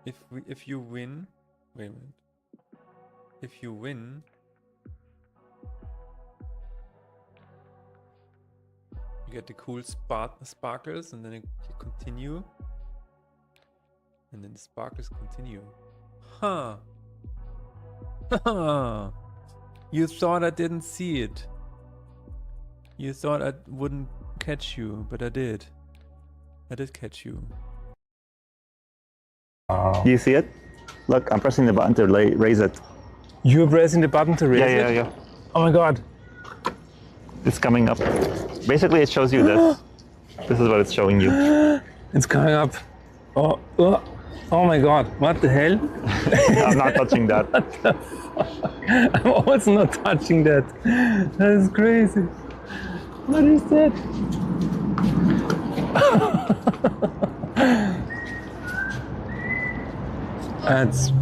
If you win, wait a minute. If you win, you get the cool sparkles, and then you continue, and then the sparkles continue. Huh. You thought I didn't see it. You thought I wouldn't catch you, but I did. I did catch you. Do you see it? Look, I'm pressing the button to raise it. You're pressing the button to raise it? Yeah. Oh my god. It's coming up. Basically, it shows you this. This is what it's showing you. It's coming up. Oh my god. What the hell? I'm not touching that. What the fuck? I'm also not touching that. That is crazy. What is that?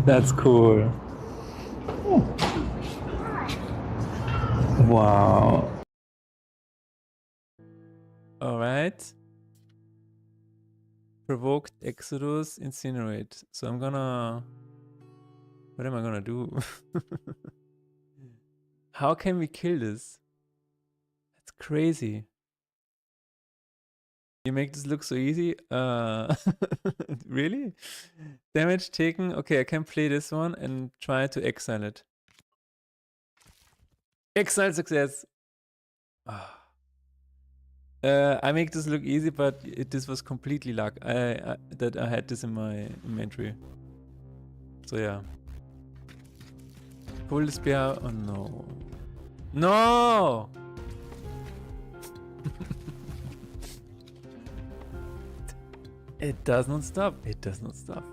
That's cool. Wow. All right. Provoked Exodus, incinerate. So I'm gonna. What am I gonna do? How can we kill this? That's crazy. You make this look so easy. Really? Damage taken. Okay, I can play this one and try to exile it. Exile success. I make this look easy, but this was completely luck. That I had this in my inventory. So yeah. Pull the spear. Oh no. No! It does not stop. It does not stop.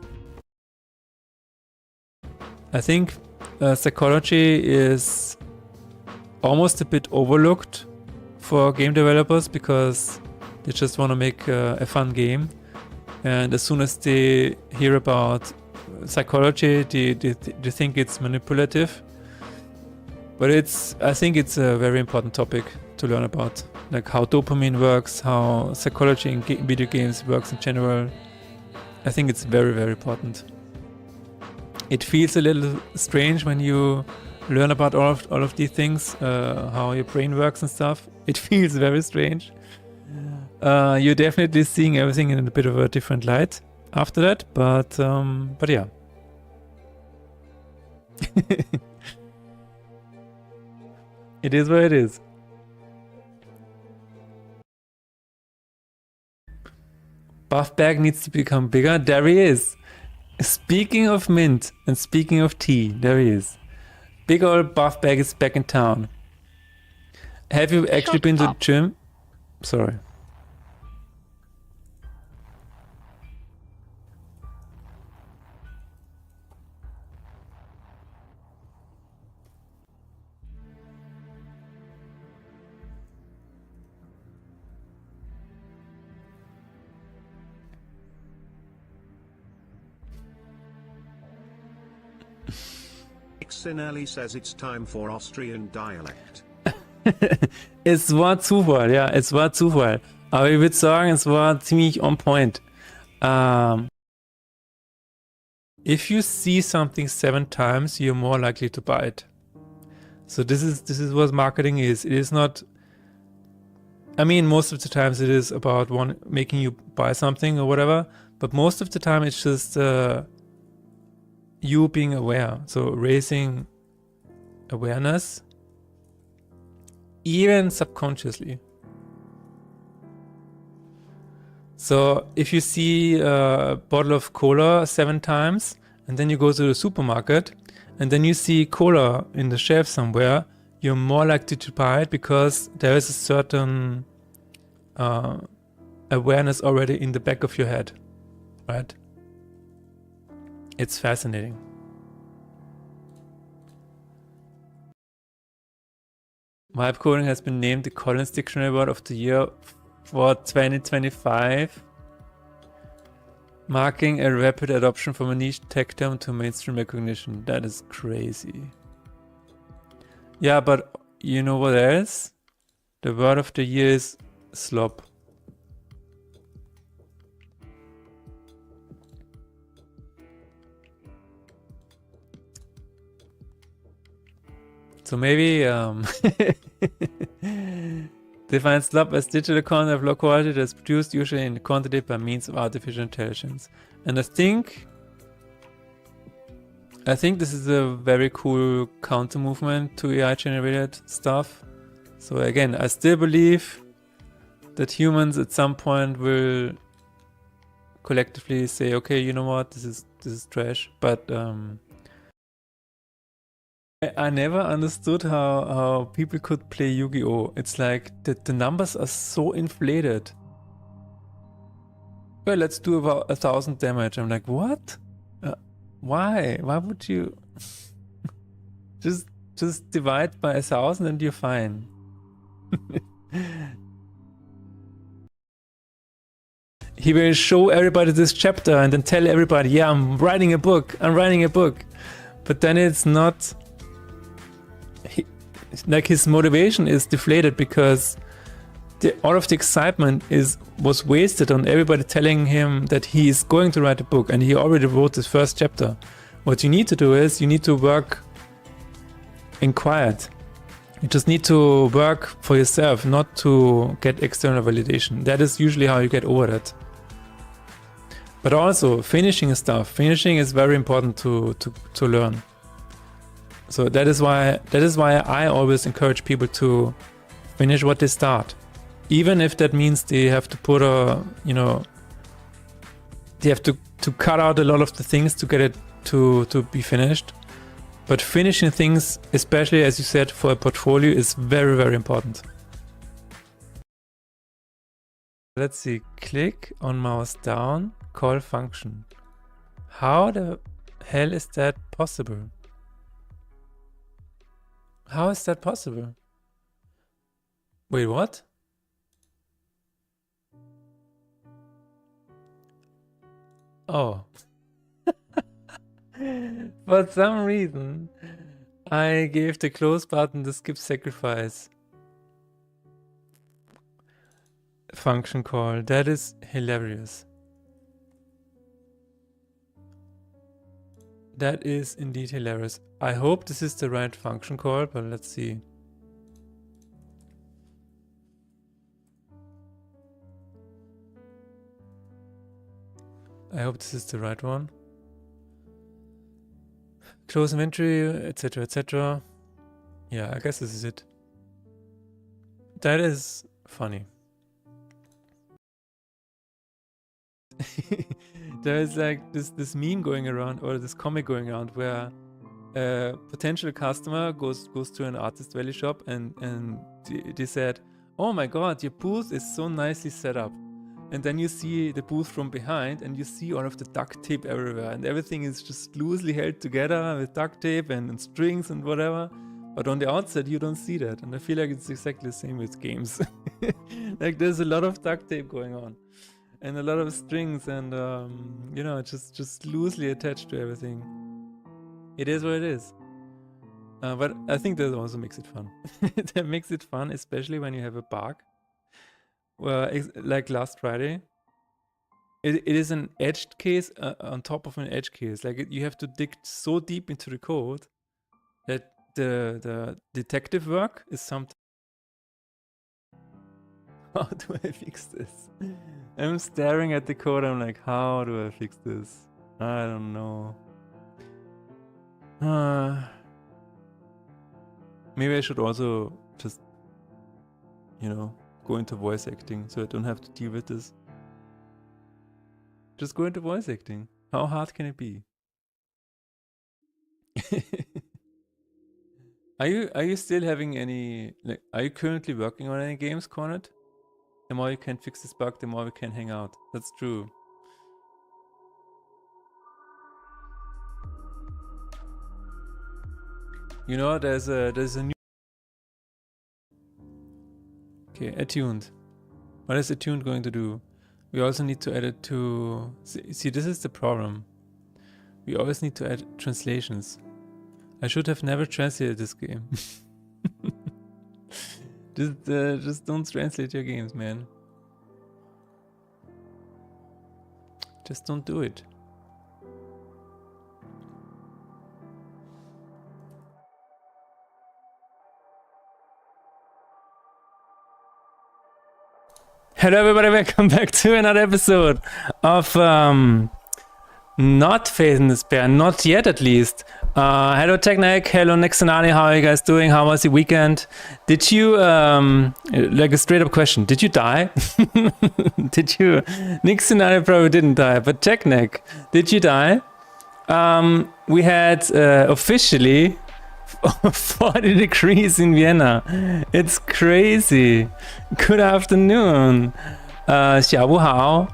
I think psychology is almost a bit overlooked for game developers because they just want to make a fun game. And as soon as they hear about psychology, they think it's manipulative. But I think it's a very important topic to learn about. Like how dopamine works, how psychology in video games works in general. I think it's very, very important. It feels a little strange when you learn about all of these things, how your brain works and stuff. It feels very strange. You're definitely seeing everything in a bit of a different light after that, but yeah. It is what it is. Buff bag needs to become bigger. There he is. Speaking of mint and speaking of tea, there he is. Big old buff bag is back in town. Have you actually been to the gym? Sorry. Xinelli says it's time for Austrian dialect. Es war Zufall, ja, es war Zufall. Aber ich würde sagen, es war ziemlich on point. If you see something 7 times, you're more likely to buy it. So this is what marketing is. It is not. I mean, most of the times it is about making you buy something or whatever. But most of the time it's just you being aware. So raising awareness, even subconsciously. So if you see a bottle of cola 7 times and then you go to the supermarket and then you see cola in the shelf somewhere, you're more likely to buy it because there is a certain awareness already in the back of your head, right? It's fascinating. Vibe coding has been named the Collins Dictionary Word of the Year for 2025, marking a rapid adoption from a niche tech term to mainstream recognition. That is crazy. Yeah, but you know what else? The word of the year is slop. So maybe define slop as digital content of low quality that is produced usually in quantity by means of artificial intelligence. And I think this is a very cool counter movement to AI generated stuff. So again, I still believe that humans at some point will collectively say, okay, you know what, this is trash. But I never understood how people could play Yu-Gi-Oh! It's like the numbers are so inflated. Well, let's do about 1,000 damage. I'm like, what? Why? Why would you just divide by 1,000 and you're fine? He will show everybody this chapter and then tell everybody, yeah, I'm writing a book. But then it's not... like his motivation is deflated because all of the excitement was wasted on everybody telling him that he is going to write a book and he already wrote his first chapter. What you need to do is you need to work in quiet. You just need to work for yourself, not to get external validation. That is usually how you get over that. But also finishing is very important to learn. So that is why I always encourage people to finish what they start. Even if that means they have to put they have to cut out a lot of the things to get it to be finished. But finishing things, especially as you said, for a portfolio is very, very important. Let's see, click on mouse down, call function. How the hell is that possible? How is that possible? Wait, what? Oh. For some reason, I gave the close button the skip sacrifice function call. That is hilarious. That is indeed hilarious. I hope this is the right function call, but let's see. I hope this is the right one. Close inventory, etc., etc. Yeah, I guess this is it. That is funny. There is like this meme going around, or this comic going around, where a potential customer goes to an artist valley shop and they said, "Oh my god, your booth is so nicely set up." And then you see the booth from behind and you see all of the duct tape everywhere and everything is just loosely held together with duct tape and strings and whatever. But on the outside you don't see that. And I feel like it's exactly the same with games. Like there's a lot of duct tape going on and a lot of strings and just loosely attached to everything. It is what it is. But I think that also makes it fun. That makes it fun, especially when you have a bug. Well, like last Friday, it is an edged case on top of an edge case. Like you have to dig so deep into the code that the detective work is sometimes. How do I fix this? I'm staring at the code. I'm like, how do I fix this? I don't know. Maybe I should also just, go into voice acting so I don't have to deal with this. Just go into voice acting. How hard can it be? Are you still having any, like, are you currently working on any games, Cornet? The more you can fix this bug, the more we can hang out. That's true. There's a new. Okay, attuned. What is attuned going to do? We also need to add it to... See, this is the problem. We always need to add translations. I should have never translated this game. Just don't translate your games, man. Just don't do it. Hello everybody, welcome back to another episode of not Faith in Despair, not yet at least. Hello Technic, hello Nexonali, how are you guys doing? How was your weekend? Did you, like a straight up question, did you die? Did you? Nexonali probably didn't die, but Technic, did you die? We had officially 40 degrees in Vienna. It's crazy. Good afternoon. 下午好.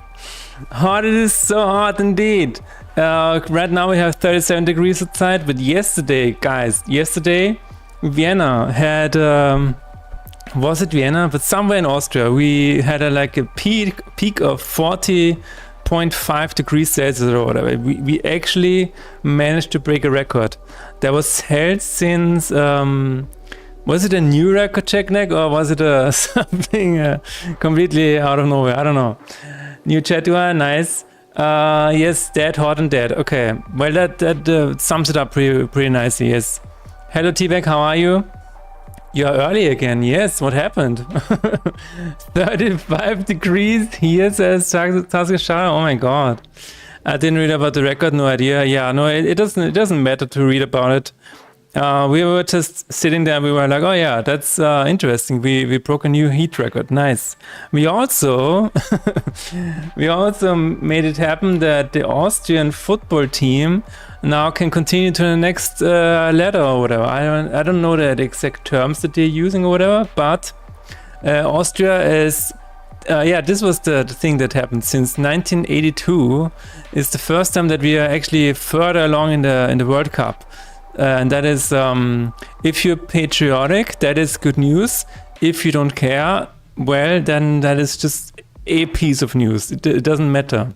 Hot, it is so hot indeed. Right now we have 37 degrees outside, but yesterday, guys, Vienna had, was it Vienna? But somewhere in Austria, we had a peak of 40.5 degrees Celsius or whatever. We actually managed to break a record that was held since, was it a new record, Checkneck, or was it something completely out of nowhere? I don't know. New Chatua, nice. Yes, dead, hot and dead. Okay, well that sums it up pretty nicely, yes. Hello T-Bag, how are you? You're early again, yes, what happened? 35 degrees here, says Taskashara. Oh my god. I didn't read about the record, no idea. Yeah, no, it doesn't matter to read about it. We were just sitting there, we were like, oh yeah, that's interesting. We broke a new heat record, nice. We also made it happen that the Austrian football team now can continue to the next ladder or whatever. I don't know the exact terms that they're using or whatever, but Austria is, this was the thing that happened. Since 1982 is the first time that we are actually further along in the World Cup. And that is, if you're patriotic, that is good news. If you don't care, well, then that is just a piece of news. It doesn't matter.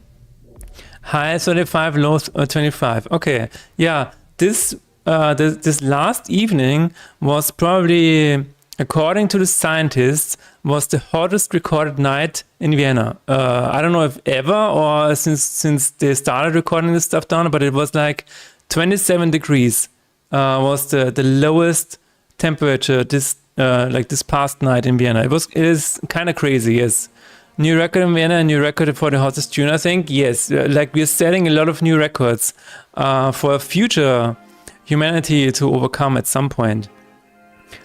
High 35, low 25. Okay, yeah, this last evening was probably, according to the scientists, was the hottest recorded night in Vienna. I don't know if ever or since they started recording this stuff down, but it was like 27 degrees. Was the lowest temperature this past night in Vienna. It is kind of crazy, yes. New record in Vienna, new record for the hottest June, I think. Yes, like we're setting a lot of new records for future humanity to overcome at some point.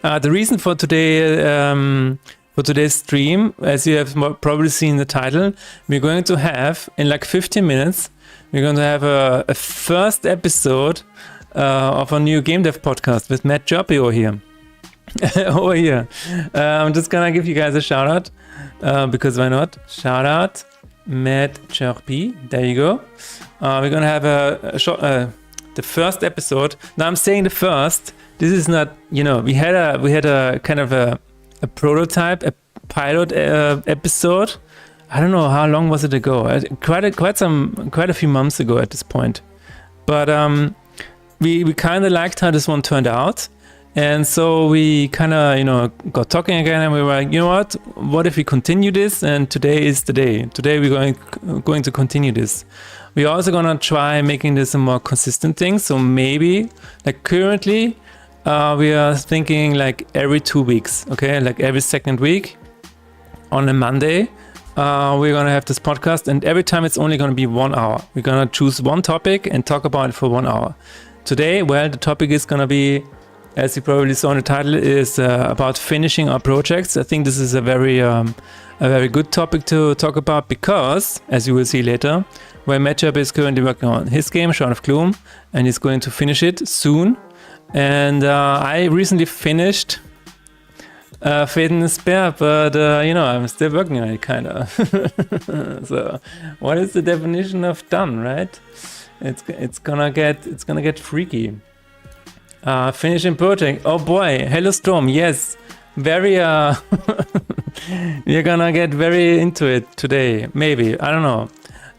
The reason for today's stream, as you have probably seen the title, we're going to have in like 15 minutes. We're going to have a first episode of a new Gamedev podcast with Matt Joppy over here. I'm just gonna give you guys a shout out because why not? Shout out Matt Joppy. There you go. We're gonna have a short, the first episode. Now I'm saying the first. This is not, we had a kind of a prototype, a pilot episode. I don't know how long was it ago. Quite a few months ago at this point. But we kind of liked how this one turned out. And so we kind of, got talking again and we were like, you know what if we continue this? And today is the day. Today we're going to continue this. We're also going to try making this a more consistent thing. So maybe, like currently, we are thinking like every 2 weeks, okay? Like every second week on a Monday, we're going to have this podcast. And every time it's only going to be 1 hour. We're going to choose one topic and talk about it for 1 hour. Today, well, the topic is going to be, as you probably saw in the title, is about finishing our projects. I think this is a very good topic to talk about because, as you will see later, where Matchup is currently working on his game, Shaun of Gloom, and he's going to finish it soon. And I recently finished Faith in Despair, but I'm still working on it, kind of. So, what is the definition of done, right? It's gonna get freaky. Finishing project. Oh boy, hello Storm. Yes, very. We're gonna get very into it today. Maybe, I don't know.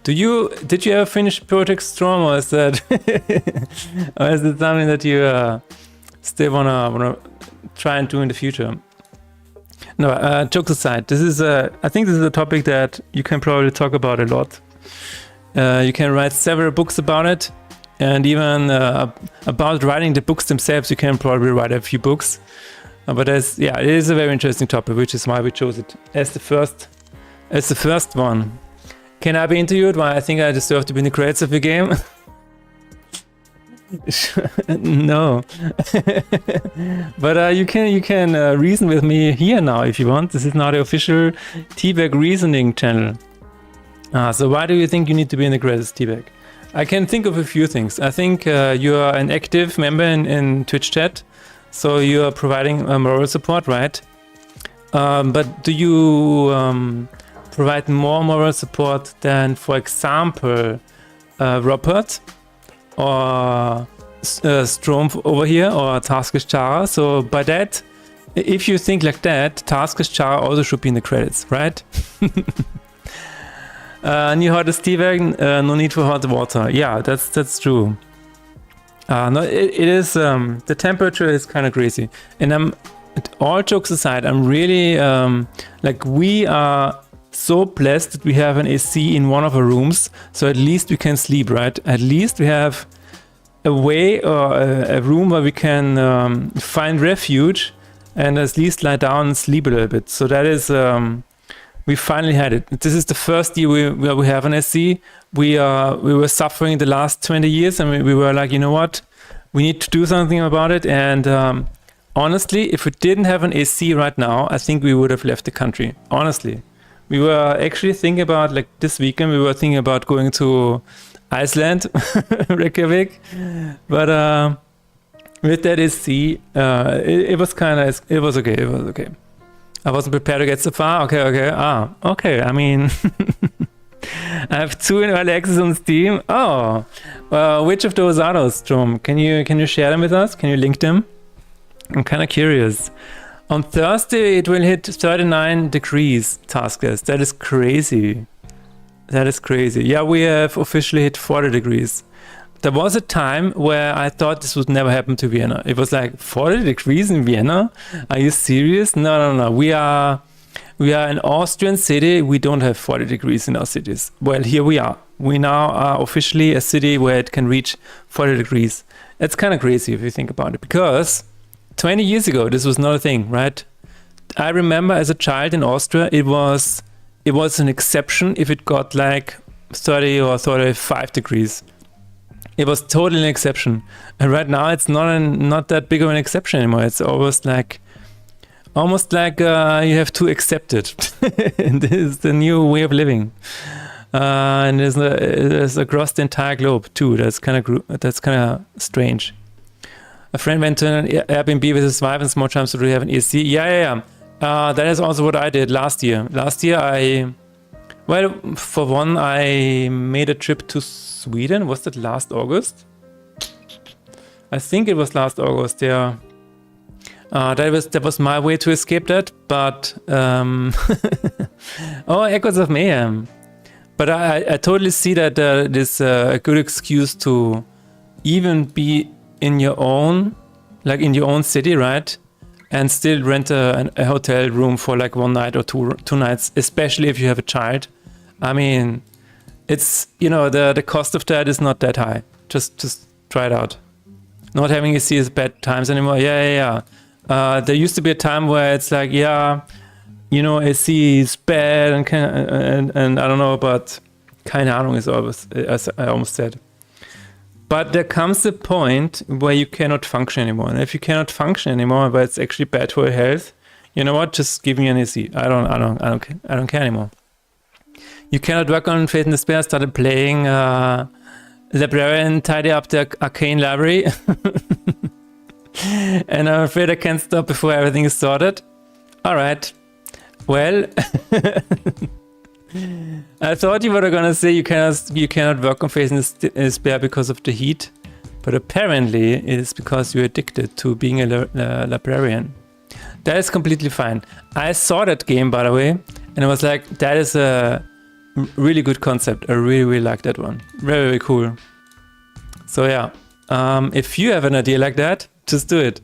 Did you ever finish Project Storm, or is that or is it something that you still wanna try and do in the future? No, jokes aside, I think this is a topic that you can probably talk about a lot. You can write several books about it, and even about writing the books themselves, you can probably write a few books. But it is a very interesting topic, which is why we chose it as the first It's the first one. Can I be interviewed? Why I think I deserve to be in the credits of the game? No. But you can reason with me here now if you want. This is not the official Teabag reasoning channel. So why do you think you need to be in the credits, Teabag? I can think of a few things. I think you are an active member in Twitch chat, so you are providing moral support, right? But do you provide more moral support than, for example, Robert or Strom over here or Taskish Chara? So by that, if you think like that, Taskish Chara also should be in the credits, right? New hot Teabag, no need for hot water. Yeah, that's true. No, it is. The temperature is kind of crazy, and all jokes aside, I'm really we are so blessed that we have an AC in one of our rooms, so at least we can sleep, right? At least we have a way or a room where we can find refuge and at least lie down and sleep a little bit. So that is. We finally had it. This is the first year where we have an SC. We were suffering the last 20 years, and we were like, you know what? We need to do something about it. And honestly, if we didn't have an AC right now, I think we would have left the country. Honestly, we were actually thinking about, like this weekend, we were thinking about going to Iceland, Reykjavik. But with that AC, it was okay. It was okay. I wasn't prepared to get so far. Okay. Okay. I mean, I have 2 in early access on Steam. Oh, which of those are those, Strom? Can you share them with us? Can you link them? I'm kind of curious. On Thursday, it will hit 39 degrees, Taskers. That is crazy. Yeah, we have officially hit 40 degrees. There was a time where I thought this would never happen to Vienna. It was like 40 degrees in Vienna? Are you serious? No. We are an Austrian city. We don't have 40 degrees in our cities. Well, here we are. We now are officially a city where it can reach 40 degrees. It's kind of crazy if you think about it, because 20 years ago, this was not a thing, right? I remember as a child in Austria, it was an exception if it got like 30 or 35 degrees. It was totally an exception, and right now it's not that big of an exception anymore. It's almost like you have to accept it. This is the new way of living, and there's across the entire globe too. That's kind of strange. A friend went to an Airbnb with his wife and small time, so do we have an AC? Yeah. That is also what I did last year. For one, I made a trip to Sweden. Was that last August? I think it was last August, yeah. That was my way to escape that, but Echoes of Mayhem. But I totally see that it is a good excuse to even be in your own city, right? And still rent a hotel room for like 1 night or two nights, especially if you have a child. I mean, it's, the cost of that is not that high. Just try it out. Not having AC is bad times anymore. Yeah. There used to be a time where it's like, AC is bad and I don't know, but keine Ahnung is always, as I almost said. But there comes a point where you cannot function anymore. And if you cannot function anymore, but it's actually bad for your health, you know what? Just give me an AC. I don't care anymore. You cannot work on Fate and Despair. Started playing Librarian, tidy up the arcane library. And I'm afraid I can't stop before everything is sorted. All right. Well, I thought you were gonna say you cannot work on Fate and Despair because of the heat, but apparently it is because you're addicted to being a librarian. That is completely fine. I saw that game, by the way, and I was like, that is a really good concept. I really, really like that one. Very, very cool. So yeah, if you have an idea like that, just do it.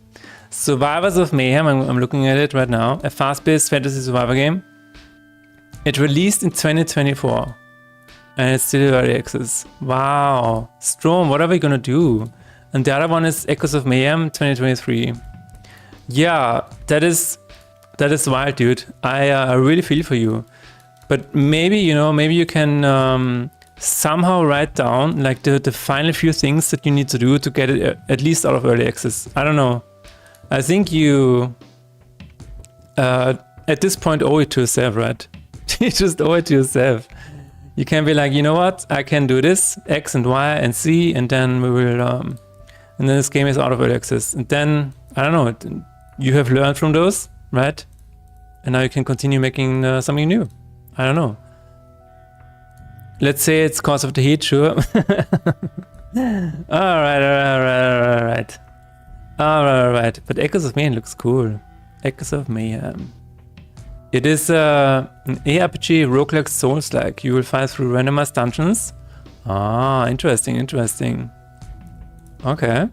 Survivors of Mayhem, I'm looking at it right now. A fast-paced fantasy survivor game. It released in 2024. And it's still early access. Wow. Strom, what are we gonna do? And the other one is Echoes of Mayhem 2023. Yeah, that is wild, dude. I really feel for you. But maybe you can somehow write down like the final few things that you need to do to get it at least out of early access. I don't know. I think you at this point owe it to yourself, right? You just owe it to yourself. You can be like, you know what? I can do this X and Y and Z, and then we will. And then this game is out of early access, and then I don't know. You have learned from those, right? And now you can continue making something new. I don't know. Let's say it's cause of the heat, sure. Alright. But Echoes of Mayhem looks cool. Echoes of Mayhem. It is an ARPG roguelike Souls-like. You will fight through randomized dungeons. Ah, interesting. Okay.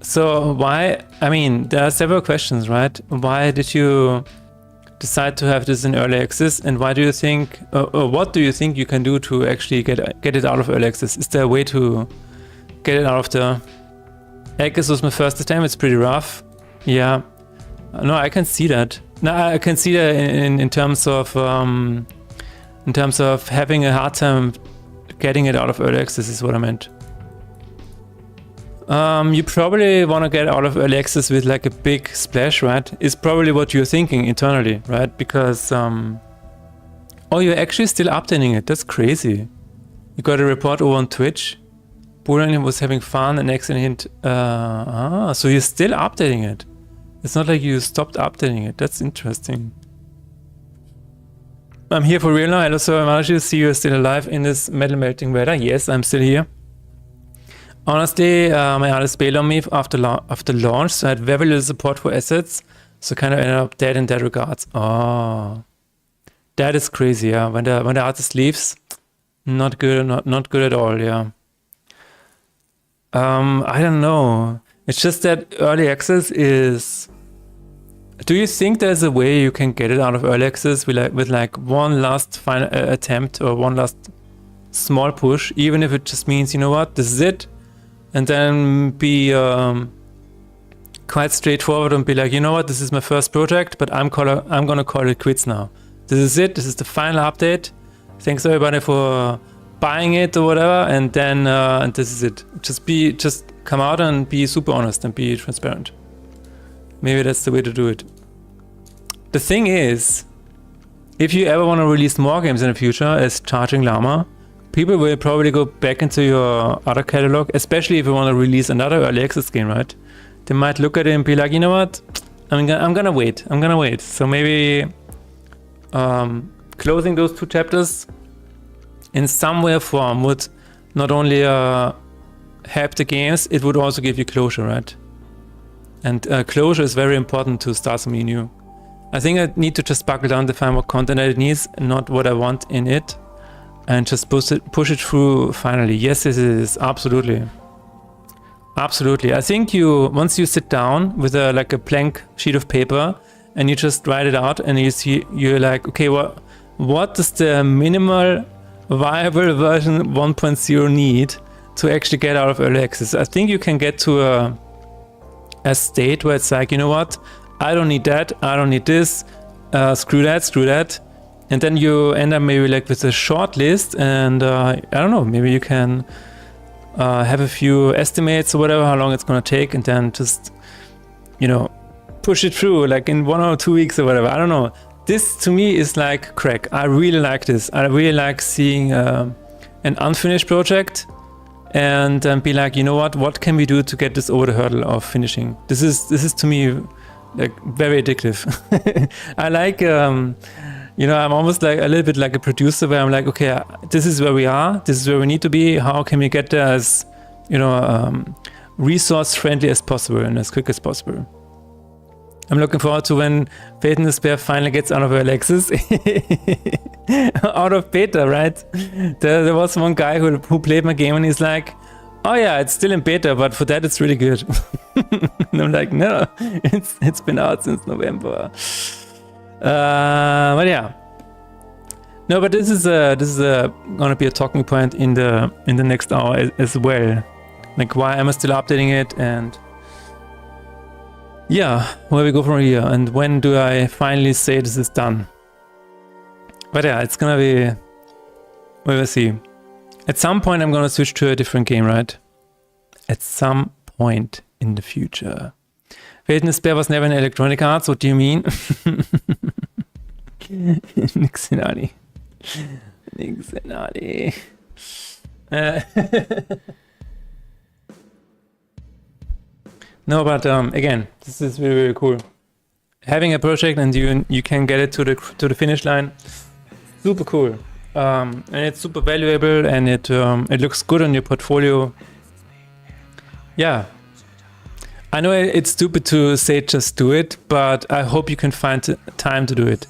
So why, I mean, there are several questions, right? Why did you decide to have this in early access, and why do you think, or what do you think you can do to actually get it out of early access? Is there a way to get it out of the... Access was my first attempt, it's pretty rough. Yeah. No, I can see that. No, I can see that in terms of having a hard time getting it out of early access is what I meant. You probably want to get out of early access with like a big splash, right? Is probably what you're thinking internally, right? Because, oh, you're actually still updating it. That's crazy. You got a report over on Twitch. Buran was having fun and excellent. So you're still updating it. It's not like you stopped updating it. That's interesting. I'm here for real now. Hello, sir. I managed to see you're still alive in this metal melting weather. Yes, I'm still here. Honestly, my artist bailed on me after launch, so I had very little support for assets, so kind of ended up dead in that regards. Oh, that is crazy. Yeah, when the artist leaves, not good at all. Yeah. I don't know. It's just that early access is. Do you think there's a way you can get it out of early access with like one last final attempt or one last small push, even if it just means, you know what, this is it? And then be quite straightforward and be like, you know what, this is my first project, but I'm gonna call it quits now. This is it. This is the final update. Thanks everybody for buying it or whatever, and then and this is it. Just come out and be super honest and be transparent. Maybe that's the way to do it. The thing is, if you ever want to release more games in the future as Charging Llama, people will probably go back into your other catalog, especially if you want to release another early access game, right? They might look at it and be like, you know what, I'm gonna wait. So maybe closing those two chapters in some way or form would not only help the games, it would also give you closure, right? And closure is very important to start something new. I think I need to just buckle down, define what content it needs, not what I want in it, and just push it through finally. Yes, it is, absolutely. Absolutely. I think once you sit down with a blank sheet of paper and you just write it out and you're like, okay, what does the minimal viable version 1.0 need to actually get out of early access? I think you can get to a state where it's like, you know what, I don't need that, I don't need this, screw that. And then you end up maybe like with a short list, and I don't know, maybe you can have a few estimates or whatever, how long it's gonna take, and then just, you know, push it through like in 1 or 2 weeks or whatever. I don't know. This to me is like crack. I really like this. I really like seeing an unfinished project and be like, you know what can we do to get this over the hurdle of finishing? This is to me like very addictive. I like, you know, I'm almost like a little bit like a producer where I'm like, okay, this is where we are. This is where we need to be. How can we get there as, you know, resource friendly as possible and as quick as possible? I'm looking forward to when Fate and Despair finally gets out of early access. Out of beta, right? There was one guy who played my game and he's like, oh yeah, it's still in beta, but for that it's really good. And I'm like, no, it's been out since November. But yeah. No, but this is gonna be a talking point in the next hour as well. Like, why am I still updating it? And Yeah, where we go from here, and when do I finally say this is done? But yeah, it's gonna be... We will see. At some point I'm gonna switch to a different game, right? At some point in the future. Fate in Despair was never in Electronic Arts, what do you mean? Nixinati. No, but again, this is really, really cool. Having a project and you can get it to the finish line, super cool. And it's super valuable, and it looks good on your portfolio. Yeah. I know it's stupid to say just do it, but I hope you can find time to do it.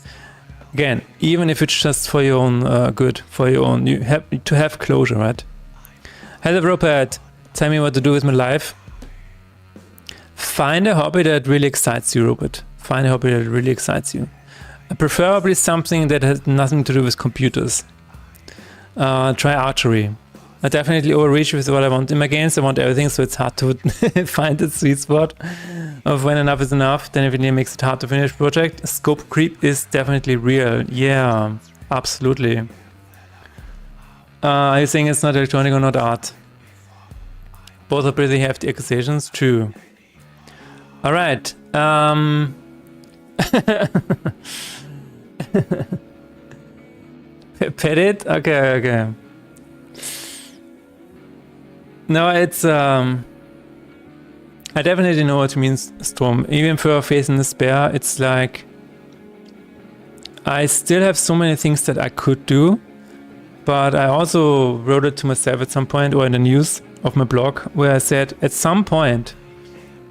Again, even if it's just for your own good, for your own, you have to have closure, right? Hello, Robert. Tell me what to do with my life. Find a hobby that really excites you, Robert. Find a hobby that really excites you. Preferably something that has nothing to do with computers. Try archery. I definitely overreach with what I want in my games. I want everything, so it's hard to find the sweet spot of when enough is enough. Then it makes it hard to finish project. Scope creep is definitely real. Yeah, absolutely. Are you saying it's not electronic or not art? Both are pretty hefty accusations. True. All right. Pet it? Okay. No, it's I definitely know what you mean, Storm. Even for Fate in Despair, it's like I still have so many things that I could do, but I also wrote it to myself at some point, or in the news of my blog, where I said at some point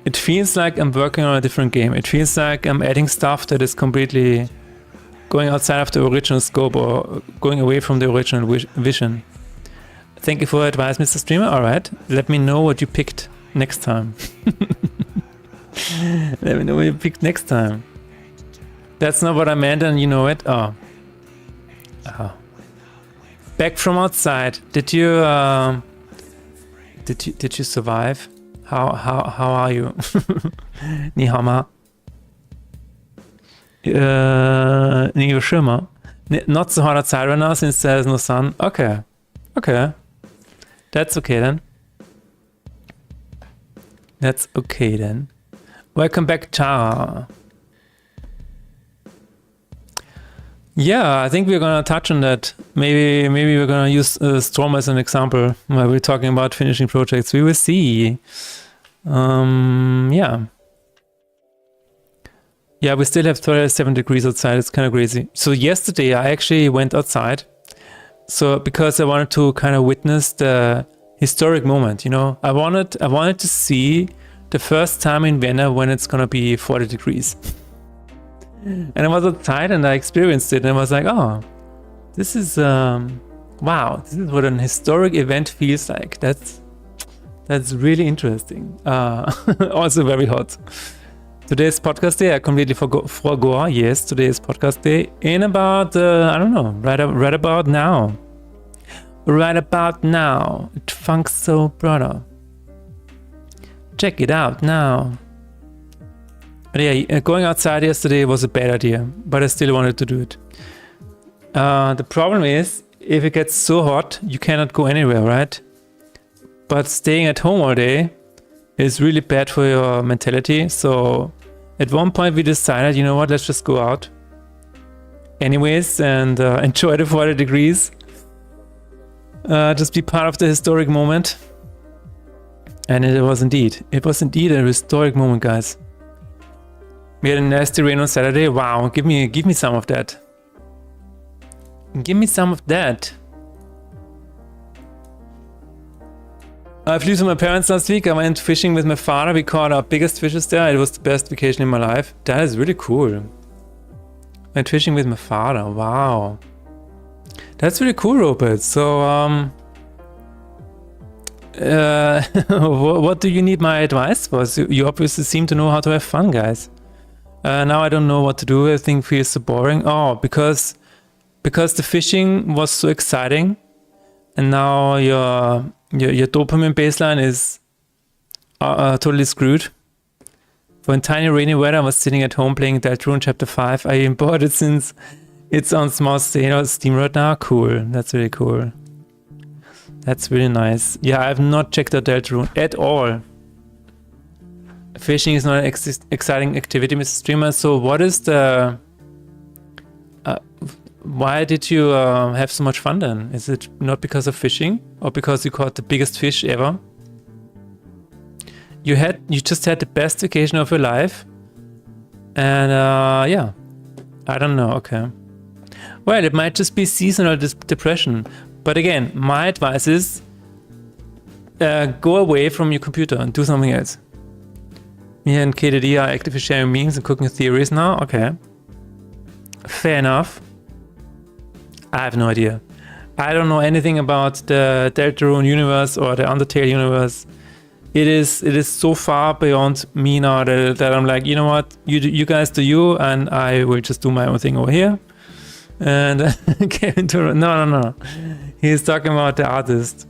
it feels like I'm working on a different game. It feels like I'm adding stuff that is completely going outside of the original scope or going away from the original vision. Thank you for advice, Mr. Streamer. All right, let me know what you picked next time. Let me know what you picked next time. That's not what I meant, and you know it. Oh. Back from outside. Did you survive? How are you? Ni hao ma. Ni shimmer. Not so hot outside right now since there's no sun. Okay. That's okay then. Welcome back, Tara. Yeah, I think we're gonna touch on that. Maybe we're gonna use Storm as an example while we're talking about finishing projects. We will see. Yeah, we still have 37 degrees outside. It's kind of crazy. So yesterday I actually went outside. So because I wanted to kind of witness the historic moment, you know, I wanted to see the first time in Vienna when it's gonna be 40 degrees. And I was outside and I experienced it, and I was like, oh, this is wow, this is what an historic event feels like. That's really interesting. Also very hot. Today's podcast day. I completely forgot. Yes, today's podcast day. In about I don't know, right about now. Right about now. It funks so, brother. Check it out now. But yeah, going outside yesterday was a bad idea, but I still wanted to do it. The problem is, if it gets so hot, you cannot go anywhere, right? But staying at home all day is really bad for your mentality. So at one point we decided, you know what, let's just go out anyways and enjoy the 40 degrees. Just be part of the historic moment. And it was indeed a historic moment, guys. We had a nasty rain on Saturday. Wow, give me some of that. Give me some of that. I flew to my parents last week. I went fishing with my father. We caught our biggest fishes there. It was the best vacation in my life. That is really cool. Went fishing with my father. Wow. That's really cool, Robert. So, what do you need my advice for? So you obviously seem to know how to have fun, guys. Now I don't know what to do. Everything feels so boring. Oh, because the fishing was so exciting, and now your dopamine baseline is totally screwed. For in tiny rainy weather, I was sitting at home playing Deltarune Chapter 5. I bought it since it's on small Steam right now. Cool. That's really cool. That's really nice. Yeah, I have not checked out Deltarune at all. Fishing is not an exciting activity, Mr. Streamer. So what is the... why did you have so much fun then? Is it not because of fishing? Or because you caught the biggest fish ever? You just had the best vacation of your life? And yeah. I don't know, okay. Well, it might just be seasonal depression. But again, my advice is go away from your computer and do something else. Me and KDD are actively sharing memes and cooking theories now. Okay. Fair enough. I have no idea. I don't know anything about the Deltarune universe or the Undertale universe. It is so far beyond me now that I'm like, you know what? You guys do you, and I will just do my own thing over here. And no. He's talking about the artist.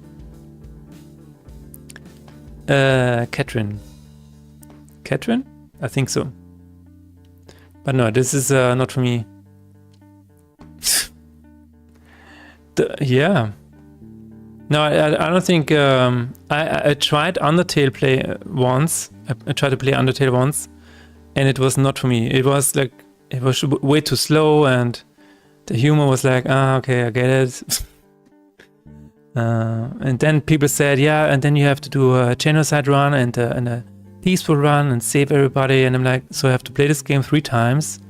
Catherine? I think so. But no, this is not for me. Yeah. No, I don't think... I tried Undertale play once. I tried to play Undertale once. And it was not for me. It was like... It was way too slow and... The humor was like, okay, I get it. And then people said, yeah, and then you have to do a genocide run and a peaceful run and save everybody. And I'm like, so I have to play this game 3 times?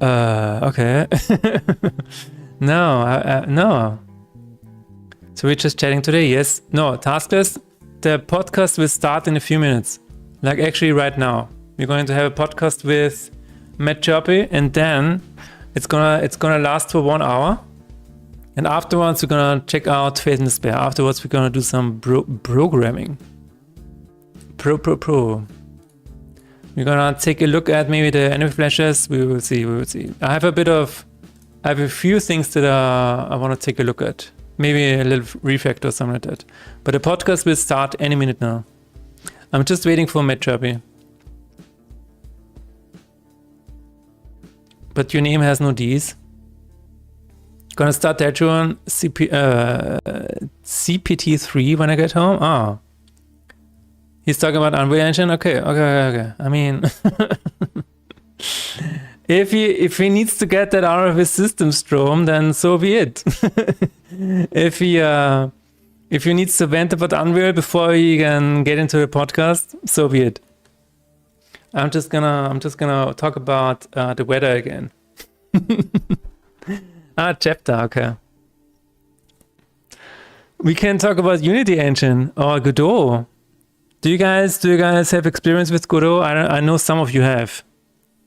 Okay. No. So we're just chatting today, yes? No, Taskless, the podcast will start in a few minutes. Like actually right now. We're going to have a podcast with Matt Chirpy, and then it's gonna last for 1 hour. And afterwards we're gonna check out Fate and Despair. Afterwards we're gonna do some programming. We're gonna take a look at maybe the enemy flashes. We will see. I have a few things that I want to take a look at. Maybe a little refactor or something like that. But the podcast will start any minute now. I'm just waiting for Matt Chirpy. But your name has no D's. Gonna start Deltarune CPT3 when I get home. Oh. He's talking about Unreal Engine? Okay. I mean... If he needs to get that out of his system, Strom, then so be it. If he needs to vent about Unreal before he can get into the podcast, so be it. I'm just gonna talk about the weather again. Chapter, okay. We can talk about Unity Engine or Godot. Do you guys have experience with Godot? I know some of you have.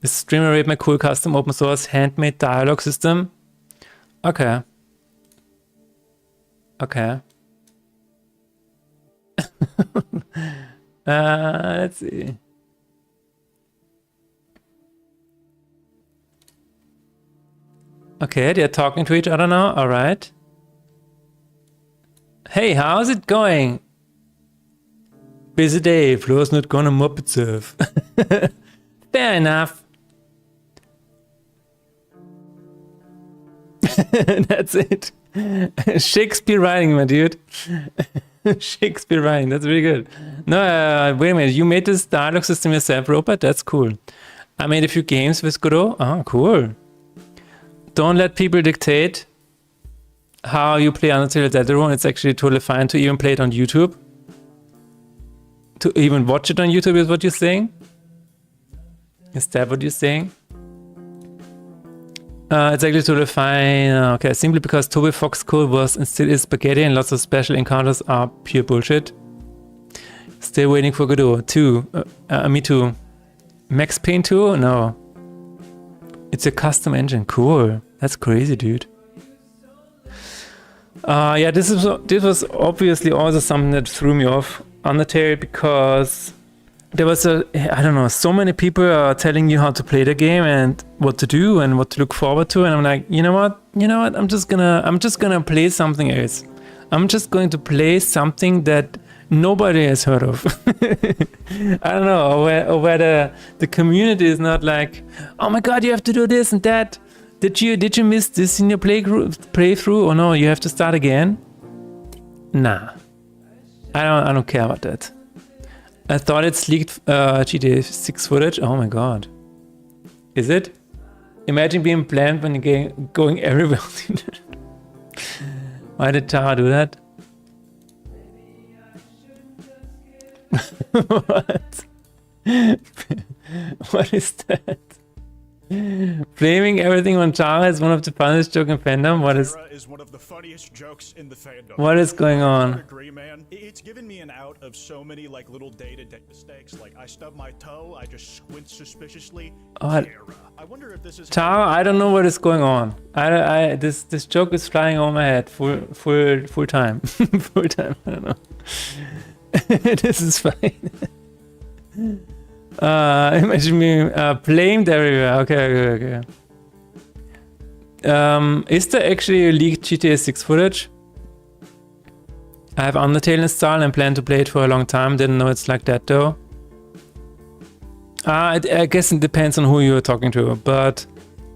This streamer made my cool custom open source handmade dialogue system. Okay. Let's see. Okay, they're talking to each other now. All right. Hey, how's it going? Busy day. Flo's not gonna mop itself. Fair enough. That's it. Shakespeare writing, my dude. Shakespeare writing. That's really good. No, wait a minute. You made this dialogue system yourself, Robert? That's cool. I made a few games with Godot. Oh, cool. Don't let people dictate how you play Undertale Deltarune. It's actually totally fine to even play it on YouTube. To even watch it on YouTube is what you're saying? Is that what you're saying? It's actually totally fine. Okay, simply because Toby Fox code was and still is spaghetti and lots of special encounters are pure bullshit. Still waiting for Godot 2. Me too. Max Payne 2? No. It's a custom engine. Cool. That's crazy, dude. Yeah, this was obviously also something that threw me off Undertale because there was I don't know, so many people are telling you how to play the game and what to do and what to look forward to, and I'm like, you know what? I'm just gonna play something else. I'm just going to play something that nobody has heard of. I don't know, or where the community is not like, oh my god, you have to do this and that. Did you miss this in your playthrough? Or no, you have to start again? Nah, I don't care about that. I thought it's leaked GTA 6 footage. Oh my god, is it? Imagine being planned when you're going everywhere. Why did Tara do that? What? What is that? Blaming everything on Tara is one of the funniest jokes in fandom. What is one of the funniest jokes in the fandom. What is going on? I agree, man. It's given me an out of so many like little day-to-day mistakes. Like I stub my toe, I just squint suspiciously. What? I wonder if this is Tara, I don't know what is going on. This joke is flying over my head full time. Full time. I don't know. This is fine. Imagine me blamed everywhere. Okay. Is there actually a leaked GTA 6 footage? I have Undertale installed and plan to play it for a long time. Didn't know it's like that though. I guess it depends on who you're talking to, but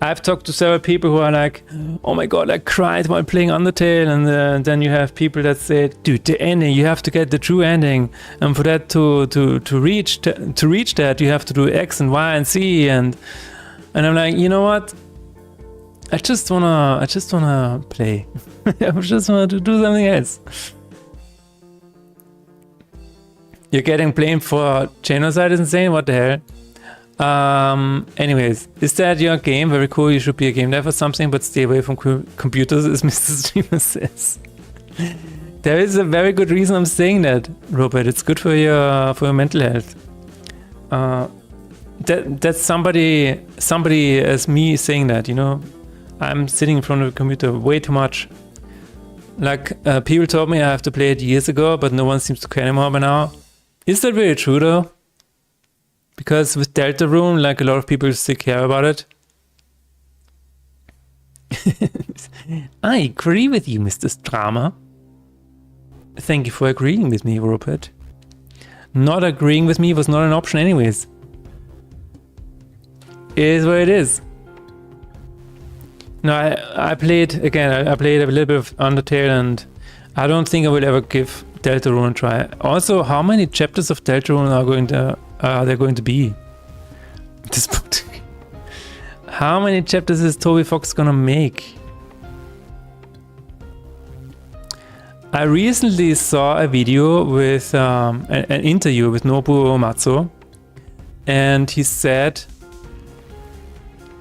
I've talked to several people who are like, oh my god, I cried while playing Undertale, and then you have people that say, dude, the ending, you have to get the true ending, and for that to reach that, you have to do X and Y and Z, and I'm like, you know what? I just wanna play. I just wanna do something else. You're getting blamed for genocide is insane? What the hell? Anyways, is that your game? Very cool. You should be a game dev or something, but stay away from computers, as Mr. Streamer says. There is a very good reason I'm saying that, Robert. It's good for your mental health. That's somebody as me saying that, you know. I'm sitting in front of a computer way too much. Like people told me I have to play it years ago, but no one seems to care anymore by now. Is that really true though? Because with Deltarune, like a lot of people still care about it. I agree with you, Mr. Strama. Thank you for agreeing with me, Rupert. Not agreeing with me was not an option anyways. It is what it is. No, I played a little bit of Undertale, and I don't think I will ever give Deltarune a try. Also, how many chapters of Deltarune are there going to be? This book. How many chapters is Toby Fox gonna make? I recently saw a video with an interview with Nobuo Uematsu, and he said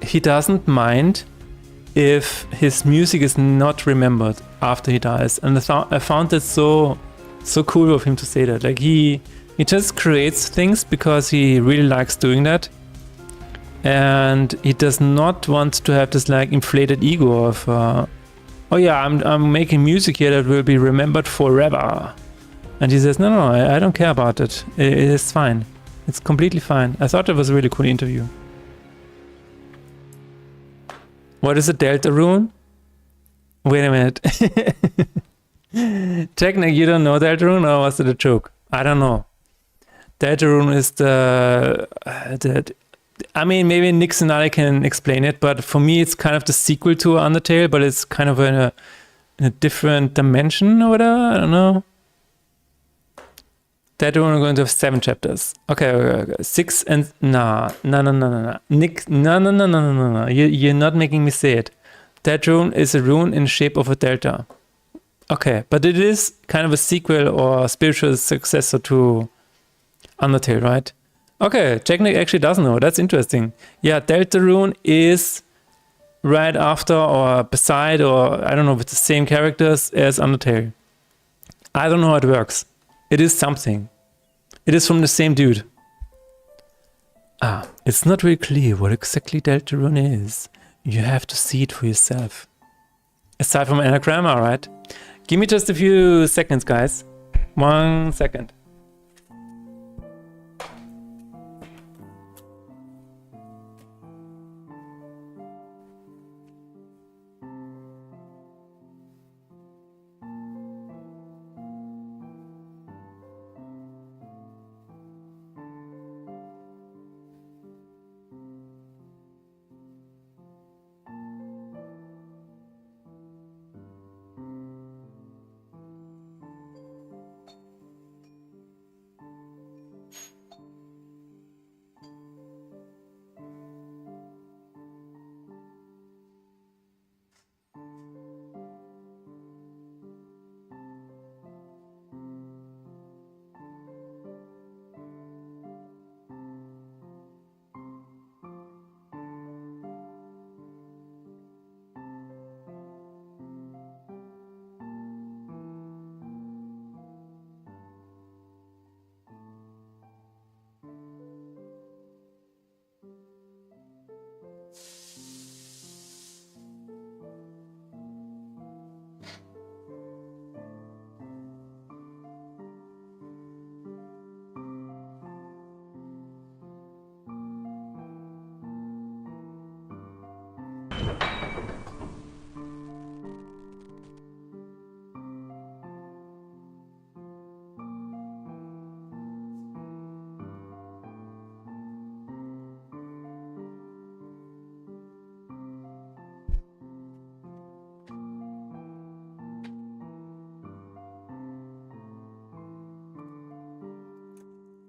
he doesn't mind if his music is not remembered after he dies, and I found it so cool of him to say that. Like he just creates things because he really likes doing that, and he does not want to have this like inflated ego of oh yeah, I'm making music here that will be remembered forever. And he says no, I don't care about it. It is fine. It's completely fine. I thought it was a really cool interview. What is a Deltarune? Wait a minute. Technic, you don't know Deltarune, or was it a joke? I don't know. Deltarune is the I mean, maybe Nix and I can explain it, but for me it's kind of the sequel to Undertale, but it's kind of in a different dimension or whatever. I don't know. Deltarune are going to have 7 chapters. Okay. 6 and no. Nick, no. You're not making me say it. Deltarune is a rune in the shape of a delta. Okay, but it is kind of a sequel or a spiritual successor to Undertale, right? Okay, Technic actually doesn't know. That's interesting. Yeah, Deltarune is right after or beside, or I don't know, with the same characters as Undertale. I don't know how it works. It is something. It is from the same dude. It's not really clear what exactly Deltarune is. You have to see it for yourself. Aside from Anagram, alright. Give me just a few seconds, guys. 1 second.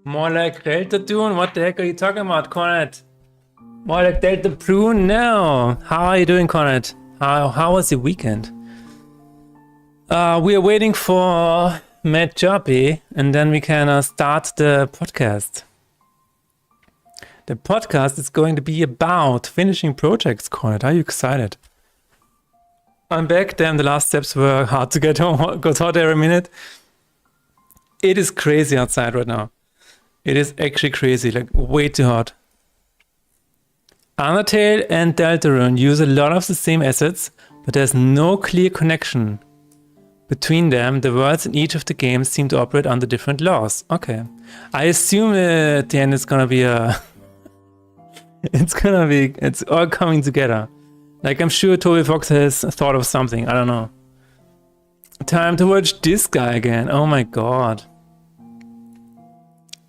More like Delta Dune? What the heck are you talking about, Conrad? More like Delta Prune? No. How are you doing, Conrad? How was your weekend? We are waiting for Matt Joppy, and then we can start the podcast. The podcast is going to be about finishing projects, Conrad. Are you excited? I'm back. Damn, the last steps were hard to get home. Got hot every minute. It is crazy outside right now. It is actually crazy, like way too hot. Undertale and Deltarune use a lot of the same assets, but there's no clear connection between them. The worlds in each of the games seem to operate under different laws. Okay. I assume at the end it's gonna be it's all coming together. Like, I'm sure Toby Fox has thought of something. I don't know. Time to watch this guy again. Oh my god.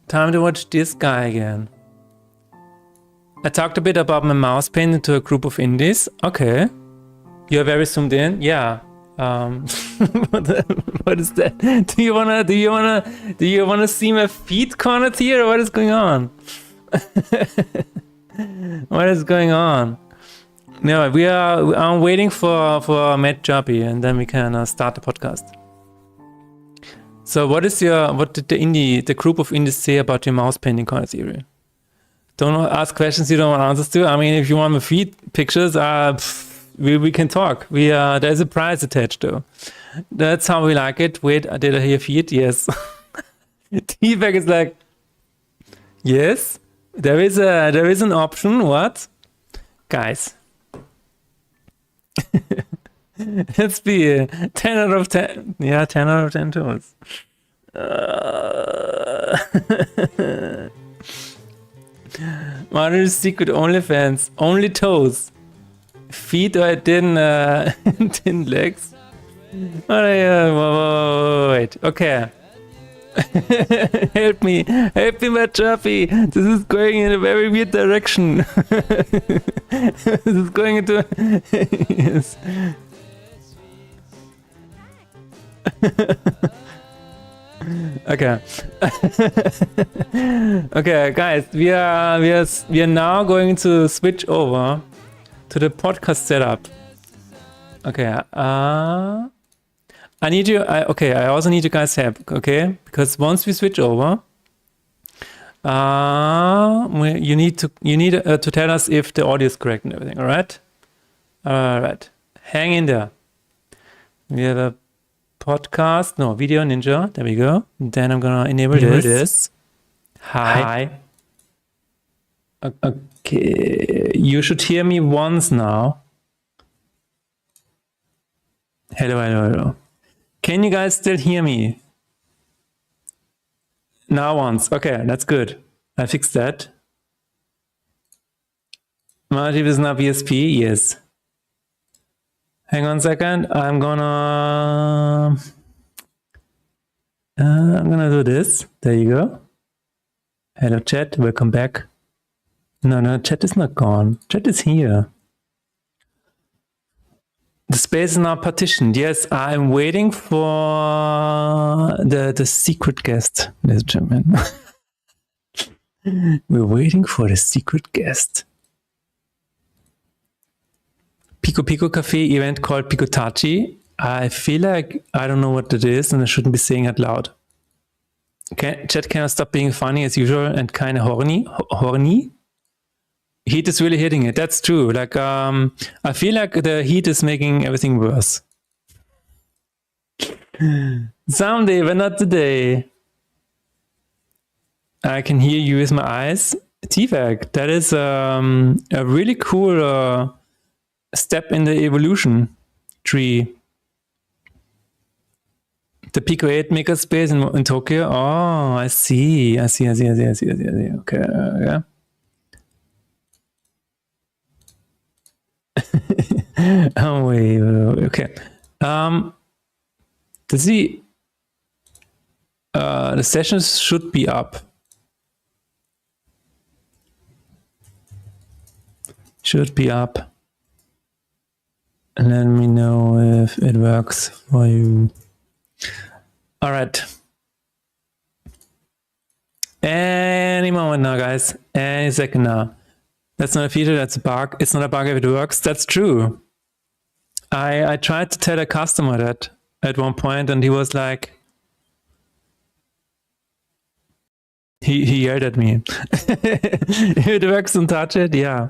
Time to watch this guy again. I talked a bit about my mouse painting to a group of indies. Okay. You're very zoomed in? Yeah. What is that? Do you wanna see my feet, Conrad, here? What is going on? What is going on? No, I'm waiting for Matt Joppy, and then we can start the podcast. So what did the group of indies say about your mouse painting, Conrad theory? Don't ask questions you don't want answers to. I mean, if you want my feet pictures, we can talk. There's a price attached though. That's how we like it. Wait, did I hear feet? Yes. T-Bag is like, yes, there is an option. What? Guys. Let's be 10 out of 10. Yeah, 10 out of 10 toes. Mario's secret OnlyFans. Only toes. Feet or didn't legs. Wait. Okay. Help me, Matt Joppy. This is going in a very weird direction. This is going into yes. Okay. Okay, guys, we are now going to switch over to the podcast setup. Okay. I also need you guys' help, okay? Because once we switch over, you need to tell us if the audio is correct and everything. All right. Hang in there. We have a podcast. No, Video Ninja. There we go. Then I'm gonna enable this. Hi. Okay. You should hear me once now. Hello. Can you guys still hear me? Now once. Okay, that's good. I fixed that. Marty is now PSP. Yes. Hang on a second. I'm gonna do this. There you go. Hello, chat. Welcome back. No, chat is not gone. Chat is here. The space is now partitioned. Yes, I'm waiting for the secret guest, ladies and gentlemen. We're waiting for the secret guest. Pico Pico Cafe event called Picotachi. I feel like I don't know what it is and I shouldn't be saying it loud. Okay, chat cannot stop being funny as usual and kind of horny. Heat is really hitting it. That's true. Like, I feel like the heat is making everything worse. Someday, but not today. I can hear you with my eyes. T-Vac, that is a really cool step in the evolution tree. The Pico 8 makerspace in Tokyo. Oh, I see. Okay, yeah. Oh wait, okay. The sessions should be up. Should be up. Let me know if it works for you. All right. Any moment now, guys. Any second now. That's not a feature, that's a bug. It's not a bug if it works. That's true. I tried to tell a customer that at one point, and he was like, he yelled at me. If it works, don't touch it. Yeah.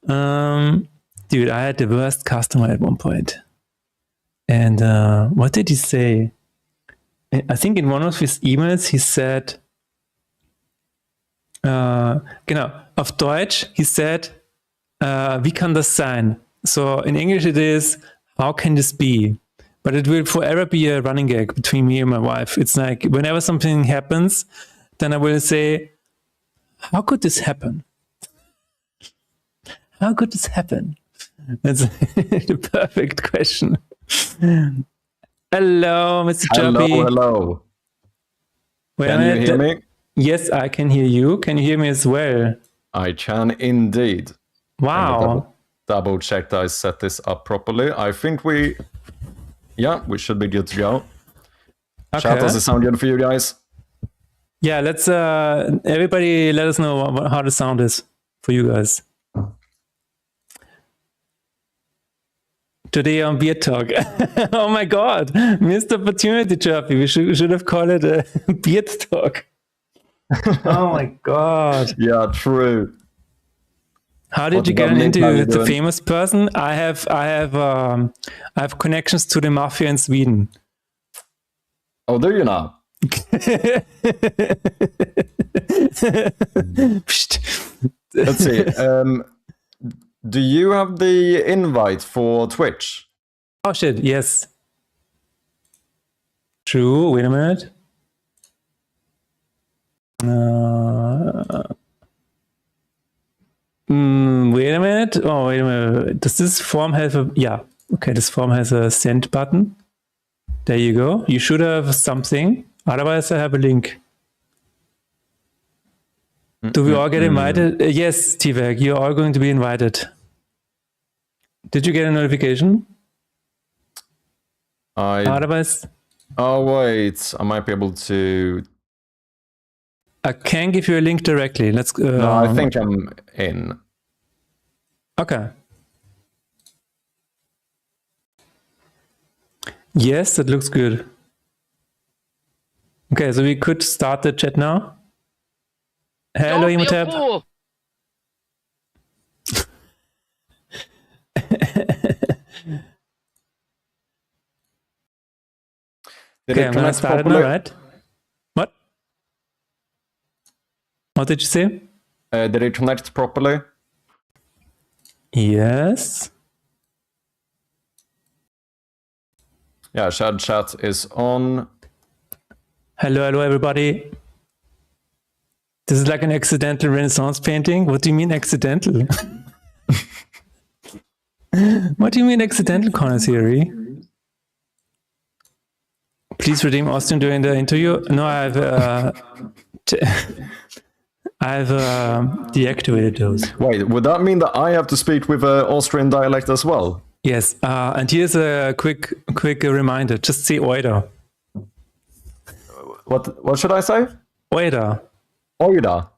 Dude, I had the worst customer at one point. And what did he say? I think in one of his emails he said, genau, auf Deutsch, he said, wie kann das sein? So in English it is, how can this be? But it will forever be a running gag between me and my wife. It's like whenever something happens, then I will say, how could this happen? How could this happen? That's the perfect question. Hello, Mr. Chubby. Hello. Can you hear me? Yes, I can hear you. Can you hear me as well? I can indeed. Wow. Double check that I set this up properly. I think we should be good to go. Okay. Chat, does it sound good for you guys? Yeah, let's everybody let us know how the sound is for you guys. Today on Beer Talk. Oh my God, missed opportunity, Chubby. We should have called it a Beer Talk. Oh my God. Yeah, true. How did you get into the famous person? I have connections to the mafia in Sweden. Oh, do you now? Let's see. Do you have the invite for Twitch? Oh shit, yes. True, wait a minute. Wait a minute. Oh, wait a minute. Does this form have a... Yeah. Okay, this form has a send button. There you go. You should have something. Otherwise, I have a link. Do we all get invited? Yes, T-Vag, you're all going to be invited. Did you get a notification? Otherwise... Oh, wait. I might be able to... I can give you a link directly. Let's. No, I think I'm in. Okay. Yes, that looks good. Okay, so we could start the chat now. Hello, Imhotep. Okay, I'm gonna start it now, right? What? What did you say? Did it connect properly? Yes. Yeah, shared chat is on. Hello, everybody. This is like an accidental Renaissance painting. What do you mean accidental? What do you mean accidental, Connoisseur? Please redeem Austin during the interview. No, I've deactivated those. Wait, would that mean that I have to speak with Austrian dialect as well? Yes, and here's a quick reminder. Just say Oida. What should I say? Oida. Oida.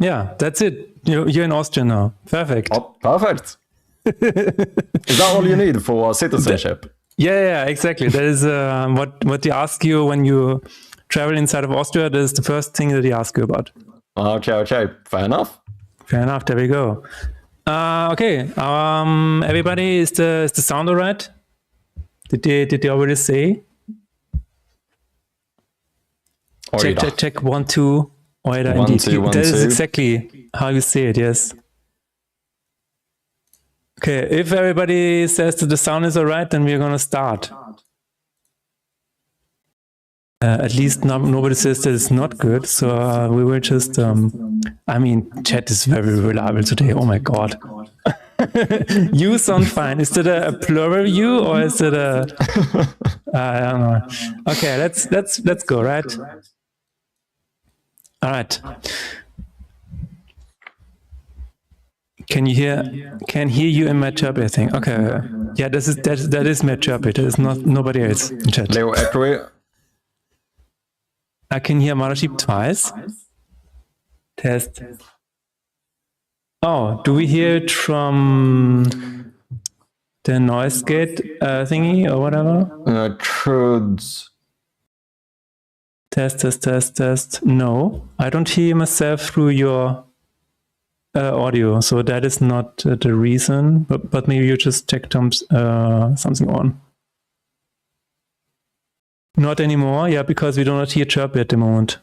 Yeah, that's it. You're in Austria now. Perfect. Oh, perfect. Is that all you need for citizenship? Yeah, exactly. That is what they ask you when you travel inside of Austria. That is the first thing that they ask you about. Okay. Fair enough. There we go. Okay. Everybody, is the sound all right? Did they already say? Oida. Check 1, 2. Oida, indeed. That is exactly how you say it. Yes. Okay. If everybody says that the sound is all right, then we're gonna start. At least nobody says that it's not good, so we will just. Chat is very reliable today. Oh my God. You sound fine. Is that a plural you or is it a? I don't know. Okay, let's go. Right. All right. Can hear you in my chirpy, I think. Okay. Yeah, that is my chirpy. That is not nobody else in chat. Leo Echoey. I can hear Mothership twice. Test. Oh, do we hear it from the noise gate thingy or whatever? Could... Test. No, I don't hear myself through your audio, so that is not the reason. But maybe you just checked something on. Not anymore, yeah, because we do not hear Chirpy at the moment.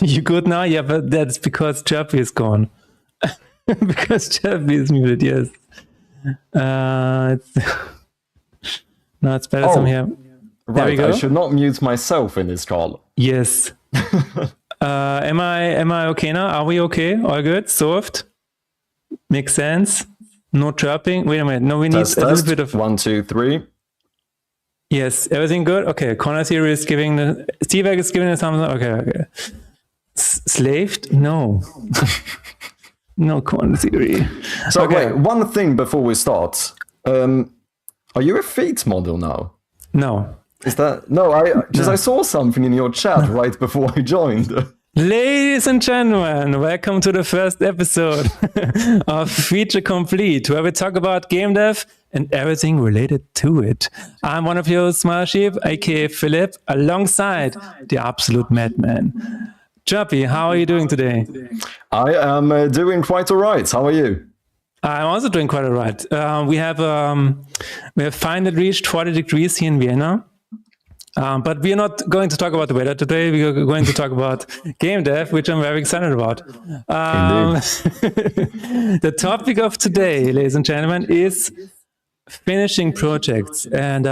You good now? Yeah, but that's because Chirpy is gone. Because Chirpy is muted, yes. No, it's better from here. Right, there we go. I should not mute myself in this call. Yes. Am I okay now? Are we okay? All good? Solved? Makes sense? No chirping? Wait a minute. No, we need a little bit of... 1, 2, 3. Yes, everything good? Okay, Connor Theory is giving the... Steve is giving the thumbs up? Okay. Slaved? No. No Connor Theory. So wait, one thing before we start. Are you a feet model now? No. Is that... No, I saw something in your chat right before I joined. Ladies and gentlemen, welcome to the first episode of Feature Complete, where we talk about game dev and everything related to it. I'm one of your hosts, Sheep, aka Philip, alongside the absolute madman. Chirpy, how are you doing today? I am doing quite all right. How are you? I'm also doing quite all right. We have finally reached 40 degrees here in Vienna. But we are not going to talk about the weather today. We are going to talk about game dev, which I'm very excited about. The topic of today, ladies and gentlemen, is finishing projects. And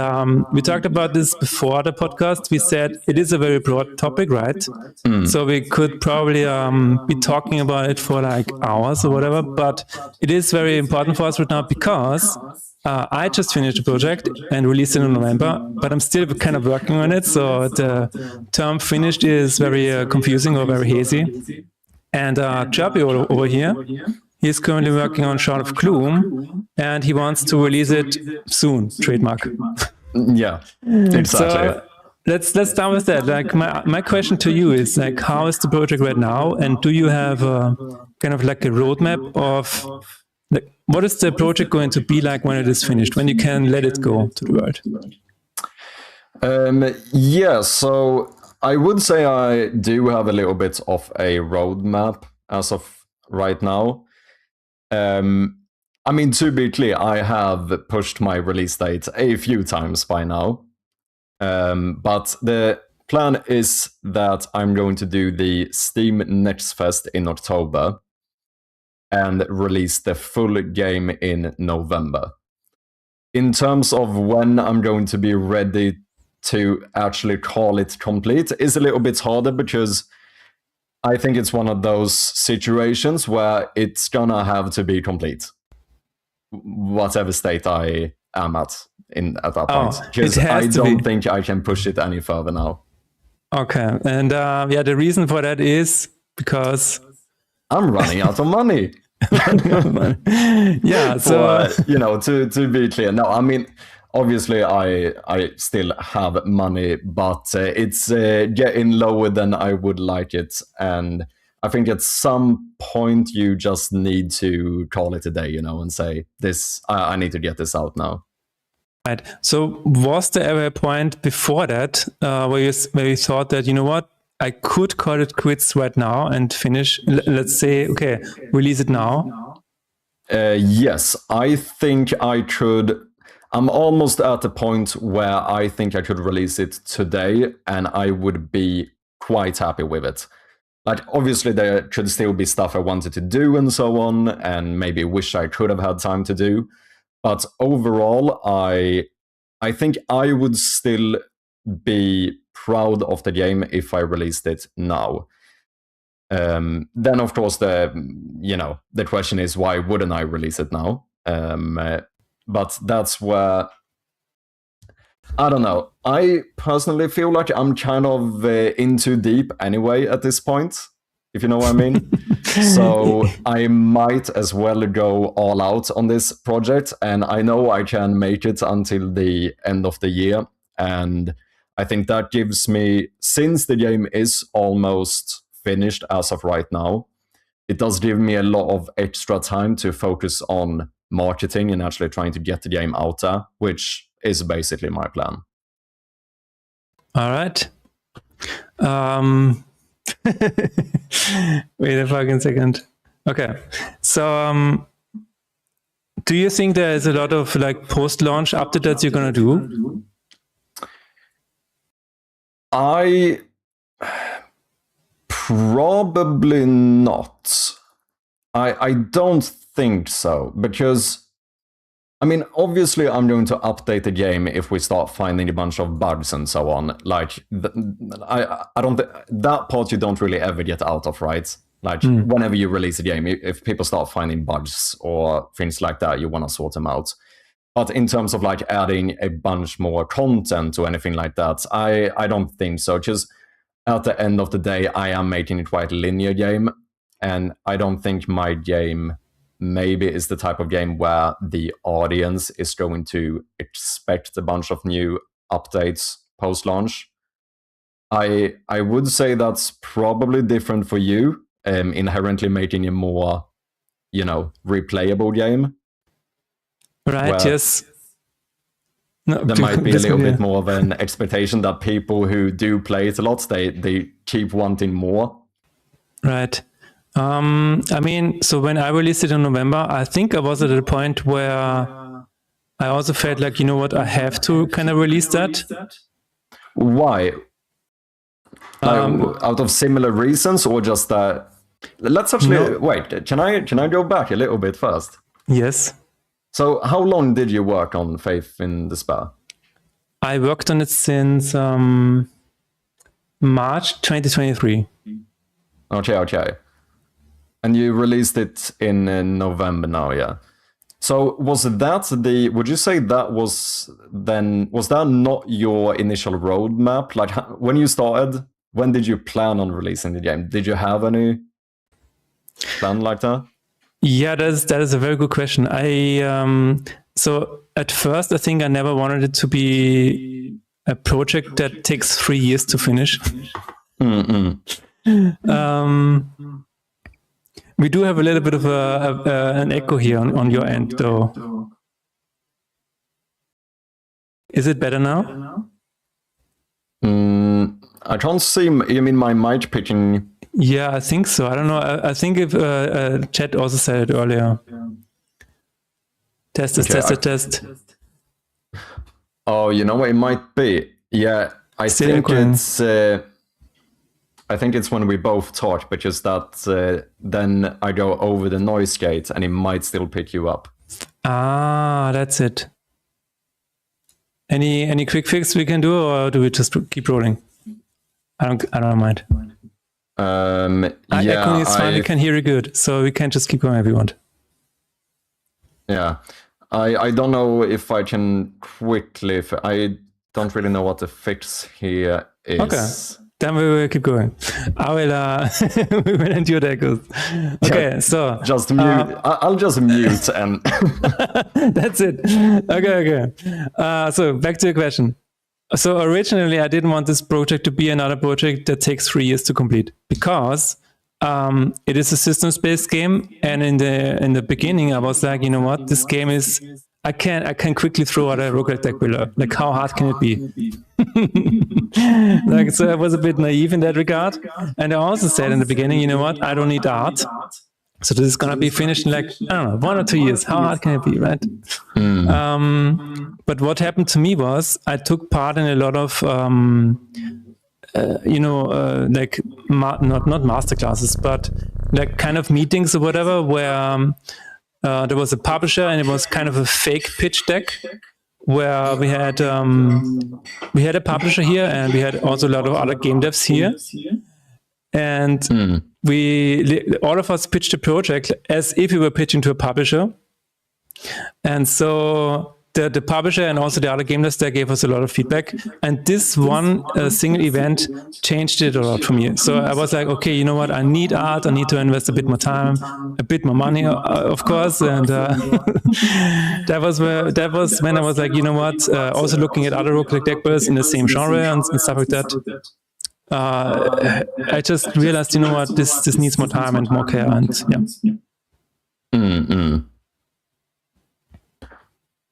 we talked about this before the podcast. We said it is a very broad topic, right? So we could probably be talking about it for like hours or whatever. But it is very important for us right now because I just finished the project and released it in November, but I'm still kind of working on it. So the term finished is very confusing or very hazy. And Chirpy over here, he's currently working on Shard of Gloom and he wants to release it soon, trademark. Yeah, exactly. So let's start with that. Like my question to you is like, how is the project right now? And do you have kind of like a roadmap of like, what is the project going to be like when it is finished, when you can let it go to the world? Yeah, so I would say I do have a little bit of a roadmap as of right now. I mean, to be clear, I have pushed my release date a few times by now. But the plan is that I'm going to do the Steam Next Fest in October and release the full game in November. In terms of when I'm going to be ready to actually call it complete is a little bit harder because I think it's one of those situations where it's gonna have to be complete, whatever state I am at that point. Because I don't think I can push it any further now. Okay, and the reason for that is because I'm running out of money. Yeah, so to be clear, no, I mean, obviously I still have money, but it's getting lower than I would like it, and I think at some point you just need to call it a day, and say this. I need to get this out now. Right. So was there ever a point before that where you thought that, you know what, I could call it quits right now and finish, let's say, okay, release it now? Yes, I think I could. I'm almost at the point where I think I could release it today and I would be quite happy with it. Like, obviously there could still be stuff I wanted to do and so on, and maybe wish I could have had time to do. But overall, I think I would still be proud of the game if I released it now. Then, of course, the question is, why wouldn't I release it now? But that's where, I don't know. I personally feel like I'm kind of in too deep anyway at this point, if you know what I mean. So I might as well go all out on this project. And I know I can make it until the end of the year. And I think that gives me, since the game is almost finished as of right now, it does give me a lot of extra time to focus on marketing and actually trying to get the game out there, which is basically my plan. All right. Wait a fucking second. Okay. So, do you think there is a lot of like post-launch updates you're gonna do? I probably not. I don't think so, because I mean, obviously, I'm going to update the game if we start finding a bunch of bugs and so on. Like, I don't that part you don't really ever get out of, right? Like, whenever you release a game, if people start finding bugs or things like that, you want to sort them out. But in terms of like adding a bunch more content or anything like that, I don't think so. Because at the end of the day, I am making it quite a linear game, and I don't think my game maybe is the type of game where the audience is going to expect a bunch of new updates post-launch. I would say that's probably different for you, inherently making a more, replayable game. Right, yes. No, there might be a little bit more of an expectation that people who do play it a lot, they keep wanting more. Right. I mean, so when I released it in November, I think I was at a point where I also felt like, you know what, I have to kind of release that. Why? Out of similar reasons, or just that? Let's actually wait. Can I go back a little bit first? Yes. So, how long did you work on Faith in Despair? I worked on it since March 2023. Okay. And you released it in November now, yeah. So was that would you say that was that not your initial roadmap? Like when you started, when did you plan on releasing the game? Did you have any plan like that? Yeah, that is a very good question. So at first I think I never wanted it to be a project that takes 3 years to finish. We do have a little bit of an echo here on your end, though. Is it better now? I can't see. You mean my mic picking? Yeah, I think so. I don't know. I think if chat also said it earlier. Test. Oh, you know what it might be? Yeah, I think it's when we both talk, because that then I go over the noise gate and it might still pick you up. Ah, that's it. Any quick fix we can do, or do we just keep rolling? I don't mind. Echoing is fine. We can hear you good, so we can just keep going if you want. Yeah, I don't know if I can quickly. I don't really know what the fix here is. Okay. Then we will keep going. I will we will endure the echoes. Okay, so just mute. I'll just mute and that's it. Okay. So back to your question. So originally I didn't want this project to be another project that takes 3 years to complete, because it is a systems-based game, and in the beginning I was like, you know what, this game is I can quickly throw out a roguelike deck builder. Like, how hard can it be? So I was a bit naive in that regard. And I also said in the beginning, you know what? I don't need art. So this is going to be finished in 1 or 2 years. How hard can it be, right? But what happened to me was I took part in a lot of, not masterclasses, but like kind of meetings or whatever, where there was a publisher, and it was kind of a fake pitch deck, where we had a publisher here, and we had also a lot of other game devs here, and all of us pitched a project as if we were pitching to a publisher. And so the publisher and also the other game devs there gave us a lot of feedback, and this one single event changed it a lot for me. So I was like, okay, you know what? I need art. I need to invest a bit more time, a bit more money, of course. And that was when I was like, you know what? Also looking at other roguelike deck builders in the same genre and stuff like that. I just realized, you know what? This needs more time and more care, and yeah. Mm-hmm.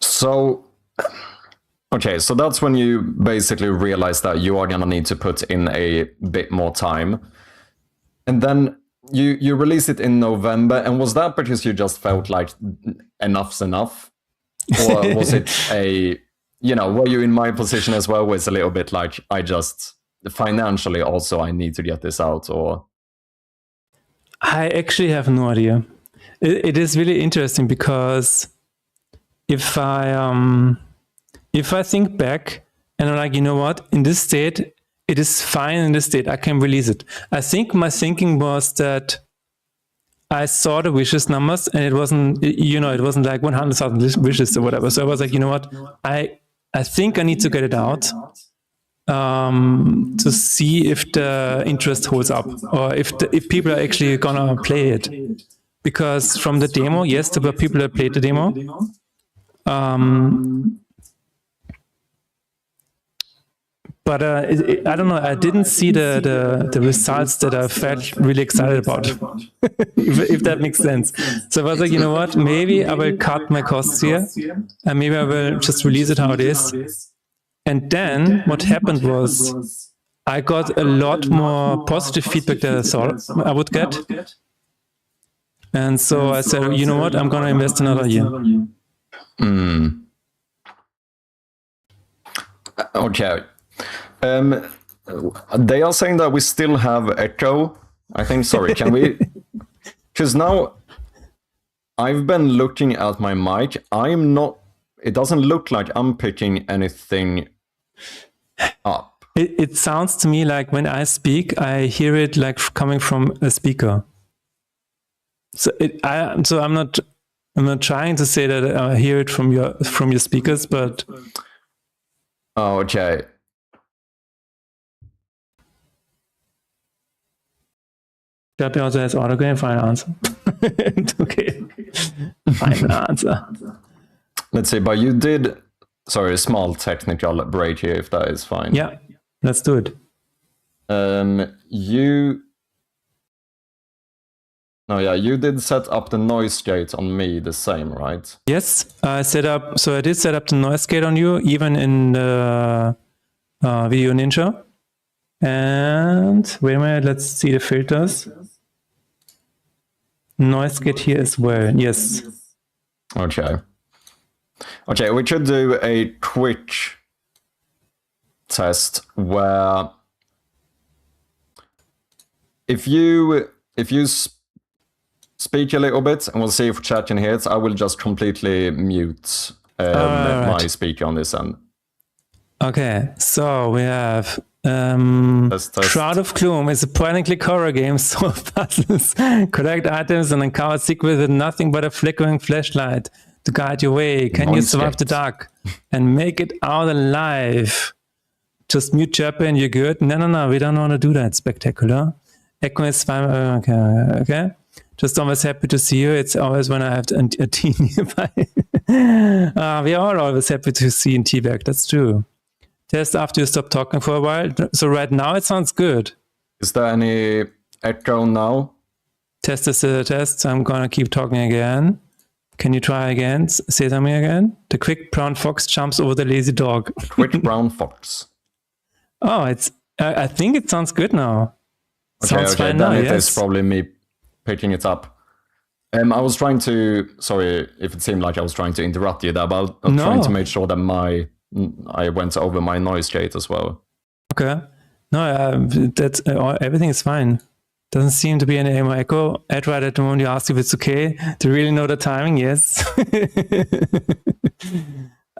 So, okay, so that's when you basically realize that you are going to need to put in a bit more time. And then you released it in November. And was that because you just felt like enough's enough? Or was it were you in my position as well, where it's a little bit like, I just, financially also, I need to get this out? Or I actually have no idea. It is really interesting because if I think back and I'm like, you know what, in this state, it is fine in this state, I can release it. I think my thinking was that I saw the wishes numbers and it wasn't like 100,000 wishes or whatever. So I was like, you know what, I think I need to get it out to see if the interest holds up or if people are actually gonna play it. Because from the demo, yes, there were people that played the demo. But I don't know. I didn't see the results that I felt really excited about, if that makes sense. So I was like, you know what? Maybe I will cut my costs here, and maybe I will just release it how it is. And then what happened was I got a lot more positive feedback than I thought I would get. And so I said, you know what? I'm going to invest another year. Okay. They are saying that we still have echo. I think, sorry, can we? Because now I've been looking at my mic. It doesn't look like I'm picking anything up. It sounds to me like when I speak, I hear it like coming from a speaker. So I'm not trying to say that I hear it from your speakers, but oh, okay. That also has autogame. Final answer. Okay, final answer. Let's see, but you did. Sorry, a small technical break here, if that is fine. Yeah, let's do it. You did set up the noise gate on me the same, right? Yes, I did set up the noise gate on you, even in the Video Ninja. And wait a minute, let's see the filters. Noise gate here as well, yes. Okay, we could do a quick test where if you speak a little bit, and we'll see if chat can hear it. I will just completely mute my speaker on this end. Okay, so we have Shroud of Gloom is a point-and-click horror game, solve puzzles, collect items, and uncover secrets with nothing but a flickering flashlight to guide your way. Can you survive the dark and make it out alive? Just mute Chopper and you're good. No, we don't want to do that. Spectacular. Echo is fine. Okay. Just always happy to see you. It's always when I have a tea nearby. We are always happy to see in T-Bag. That's true. Test after you stop talking for a while. So right now it sounds good. Is there any echo now? Test is a test. I'm going to keep talking again. Can you try again? Say something again. The quick brown fox jumps over the lazy dog. Quick brown fox. Oh, I think it sounds good now. Sounds fine then now, it is probably me picking it up. I was trying to, sorry if it seemed like I was trying to interrupt you there, but I'm trying to make sure that I went over my noise gate as well. Okay. No, that's everything is fine. Doesn't seem to be any more echo. Right at the moment you ask if it's okay. Do you really know the timing? Yes.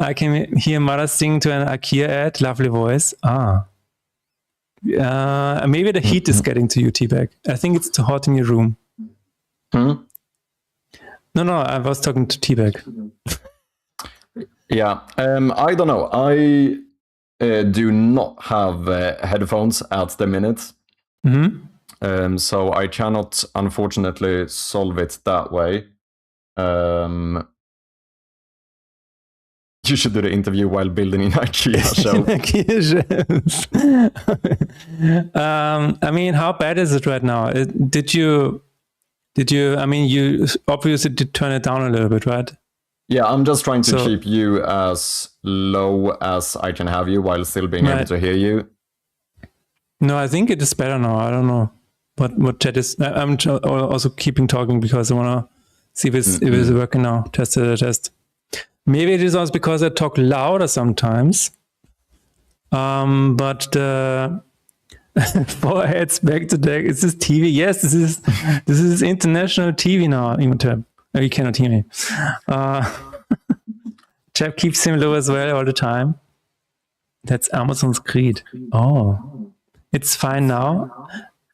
I can hear Mara sing to an IKEA ad. Lovely voice. Maybe the heat is getting to you, T-Bag. I think it's too hot in your room. No, I was talking to T-Bag. Yeah, I don't know. I do not have headphones at the minute. So I cannot, unfortunately, solve it that way. You should do the interview while building an IKEA show. I mean, how bad is it right now? Did you, I mean, you obviously did turn it down a little bit, right? Yeah, I'm just trying to keep you as low as I can have you while still being able to hear you. No, I think it is better now. I don't know what chat is. I'm also keeping talking because I want to see if it's working now. Test. Maybe it is also because I talk louder sometimes. But the foreheads back to back. Is this TV? Yes, this is international TV now. No, you cannot hear me. Chap keeps him low as well all the time. That's Amazon's greed. Oh, it's fine now.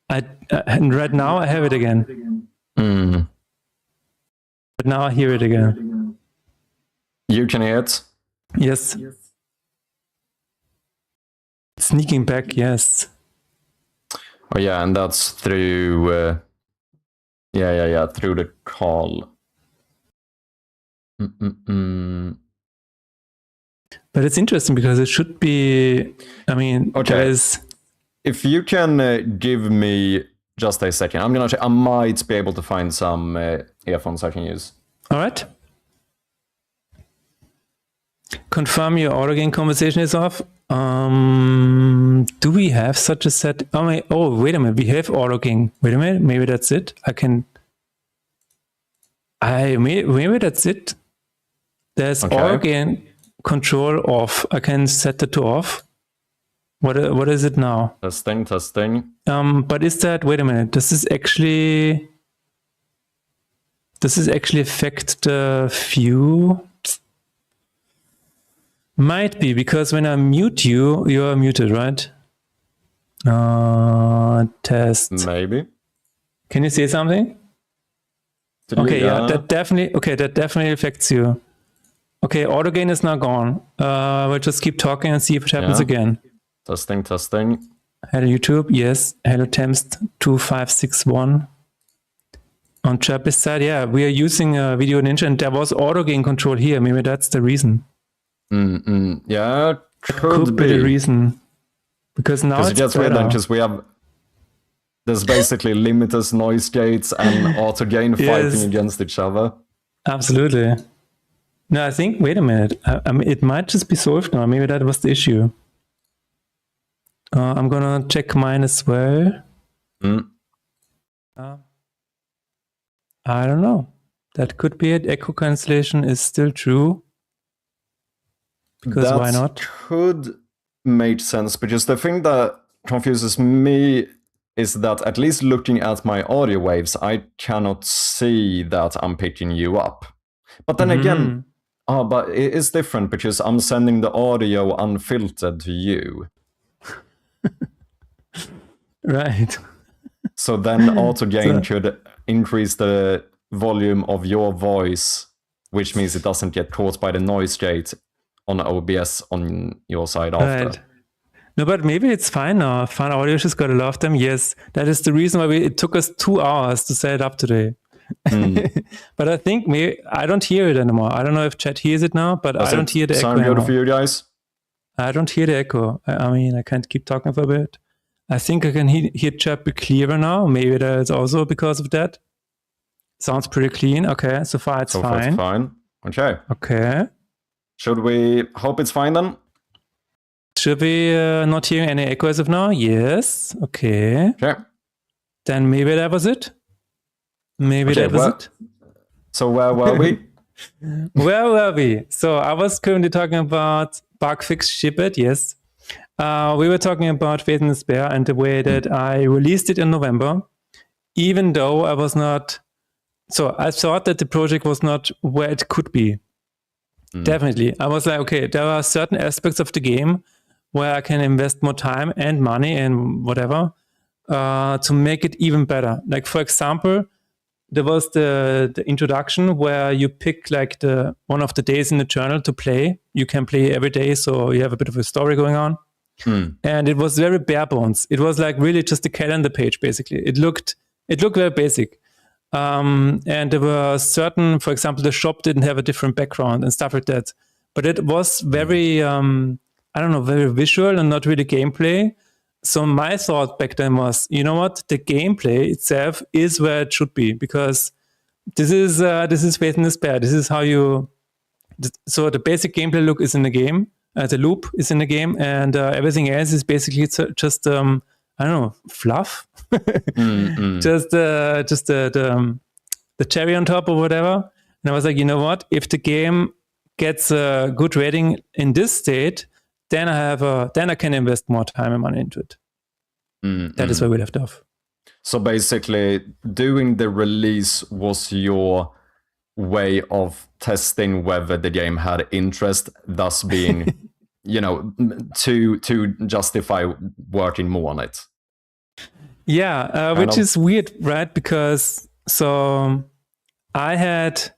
And right now I have it again. But now I hear it again. You can hear it? Yes. Sneaking back, yes. Oh yeah, and that's through through the call. But it's interesting because it should be, I mean, okay. If you can give me just a second, I might be able to find some earphones I can use. All right. Confirm your auto game conversation is off. Do we have such a set? Oh, wait a minute. We have auto game. Wait a minute. Maybe that's it. Maybe that's it. There's auto game control off. I can set it to off. What is it now? Testing. But is that? Wait a minute. Does this actually affect the view? Might be, because when I mute you, you are muted, right? Test. Maybe. Can you say something? That definitely affects you. Okay, auto gain is now gone. We'll just keep talking and see if it happens again. Testing. Hello YouTube, yes. Hello Temps2561. On Trappist side, yeah, we are using Video Ninja, and there was auto gain control here. Maybe that's the reason. Yeah, could be the reason. Because now it's just weird then, because there's basically limiters, noise gates, and auto gain fighting against each other. Absolutely. No, I think, wait a minute. I mean, it might just be solved now. Maybe that was the issue. I'm gonna check mine as well. I don't know. That could be it. Echo cancellation is still true. Because why not? Could make sense, because the thing that confuses me is that, at least looking at my audio waves, I cannot see that I'm picking you up. But then again, but it is different because I'm sending the audio unfiltered to you. Right. So then auto gain could increase the volume of your voice, which means it doesn't get caught by the noise gate on OBS on your side after. Right. No, but maybe it's fine now. Fun Audio just gotta love them. Yes, that is the reason why it took us 2 hours to set it up today. But I think I don't hear it anymore. I don't know if chat hears it now, but I don't hear the echo anymore. Sound good for you guys? I don't hear the echo. I mean, I can't keep talking for a bit. I think I can hear chat be clearer now. Maybe that is also because of that. Sounds pretty clean. Okay, so far it's fine. So far it's fine. Okay. Should we hope it's fine then? Should we not hear any echo as of now? Yes. Okay. Then maybe that was it. It. So where were we? Where were we? So I was currently talking about bug fix ship it. Yes. We were talking about Faith and Despair and the way that I released it in November, even though I was not. So I thought that the project was not where it could be. Definitely. I was like, okay, there are certain aspects of the game where I can invest more time and money and whatever to make it even better. Like, for example, there was the introduction where you pick like the one of the days in the journal to play. You can play every day, so you have a bit of a story going on. And it was very bare bones. It was like really just a calendar page, basically. It looked very basic. And there were certain, for example, the shop didn't have a different background and stuff like that. But it was very, very visual and not really gameplay. So my thought back then was, you know what, the gameplay itself is where it should be, because this is Faith in Despair. This is how you. So the basic gameplay look is in the game. The loop is in the game, and everything else is basically just fluff. Just the cherry on top or whatever. And I was like, you know what? If the game gets a good rating in this state, then I can invest more time and money into it. That is where we left off. So basically, doing the release was your way of testing whether the game had interest, thus being, to justify working more on it. Yeah, which is weird, right? Because so I had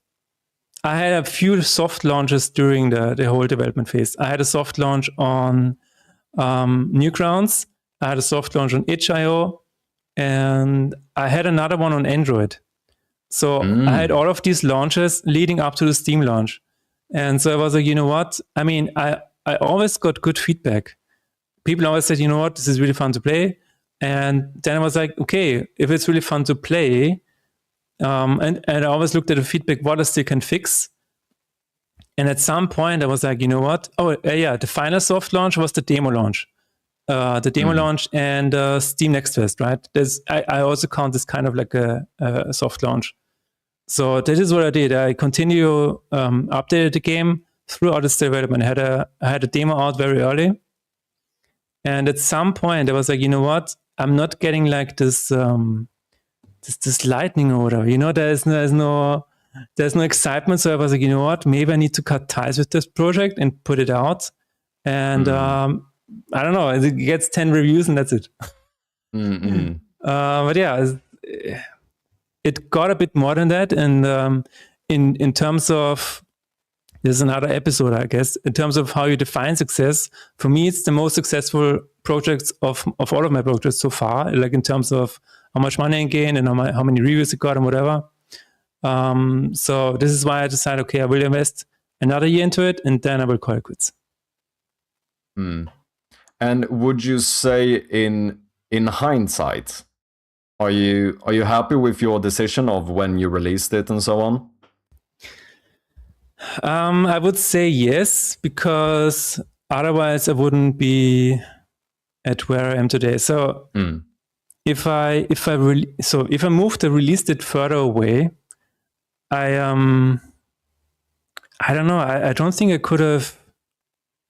a few soft launches during the whole development phase. I had a soft launch on Newgrounds. I had a soft launch on itch.io, and I had another one on Android. So I had all of these launches leading up to the Steam launch. And so I was like, you know what? I mean, I always got good feedback. People always said, you know what, this is really fun to play. And then I was like, okay, if it's really fun to play, and I always looked at the feedback, what I still can fix. And at some point I was like, you know what? The final soft launch was the demo launch. The demo launch and Steam Next Fest, right? I also count this kind of like a soft launch. So that is what I did. I updated the game throughout its development. I had a demo out very early. And at some point I was like, you know what? I'm not getting like this lightning or whatever. There's no excitement. So I was like, you know what? Maybe I need to cut ties with this project and put it out. And I don't know, it gets 10 reviews and that's it. But yeah, it got a bit more than that. And in terms of, there's another episode, I guess, in terms of how you define success, for me, it's the most successful projects of all of my projects so far, like in terms of how much money I gained and how many reviews it got and whatever. So this is why I decided, okay, I will invest another year into it and then I will call it quits. And would you say in hindsight, are you happy with your decision of when you released it and so on? I would say yes, because otherwise I wouldn't be at where I am today. So if I move the release date further away, I don't know. I don't think I could have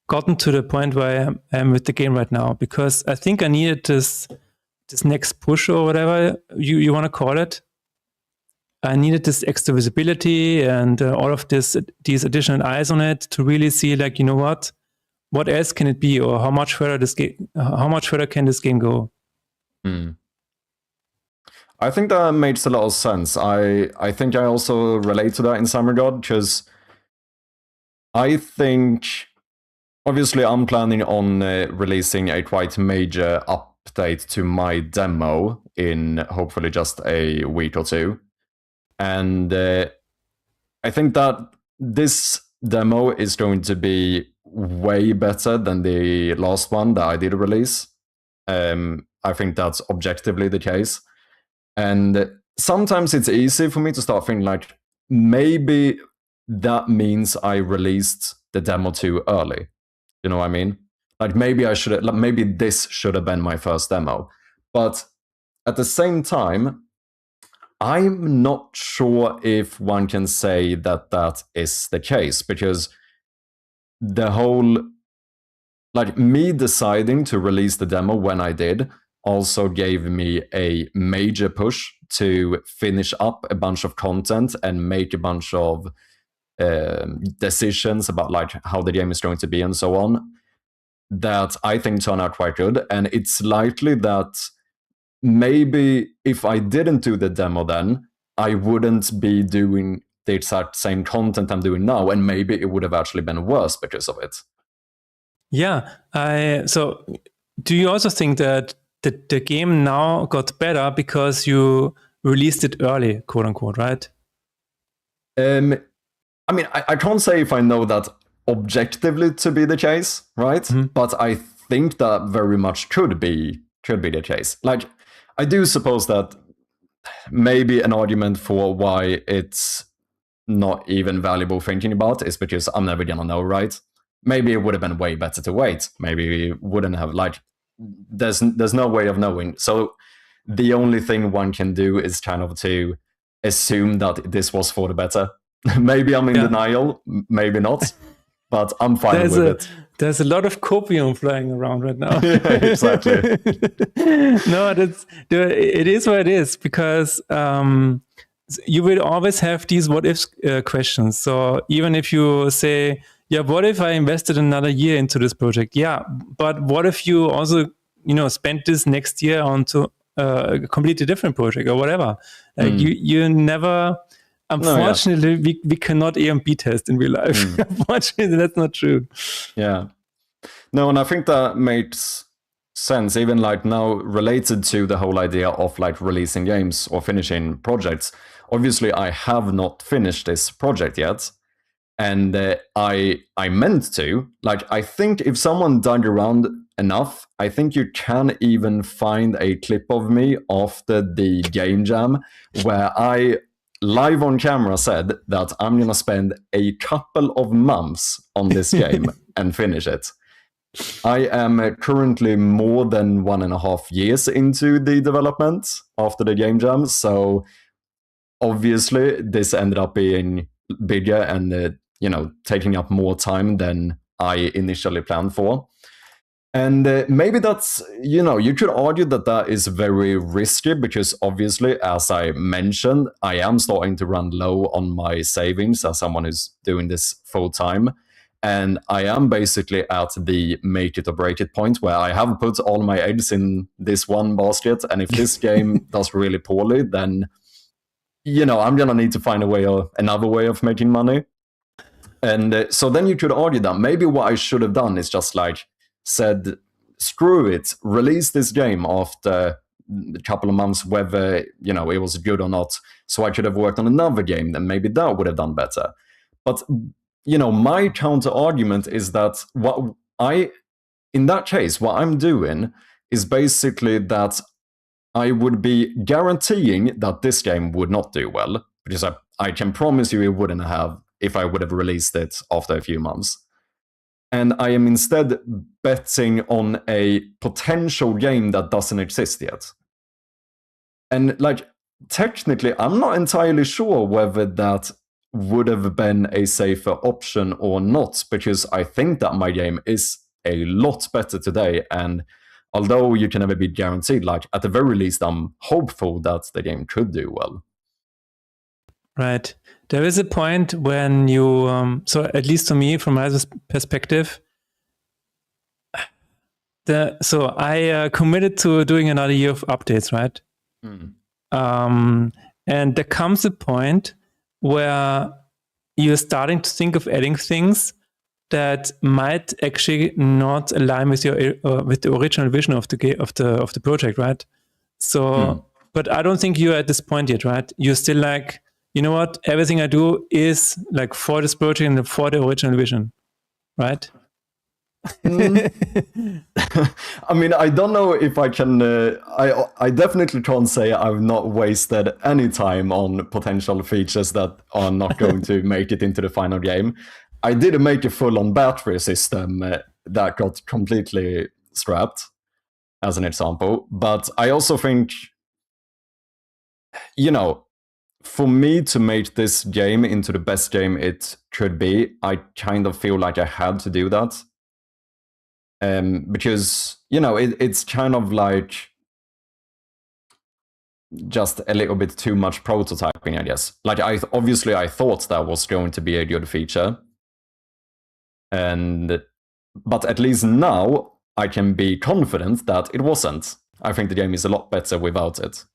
gotten to the point where I am with the game right now, because I think I needed this next push or whatever you want to call it. I needed this extra visibility and all of these additional eyes on it to really see, like, you know what else can it be, or how much further can this game go? I think that makes a lot of sense. I think I also relate to that in some regard, because I think, obviously, I'm planning on releasing a quite major update to my demo in hopefully just a week or two. And I think that this demo is going to be way better than the last one that I did release. I think that's objectively the case. And sometimes it's easy for me to start thinking like, maybe that means I released the demo too early. You know what I mean? Like maybe this should have been my first demo. But at the same time, I'm not sure if one can say that that is the case, because the whole, like me deciding to release the demo when I did also gave me a major push to finish up a bunch of content and make a bunch of decisions about like how the game is going to be and so on, that I think turn out quite good. And it's likely that maybe if I didn't do the demo then, I wouldn't be doing the exact same content I'm doing now, and maybe it would have actually been worse because of it. Yeah. So do you also think that the game now got better because you released it early, quote unquote, right? I mean, I can't say if I know that objectively to be the case, right? Mhm. But I think that very much could be the case. Like, I do suppose that maybe an argument for why it's not even valuable thinking about is because I'm never gonna know, right? Maybe it would have been way better to wait. Maybe we wouldn't have, like, there's no way of knowing. So the only thing one can do is kind of to assume that this was for the better. Maybe I'm in denial, maybe not, but I'm fine with it. There's a lot of copium flying around right now. Yeah, exactly. No, it is what it is, because you will always have these what if questions. So even if you say, yeah, what if I invested another year into this project? Yeah, but what if you also, spent this next year onto a completely different project or whatever? You never. Unfortunately, we cannot A and B test in real life. Unfortunately, that's not true. Yeah. No, and I think that makes sense, even like now related to the whole idea of like releasing games or finishing projects. Obviously, I have not finished this project yet. And I meant to. Like, I think if someone dug around enough, I think you can even find a clip of me after the game jam where I live on camera said that I'm going to spend a couple of months on this game and finish it. I am currently more than 1.5 years into the development after the game jam. So obviously this ended up being bigger and, taking up more time than I initially planned for. And maybe that's, you could argue that is very risky because obviously, as I mentioned, I am starting to run low on my savings as someone who's doing this full time. And I am basically at the make it or break it point where I have put all my eggs in this one basket. And if this game does really poorly, then, I'm going to need to find another way of making money. And so then you could argue that maybe what I should have done is just like, said, screw it, release this game after a couple of months, whether, it was good or not. So I could have worked on another game, then maybe that would have done better. But, my counter argument is that in that case, what I'm doing is basically that I would be guaranteeing that this game would not do well, because I can promise you it wouldn't have if I would have released it after a few months. And I am instead betting on a potential game that doesn't exist yet. And like, technically, I'm not entirely sure whether that would have been a safer option or not, because I think that my game is a lot better today. And although you can never be guaranteed, like, at the very least, I'm hopeful that the game could do well. Right. There is a point when you, so at least to me, from my perspective, so I committed to doing another year of updates, right? And there comes a point where you're starting to think of adding things that might actually not align with your with the original vision of the project, right? So, but I don't think you're at this point yet, right? You're still like, you know what? Everything I do is like for this project and for the original vision, right? I mean, I don't know if I can. I definitely can't say I've not wasted any time on potential features that are not going to make it into the final game. I did make a full-on battery system that got completely scrapped, as an example. But I also think, for me to make this game into the best game it could be, I kind of feel like I had to do that. Because, it's kind of like just a little bit too much prototyping, I guess. Like, I thought that was going to be a good feature. But at least now I can be confident that it wasn't. I think the game is a lot better without it.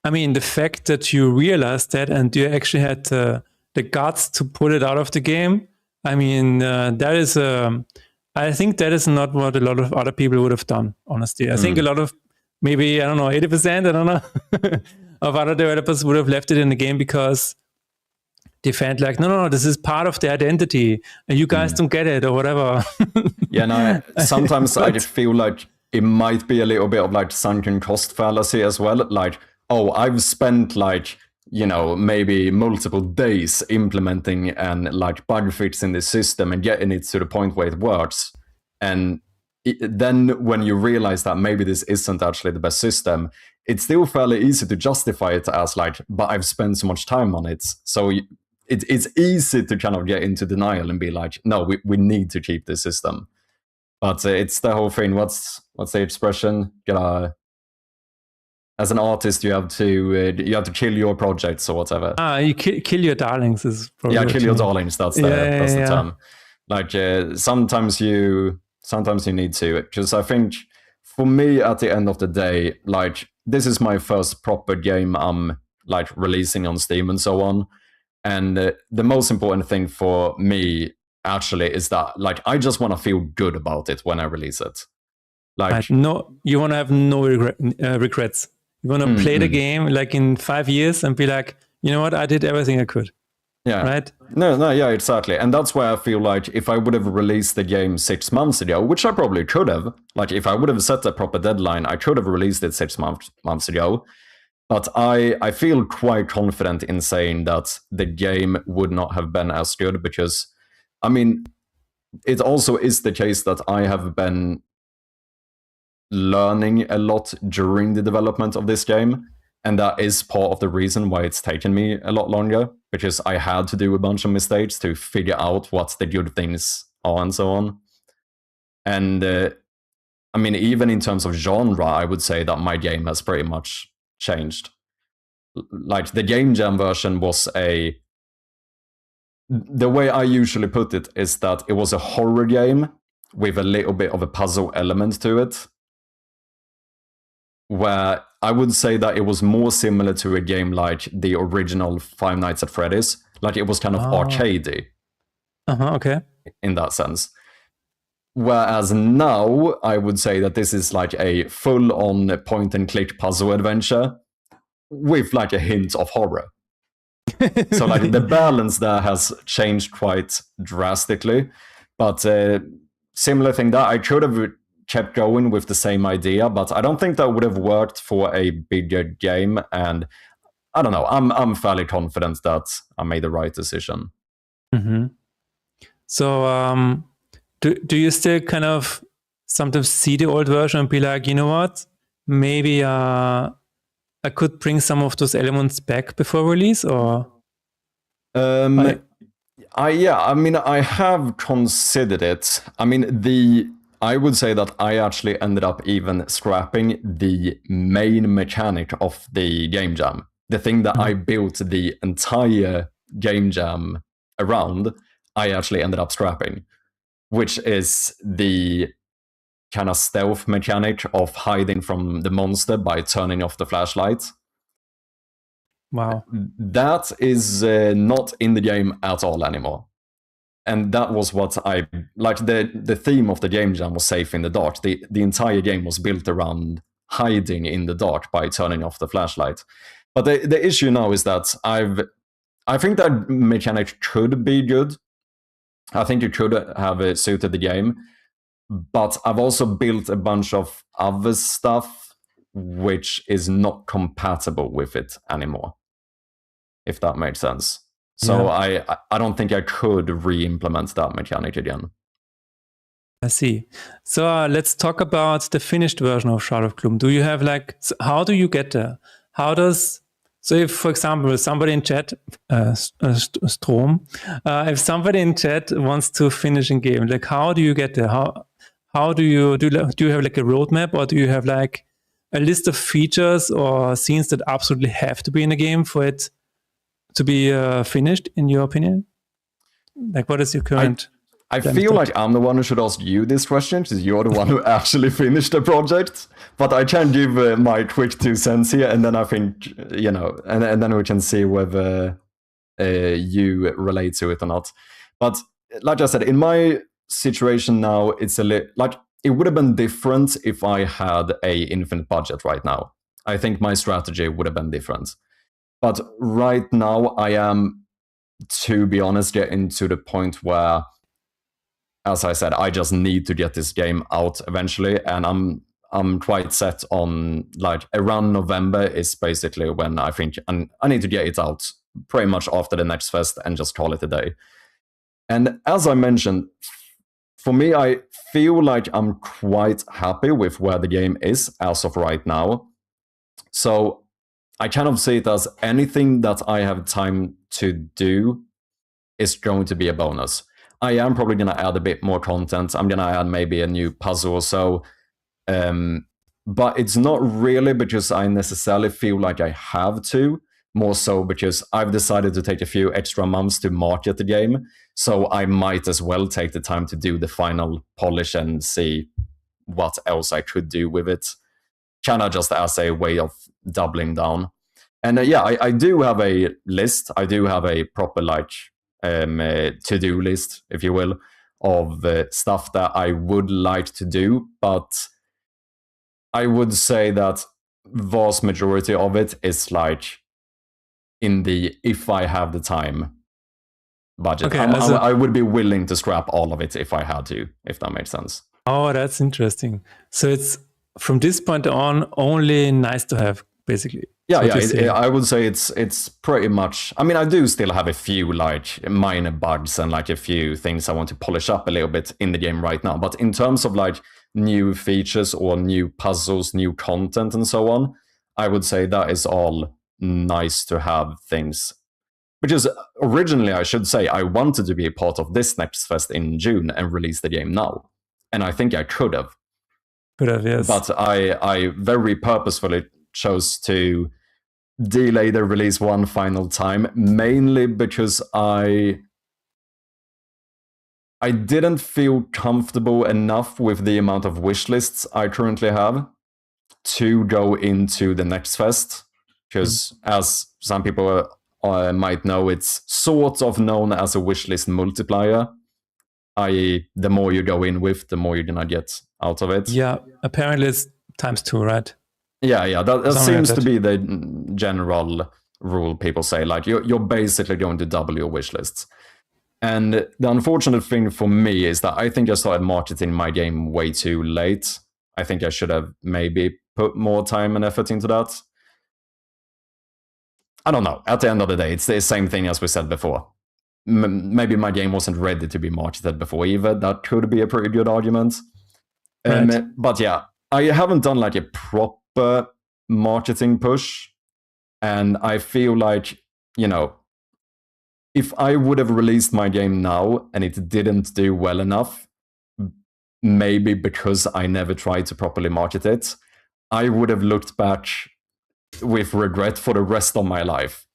I mean, the fact that you realized that and you actually had the guts to pull it out of the game, I mean, that is, I think that is not what a lot of other people would have done, honestly. I think a lot of, maybe, I don't know, 80%, I don't know, of other developers would have left it in the game because they felt like, no, this is part of the identity and you guys don't get it or whatever. Yeah, no, sometimes I just feel like it might be a little bit of like sunken cost fallacy as well. Like, oh, I've spent like, you know, maybe multiple days implementing and like bug fixing the system and getting it to the point where it works. And then when you realize that maybe this isn't actually the best system, it's still fairly easy to justify it as like, but I've spent so much time on it. So it's easy to kind of get into denial and be like, no, we need to keep this system. But it's the whole thing. What's the expression? As an artist, you have to kill your projects or whatever. You kill your darlings is probably kill your darlings. That's the term. Like sometimes you need to, because I think for me at the end of the day, like this is my first proper game I'm like releasing on Steam and so on, and the most important thing for me actually is that like I just want to feel good about it when I release it. Like no, you want to have no regrets. You want to play the game like in 5 years and be like, you know what, I did everything I could. Yeah. Right? No, yeah, exactly. And that's why I feel like if I would have released the game 6 months ago, which I probably could have, like if I would have set a proper deadline, I could have released it 6 months ago. But I feel quite confident in saying that the game would not have been as good because, I mean, it also is the case that I have been learning a lot during the development of this game, and that is part of the reason why it's taken me a lot longer, because I had to do a bunch of mistakes to figure out what the good things are and so on. And I mean, even in terms of genre, I would say that my game has pretty much changed. Like the Game Jam version was the way I usually put it is that it was a horror game with a little bit of a puzzle element to it, where I would say that it was more similar to a game like the original Five Nights at Freddy's. Like it was kind of arcadey. Okay. In that sense. Whereas now, I would say that this is like a full-on point-and-click puzzle adventure with like a hint of horror. So like the balance there has changed quite drastically. But similar thing that I could have kept going with the same idea, but I don't think that would have worked for a bigger game. And I don't know, I'm fairly confident that I made the right decision. Mm-hmm. So do you still kind of sometimes see the old version and be like, you know what, maybe I could bring some of those elements back before release? Or I mean, I have considered it. I mean, I would say that I actually ended up even scrapping the main mechanic of the Game Jam. The thing that I built the entire Game Jam around, I actually ended up scrapping, which is the kind of stealth mechanic of hiding from the monster by turning off the flashlight. Wow. That is not in the game at all anymore. And that was what I like. The theme of the Game Jam was safe in the dark. The entire game was built around hiding in the dark by turning off the flashlight. But the issue now is that I think that mechanic could be good. I think it could have suited the game. But I've also built a bunch of other stuff which is not compatible with it anymore, if that makes sense. So yeah. I don't think I could re-implement that mechanic again. I see. So let's talk about the finished version of Shroud of Gloom. Do you have how do you get there? So if, for example, somebody in chat, Strom, if somebody in chat wants to finish a game, like how do you get there? How do you have like a roadmap, or do you have like a list of features or scenes that absolutely have to be in a game for it to be finished, in your opinion? Like, what is your current? I feel like I'm the one who should ask you this question because you're the one who actually finished the project. But I can give my quick 2 cents here, and then I think, and then we can see whether you relate to it or not. But like I said, in my situation now, it's like it would have been different if I had a infinite budget right now. I think my strategy would have been different. But right now, I am, to be honest, getting to the point where, as I said, I just need to get this game out eventually, and I'm quite set on like around November is basically when I think I need to get it out pretty much after the next fest and just call it a day. And as I mentioned, for me, I feel like I'm quite happy with where the game is as of right now. So I kind of see it as anything that I have time to do is going to be a bonus. I am probably going to add a bit more content. I'm going to add maybe a new puzzle or so. But it's not really because I necessarily feel like I have to, more so because I've decided to take a few extra months to market the game. So I might as well take the time to do the final polish and see what else I could do with it. Kind of just as a way of doubling down. And I do have a list. I do have a proper to-do list, if you will, of stuff that I would like to do, but I would say that vast majority of it is like in the if I have the time budget. Okay, I would be willing to scrap all of it if I had to, if that makes sense. Oh, that's interesting. So it's from this point on only nice to have, basically. Yeah, I would say it's pretty much. I mean, I do still have a few like minor bugs and like a few things I want to polish up a little bit in the game right now. But in terms of like new features or new puzzles, new content, and so on, I would say that is all nice to have things. Because originally, I should say, I wanted to be a part of this next fest in June and release the game now, and I think I could have. Could have, yes. But I very purposefully chose to delay the release one final time, mainly because I didn't feel comfortable enough with the amount of wish lists I currently have to go into the next fest. Because as some people might know, it's sort of known as a wishlist multiplier, i.e. the more you go in with, the more you're gonna get out of it. Yeah, apparently it's times 2, right? Yeah, that seems to be the general rule people say. Like, you're basically going to double your wish lists. And the unfortunate thing for me is that I think I started marketing my game way too late. I think I should have maybe put more time and effort into that. I don't know. At the end of the day, it's the same thing as we said before. Maybe my game wasn't ready to be marketed before either. That could be a pretty good argument. Right. But yeah, I haven't done like a proper marketing push, and I feel like, if I would have released my game now and it didn't do well enough, maybe because I never tried to properly market it, I would have looked back with regret for the rest of my life.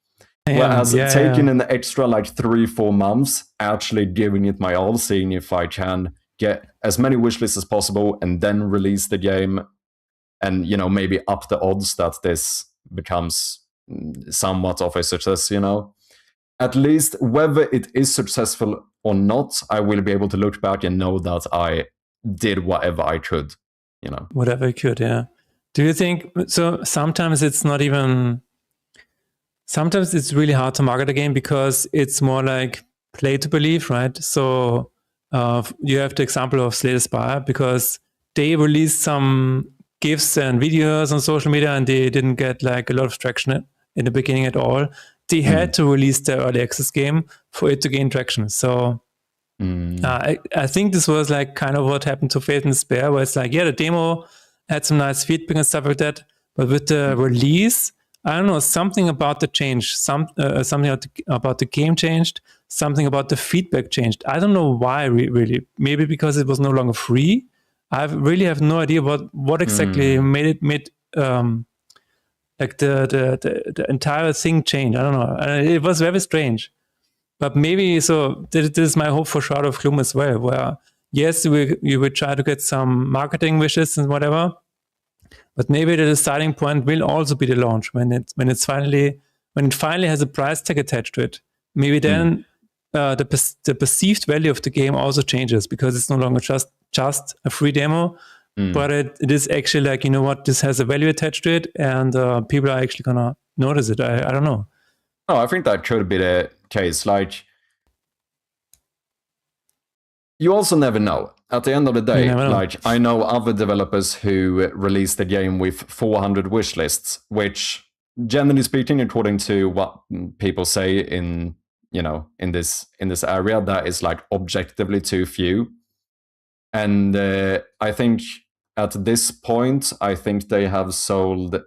Whereas taking an extra like 3-4 months, actually giving it my all, seeing if I can get as many wishlists as possible and then release the game, and maybe up the odds that this becomes somewhat of a success. At least whether it is successful or not, I will be able to look back and know that I did whatever I could. Whatever you could, yeah. Do you think so? Sometimes it's not even. Sometimes it's really hard to market a game because it's more like play to believe, right? So you have the example of Slay the Spire, because they released some GIFs and videos on social media and they didn't get like a lot of traction in the beginning at all. They had to release their early access game for it to gain traction. So I think this was like kind of what happened to Fate and Despair, where it's like, the demo had some nice feedback and stuff like that, but with the release, I don't know, something about the change, something about the game changed, something about the feedback changed. I don't know why, really. Maybe because it was no longer free. I really have no idea what exactly made like the entire thing change. I don't know. It was very strange. But maybe, so this is my hope for Shroud of Gloom as well, where yes, you will try to get some marketing wishes and whatever, but maybe the starting point will also be the launch when it finally has a price tag attached to it. Maybe then the perceived value of the game also changes, because it's no longer just a free demo, but it is actually like, you know what, this has a value attached to it, and people are actually gonna notice it. I don't know. Oh, I think that could be the case. Like, you also never know. At the end of the day, like, I know other developers who released the game with 400 wish lists, which, generally speaking, according to what people say in this area, that is like objectively too few. And I think at this point, I think they have sold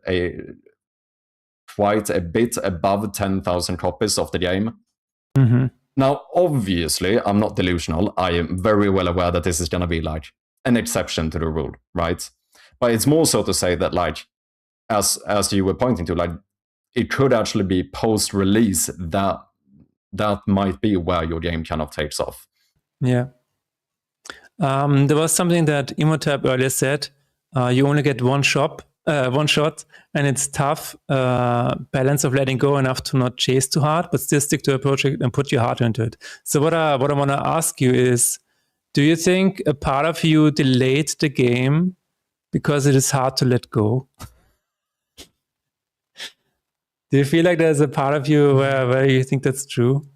quite a bit above 10,000 copies of the game. Mm-hmm. Now, obviously, I'm not delusional. I am very well aware that this is going to be like an exception to the rule, right? But it's more so to say that, like, as you were pointing to, like, it could actually be post-release that might be where your game kind of takes off. Yeah. There was something that Emotab earlier said. You only get one shot, and it's tough balance of letting go enough to not chase too hard, but still stick to a project and put your heart into it. So what I want to ask you is, do you think a part of you delayed the game because it is hard to let go? Do you feel like there's a part of you where you think that's true?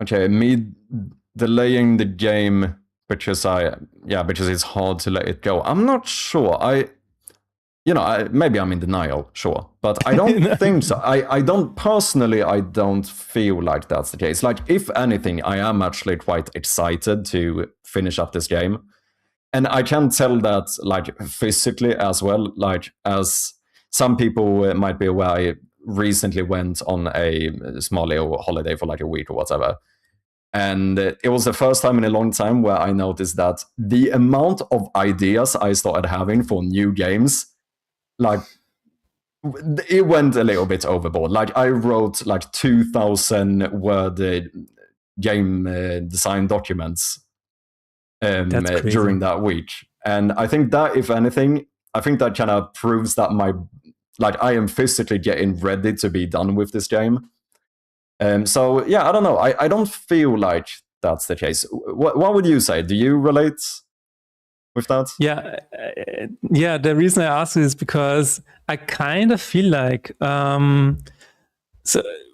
Okay, me delaying the game because it's hard to let it go. I'm not sure. Maybe I'm in denial, sure, but I don't think so. I don't feel like that's the case. Like, if anything, I am actually quite excited to finish up this game. And I can tell that, like, physically as well. Like, as some people might be aware, I recently went on a small little holiday for like a week or whatever. And it was the first time in a long time where I noticed that the amount of ideas I started having for new games, like, it went a little bit overboard. Like, I wrote like 2,000 word game design documents during that week. And I think that, if anything, I think that kind of proves that I am physically getting ready to be done with this game. So yeah, I don't know. I don't feel like that's the case. What would you say? Do you relate with that? Yeah. The reason I ask is because I kind of feel like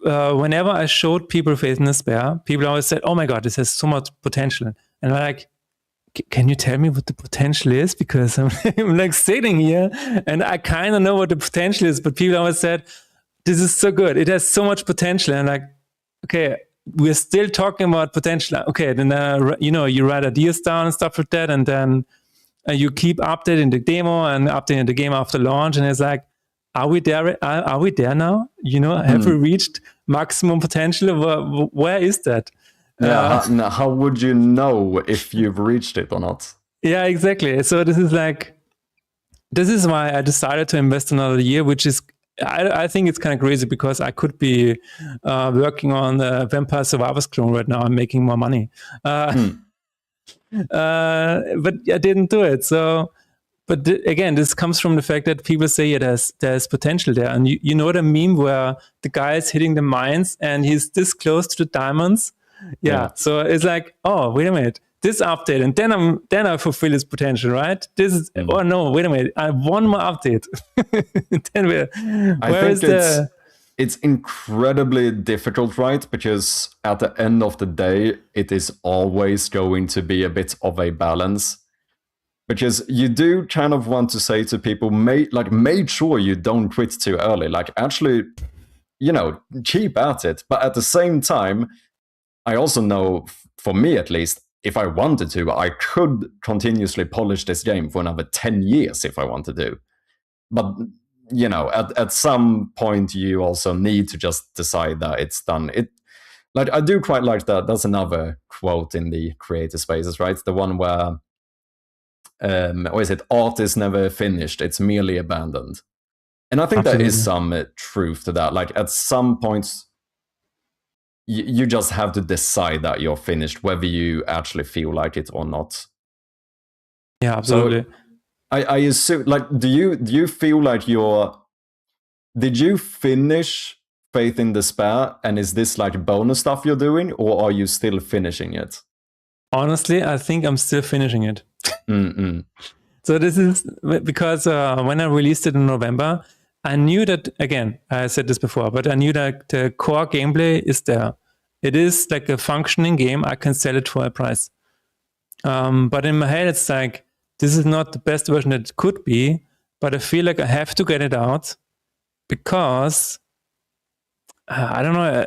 whenever I showed people Faith in Despair, people always said, "Oh my God, this has so much potential," and I'm like, can you tell me what the potential is? Because I'm like sitting here and I kind of know what the potential is, but people always said, this is so good. It has so much potential. And like, okay, we're still talking about potential. Okay, then, you write ideas down and stuff like that. And then you keep updating the demo and updating the game after launch. And it's like, are we there? Are we there now? Have we reached maximum potential? Where is that? Yeah, how would you know if you've reached it or not? Yeah, exactly. So this is why I decided to invest another year, which is, I think it's kind of crazy, because I could be working on Vampire Survivors clone right now and making more money. But I didn't do it. So, but again, this comes from the fact that people say there's potential there. And you know the meme where the guy is hitting the mines and he's this close to the diamonds? Yeah. So it's like, oh, wait a minute, this update, and then I fulfill its potential, right? This is, oh no, wait a minute, I have one more update. It's incredibly difficult, right? Because at the end of the day, it is always going to be a bit of a balance. Because you do kind of want to say to people, make sure you don't quit too early. Like, actually, keep at it. But at the same time, I also know, for me at least, if I wanted to, I could continuously polish this game for another 10 years if I wanted to. But, at some point, you also need to just decide that it's done. I do quite like that. That's another quote in the creator spaces, right? The one where, or is it, art is never finished, it's merely abandoned. And I think there is some truth to that. Like, at some points, you just have to decide that you're finished, whether you actually feel like it or not. Yeah, absolutely. So I assume, like, do you feel like did you finish Faith in Despair, and is this like bonus stuff you're doing, or are you still finishing it? Honestly, I think I'm still finishing it. So this is because when I released it in November, I knew that, again, I said this before, but I knew that the core gameplay is there. It is like a functioning game. I can sell it for a price. But in my head, it's like, this is not the best version that it could be, but I feel like I have to get it out because, I don't know,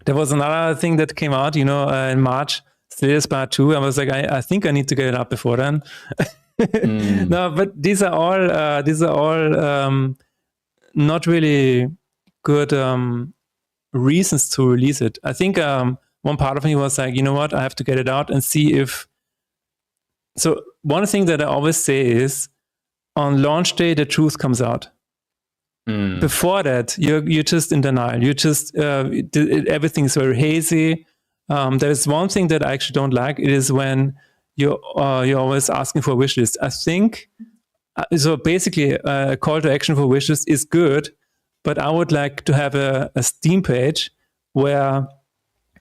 there was another thing that came out, in March, Slay Part 2. I was like, I think I need to get it out before then. No, but these are all not really good reasons to release it. I think one part of me was like, you know what, I have to get it out and see if. So one thing that I always say is, on launch day, the truth comes out. Before that, you're just in denial. You just everything's very hazy. There's one thing that I actually don't like. It is when you're always asking for a wish list. I think so. Basically, a call to action for wish list is good, but I would like to have a Steam page where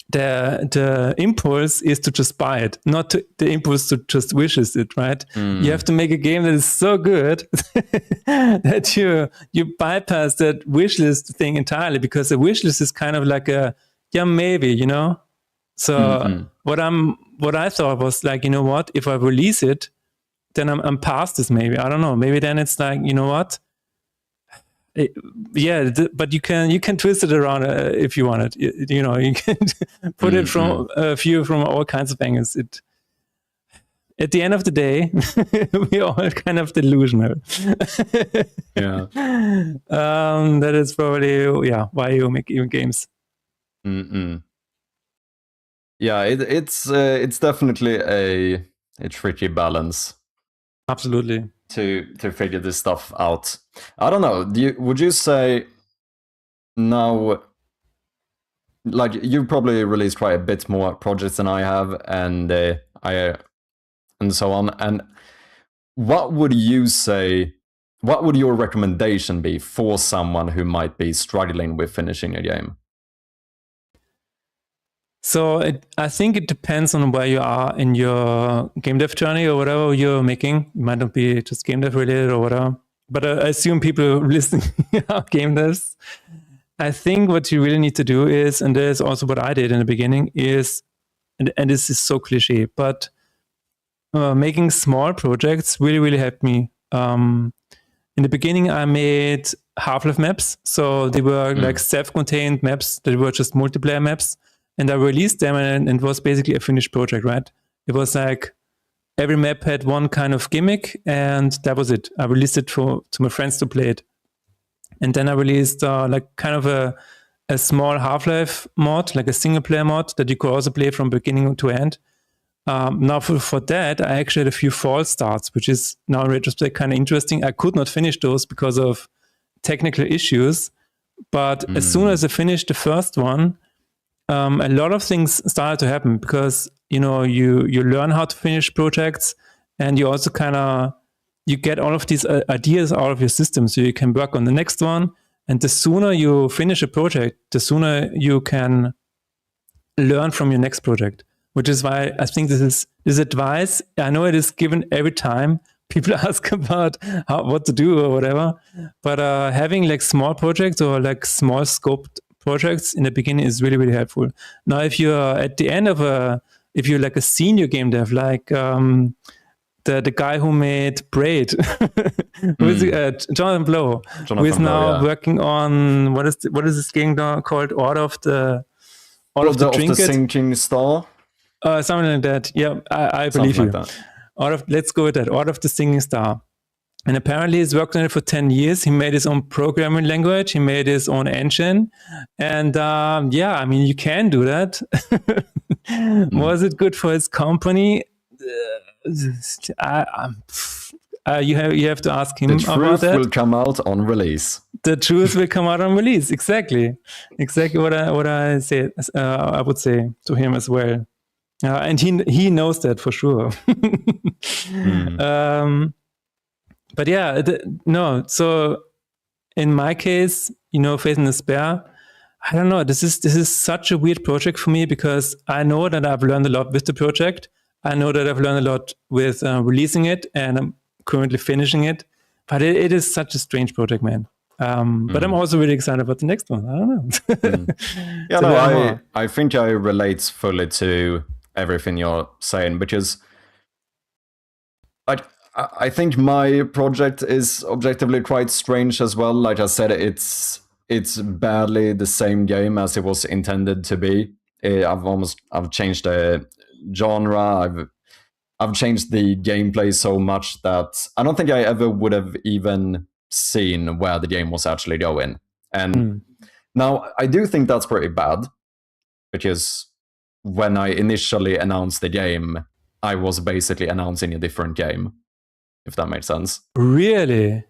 the impulse is to just buy it, not the impulse to just wish list it, right? You have to make a game that is so good that you bypass that wish list thing entirely, because the wish list is kind of like a, yeah, maybe, So what I thought was like, you know what, if I release it, then I'm past this maybe. I don't know. Maybe then it's like, you know what? But you can twist it around if you want it. You can put it from a few from all kinds of angles. At the end of the day, we're all kind of delusional. Yeah. That is probably why you make even games. Yeah, it's definitely a tricky balance. Absolutely. To figure this stuff out. I don't know. Would you say now, like, you probably released quite a bit more projects than I have, and so on. And what would you say? What would your recommendation be for someone who might be struggling with finishing a game? So I think it depends on where you are in your game dev journey or whatever you're making. It might not be just game dev related or whatever, but I assume people listening are game devs. I think what you really need to do is, and there's also what I did in the beginning, is, and this is so cliche, but making small projects really, really helped me. In the beginning, I made Half-Life maps. So they were like self-contained maps that were just multiplayer maps. And I released them, and it was basically a finished project, right? It was like every map had one kind of gimmick, and that was it. I released it to my friends to play it. And then I released like kind of a small Half-Life mod, like a single player mod that you could also play from beginning to end. Now for that, I actually had a few false starts, which is now in retrospect kind of interesting. I could not finish those because of technical issues. But as soon as I finished the first one, a lot of things started to happen, because you learn how to finish projects, and you also you get all of these ideas out of your system, so you can work on the next one. And the sooner you finish a project, the sooner you can learn from your next project. Which is why I think this advice, I know it is given every time people ask about what to do or whatever, but having like small projects or like small scoped projects in the beginning is really, really helpful. Now, if you're at the end of if you're like a senior game dev, like the guy who made Braid, who is Jonathan Blow, who is now working on what is this game called? Order of the Sinking Star. Something like that. Yeah, I believe you. Let's go with that. Order of the Singing Star. And apparently he's worked on it for 10 years. He made his own programming language. He made his own engine. And I mean, you can do that. Was it good for his company? You have to ask him about that. The truth will come out on release. the truth will come out on release. Exactly what I say. I would say to him as well, and he knows that for sure. But yeah, no. So in my case, Faith and Despair, I don't know. This is such a weird project for me because I know that I've learned a lot with the project. I know that I've learned a lot with releasing it, and I'm currently finishing it. But it is such a strange project, man. But I'm also really excited about the next one. I don't know. Yeah, no, I think I relate fully to everything you're saying, because like I think my project is objectively quite strange as well. Like I said, it's barely the same game as it was intended to be. I've changed the genre. I've changed the gameplay so much that I don't think I ever would have even seen where the game was actually going. And now I do think that's pretty bad, because when I initially announced the game, I was basically announcing a different game, if that makes sense. Really?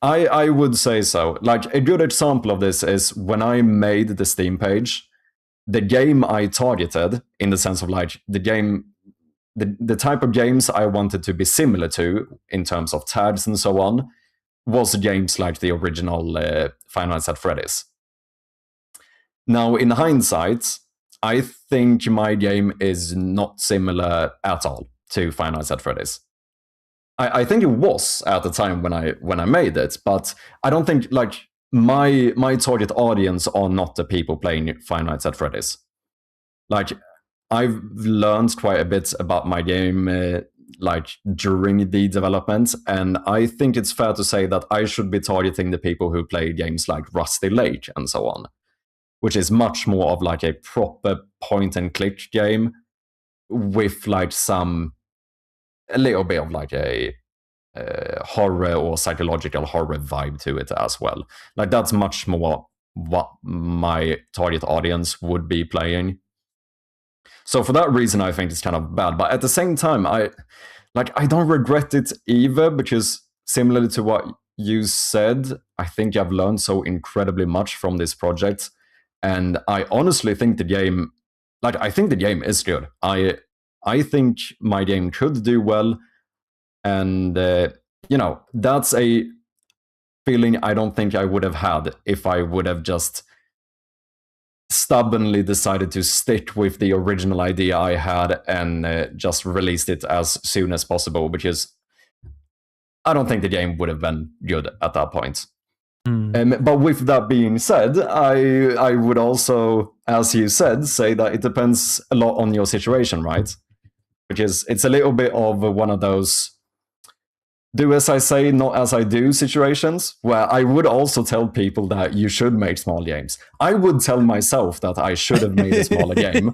I would say so. Like, a good example of this is when I made the Steam page, the game I targeted, in the sense of like the game, the type of games I wanted to be similar to in terms of tags and so on, was games like the original Five Nights at Freddy's. Now, in hindsight, I think my game is not similar at all to Five Nights at Freddy's. I think it was at the time when I made it, but I don't think like my target audience are not the people playing Five Nights at Freddy's. Like, I've learned quite a bit about my game like during the development, and I think it's fair to say that I should be targeting the people who play games like Rusty Lake and so on, which is much more of like a proper point and click game with like a little bit of like a horror or psychological horror vibe to it as well. Like, that's much more what my target audience would be playing. So for that reason, I think it's kind of bad. But at the same time, I don't regret it either, because similarly to what you said, I think I've learned so incredibly much from this project. And I honestly think the game is good. I think my game could do well. And, that's a feeling I don't think I would have had if I would have just stubbornly decided to stick with the original idea I had and just released it as soon as possible, because I don't think the game would have been good at that point. But with that being said, I would also, as you said, say that it depends a lot on your situation, right? Because it's a little bit of one of those do as I say, not as I do situations, where I would also tell people that you should make small games. I would tell myself that I should have made a smaller game.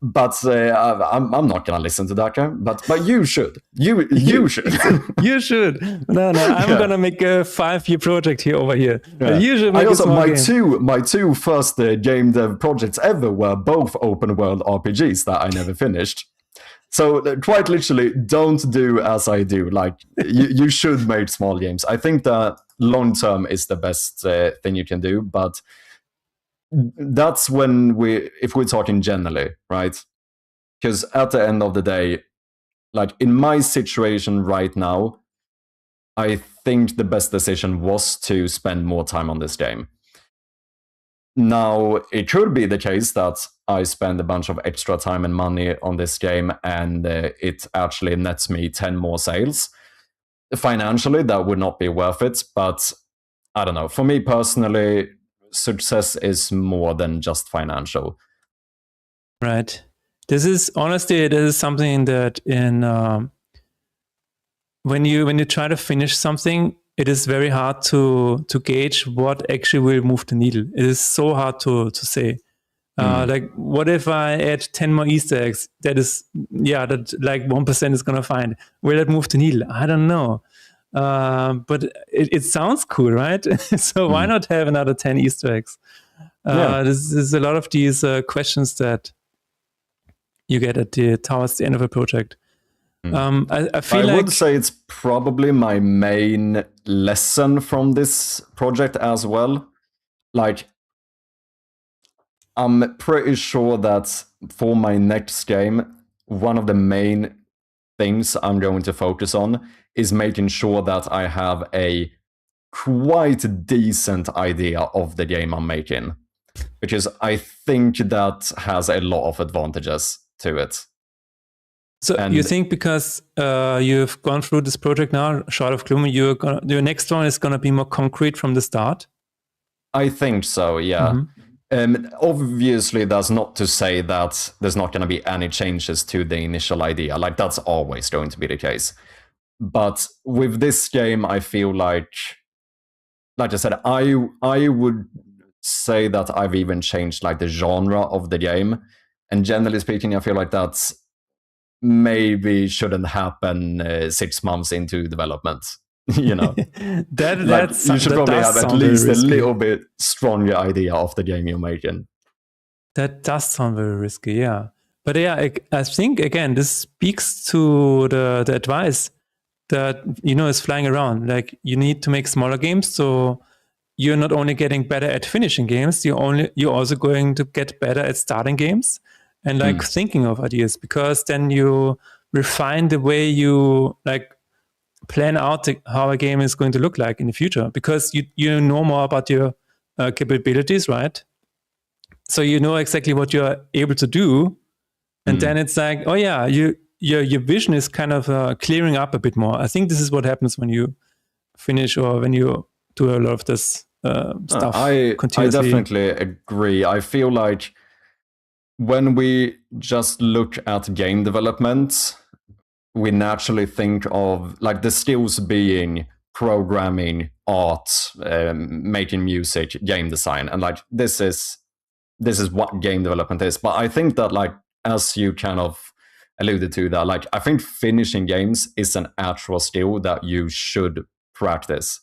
But I'm not going to listen to that guy. But you should. You should. You should. No, I'm going to make a 5-year project here over here. Yeah. You should make my two first game dev projects ever were both open world RPGs that I never finished. So quite literally, don't do as I do. Like, you should make small games. I think that long term is the best thing you can do. But that's if we're talking generally, right? Because at the end of the day, like in my situation right now, I think the best decision was to spend more time on this game. Now, it could be the case that I spend a bunch of extra time and money on this game and it actually nets me 10 more sales. Financially, that would not be worth it, but I don't know. For me personally, success is more than just financial. Right. This is something that when you try to finish something, it is very hard to gauge what actually will move the needle. It is so hard to say. Like, what if I add 10 more Easter eggs? That like 1% is going to find. Will that move the needle? I don't know. But it sounds cool, right? So why not have another 10 Easter eggs? There's a lot of these questions that you get towards the end of a project. I feel I like would say it's probably my main lesson from this project as well. Like, I'm pretty sure that for my next game, one of the main things I'm going to focus on is making sure that I have a quite decent idea of the game I'm making, because I think that has a lot of advantages to it. so. And You think because you've gone through this project now, Shard of Gloom, your next one is gonna be more concrete from the start. I think so, yeah. Obviously, that's not to say that there's not going to be any changes to the initial idea. Like, that's always going to be the case. But with this game, I feel like I said, I would say that I've even changed like the genre of the game. And generally speaking, I feel like that's maybe shouldn't happen 6 months into development. You know, like, you should probably have at least a little bit stronger idea of the game you're making. That does sound very risky, yeah. But yeah, I think again, this speaks to the advice that is flying around. Like, you need to make smaller games, so you're not only getting better at finishing games, you're also going to get better at starting games and like thinking of ideas, because then you refine the way you like plan out how a game is going to look like in the future, because you know more about your capabilities, right? So you know exactly what you're able to do, and then it's like, oh yeah, your vision is kind of clearing up a bit more. I think this is what happens when you finish or when you do a lot of this stuff I continuously. definitely agree. I feel like when we just look at game development, we naturally think of like the skills being programming, art, making music, game design, and like this is what game development is. But I think that, like, as you kind of alluded to, that like I think finishing games is an actual skill that you should practice.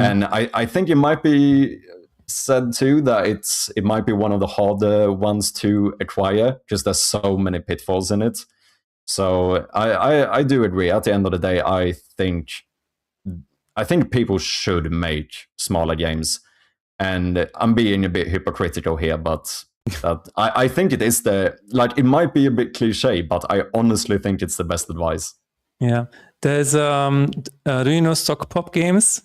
And I think it might be said too that it might be one of the harder ones to acquire because there's so many pitfalls in it. So I do agree. At the end of the day, I think people should make smaller games, and I'm being a bit hypocritical here, but I think it is it might be a bit cliche, but I honestly think it's the best advice. Yeah, there's do you know Sock Pop Games?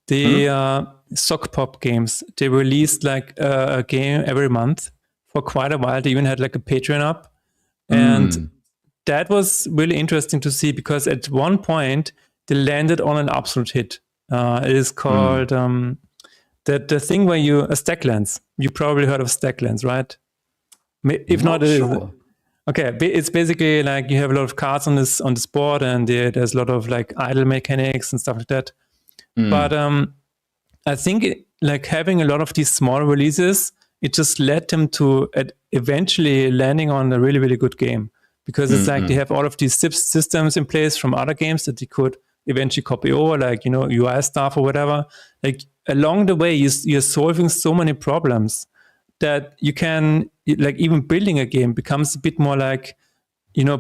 The Sock Pop Games, they released like a game every month for quite a while. They even had like a Patreon up, and that was really interesting to see, because at one point they landed on an absolute hit. It is called the thing where Stacklands. You probably heard of Stacklands, right? If not, sure. Okay, it's basically like you have a lot of cards on this board, and there's a lot of like idle mechanics and stuff like that. But I think like having a lot of these small releases, it just led them to eventually landing on a really, really good game, because it's like they have all of these systems in place from other games that they could eventually copy over, like, UI stuff or whatever. Like along the way, you're solving so many problems that you can, like, even building a game becomes a bit more like,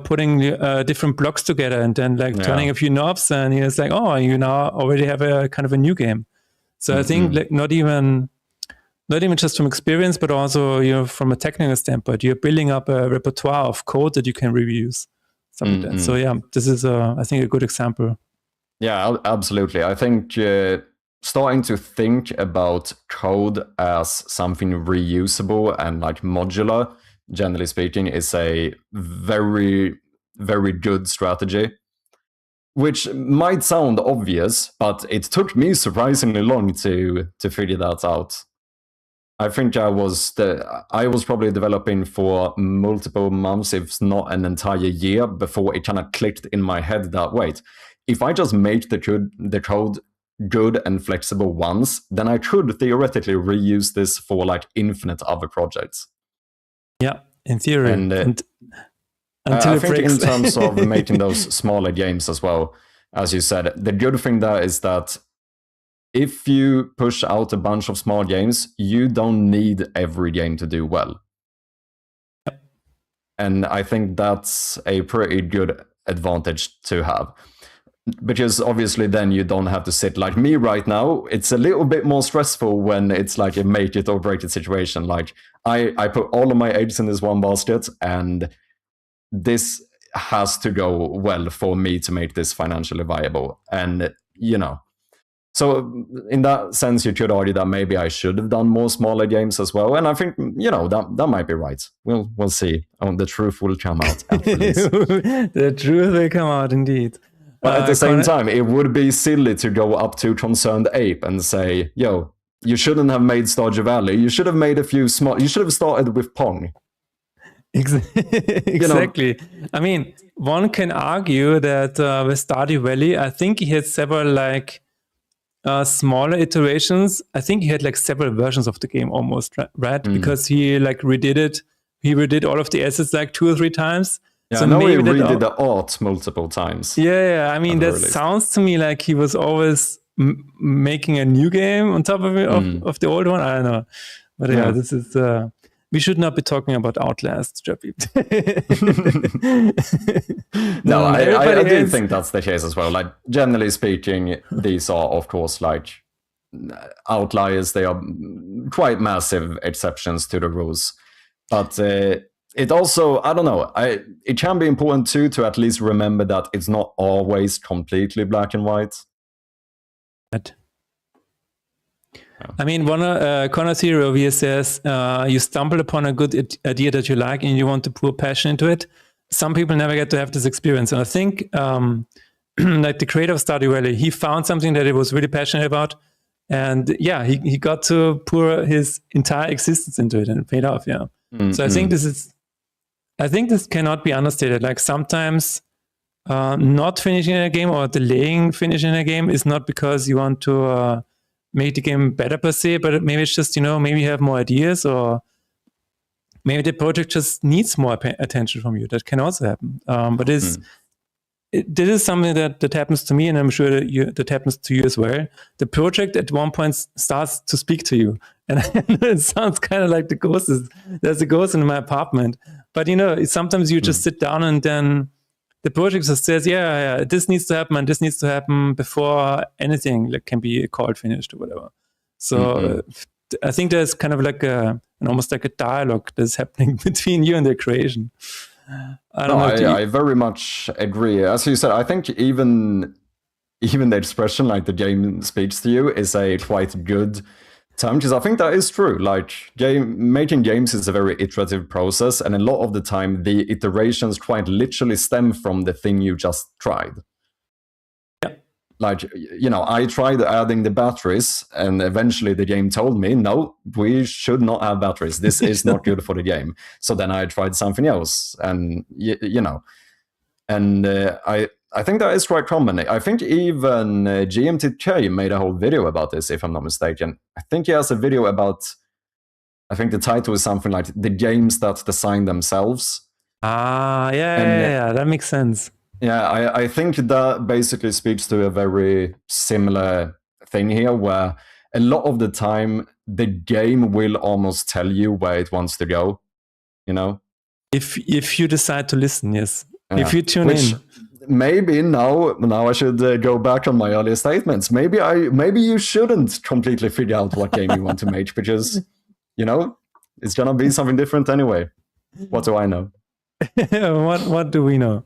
putting different blocks together and then like turning a few knobs, and it's like, oh, you now already have a kind of a new game. So I think like not even just from experience, but also from a technical standpoint, you're building up a repertoire of code that you can reuse, something like that. So yeah, this is I think a good example. Yeah, absolutely. I think starting to think about code as something reusable and like modular, generally speaking, is a very, very good strategy, which might sound obvious, but it took me surprisingly long to figure that out. I think I was probably developing for multiple months, if not an entire year, before it kind of clicked in my head that, wait, if I just make the code good and flexible once, then I could theoretically reuse this for like infinite other projects. Yeah, in theory. And until I it think breaks. in terms of making those smaller games as well, as you said, the good thing there is that if you push out a bunch of small games, you don't need every game to do well. And I think that's a pretty good advantage to have. Because obviously then you don't have to sit like me right now. It's a little bit more stressful when it's like a make it or break it situation. Like I put all of my eggs in this one basket, and this has to go well for me to make this financially viable. And, so in that sense, you could argue that maybe I should have done more smaller games as well. And I think, that might be right. We'll see. The truth will come out after this. The truth will come out indeed. But at the same time, it would be silly to go up to Concerned Ape and say, yo, you shouldn't have made Stardew Valley. You should have made a few small... You should have started with Pong. Exactly. I mean, one can argue that with Stardew Valley, I think he had several smaller iterations. I think he had several versions of the game almost, right? Because he redid it. He redid all of the assets 2 or 3 times. Yeah, so I know he maybe redid the art multiple times. Yeah. I mean, that sounds to me like he was always making a new game on top of it, of the old one. I don't know. But yeah, this is... we should not be talking about Outlast, Jeffy. No, I do think that's the case as well. Generally speaking, these are, of course, outliers. They are quite massive exceptions to the rules. But it also, I don't know, it can be important too to at least remember that it's not always completely black and white. I mean, Connor Zero here says, you stumble upon a good idea that you like and you want to pour passion into it. Some people never get to have this experience. And I think the creator of Stardew Valley, he found something that he was really passionate about. And yeah, he got to pour his entire existence into it and it paid off, yeah. So I think this cannot be understated. Sometimes not finishing a game or delaying finishing a game is not because you want to make the game better per se, but maybe it's just, maybe you have more ideas, or maybe the project just needs more attention from you. That can also happen. But this is something that happens to me, and I'm sure that happens to you as well. The project at one point starts to speak to you. And it sounds kind of like there's a ghost in my apartment. But, sometimes you just sit down and then the project just says, yeah, this needs to happen and this needs to happen before anything can be called finished or whatever. So I think there's kind of almost like a dialogue that's happening between you and the creation. I very much agree. As you said, I think even the expression the game speaks to you is a quite good term, because I think that is true. Making games is a very iterative process, and a lot of the time the iterations quite literally stem from the thing you just tried. Yeah. I tried adding the batteries, and eventually the game told me, no, we should not have batteries. This is not good for the game. So then I tried something else, and I think that is quite common. I think even GMTK made a whole video about this, if I'm not mistaken. I think he has a video about, I think the title is something like The Games That Design Themselves. Yeah, that makes sense. Yeah, I think that basically speaks to a very similar thing here, where a lot of the time the game will almost tell you where it wants to go, If you decide to listen, yes. Yeah. If you tune in. Maybe now I should go back on my earlier statements. Maybe you shouldn't completely figure out what game you want to make, because it's gonna be something different anyway. What do I know? What do we know?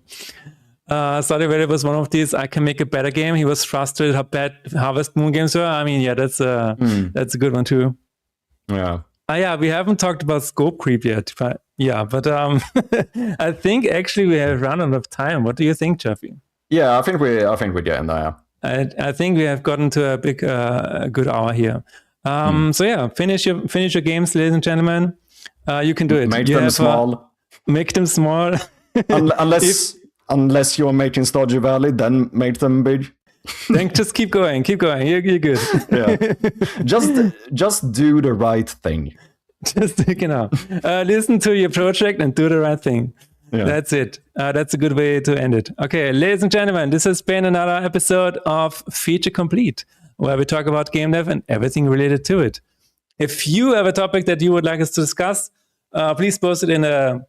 Stardew Valley was one of these. I can make a better game. He was frustrated how bad Harvest Moon games were. I mean, yeah, that's a good one too. Yeah. Yeah, we haven't talked about scope creep yet, but I think actually we have run out of time. What do you think, Jeffy? Yeah, I think we're getting there. I think we have gotten to a good hour here. So yeah, finish your games, ladies and gentlemen. You can do it. Make them small. Make them small. Unless you're making Stardew Valley, then make them big. Then just keep going. You're good. Yeah. Just do the right thing. Just listen to your project and do the right thing. Yeah. That's it. That's a good way to end it. Okay, ladies and gentlemen, this has been another episode of Feature Complete, where we talk about game dev and everything related to it. If you have a topic that you would like us to discuss, please post it in a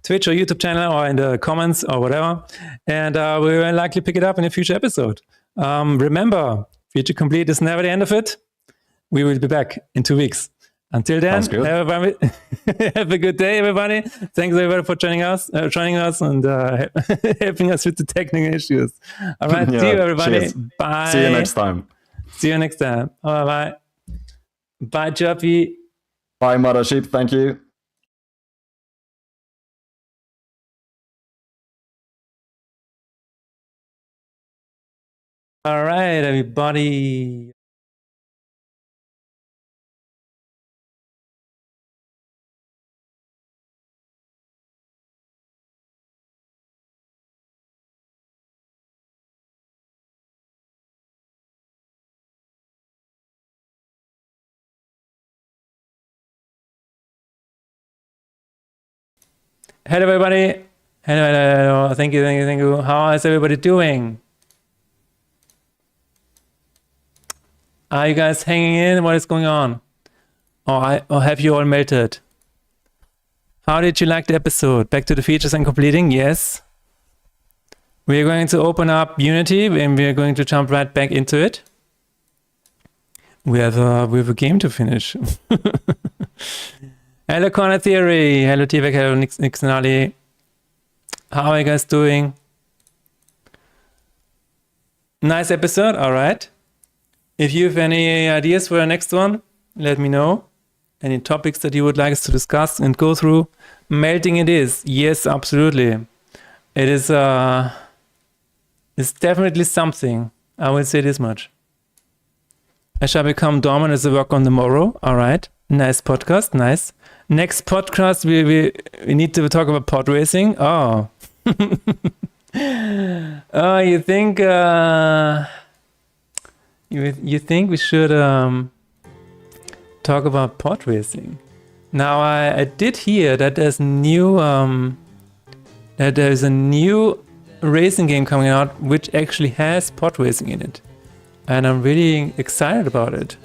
Twitch or YouTube channel or in the comments or whatever. And we will likely pick it up in a future episode. Remember, Feature Complete is never the end of it. We will be back in 2 weeks. Until then, everybody, have a good day, everybody. Thanks, everybody, for joining us and helping us with the technical issues. All right, see you, everybody. Cheers. Bye. See you next time. See you next time. Bye-bye. Bye, Chirpy. Bye, Mothership. Thank you. All right, everybody. Hello, everybody. Hello. Thank you. How is everybody doing? Are you guys hanging in? What is going on? Or have you all melted? How did you like the episode? Back to the features and completing? Yes. We are going to open up Unity and we are going to jump right back into it. We have a game to finish. Hello, Corner Theory. Hello, T-Vec. Hello, Nixonali. How are you guys doing? Nice episode. All right. If you have any ideas for the next one, let me know. Any topics that you would like us to discuss and go through. Melting it is. Yes, absolutely. It is it's definitely something. I will say this much. I shall become dormant as I work on tomorrow. All right. Nice podcast. Nice. Next podcast, we need to talk about pod racing. Oh. Oh, you think you think we should talk about pod racing? Now I did hear that there's a new racing game coming out which actually has pod racing in it, and I'm really excited about it.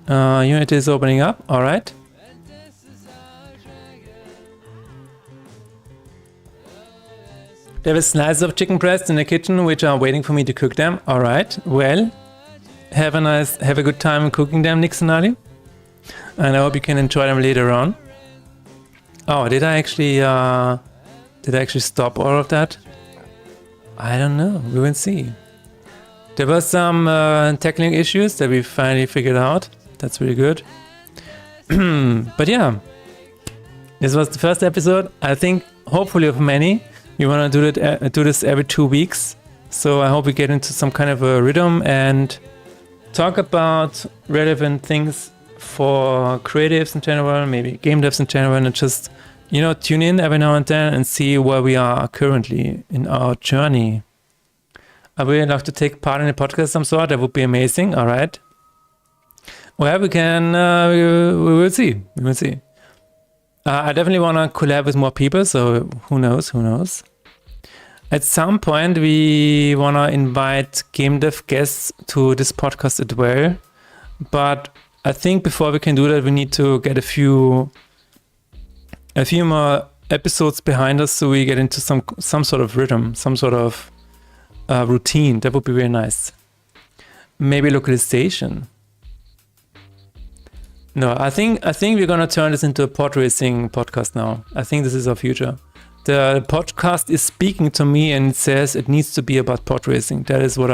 Unity is opening up. All right. There is slices of chicken breast in the kitchen which are waiting for me to cook them. All right. Well, have a good time cooking them, Nixonali. And I hope you can enjoy them later on. Oh, did I actually stop all of that? I don't know. We will see. There was some technical issues that we finally figured out. That's really good. But yeah, this was the first episode. I think hopefully of many. We want to do this every 2 weeks. So I hope we get into some kind of a rhythm and talk about relevant things for creatives in general, maybe game devs in general, and just, tune in every now and then and see where we are currently in our journey. I would love to take part in a podcast of some sort. That would be amazing. All right. Well, we can, we will see. We will see. I definitely want to collab with more people. So who knows? At some point, we want to invite game dev guests to this podcast as well. But I think before we can do that, we need to get a few more episodes behind us so we get into some sort of rhythm, some sort of routine. That would be very nice. Maybe localization. No, I think we're gonna turn this into a pod racing podcast now. I think this is our future. The podcast is speaking to me and it says it needs to be about pod racing. That is what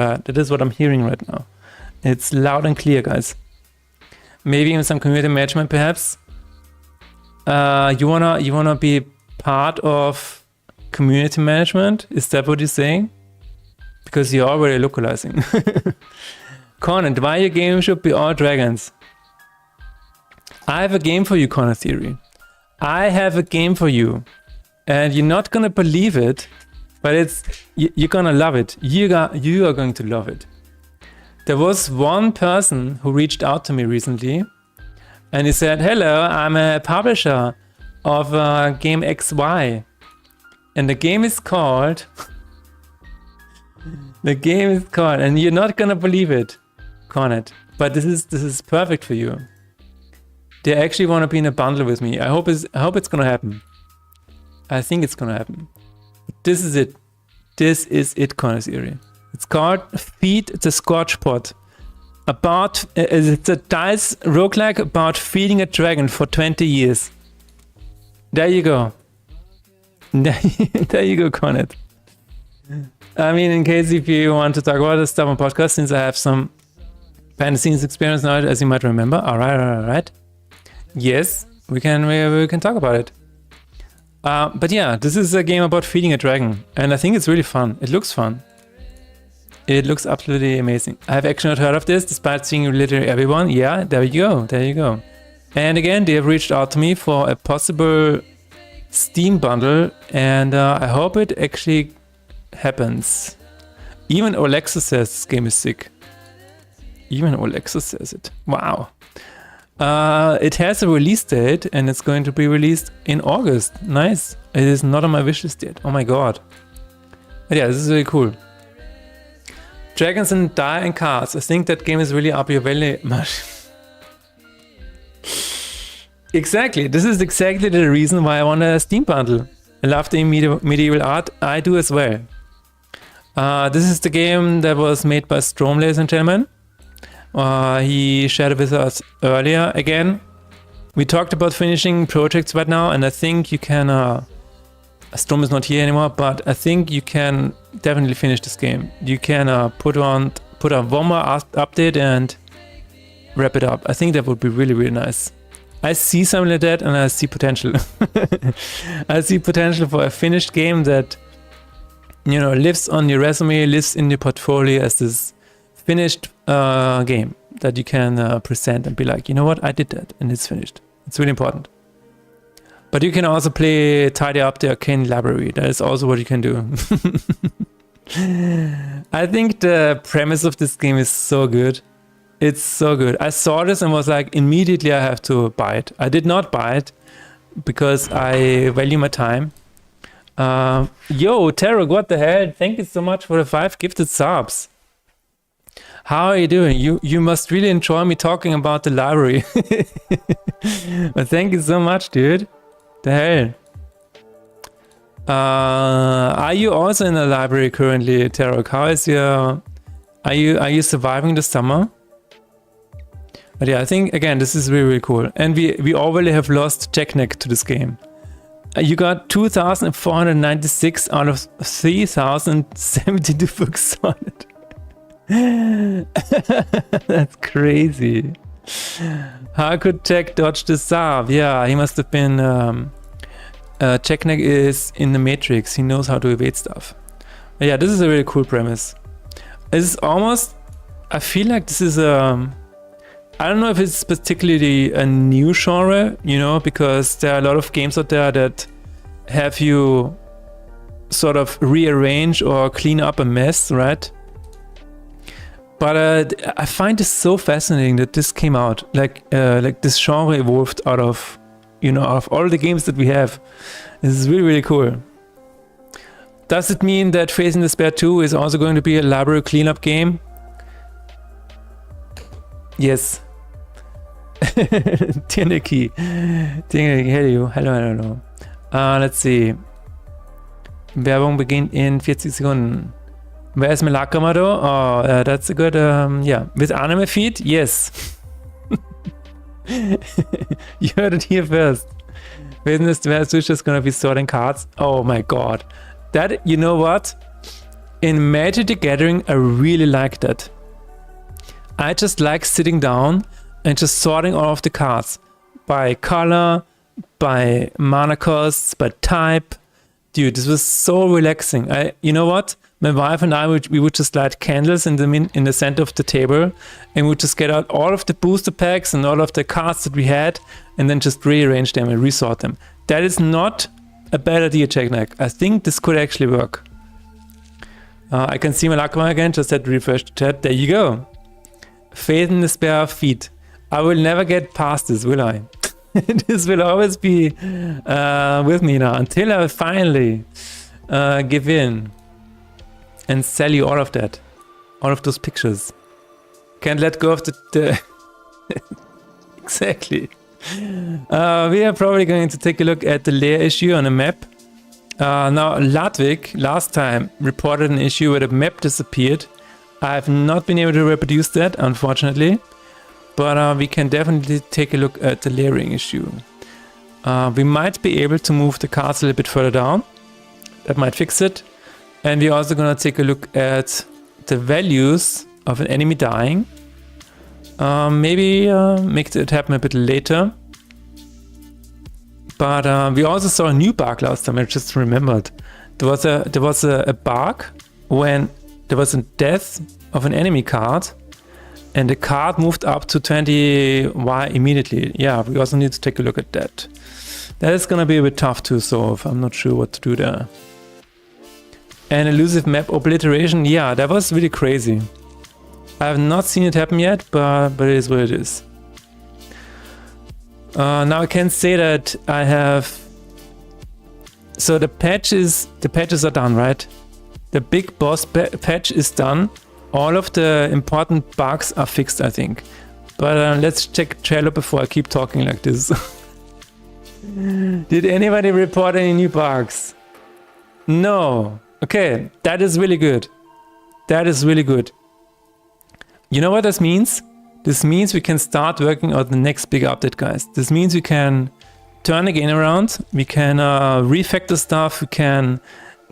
I'm hearing right now. It's loud and clear, guys. Maybe in some community management, perhaps. You wanna be part of community management? Is that what you're saying? Because you're already localizing. Conan, why your game should be all dragons? I have a game for you, Corner Theory. I have a game for you. And you're not gonna believe it, but you're gonna love it. You are going to love it. There was one person who reached out to me recently, and he said, "Hello, I'm a publisher of game XY, and the game is called." And you're not gonna believe it, Cornet. But this is perfect for you. They actually want to be in a bundle with me. I hope it's gonna happen. I think it's gonna happen. This is it. This is it, Connoisseur. It's called Feed the Scorch Pot. It's a dice roguelike about feeding a dragon for 20 years. There you go. There you go, Connet. I mean, in case if you want to talk about this stuff on podcast, since I have some behind the scenes experience now, as you might remember. All right. Yes, we can talk about it. But yeah, this is a game about feeding a dragon, and I think it's really fun. It looks fun. It looks absolutely amazing. I have actually not heard of this, despite seeing literally everyone. Yeah, there you go. And again, they have reached out to me for a possible Steam bundle, and I hope it actually happens. Even Olexa says this game is sick. Even Olexa says it. Wow. It has a release date, and it's going to be released in August. Nice. It is not on my wishlist yet. Oh my god. But yeah, this is really cool. Dragons and Die and Cards. I think that game is really up your valley. Exactly. This is exactly the reason why I want a Steam bundle. I love the medieval art. I do as well. This is the game that was made by Strom, ladies and gentlemen. He shared it with us earlier. Again, we talked about finishing projects right now, and I think you can... Strom is not here anymore, but I think you can definitely finish this game. You can put a one more update and wrap it up. I think that would be really, really nice. I see something like that, and I see potential. I see potential for a finished game that, you know, lives on your resume, lives in your portfolio as this finished game that you can present and be like, you know what, I did that, and it's finished. It's really important. But you can also tidy up the arcane library. That is also what you can do. I think the premise of this game is so good. It's so good. I saw this and was like, immediately I have to buy it. I did not buy it because I value my time. Yo, Tarek, what the hell? Thank you so much for the 5 gifted subs. How are you doing? You must really enjoy me talking about the library. But thank you so much, dude. The hell? Are you also in the library currently, Tarek? How is your... Are you surviving the summer? But yeah, I think, again, this is really, really cool. And we already have lost Jackneck to this game. You got 2,496 out of 3,072 books on it. That's crazy. How could Jack dodge the sub? Yeah, he must have been... Jackneck is in the Matrix. He knows how to evade stuff. But yeah, this is a really cool premise. It's almost... I feel like this is a... I don't know if it's particularly a new genre, you know, because there are a lot of games out there that have you sort of rearrange or clean up a mess, right? But I find this so fascinating that this came out, like this genre evolved out of, you know, out of all the games that we have. This is really, really cool. Does it mean that Faith in Despair 2 is also going to be a library cleanup game? Yes. Tineki. Hello. Let's see. Werbung beginnt in 40 Sekunden. Where is Melakamado? Oh, that's a good, yeah. With anime feed? Yes. You heard it here first. Business is just gonna be sorting cards. Oh my god. That, you know what? In Magic the Gathering, I really like that. I just like sitting down and just sorting all of the cards. By color, by mana costs, by type. Dude, this was so relaxing. You know what? My wife and I we would just light candles in the center of the table, and we would just get out all of the booster packs and all of the cards that we had, and then just rearrange them and resort them. That is not a bad idea, Jackneck. I think this could actually work. I can see my Lakma again. Just had to refresh the chat. There you go. Faith in Despair feat. I will never get past this, will I? This will always be with me now until I finally give in and sell you all of that, all of those pictures. Can't let go of the Exactly. We are probably going to take a look at the layer issue on a map Now, Ludwig last time reported an issue where the map disappeared. I've not been able to reproduce that, unfortunately, but we can definitely take a look at the layering issue. We might be able to move the castle a bit further down. That might fix it. And we're also going to take a look at the values of an enemy dying. Maybe make it happen a bit later. But we also saw a new bug last time. I just remembered. There was a bug when there was a death of an enemy card, and the card moved up to 20Y immediately. Yeah, we also need to take a look at that. That is gonna be a bit tough to solve. I'm not sure what to do there. And elusive map obliteration. Yeah, that was really crazy. I have not seen it happen yet, but it is what it is. Now I can say that I have. So the patches are done, right? The big boss patch is done. All of the important bugs are fixed, I think. But let's check trailer before I keep talking like this. Did anybody report any new bugs? No. Okay, that is really good. That is really good. You know what this means? This means we can start working on the next big update, guys. This means we can turn the game around, we can refactor stuff, we can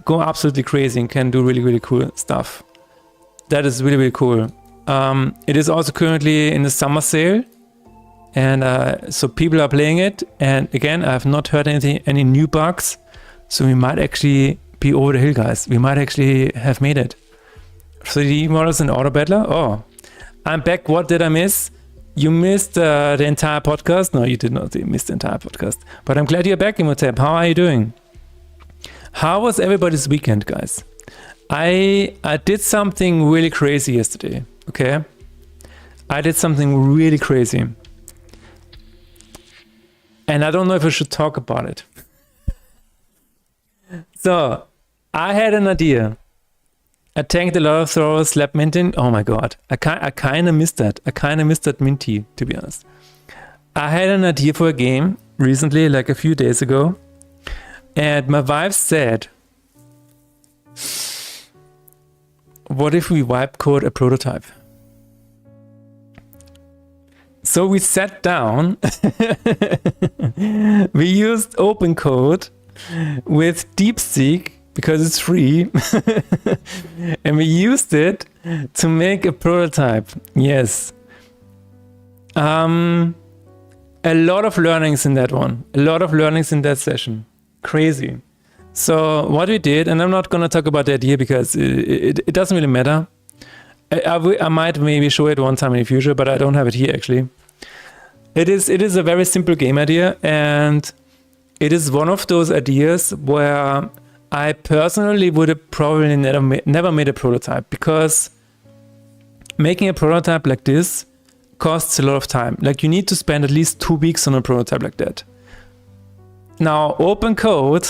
go absolutely crazy and can do really, really cool stuff. That is really, really cool. It is also currently in the summer sale, and so people are playing it. And again, I have not heard any new bugs, so we might actually be over the hill, guys. We might actually have made it. 3D models in Auto Battler? Oh, I'm back. What did I miss? You missed the entire podcast. No, you did not miss the entire podcast. But I'm glad you're back, Imhotep. How are you doing? How was everybody's weekend, guys? I did something really crazy yesterday, okay? I did something really crazy. And I don't know if I should talk about it. So, I had an idea. I tanked a lot of throwers, slapped Minty. Oh my god. I kind of missed that. I kind of missed that Minty, to be honest. I had an idea for a game recently, like a few days ago. And my wife said, what if we wipe code a prototype? So we sat down. We used open code with DeepSeek, because it's free, and we used it to make a prototype. Yes. A lot of learnings in that one. A lot of learnings in that session. Crazy. So what we did, and I'm not going to talk about that here because it doesn't really matter. I might maybe show it one time in the future, but I don't have it here actually. It is a very simple game idea, and it is one of those ideas where I personally would have probably never made a prototype, because making a prototype like this costs a lot of time. Like, you need to spend at least 2 weeks on a prototype like that. Now, open code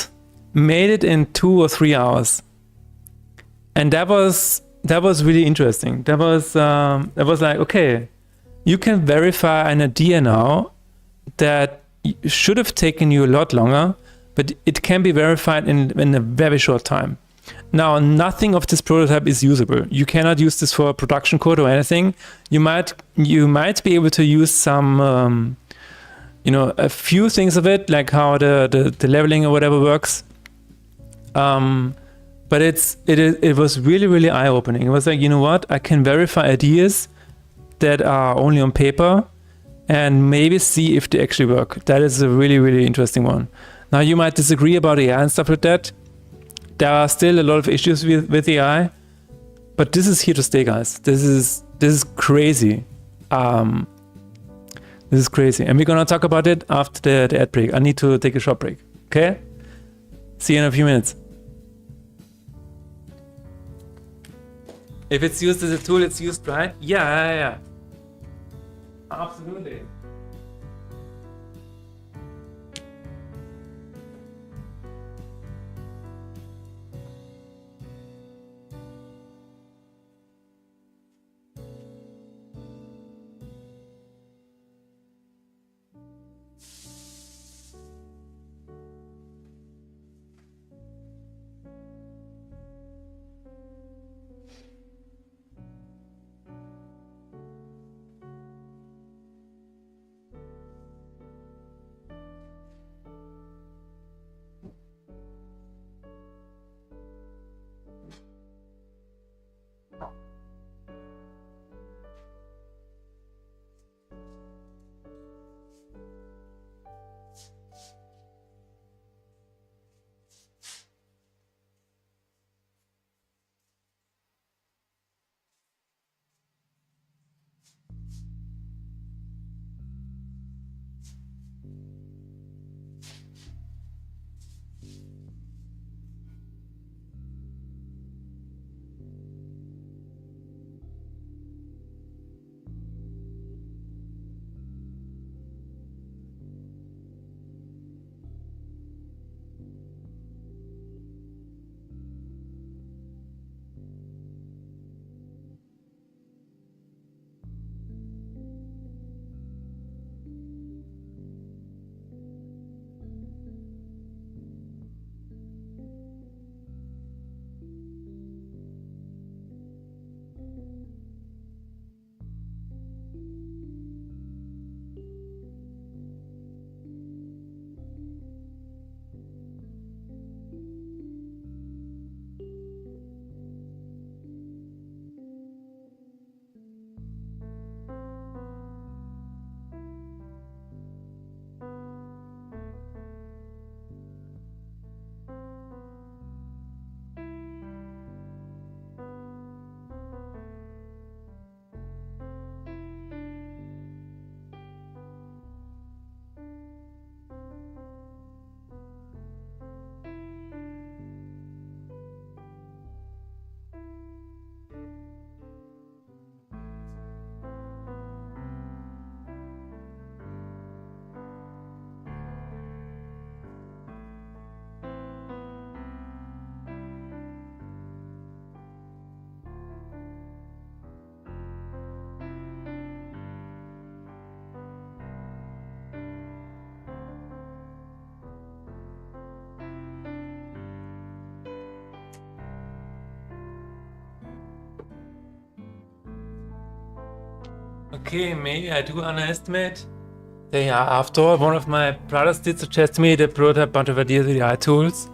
made it in 2 or 3 hours, and that was really interesting. That was like, okay, you can verify an idea now that should have taken you a lot longer, but it can be verified in a very short time. Now, nothing of this prototype is usable. You cannot use this for production code or anything. You might be able to use some, a few things of it, like how the leveling or whatever works. But it was really, really eye-opening. It was like, you know what? I can verify ideas that are only on paper and maybe see if they actually work. That is a really, really interesting one. Now, you might disagree about AI and stuff like that. There are still a lot of issues with AI, but this is here to stay, guys. This is crazy. This is crazy, and we're gonna talk about it after the ad break. I need to take a short break. Okay? See you in a few minutes. If it's used as a tool, it's used, right? Yeah. Absolutely. Okay, maybe I do underestimate. Yeah, after all, one of my brothers did suggest to me they brought a bunch of ideas with AI tools.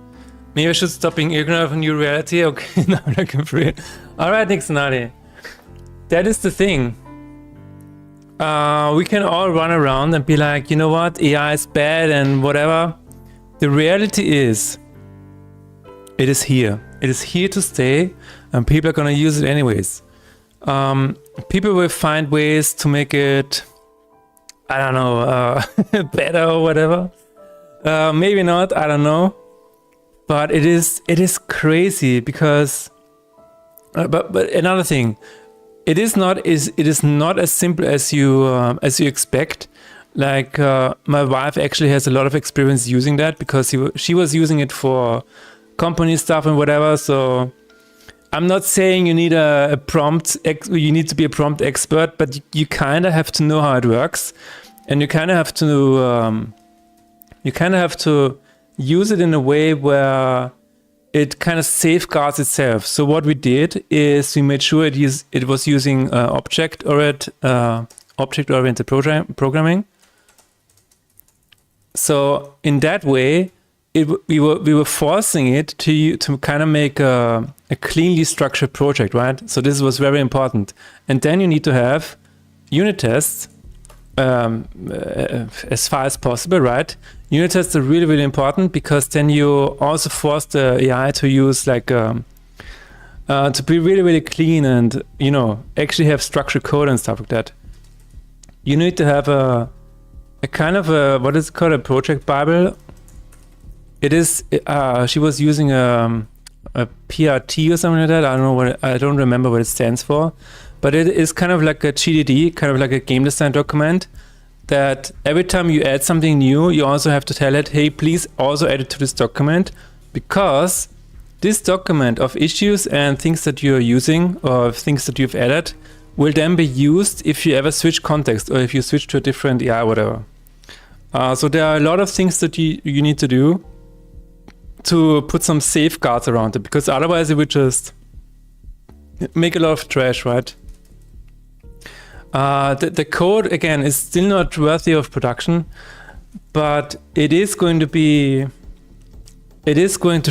Maybe I should stop being ignorant of a new reality. Okay, now I'm looking for it. Alright, Nixonati. That is the thing. We can all run around and be like, you know what, AI is bad and whatever. The reality is, it is here. It is here to stay, and people are gonna use it anyways. People will find ways to make it, I don't know, better or whatever. Maybe not, I don't know. But it is crazy because. But another thing, it is not as simple as you expect. Like my wife actually has a lot of experience using that because she was using it for company stuff and whatever. So I'm not saying you need you need to be a prompt expert, but you kind of have to know how it works, and you kind of have to use it in a way where it kind of safeguards itself. So what we did is we made sure it was using object-oriented programming. So in that way, we were forcing it to kind of make a cleanly structured project, right? So this was very important. And then you need to have unit tests as far as possible, right? Unit tests are really, really important because then you also force the AI to use to be really, really clean and, actually have structured code and stuff like that. You need to have a kind of what is it called, a project Bible. It is, she was using a PRT or something like that. I don't remember what it stands for, but it is kind of like a GDD, kind of like a game design document that every time you add something new, you also have to tell it, hey, please also add it to this document, because this document of issues and things that you're using or things that you've added will then be used if you ever switch context or if you switch to a different AI, whatever. So there are a lot of things that you need to do to put some safeguards around it, because otherwise it would just make a lot of trash, right? The code, again, is still not worthy of production, but it is going to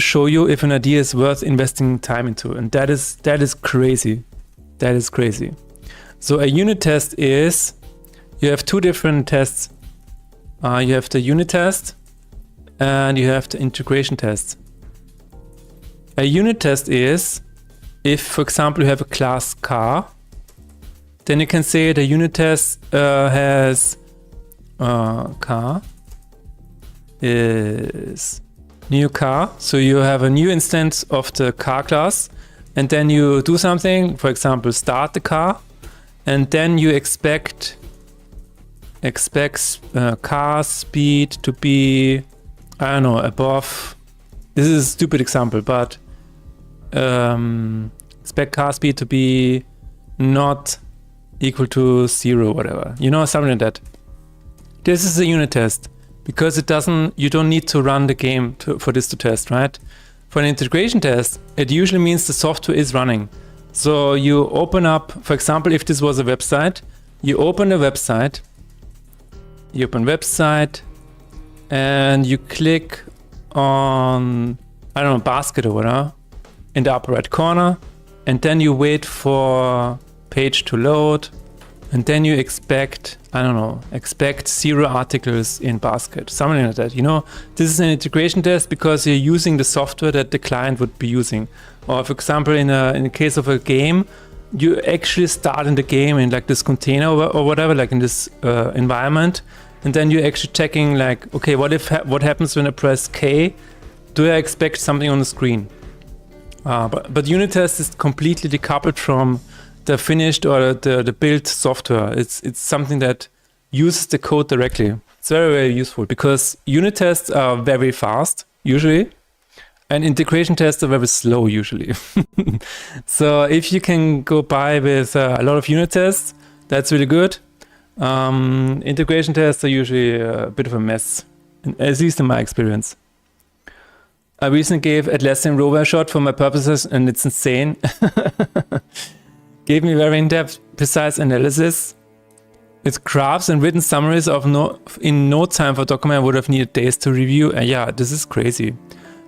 show you if an idea is worth investing time into, and that is crazy. That is crazy. So a unit test is, you have two different tests. You have the unit test and you have the integration test. A unit test is if, for example, you have a class car, then you can say the unit test has car is new car. So you have a new instance of the car class, and then you do something, for example, start the car, and then you expect car speed to be, I don't know, above. This is a stupid example, but expect car speed to be not equal to 0, whatever. Something like that. This is a unit test because you don't need to run the game for this to test, right? For an integration test, it usually means the software is running. So you open up, for example, if this was a website, you open a website, and you click on, I don't know, basket or whatever, in the upper right corner, and then you wait for page to load, and then you expect 0 articles in basket, something like that. This is an integration test because you're using the software that the client would be using. Or for example, in the case of a game, you actually start in the game in like this container or whatever, like in this environment, and then you're actually checking like, okay, what happens when I press K? Do I expect something on the screen? But unit test is completely decoupled from the finished or the built software. It's something that uses the code directly. It's very, very useful because unit tests are very fast usually, and integration tests are very slow usually. So if you can go by with a lot of unit tests, that's really good. Integration tests are usually a bit of a mess, at least in my experience. I recently gave Atlassian Rover a shot for my purposes, and it's insane. Gave me very in-depth, precise analysis. its graphs and written summaries in no time for document would have needed days to review. And yeah, this is crazy.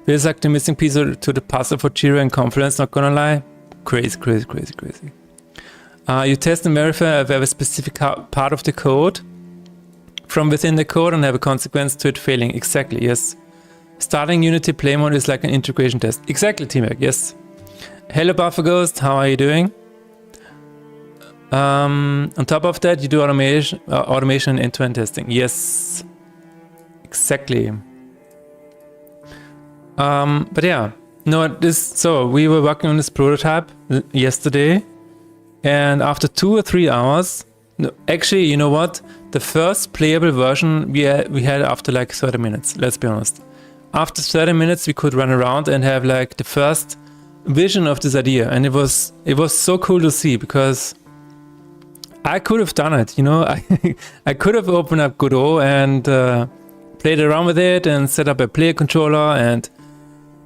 Feels like the missing piece to the puzzle for Jira and Confluence, not gonna lie. Crazy. You test and verify a very specific part of the code from within the code and have a consequence to it failing. Exactly, yes. Starting Unity play mode is like an integration test. Exactly, T-Mac, yes. Hello, Buffer Ghost, how are you doing? On top of that, you do automation and end-to-end testing. Yes, exactly. But yeah, no, so we were working on this prototype yesterday, and after 2 or 3 hours, actually, you know what? The first playable version we had after like 30 minutes, let's be honest. After 30 minutes, we could run around and have like the first vision of this idea, and it was so cool to see, because I could have done it, you know. I could have opened up Godot and played around with it and set up a player controller and,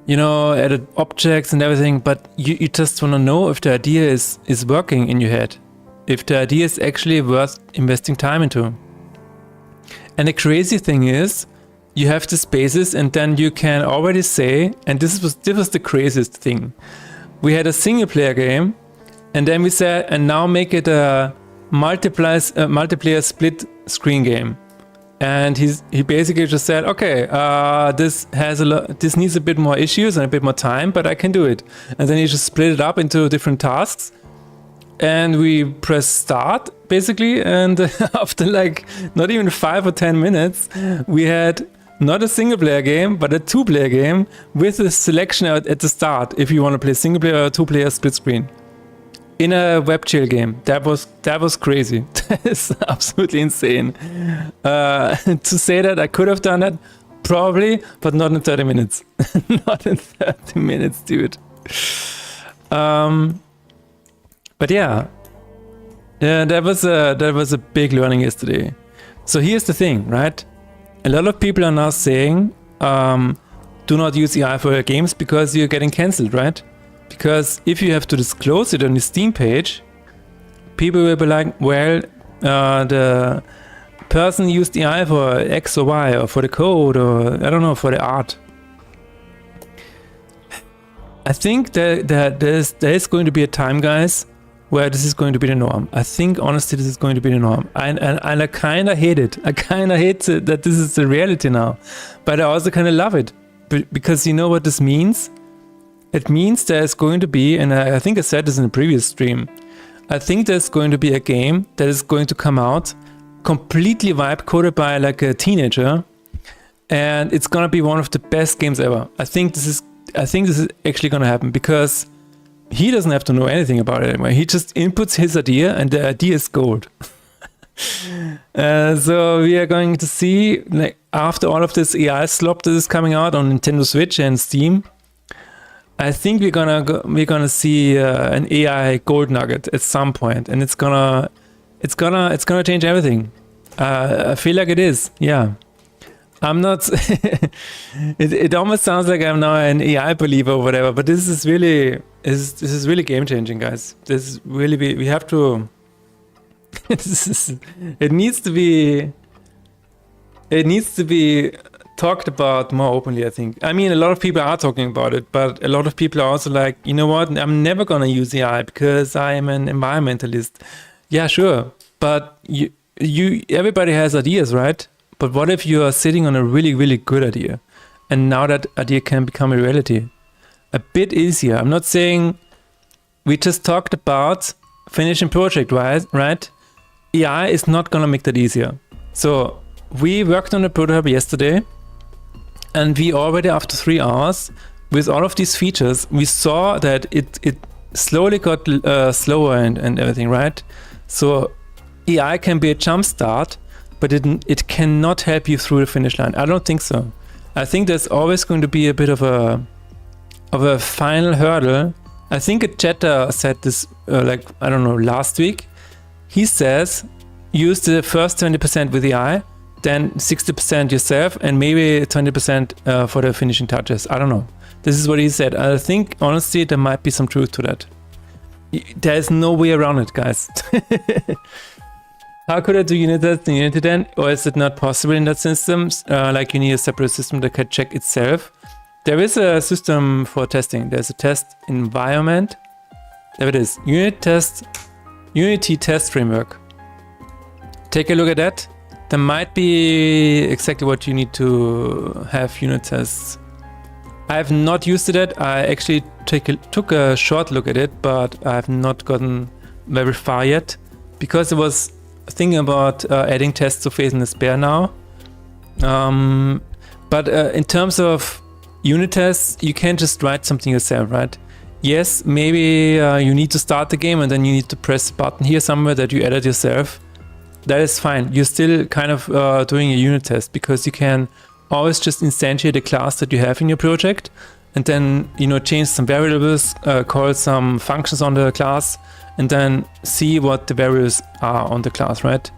you know, added objects and everything, but you just want to know if the idea is working in your head, if the idea is actually worth investing time into. And the crazy thing is, you have the spaces, and then you can already say, and this was the craziest thing. We had a single player game, and then we said, and now make it a multiplayer split screen game. And he basically just said, okay, this needs a bit more issues and a bit more time, but I can do it. And then he just split it up into different tasks, and we press start basically, and after like not even 5 or 10 minutes, we had not a single player game, but a 2-player game with a selection at the start if you want to play single player or 2-player split screen in a WebGL game. That was crazy. That is absolutely insane. To say that I could have done that, probably, but not in 30 minutes. Not in 30 minutes, dude. But yeah, that was a big learning yesterday. So here's the thing, right? A lot of people are now saying, do not use AI for your games because you're getting cancelled, right? Because if you have to disclose it on the Steam page, people will be like, well, the person used AI for X or Y, or for the code, or I don't know, for the art. I think that there is going to be a time, guys, where this is going to be the norm. I think, honestly, this is going to be the norm. And I kind of hate it. I kind of hate that this is the reality now. But I also kind of love it. Because you know what this means? It means there's going to be, and I think I said this in the previous stream, I think there's going to be a game that is going to come out completely vibe coded by like a teenager, and it's gonna be one of the best games ever. I think this is actually gonna happen, because he doesn't have to know anything about it anymore. He just inputs his idea, and the idea is gold. So we are going to see, like, after all of this AI slop that is coming out on Nintendo Switch and Steam, I think we're gonna see an AI gold nugget at some point, and it's gonna change everything. I feel like it is. Yeah, I'm not. it almost sounds like I'm now an AI believer or whatever, but this is really game changing, guys. This is really we have to. It needs to be talked about more openly, I think. I mean, a lot of people are talking about it, but a lot of people are also like, you know what, I'm never gonna use AI because I am an environmentalist. Yeah, sure, but everybody has ideas, right? But what if you are sitting on a really, really good idea, and now that idea can become a reality? A bit easier. I'm not saying, we just talked about finishing project, right? AI is not gonna make that easier. So we worked on a prototype yesterday, and we already, after 3 hours, with all of these features, we saw that it slowly got slower and everything, right? So AI can be a jump start, but it cannot help you through the finish line. I don't think so. I think there's always going to be a bit of a final hurdle. I think a chatter said this, I don't know, last week. He says, use the first 20% with AI, then 60% yourself, and maybe 20% for the finishing touches. I don't know. This is what he said. I think, honestly, there might be some truth to that. There is no way around it, guys. How could I do unit test in Unity then? Or is it not possible in that system? Like you need a separate system that can check itself. There is a system for testing. There's a test environment. There it is. Unity test framework. Take a look at that. There might be exactly what you need to have unit tests. I have not used it yet. I actually took a short look at it, but I have not gotten very far yet because I was thinking about adding tests to Phase and Despair now. But in terms of unit tests, you can't just write something yourself, right? Yes, maybe you need to start the game and then you need to press a button here somewhere that you edit yourself. That is fine. You're still kind of doing a unit test because you can always just instantiate a class that you have in your project and then, change some variables, call some functions on the class, and then see what the variables are on the class, right?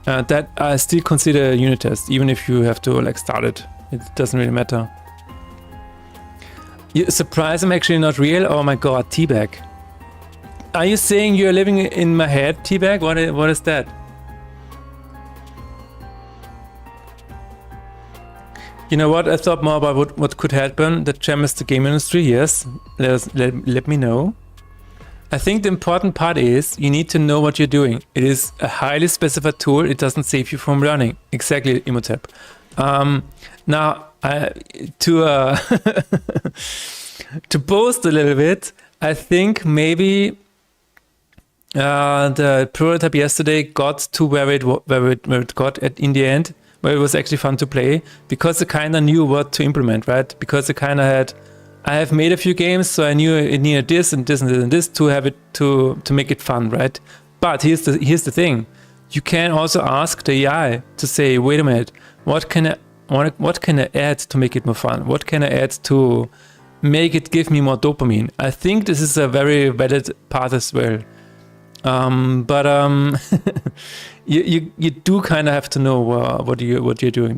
That I still consider a unit test, even if you have to start it. It doesn't really matter. You surprise, I'm actually not real. Oh my god, Teabag. Are you saying you're living in my head, Teabag? What is that? You know what? I thought more about what could happen that jams the game industry. Yes, let me know. I think the important part is you need to know what you're doing. It is a highly specified tool. It doesn't save you from learning. Exactly, Imhotep. Now, to to boast a little bit, I think maybe the prototype yesterday got to where it got in the end, where it was actually fun to play, because I kind of knew what to implement, right? Because I have made a few games, so I knew it needed this and this and this and this to have it to make it fun, right? But here's the thing: you can also ask the AI to say, wait a minute, what can I add to make it more fun? What can I add to make it give me more dopamine? I think this is a very valid path as well. But you do kind of have to know what you're doing.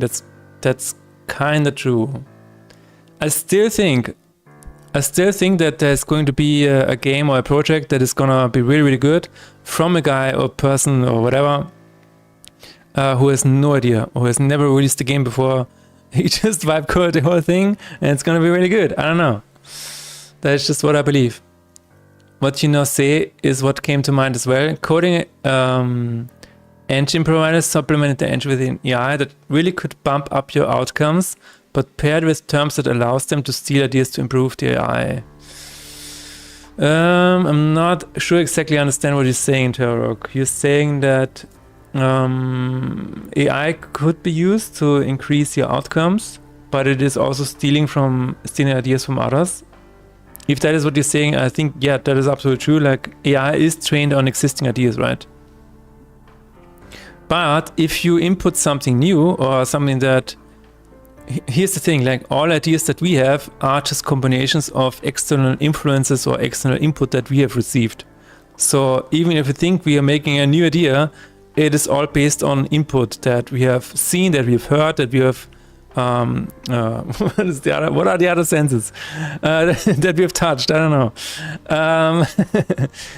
That's kind of true. I still think that there's going to be a game or a project that is gonna be really, really good from a guy or person or whatever who has no idea or has never released a game before. He just vibe coded the whole thing and it's gonna be really good. I don't know. That's just what I believe. What you now say is what came to mind as well. Coding engine providers supplemented the engine with an AI that really could bump up your outcomes, but paired with terms that allows them to steal ideas to improve the AI. I'm not sure exactly understand what you're saying, Terrorok. You're saying that AI could be used to increase your outcomes, but it is also stealing ideas from others. If that is what you're saying, I think, yeah, that is absolutely true. Like, AI is trained on existing ideas, right? But if you input something new or something that... Here's the thing, like, all ideas that we have are just combinations of external influences or external input that we have received. So even if you think we are making a new idea, it is all based on input that we have seen, that we have heard, that we have... what are the other senses that we have touched? I don't know.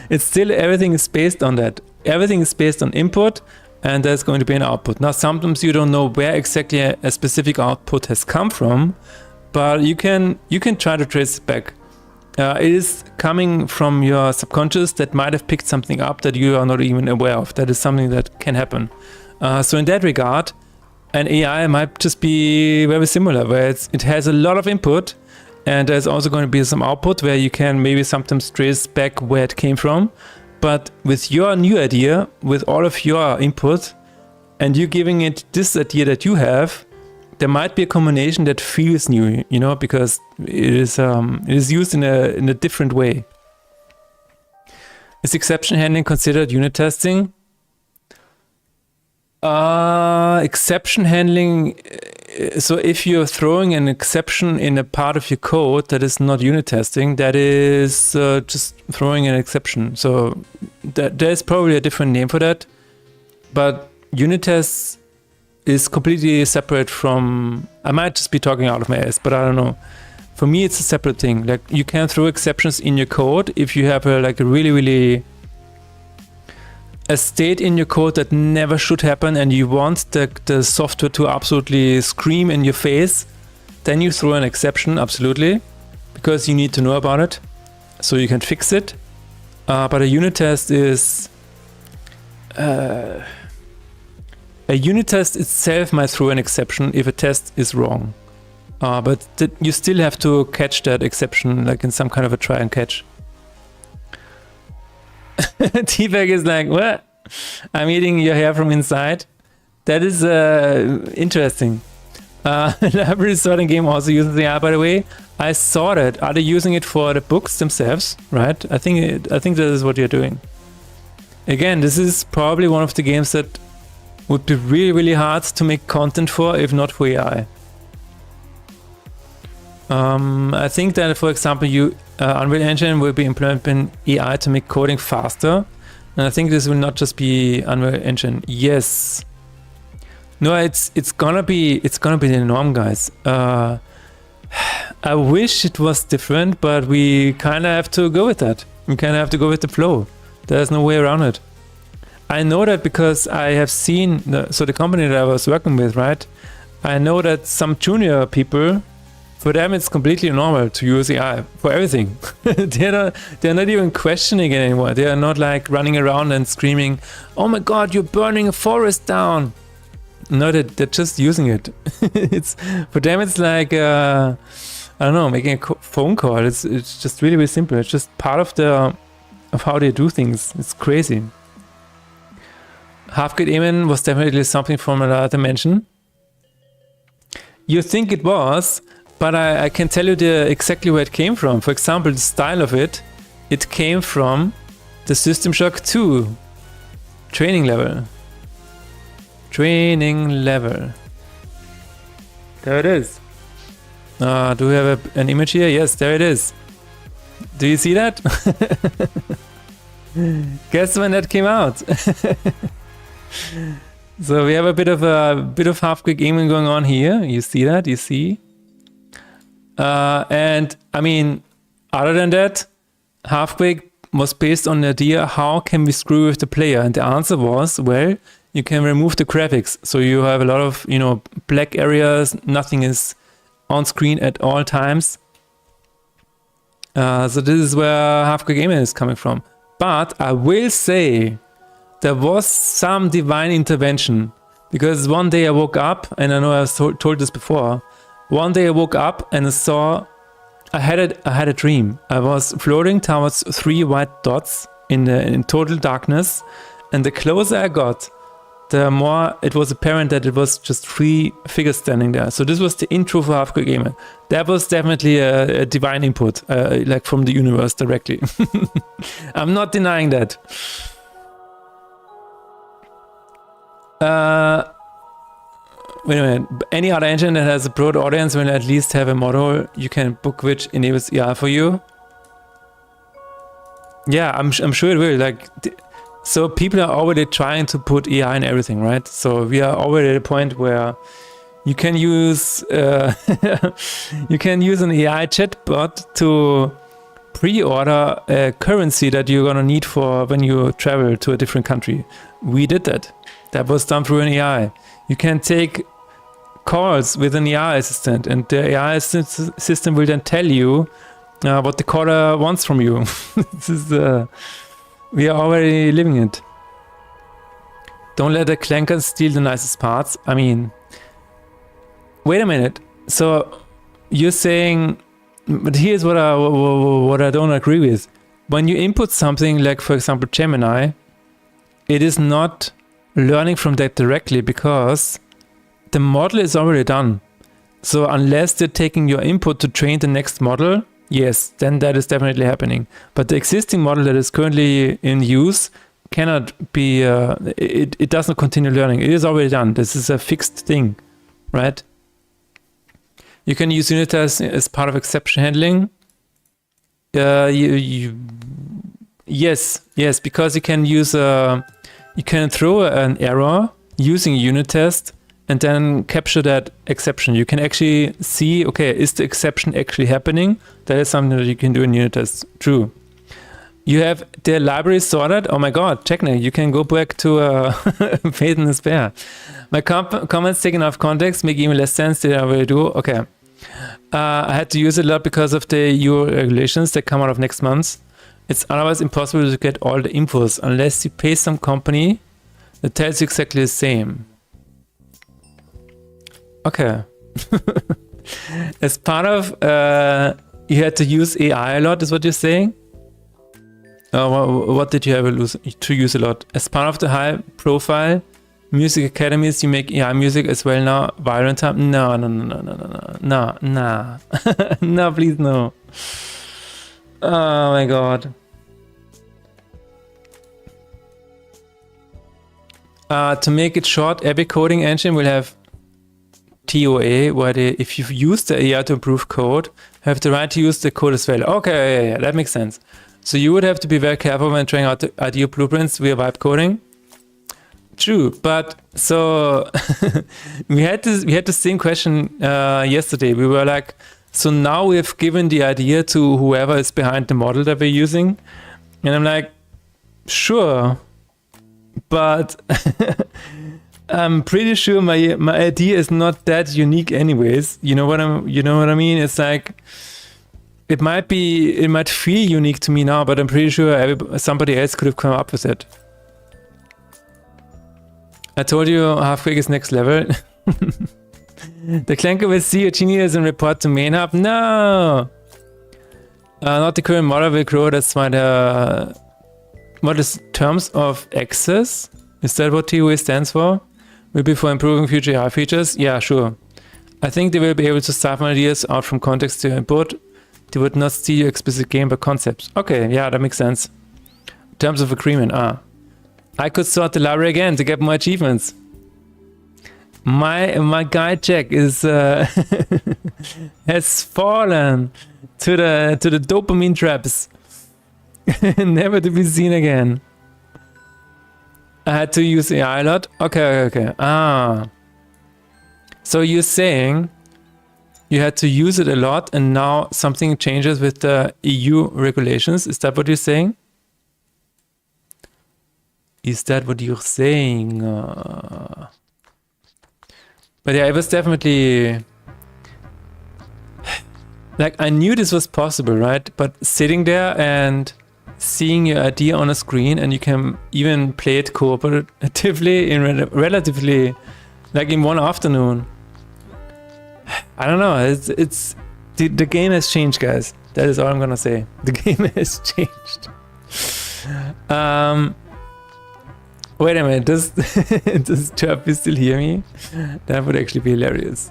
It's still, everything is based on that. Everything is based on input, and there's going to be an output. Now, sometimes you don't know where exactly a specific output has come from, but you can try to trace it back. It is coming from your subconscious that might have picked something up that you are not even aware of. That is something that can happen. So in that regard, an AI might just be very similar, where it has a lot of input, and there's also going to be some output where you can maybe sometimes trace back where it came from. But with your new idea, with all of your input, and you giving it this idea that you have, there might be a combination that feels new, because it is used in a different way. Is exception handling considered unit testing? Exception handling, so if you're throwing an exception in a part of your code that is not unit testing, that is just throwing an exception. So there's probably a different name for that, but unit tests is completely separate from... I might just be talking out of my ass, but I don't know. For me, it's a separate thing. Like, you can throw exceptions in your code if you have a really, really a state in your code that never should happen and you want the software to absolutely scream in your face, then you throw an exception, absolutely, because you need to know about it so you can fix it. But a unit test is... a unit test itself might throw an exception if a test is wrong. But you still have to catch that exception, like in some kind of a try and catch. T-Bag is like, what? I'm eating your hair from inside. That is interesting. Library sorting game also uses the AI, by the way. I saw that. Are they using it for the books themselves? Right? I think this is what you're doing. Again, this is probably one of the games that would be really, really hard to make content for, if not for AI. I think that, for example, Unreal Engine will be implementing AI to make coding faster, and I think this will not just be Unreal Engine. Yes. No, it's gonna be the norm, guys. I wish it was different, but we kind of have to go with that. We kind of have to go with the flow. There's no way around it. I know that because I have seen the company that I was working with, right? I know that some junior people, for them it's completely normal to use AI for everything. They're not even questioning it anymore. They are not like running around and screaming, "Oh my God, you're burning a forest down!" No, they're just using it. It's for them. It's like I don't know, making a phone call. It's just really, really simple. It's just part of how they do things. It's crazy. Half-Gate Amen was definitely something from another dimension. You think it was, but I can tell you exactly where it came from. For example, the style of it came from the System Shock 2 training level. Training level. There it is. Do we have an image here? Yes, there it is. Do you see that? Guess when that came out. So we have a bit of half-quick aiming going on here. You see that? You see? And I mean, other than that, half-quick was based on the idea, how can we screw with the player? And the answer was, well, you can remove the graphics. So you have a lot of, black areas. Nothing is on screen at all times. So this is where half-quick aiming is coming from. But I will say there was some divine intervention, because one day I woke up, and I know I've told this before. One day I woke up and I had a dream. I was floating towards 3 white dots in total darkness, and the closer I got, the more it was apparent that it was just 3 figures standing there. So this was the intro for Half-Quick Gamer. That was definitely a divine input, like from the universe directly. I'm not denying that. Wait a minute. Any other engine that has a broad audience will at least have a model you can book which enables AI for you. Yeah, I'm sure it will. So people are already trying to put AI in everything, right? So we are already at a point where you can use an AI chatbot to pre-order a currency that you're gonna need for when you travel to a different country. We did that. That was done through an AI. You can take calls with an AI assistant, and the AI system will then tell you what the caller wants from you. This is we are already living it. Don't let the clankers steal the nicest parts. I mean, wait a minute. So you're saying, but here's what I don't agree with. When you input something like, for example, Gemini, it is not learning from that directly, because the model is already done. So unless they're taking your input to train the next model, yes, then that is definitely happening. But the existing model that is currently in use cannot be, it does not continue learning. It is already done. This is a fixed thing, right? You can use unit tests as part of exception handling. Yes, because you can use you can throw an error using a unit test and then capture that exception. You can actually see, okay, is the exception actually happening? That is something that you can do in unit tests. True. You have the library sorted. Oh my God, check now. You can go back to Fate and Despair. My comments taken off context make even less sense than I will do. Okay. I had to use it a lot because of the EU regulations that come out of next month. It's otherwise impossible to get all the infos unless you pay some company that tells you exactly the same. Okay. As part of, you had to use AI a lot, is what you're saying? What did you have to use a lot? As part of the high profile music academies, you make AI music as well now. Violent time? No. No, please no. Oh my God. To make it short, every coding engine will have TOA, where if you've used the AI to improve code, have the right to use the code as well. Okay, yeah, that makes sense. So you would have to be very careful when trying out the ideal blueprints via vibe coding. True, but so we had the same question yesterday. We were like, so now we have given the idea to whoever is behind the model that we're using, and I'm like, sure, but I'm pretty sure my idea is not that unique, anyways. You know what I mean? It's like it might feel unique to me now, but I'm pretty sure somebody else could have come up with it. I told you Halfquake is next level. The Clanker will see your genius and report to main hub. No! Not the current model will grow. That's why what is terms of access? Is that what TOA stands for? Will be for improving future AI features? Yeah, sure. I think they will be able to siphon ideas out from context to input. They would not steal your explicit game but concepts. Okay, yeah, that makes sense. Terms of agreement, I could sort the library again to get more achievements. My guy Jack is has fallen to the dopamine traps, never to be seen again. I had to use AI a lot. Okay. So you're saying you had to use it a lot, and now something changes with the EU regulations. Is that what you're saying? Is that what you're saying? But yeah, it was definitely like I knew this was possible, right? But sitting there and seeing your idea on a screen, and you can even play it cooperatively in relatively like in one afternoon. I don't know. It's the game has changed, guys. That is all I'm gonna say. The game has changed. Wait a minute, does Chirpy still hear me? That would actually be hilarious.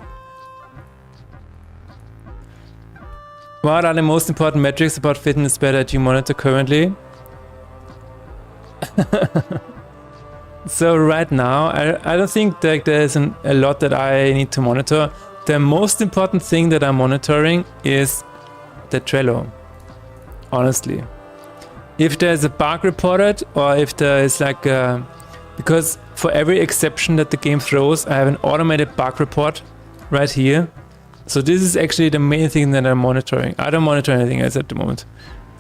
What are the most important metrics about fitness better that you monitor currently? So right now, I don't think that there's a lot that I need to monitor. The most important thing that I'm monitoring is the Trello, honestly. If there's a bug reported, or if there is like because for every exception that the game throws, I have an automated bug report right here. So this is actually the main thing that I'm monitoring. I don't monitor anything else at the moment.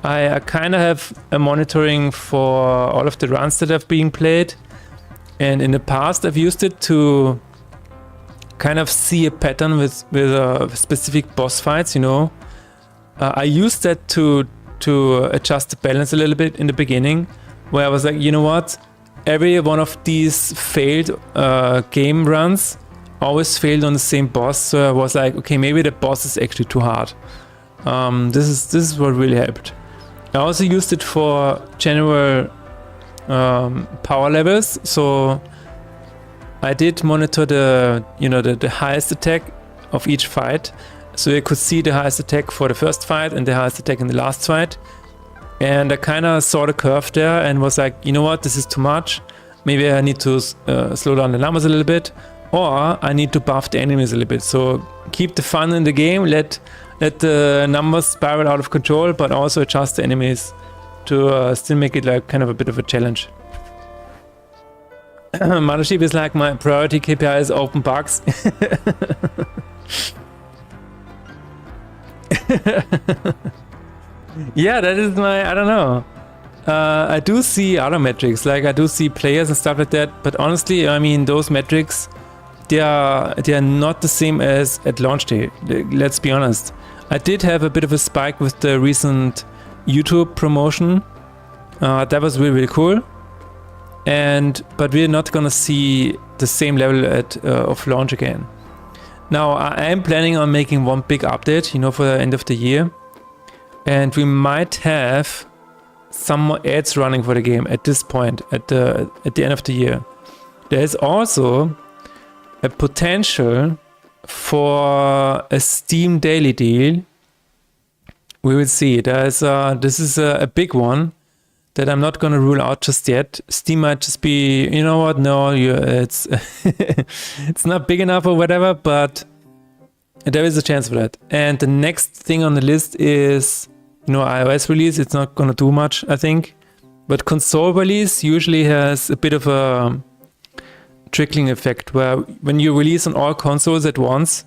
I kind of have a monitoring for all of the runs that have been played. And in the past, I've used it to kind of see a pattern with specific boss fights, you know. I used that to adjust the balance a little bit in the beginning, where I was like, you know what? Every one of these failed game runs always failed on the same boss. So I was like, okay, maybe the boss is actually too hard. This is what really helped. I also used it for general power levels. So I did monitor the highest attack of each fight. So you could see the highest attack for the first fight and the highest attack in the last fight. And I kind of saw the curve there and was like, you know what, this is too much. Maybe I need to slow down the numbers a little bit, or I need to buff the enemies a little bit. So keep the fun in the game, let the numbers spiral out of control, but also adjust the enemies to still make it like kind of a bit of a challenge. Mothership is like, my priority KPI is open bugs. Yeah, that is my, I don't know. I do see other metrics, like I do see players and stuff like that. But honestly, I mean, those metrics, they are not the same as at launch day. Let's be honest. I did have a bit of a spike with the recent YouTube promotion. That was really, really cool. But we're not gonna see the same level of launch again. Now, I am planning on making one big update, for the end of the year. And we might have some more ads running for the game at this point, at the end of the year. There is also a potential for a Steam daily deal. We will see. This is a big one that I'm not going to rule out just yet. Steam might just be, you know what? No, it's it's not big enough or whatever, but there is a chance for that. And the next thing on the list is, iOS release. It's not going to do much, I think. But console release usually has a bit of a trickling effect where when you release on all consoles at once,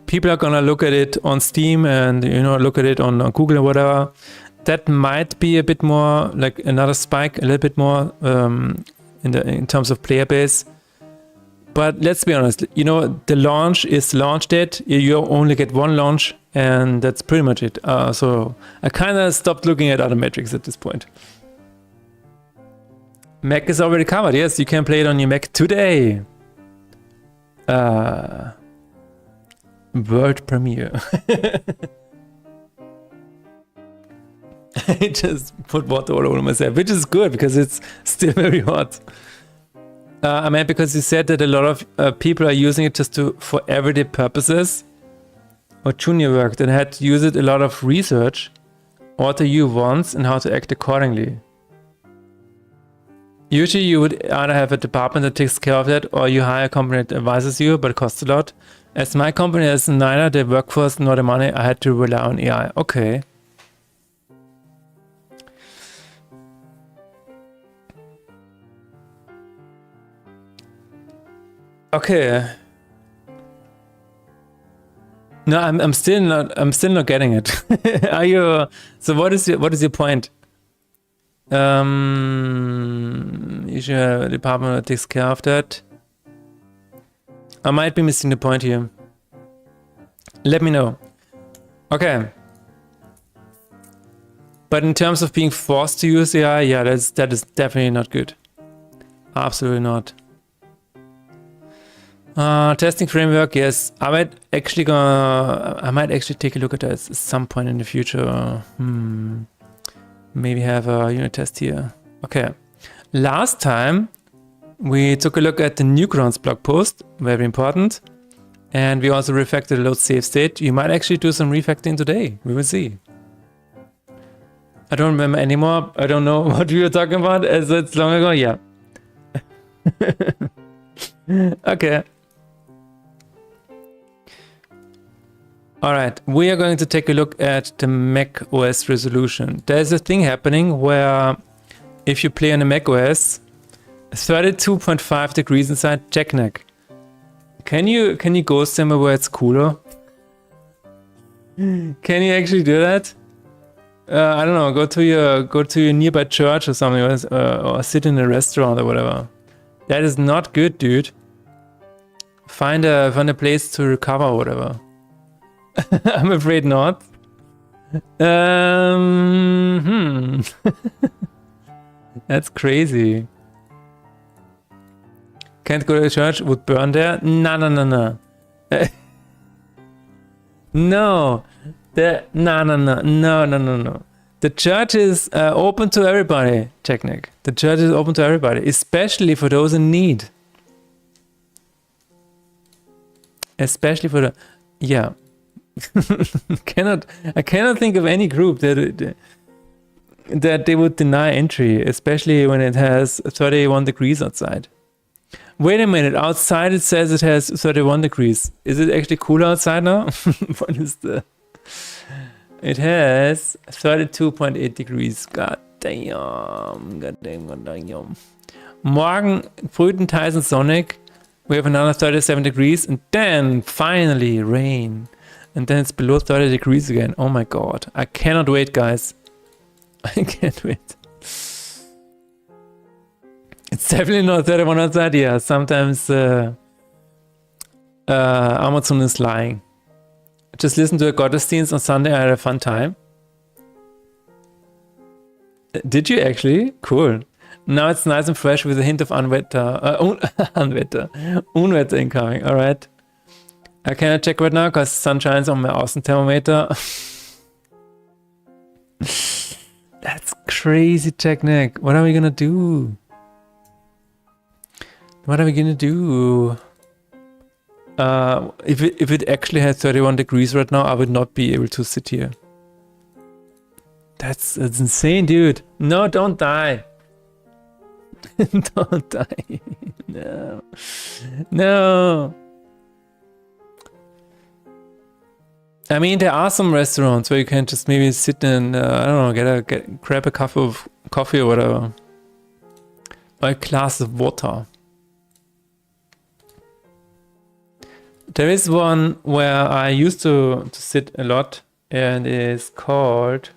people are going to look at it on Steam and, look at it on Google or whatever. That might be a bit more like another spike, a little bit more in terms of player base. But let's be honest, the launch is launch date. You only get one launch, and that's pretty much it. So I kind of stopped looking at other metrics at this point. Mac is already covered. Yes, you can play it on your Mac today. World premiere. I just put water all over myself, which is good because it's still very hot. I meant because you said that a lot of people are using it just for everyday purposes or junior work, that had to use it a lot of research, what to use once and how to act accordingly. Usually you would either have a department that takes care of that or you hire a company that advises you, but it costs a lot. As my company has neither the workforce nor the money, I had to rely on AI. Okay. Okay. No, I'm still not getting it. Are you? So what is your point? You should have a department that takes care of that. I might be missing the point here. Let me know. Okay. But in terms of being forced to use AI, yeah, that is definitely not good. Absolutely not. Testing framework, yes. I might actually take a look at that at some point in the future. Maybe have a unit test here. Okay. Last time we took a look at the Newgrounds blog post, very important. And we also refactored the load save state. You might actually do some refactoring today. We will see. I don't remember anymore. I don't know what we were talking about as it's long ago. Yeah. Okay. All right, we are going to take a look at the Mac OS resolution. There's a thing happening where if you play on the Mac OS, 32.5 degrees inside, check neck. Can you go somewhere where it's cooler? Can you actually do that? I don't know. Go to your nearby church or something, or sit in a restaurant or whatever. That is not good, dude. Find a place to recover or whatever. I'm afraid not. That's crazy. Can't go to church, would burn there? No. No. No. The church is open to everybody, Technic. The church is open to everybody, especially for those in need. Especially for the... Yeah. I cannot think of any group that they would deny entry, especially when it has 31 degrees outside. Wait a minute, outside it says it has 31 degrees. Is it actually cooler outside now? What is the... It has 32.8 degrees. God damn. Morgen, größtenteils in Sonic, we have another 37 degrees, and then finally rain. And then it's below 30 degrees again. Oh my god. I cannot wait, guys. I can't wait. It's definitely not 31 or 30. Yeah. Sometimes Amazon is lying. Just listen to a Gottesdienst on Sunday. I had a fun time. Did you actually? Cool. Now it's nice and fresh with a hint of Unwetter incoming. All right. I cannot check right now because sun shines on my awesome thermometer. That's crazy technique. What are we gonna do? If it actually had 31 degrees right now, I would not be able to sit here. That's insane, dude. No, don't die. Don't die. No. I mean, there are some restaurants where you can just maybe sit and I don't know, grab a cup of coffee or whatever, or a glass of water. There is one where I used to sit a lot, and it's called.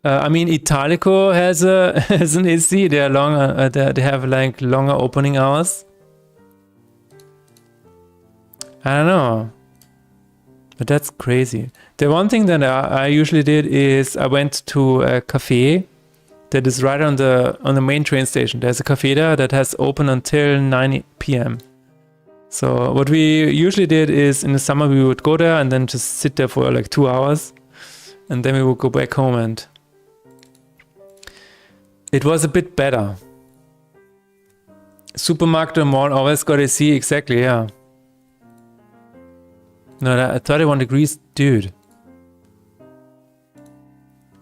Italico has an AC. They are longer. They have like longer opening hours. I don't know, but that's crazy. The one thing that I usually did is I went to a cafe that is right on the main train station. There's a cafe there that has open until 9 p.m. So what we usually did is in the summer we would go there and then just sit there for like 2 hours, and then we would go back home, and it was a bit better. Supermarket or mall always got AC, exactly, yeah. No, that 31 degrees, dude.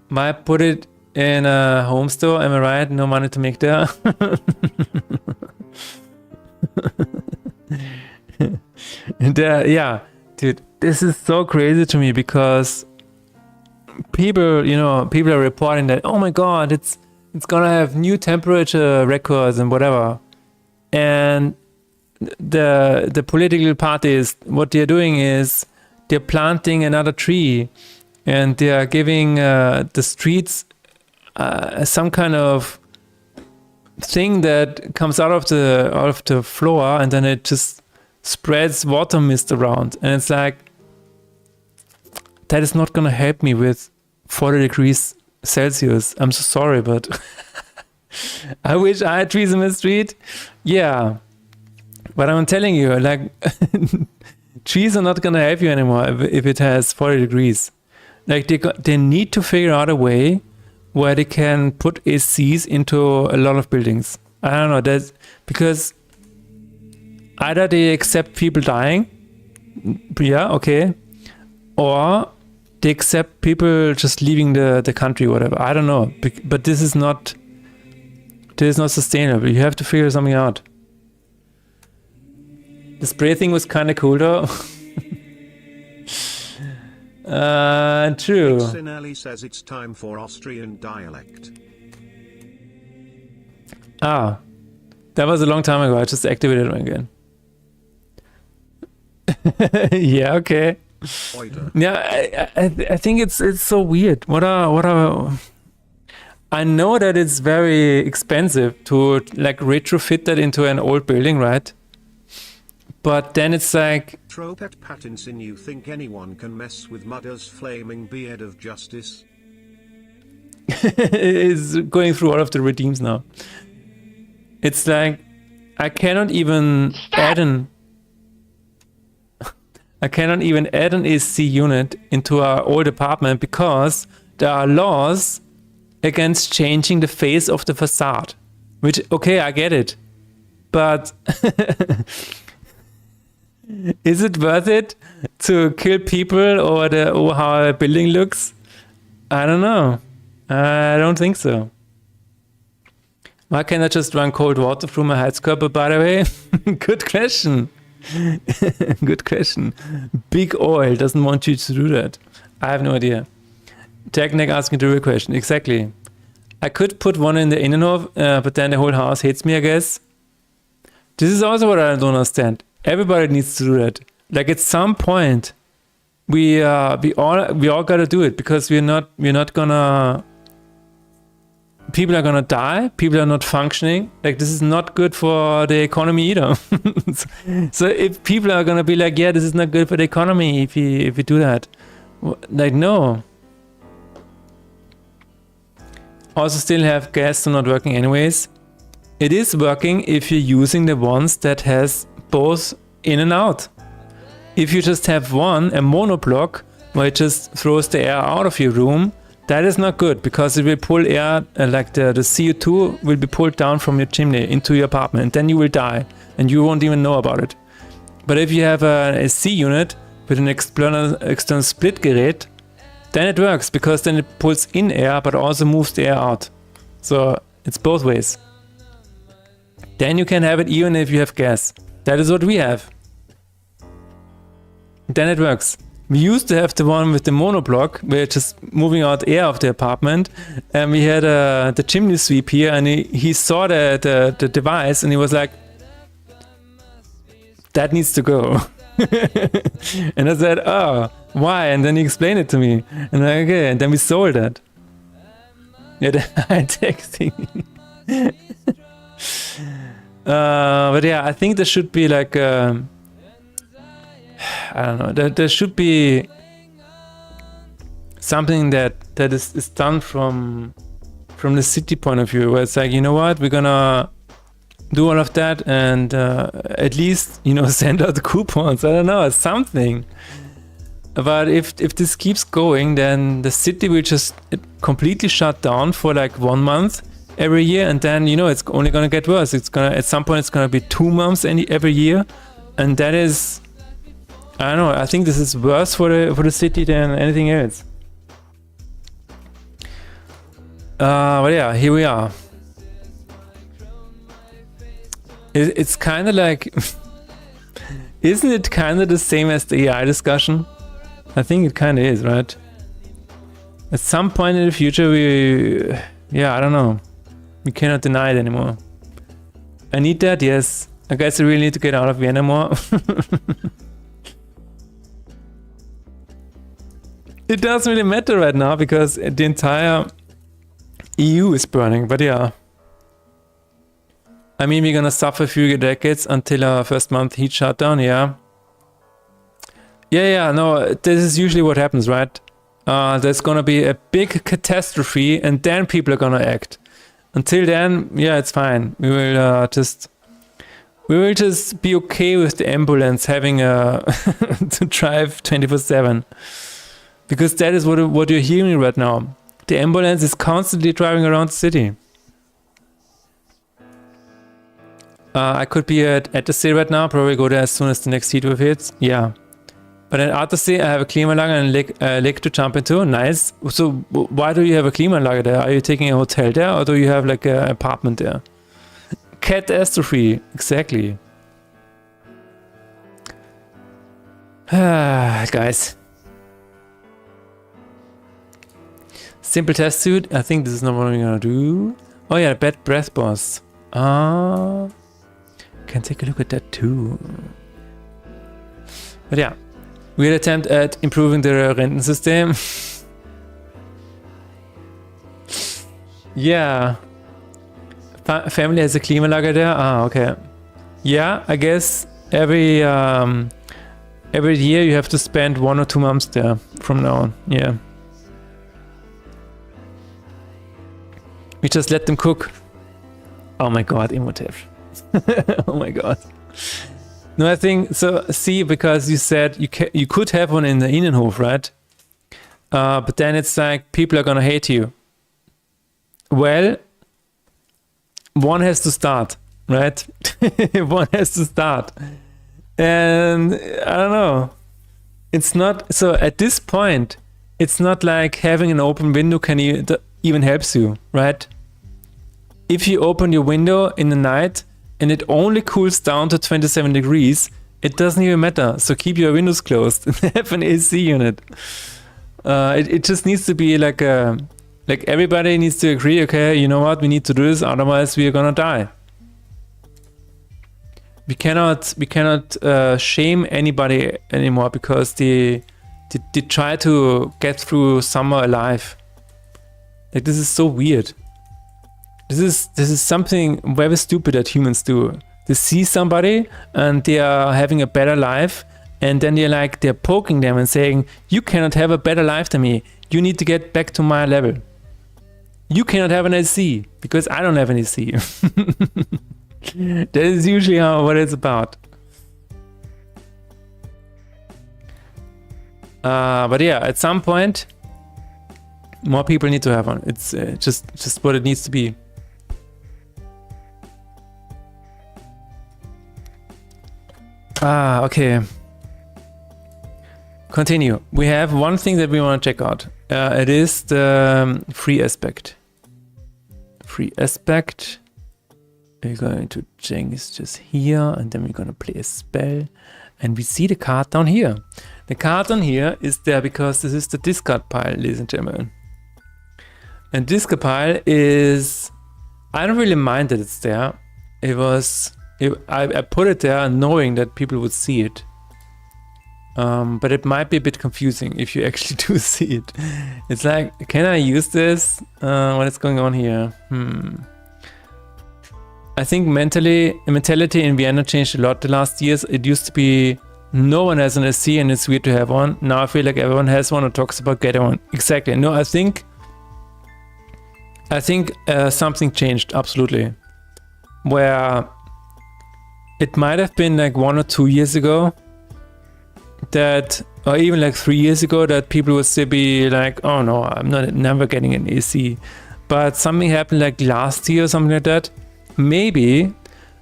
Might put it in a home store, am I right? No money to make there. Yeah, dude, this is so crazy to me because people are reporting that, oh my god, it's gonna have new temperature records and whatever. And the political parties, what they're doing is they're planting another tree, and they are giving the streets some kind of thing that comes out of the floor, and then it just spreads water mist around, and it's like, that is not gonna help me with 40 degrees Celsius. I'm so sorry, but I wish I had trees in the street. Yeah. But I'm telling you, like, trees are not going to help you anymore if it has 40 degrees. Like, they need to figure out a way where they can put ACs into a lot of buildings. I don't know, that's because either they accept people dying, yeah, okay, or they accept people just leaving the country, whatever. I don't know, but this is not sustainable. You have to figure something out. The spray thing was kind of cool though. True. Sinelli says it's time for Austrian dialect. Ah, that was a long time ago. I just activated it again. Yeah, okay. Oida. Yeah, I think it's so weird. What are I know that it's very expensive to like retrofit that into an old building, right? But then it's like... Tropet Pattinson, you think anyone can mess with Mudder's flaming beard of justice? It's going through all of the redeems now. It's like, I cannot even add an AC unit into our old apartment because there are laws against changing the face of the facade. Which, okay, I get it. But... is it worth it to kill people or how a building looks? I don't know. I don't think so. Why can't I just run cold water through my Heizkörper, by the way? Good question. Good question. Big Oil doesn't want you to do that. I have no idea. Technic asking the real question. Exactly. I could put one in the Innenhof, but then the whole house hates me, I guess. This is also what I don't understand. Everybody needs to do that. Like at some point, we all gotta do it, because we're not gonna. People are gonna die. People are not functioning. Like, this is not good for the economy either. So if people are gonna be like, yeah, this is not good for the economy if we do that, like, no. Also, still have gas not working anyways. It is working if you're using the ones that has both in and out. If you just have one, a monoblock, where it just throws the air out of your room, that is not good, because it will pull air, like the CO2 will be pulled down from your chimney into your apartment. Then you will die, and you won't even know about it. But if you have a C unit with an external split gerät, then it works, because then it pulls in air, but also moves the air out. So it's both ways. Then you can have it even if you have gas. That is what we have. Then it works. We used to have the one with the monoblock, where it's just moving out air of the apartment, and we had the chimney sweep here, and he saw the device, and he was like, that needs to go. And I said, oh, why? And then he explained it to me, and I'm like, okay, and then we sold that. Yeah, the high texting. But yeah, I think there should be like I don't know. There should be something that is done from the city point of view, where it's like, you know what, we're gonna do all of that, and at least, you know, send out the coupons. I don't know, something. But if this keeps going, then the city will just completely shut down for like 1 month every year, and then, you know, it's only gonna get worse. It's gonna, at some point, it's gonna be 2 months every year, and that is, I don't know. I think this is worse for the city than anything else. But yeah, here we are. It's kind of like, isn't it kind of the same as the AI discussion? I think it kind of is, right? At some point in the future, I don't know. We cannot deny it anymore. I need that, yes. I guess I really need to get out of Vienna more. It doesn't really matter right now, because the entire EU is burning, but yeah. I mean, we're gonna suffer a few decades until our first month heat shutdown, yeah. Yeah, no, this is usually what happens, right? There's gonna be a big catastrophe, and then people are gonna act. Until then, yeah, it's fine. We will just be okay with the ambulance having to drive 24/7. Because that is what you're hearing right now. The ambulance is constantly driving around the city. I could be at Attersee right now, probably go there as soon as the next heatwave hits. Yeah. But at Attersee, I have a Klimaanlage and a lake to jump into. Nice. So why do you have a Klimaanlage there? Are you taking a hotel there, or do you have like an apartment there? Catastrophe. Exactly. Guys. Simple test suit. I think this is not what I'm gonna do. Oh yeah, bad breath boss. Can take a look at that too. But yeah, we'll attempt at improving the Rentensystem. Yeah. Family has a Klimaanlage there. Okay. Yeah, I guess every year you have to spend 1 or 2 months there from now on. Yeah. We just let them cook. Oh my god, emotive. Oh my god. No, I think so. See, because you said you could have one in the Innenhof, right? But then it's like people are gonna hate you. Well, one has to start, right? One has to start, and I don't know. It's not so at this point. It's not like having an open window even helps you, right? If you open your window in the night and it only cools down to 27 degrees, it doesn't even matter. So keep your windows closed and have an AC unit. It just needs to be like everybody needs to agree, okay, you know what, we need to do this, otherwise we are gonna die. We cannot shame anybody anymore, because the they try to get through summer alive. Like, this is so weird. This is something very stupid that humans do. They see somebody and they are having a better life, and then they're poking them and saying, you cannot have a better life than me. You need to get back to my level. You cannot have an AC because I don't have an AC. That is usually what it's about. But yeah, at some point, more people need to have one. It's just what it needs to be. Okay. Continue. We have one thing that we want to check out. It is the free aspect. Free aspect. We're going to change just here, and then we're going to play a spell. And we see the card down here. The card down here is there because this is the discard pile, ladies and gentlemen. And discard pile is... I don't really mind that it's there. I put it there knowing that people would see it. But it might be a bit confusing if you actually do see it. It's like, can I use this? What is going on here? I think mentality in Vienna changed a lot the last years. It used to be no one has an SC and it's weird to have one. Now I feel like everyone has one or talks about getting one. Exactly. No, I think something changed, absolutely. Where it might have been like 1 or 2 years ago that, or even like 3 years ago, that people would still be like, oh no, I'm never getting an AC. But something happened like last year or something like that. Maybe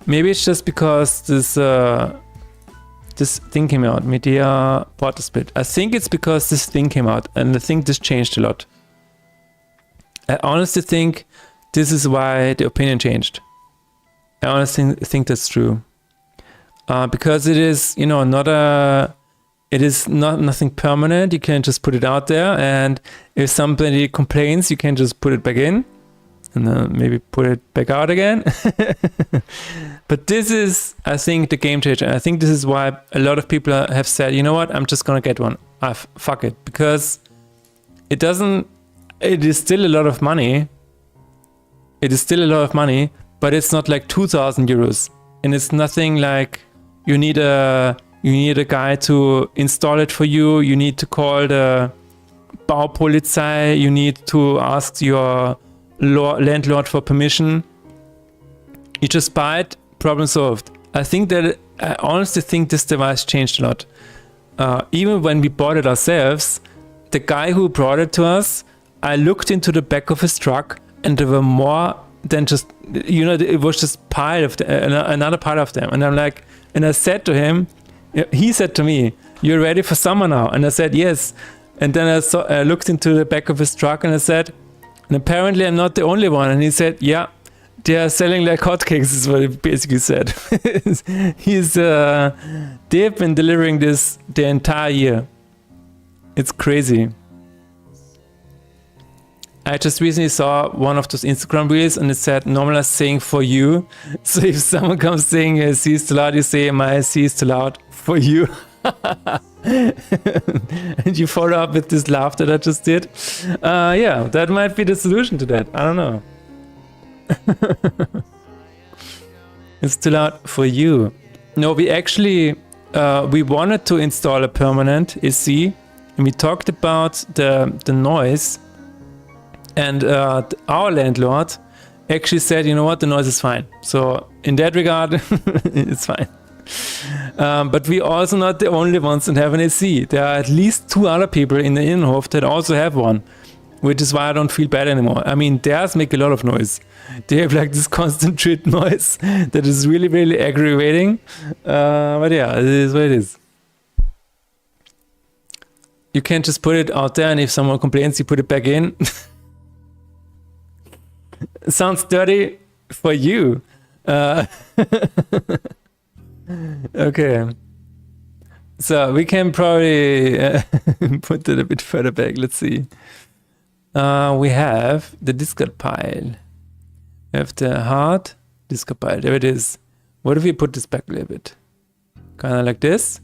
it's just because this thing came out, Media Water Split. I think it's because this thing came out, and I think this changed a lot. I honestly think this is why the opinion changed. I honestly think that's true. Because it is, nothing permanent. You can just put it out there, and if somebody complains, you can just put it back in, and then maybe put it back out again. But this is, I think, the game changer. I think this is why a lot of people have said, you know what, I'm just gonna get one. Fuck it, because it is still a lot of money. It is still a lot of money, but it's not like 2,000 euros, and it's nothing like you need a guy to install it for you. You need to call the Baupolizei. You need to ask your landlord for permission. You just buy it, problem solved. I honestly think this device changed a lot. Even when we bought it ourselves, the guy who brought it to us, I looked into the back of his truck, and there were more than just, it was just another pile of them. And I'm like, and I said to him, he said to me, you're ready for summer now? And I said, yes. And then I looked into the back of his truck, and I said, and apparently I'm not the only one. And he said, yeah, they are selling like hotcakes, is what he basically said. They've been delivering this the entire year. It's crazy. I just recently saw one of those Instagram reels, and it said normalize saying for you. So if someone comes saying your SC is too loud, you say my SC is too loud for you. And you follow up with this laugh that I just did. Yeah, that might be the solution to that. I don't know. It's too loud for you. No, we actually we wanted to install a permanent SC, and we talked about the noise. And our landlord actually said, you know what, the noise is fine. So in that regard, it's fine. But we're also not the only ones that have an AC. There are at least 2 other people in the Innenhof that also have one, which is why I don't feel bad anymore. I mean, theirs make a lot of noise. They have like this constant treat noise that is really, really aggravating. But yeah, it is what it is. You can't just put it out there, and if someone complains, you put it back in. Sounds dirty for you. Okay. So we can probably put it a bit further back. Let's see. We have the discard pile. We have the hard discard pile. There it is. What if we put this back a little bit? Kind of like this.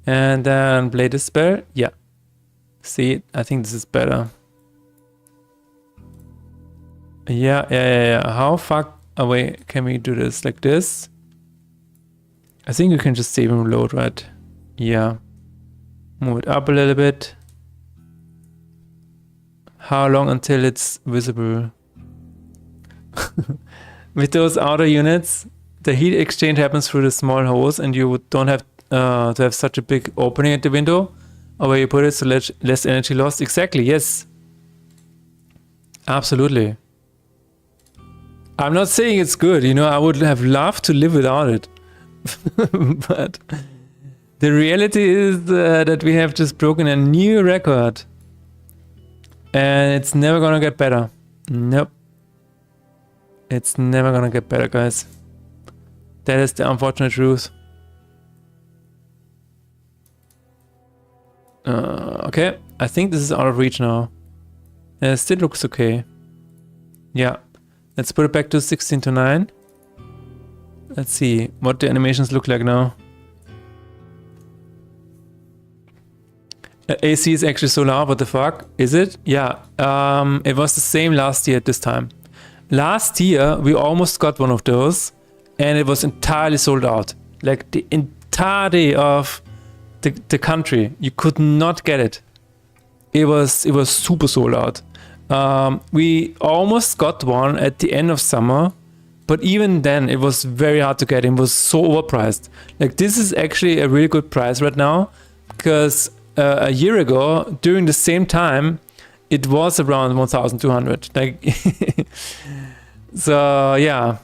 And then play the spell. Yeah, See, I think this is better. Yeah. How far away can we do this? Like this? I think you can just save and reload, right? Yeah. Move it up a little bit. How long until it's visible? With those outer units, the heat exchange happens through the small holes, and you don't have to have such a big opening at the window, or where you put it, so less energy lost. Exactly, yes. Absolutely. I'm not saying it's good, I would have loved to live without it. But the reality is that we have just broken a new record. And it's never gonna get better. Nope. It's never gonna get better, guys. That is the unfortunate truth. Okay, I think this is out of reach now. It still looks okay. Yeah. Let's put it back to 16 to 9. Let's see what the animations look like now. AC is actually so loud, what the fuck? Is it? Yeah. It was the same last year at this time. Last year, we almost got one of those, and it was entirely sold out. Like the entirety of the country. You could not get it. It was super sold out. We almost got one at the end of summer, but even then it was very hard to get. It was so overpriced. Like this is actually a really good price right now, because a year ago during the same time it was around 1,200. Like so yeah.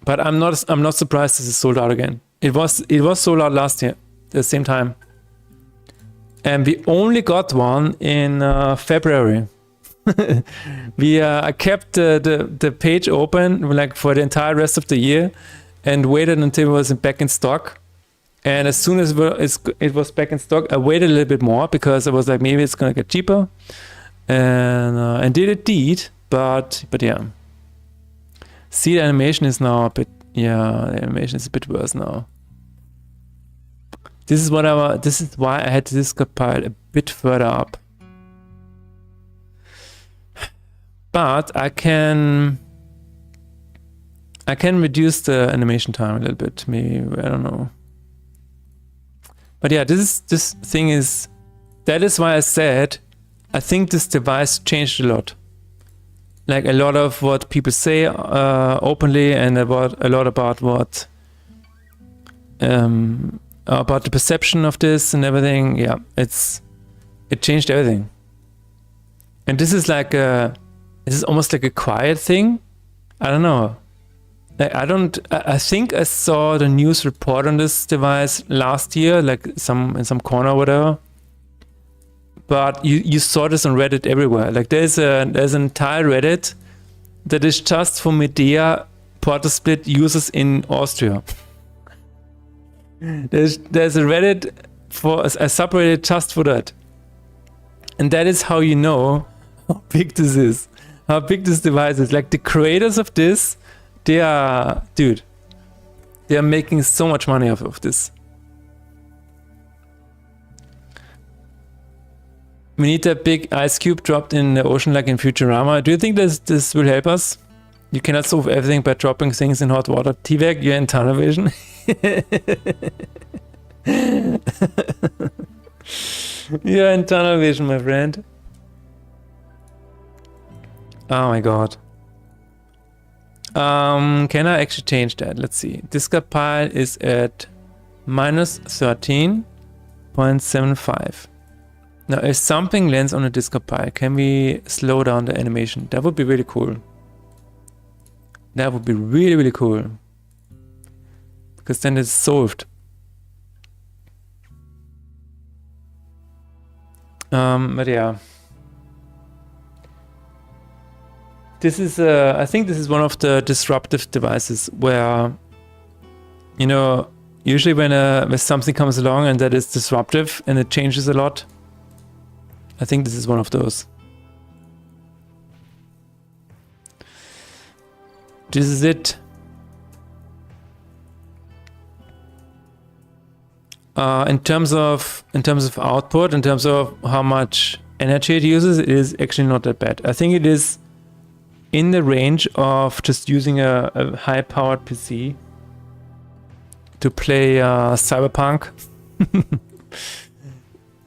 But I'm not surprised this is sold out again. It was sold out last year at the same time, and we only got one in February. I kept the page open like for the entire rest of the year, and waited until it was back in stock. And as soon as it was back in stock, I waited a little bit more, because I was like, maybe it's gonna get cheaper, and did indeed. But yeah. See, the animation is now a bit. Yeah, the animation is a bit worse now. This is why I had this pile a bit further up. But I can reduce the animation time a little bit. Maybe, I don't know. But yeah, that is why I said I think this device changed a lot. Like a lot of what people say openly, and a lot about what about the perception of this and everything. Yeah, it changed everything. And this is almost like a quiet thing. I don't know. I think I saw the news report on this device last year, like in some corner or whatever. But you saw this on Reddit everywhere. Like there's an entire Reddit that is just for Medea Porter Split users in Austria. There's a Reddit for a subreddit just for that. And that is how you know how big this is. How big this device is. Like the creators of this, they are making so much money off of this. We need a big ice cube dropped in the ocean like in Futurama. Do you think this will help us? You cannot solve everything by dropping things in hot water. T-Vag, you're in tunnel vision. You're in tunnel vision, my friend. Oh my god. Can I actually change that? Let's see. Discard pile is at minus 13.75. Now, if something lands on a discard pile, can we slow down the animation? That would be really cool. That would be really, really cool. Because then it's solved. But yeah. This is, I think this is one of the disruptive devices where, usually when something comes along and that is disruptive and it changes a lot, I think this is one of those. This is it. In terms of output, in terms of how much energy it uses, it is actually not that bad. I think it is in the range of just using a high-powered PC to play Cyberpunk.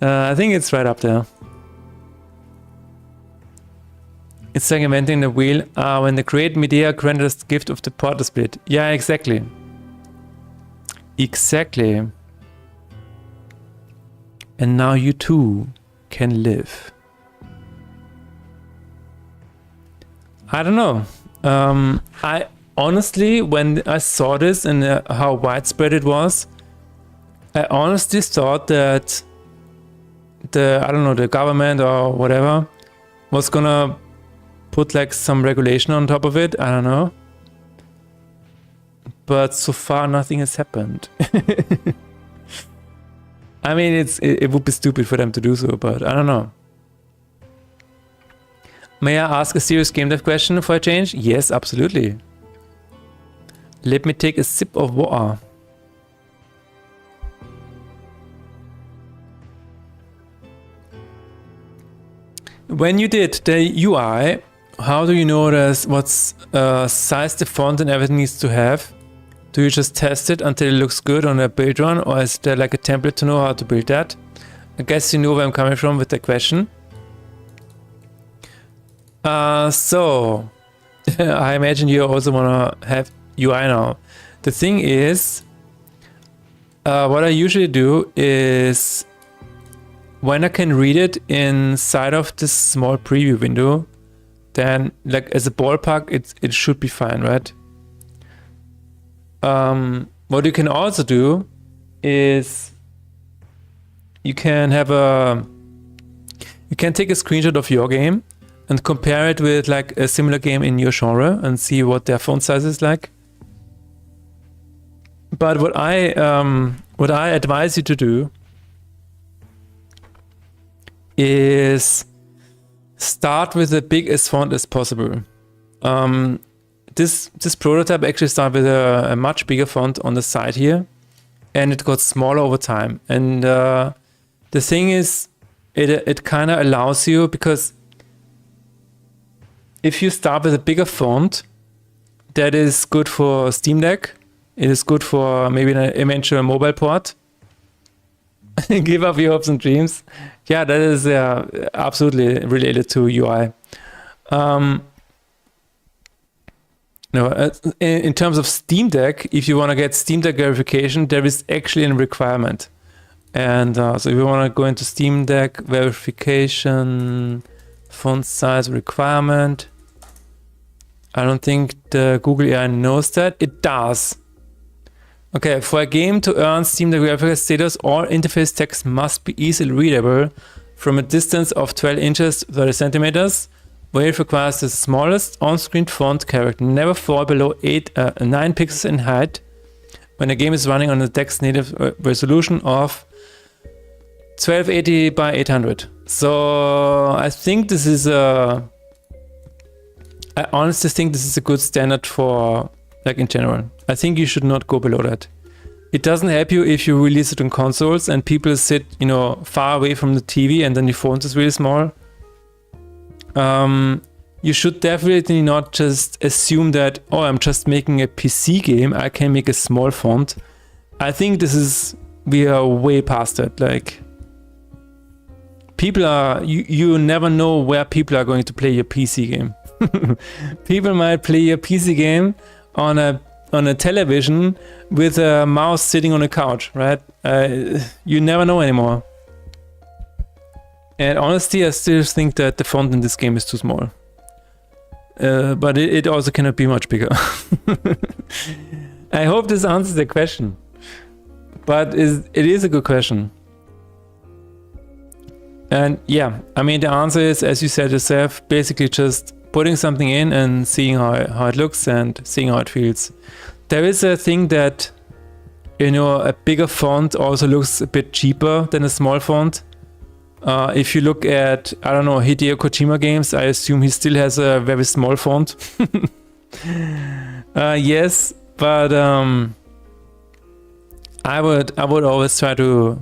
I think it's right up there. It's like inventing the wheel when the great Medea granted us the gift of the portal split. Yeah, exactly. Exactly. And now you too can live. I don't know. I honestly, when I saw this and how widespread it was, I honestly thought that the government or whatever was gonna put like some regulation on top of it. I don't know. But so far nothing has happened. I mean, it would be stupid for them to do so, but I don't know. May I ask a serious game dev question for a change? Yes, absolutely. Let me take a sip of water. When you did the UI, how do you notice what size the font and everything needs to have? Do you just test it until it looks good on a build run, or is there like a template to know how to build that? I guess you know where I'm coming from with the question. So I imagine you also want to have UI now. The thing is, what I usually do is when I can read it inside of this small preview window, then like as a ballpark, it should be fine, right? What you can also do is you can take a screenshot of your game and compare it with like a similar game in your genre and see what their font size is like. But what I advise you to do is start with the biggest font as possible. This prototype actually started with a much bigger font on the side here, and it got smaller over time. And the thing is, it kind of allows you, because if you start with a bigger font, that is good for Steam Deck. It is good for maybe an eventual mobile port. Give up your hopes and dreams. Yeah, that is absolutely related to UI. No, in terms of Steam Deck, if you want to get Steam Deck verification, there is actually a requirement. And so if you want to go into Steam Deck verification, font size requirement, I don't think the Google AI knows that. It does. Okay, for a game to earn Steam Deck verification status, all interface text must be easily readable from a distance of 12 inches, 30 centimeters. Where it requires the smallest on-screen font character never fall below 9 pixels in height when the game is running on the deck's native resolution of 1280 by 800. So I think this is I honestly think this is a good standard for, like, in general. I think you should not go below that. It doesn't help you if you release it on consoles and people sit, far away from the TV and then your font is really small. You should definitely not just assume that, oh, I'm just making a PC game, I can make a small font. I think we are way past that. Like, people are, you never know where people are going to play your PC game. People might play your PC game on a television with a mouse sitting on a couch, right? You never know anymore. And honestly, I still think that the font in this game is too small. But it also cannot be much bigger. I hope this answers the question. But it is a good question. And yeah, I mean, the answer is, as you said yourself, basically just putting something in and seeing how it looks and seeing how it feels. There is a thing that, a bigger font also looks a bit cheaper than a small font. If you look at, I don't know, Hideo Kojima games, I assume he still has a very small font. Yes, but I would always try to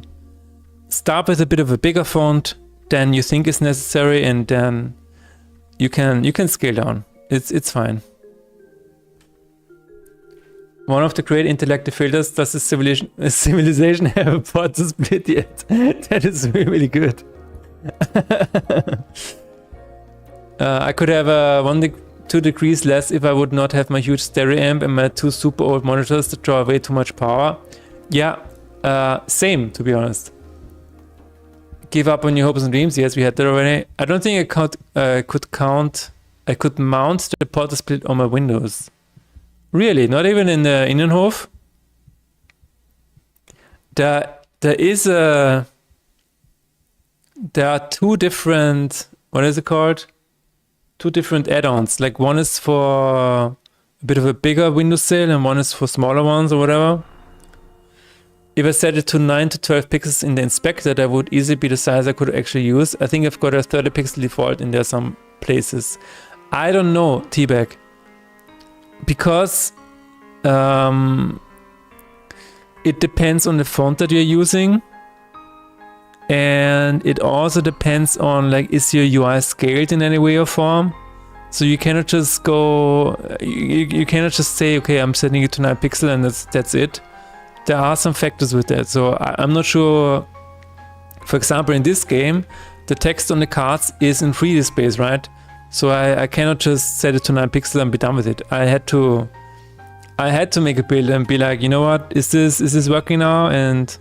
start with a bit of a bigger font than you think is necessary, and then you can scale down. It's fine. One of the great intellective filters, does the civilization have a port to split yet? That is really good. I could have 2 degrees less if I would not have my huge stereo amp and my 2 super old monitors that draw way too much power. Yeah, same, to be honest. Give up on your hopes and dreams. Yes, we had that already. I don't think I could mount the port split on my Windows. Really, not even in the Innenhof. There are 2 different, what is it called? 2 different add-ons. Like one is for a bit of a bigger window sill and one is for smaller ones or whatever. If I set it to 9 to 12 pixels in the inspector, that would easily be the size I could actually use. I think I've got a 30 pixel default in there some places. I don't know, T-Bag. Because it depends on the font that you're using. And it also depends on, like, is your UI scaled in any way or form? So you cannot just go, you cannot just say, okay, I'm setting it to 9 pixel and that's it. There are some factors with that. So I'm not sure. For example, in this game, the text on the cards is in 3D space, right? So I cannot just set it to 9 pixel and be done with it. I had to make a build and be like, you know what, is this working now? And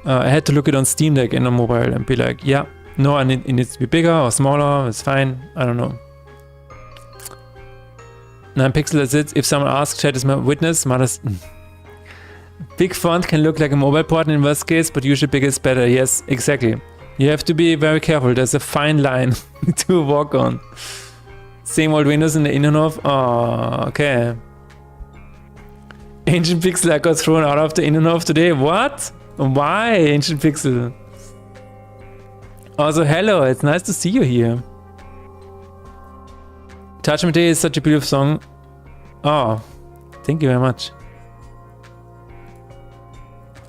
I had to look it on Steam Deck and on mobile and be like, yeah, no, it needs to be bigger or smaller. It's fine. I don't know. 9 pixel, that's it. If someone asks, chat is my witness. Mother's big font can look like a mobile port in worst case, but usually bigger is better. Yes, exactly. You have to be very careful. There's a fine line to walk on. Same old Windows in the Innenhof. Oh, okay. Ancient Pixel, I got thrown out of the Innenhof today. What? Why, Ancient Pixel? Also, hello. It's nice to see you here. Touch Me Day is such a beautiful song. Oh, thank you very much.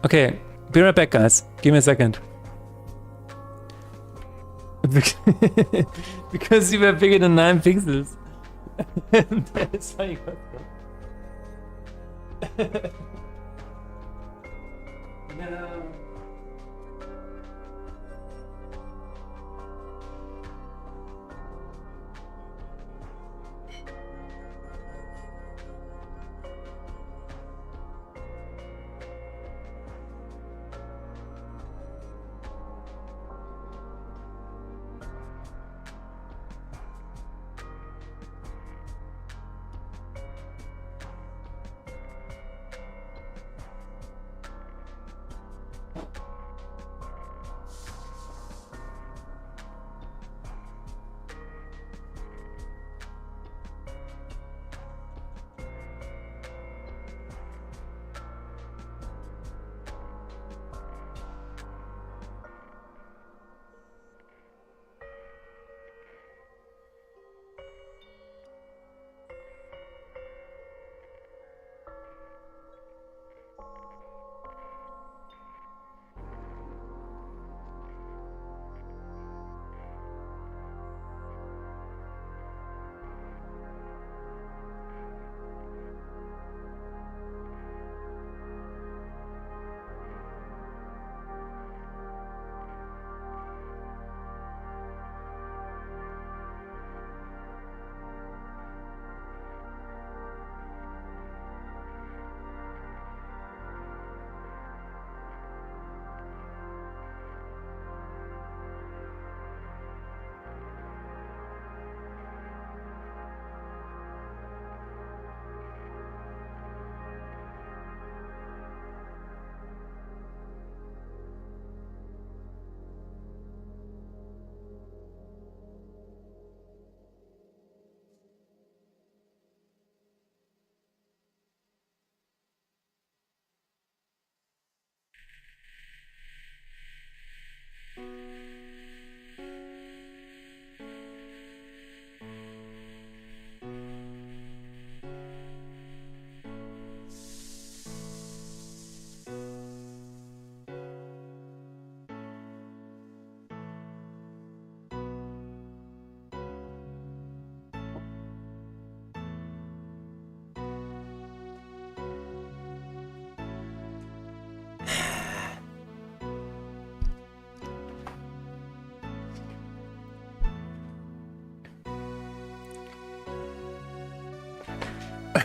Okay, be right back, guys. Give me a second. Because you were bigger than 9 pixels. That's why you got that. No.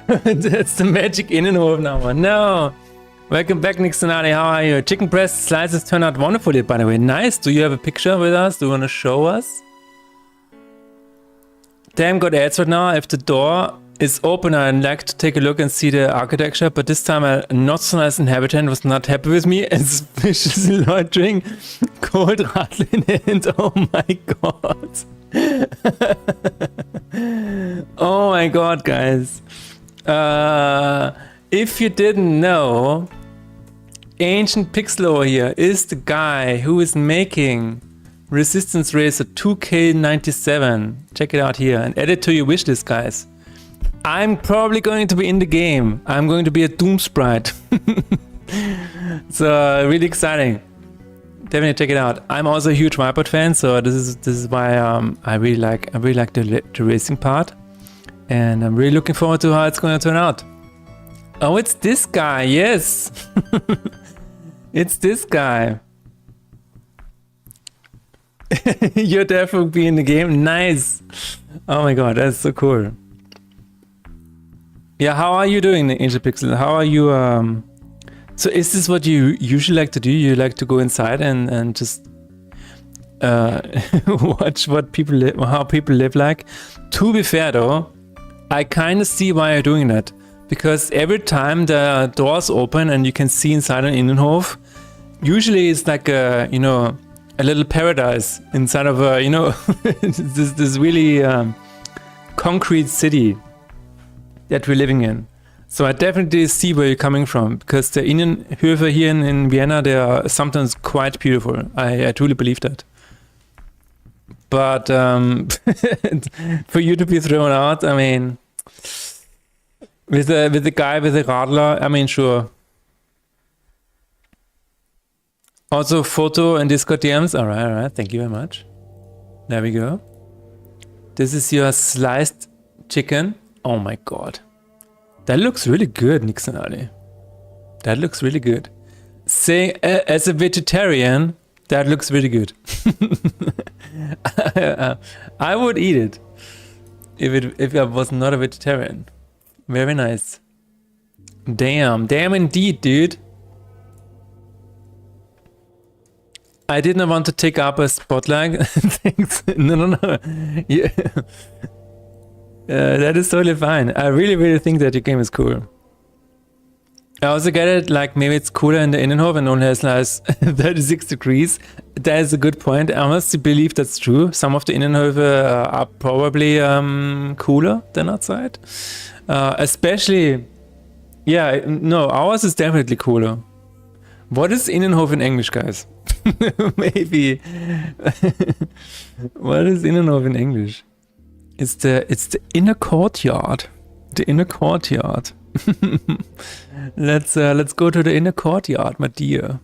That's the magic Innenhof now. No. Welcome back, Nixonati. How are you? Chicken breast slices turned out wonderfully, by the way. Nice. Do you have a picture with us? Do you want to show us? Damn, got ads right now. If the door is open, I'd like to take a look and see the architecture, but this time a not so nice inhabitant was not happy with me and suspiciously loitering, cold rattle in hand. Oh my god. Oh my god, guys. If you didn't know, Ancient Pixel here is the guy who is making Resistance Racer 2K97. Check it out here and add it to your wishlist, guys. I'm probably going to be in the game. I'm going to be a Doom Sprite. So really exciting. Definitely check it out. I'm also a huge Wipeout fan, so this is why I really like the racing part, and I'm really looking forward to how it's going to turn out. Oh, it's this guy. Yes, it's this guy. You're definitely be in the game. Nice. Oh my god, that's so cool. Yeah, how are you doing, Angel Pixel? How are you? So is this what you usually like to do? You like to go inside and just watch what people how people live like? To be fair though, I kind of see why you're doing that, because every time the doors open and you can see inside an Innenhof, usually it's like a little paradise inside of a this really concrete city that we're living in. So I definitely see where you're coming from, because the Innenhöfe here in Vienna, they are sometimes quite beautiful. I truly believe that. But for you to be thrown out, I mean, with the guy with the Radler, I mean, sure. Also photo and Discord DMs. All right. Thank you very much. There we go. This is your sliced chicken. Oh my god. That looks really good, Nixonati. That looks really good. Say, as a vegetarian, that looks really good. I would eat it if I was not a vegetarian. Very nice. Damn indeed, dude. I did not want to take up a spotlight. Thanks. No. Yeah. That is totally fine. I really think that your game is cool. I also get it, like maybe it's cooler in the Innenhof and only has like 36 degrees. That is a good point. I honestly believe that's true. Some of the Innenhöfe are probably cooler than outside. Especially, yeah, no, ours is definitely cooler. What is Innenhof in English, guys? Maybe. What is Innenhof in English? It's the inner courtyard. The inner courtyard. Let's go to the inner courtyard, my dear.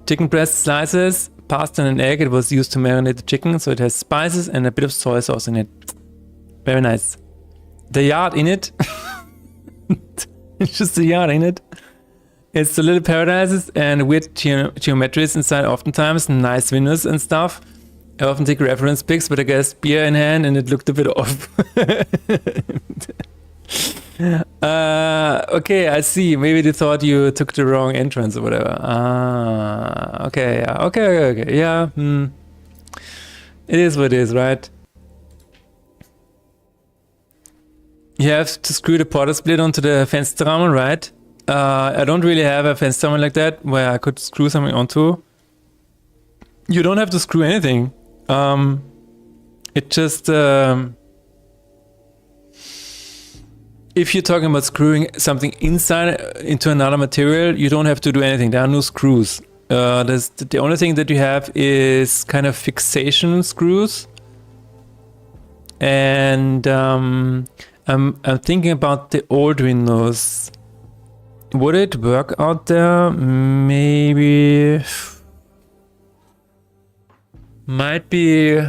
Chicken breast slices, pasta and an egg. It was used to marinate the chicken, so it has spices and a bit of soy sauce in it. Very nice. The yard in it. It's just the yard in it. It's the little paradises and weird geometries inside. Oftentimes nice windows and stuff. I often take reference pics, but I guess beer in hand and it looked a bit off. Okay, I see. Maybe they thought you took the wrong entrance or whatever. Okay. Yeah. It is what it is, right? You have to screw the portal split onto the Fensterrahmen, right? I don't really have a Fensterrahmen like that where I could screw something onto. You don't have to screw anything. It just if you're talking about screwing something inside into another material, you don't have to do anything. There are no screws. The only thing that you have is kind of fixation screws. And I'm thinking about the old windows. Would it work out there? Maybe. Might be. I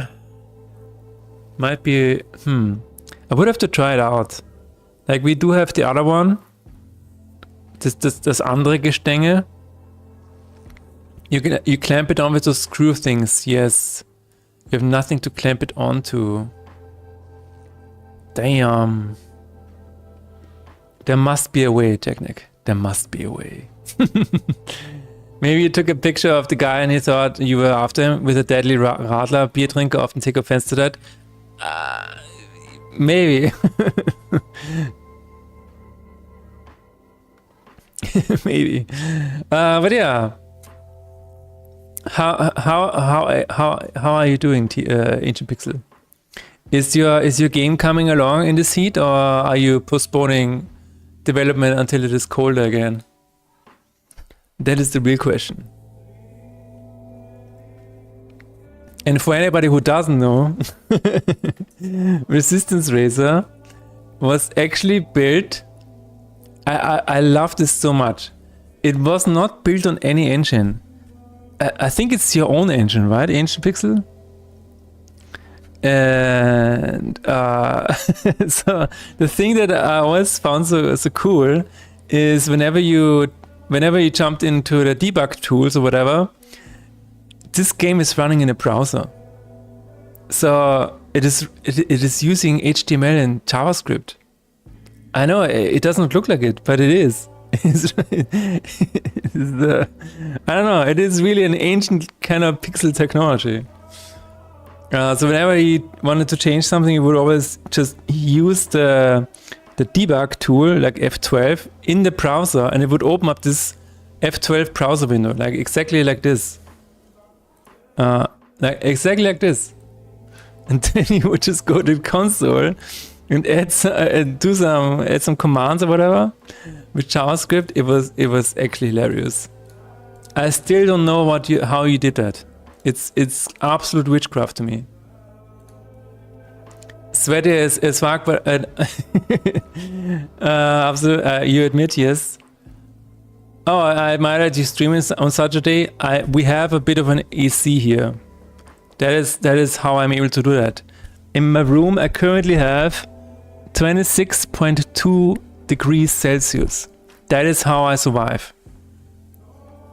would have to try it out. Like, we do have the other one. Das andere Gestänge. You clamp it on with those screw things. Yes. You have nothing to clamp it onto. Damn. There must be a way, Technic. There must be a way. Maybe you took a picture of the guy and he thought you were after him with a deadly Radler. Beer drinker often take offense to that. Maybe. Maybe. But yeah. How are you doing, Ancient Pixel? Is your game coming along in this heat, or are you postponing development until it is colder again? That is the real question. And for anybody who doesn't know, Resistance Racer was actually built. I love this so much. It was not built on any engine. I think it's your own engine, right, Ancient Pixel? And so the thing that I always found so cool is whenever you jumped into the debug tools or whatever, this game is running in a browser. So it is using HTML and JavaScript. I know it doesn't look like it, but it is. I don't know. It is really an ancient kind of pixel technology. So whenever you wanted to change something, you would always just use the debug tool, like F12, in the browser, and it would open up this F12 browser window, like exactly like this. Exactly like this. And then you would just go to the console and add some commands or whatever with JavaScript. It was actually hilarious. I still don't know how you did that. It's absolute witchcraft to me. Sweaty as fuck, but absolutely, you admit, yes. Oh, I admire that you stream on such a day. We have a bit of an AC here. That is how I'm able to do that. In my room, I currently have 26.2 degrees Celsius. That is how I survive.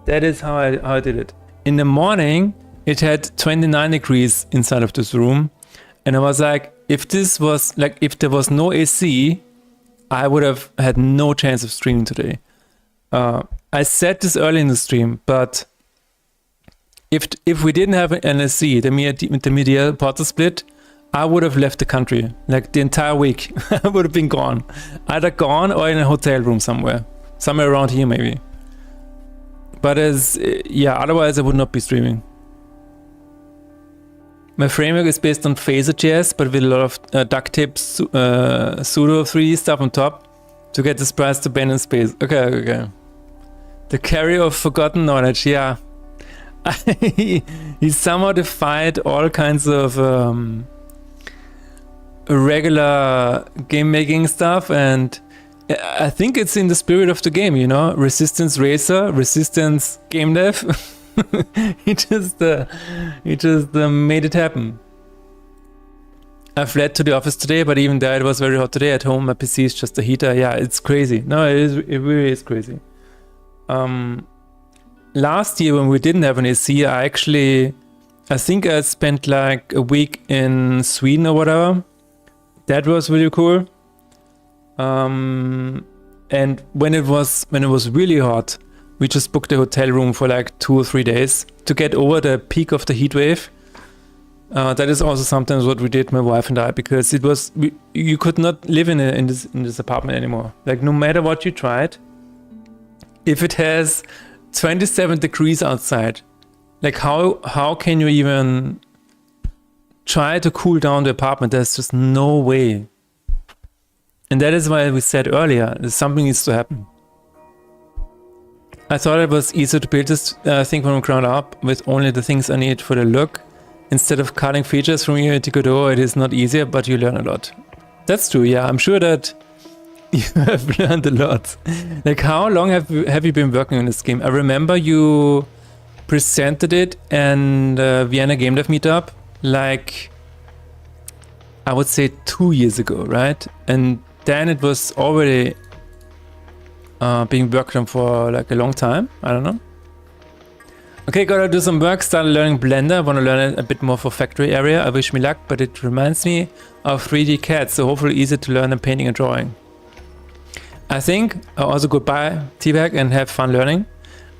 That is how I did it. In the morning, it had 29 degrees inside of this room, and I was like, if there was no AC, I would have had no chance of streaming today. I said this early in the stream, but if we didn't have an AC, the media Potter split, I would have left the country, like the entire week. I would have been gone, either gone or in a hotel room somewhere around here maybe. But otherwise I would not be streaming. My framework is based on Phaser.js, but with a lot of duct tape, pseudo 3D stuff on top to get the sprites to bend in space. Okay. The carrier of forgotten knowledge, yeah. He somehow defied all kinds of regular game making stuff, and I think it's in the spirit of the game, you know? Resistance Racer, Resistance Gamedev. he just made it happen. I fled to the office today, but even there it was very hot today. At home my PC is just a heater. Yeah, it's crazy. No, it really is crazy. Last year when we didn't have an AC, I think I spent like a week in Sweden or whatever. That was really cool. And when it was really hot, we just booked a hotel room for like 2 or 3 days to get over the peak of the heat wave. That is also sometimes what we did, my wife and I, because you could not live in this apartment anymore. Like no matter what you tried, if it has 27 degrees outside, like how can you even try to cool down the apartment? There's just no way. And that is why we said earlier, something needs to happen. I thought it was easier to build this thing from the ground up with only the things I need for the look. Instead of cutting features from Unity Godot, it is not easier, but you learn a lot. That's true, yeah. I'm sure that you have learned a lot. Like, how long have you been working on this game? I remember you presented it in the Vienna Gamedev meetup, like, I would say 2 years ago, right? And then it was already being worked on for like a long time. I don't know. Okay, gotta do some work. Started learning Blender. I want to learn it a bit more for factory area. I wish me luck, but it reminds me of 3D CAD, so hopefully easy to learn than painting and drawing. I think also goodbye, T-Bag, and have fun learning.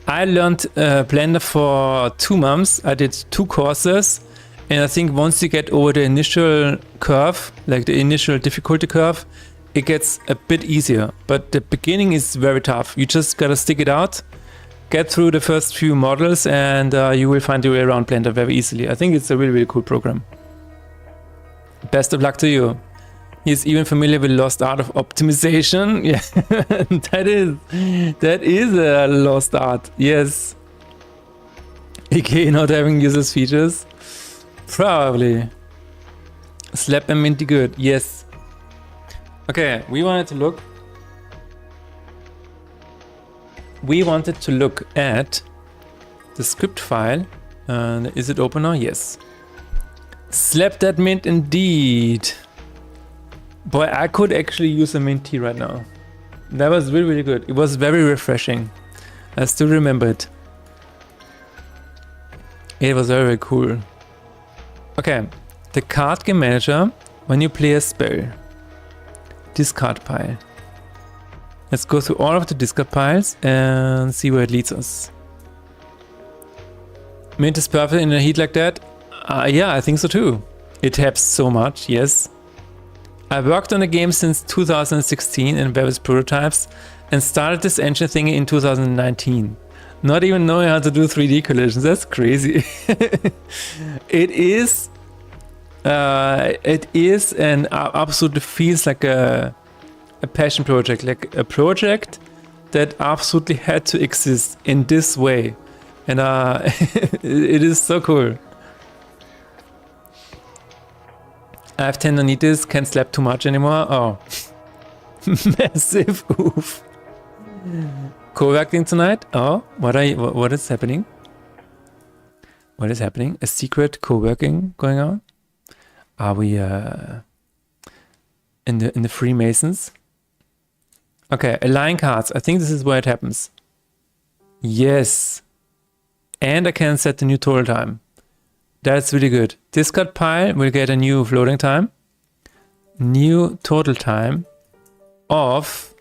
I learned Blender for 2 months. I did 2 courses, and I think once you get over the initial curve, like the initial difficulty curve, it gets a bit easier. But the beginning is very tough. You just gotta stick it out, get through the first few models, and you will find your way around Blender very easily. I think it's a really, really cool program. Best of luck to you. He's even familiar with lost art of optimization. Yeah, that is a lost art. Yes. AKA not having users features. Probably. Slap and minty good. Yes. Okay, we wanted to look at the script file. Is it open now? Yes. Slap that mint indeed. Boy, I could actually use a mint tea right now. That was really, really good. It was very refreshing. I still remember it. It was very, very cool. Okay, the card game manager, when you play a spell. Discard pile. Let's go through all of the discard piles and see where it leads us. Mint is perfect in a heat like that? Yeah, I think so too. It helps so much, yes. I worked on the game since 2016 in various prototypes and started this engine thingy in 2019. Not even knowing how to do 3D collisions, that's crazy. It is and absolutely feels like a passion project, like a project that absolutely had to exist in this way. And it is so cool. I have tendonitis, can't slap too much anymore. Oh. Massive oof. Co-working tonight? Oh, what is happening? What is happening? A secret co-working going on? Are we in the Freemasons? Okay, align cards. I think this is where it happens. Yes. And I can set the new total time. That's really good. Discard pile will get a new floating time. New total time of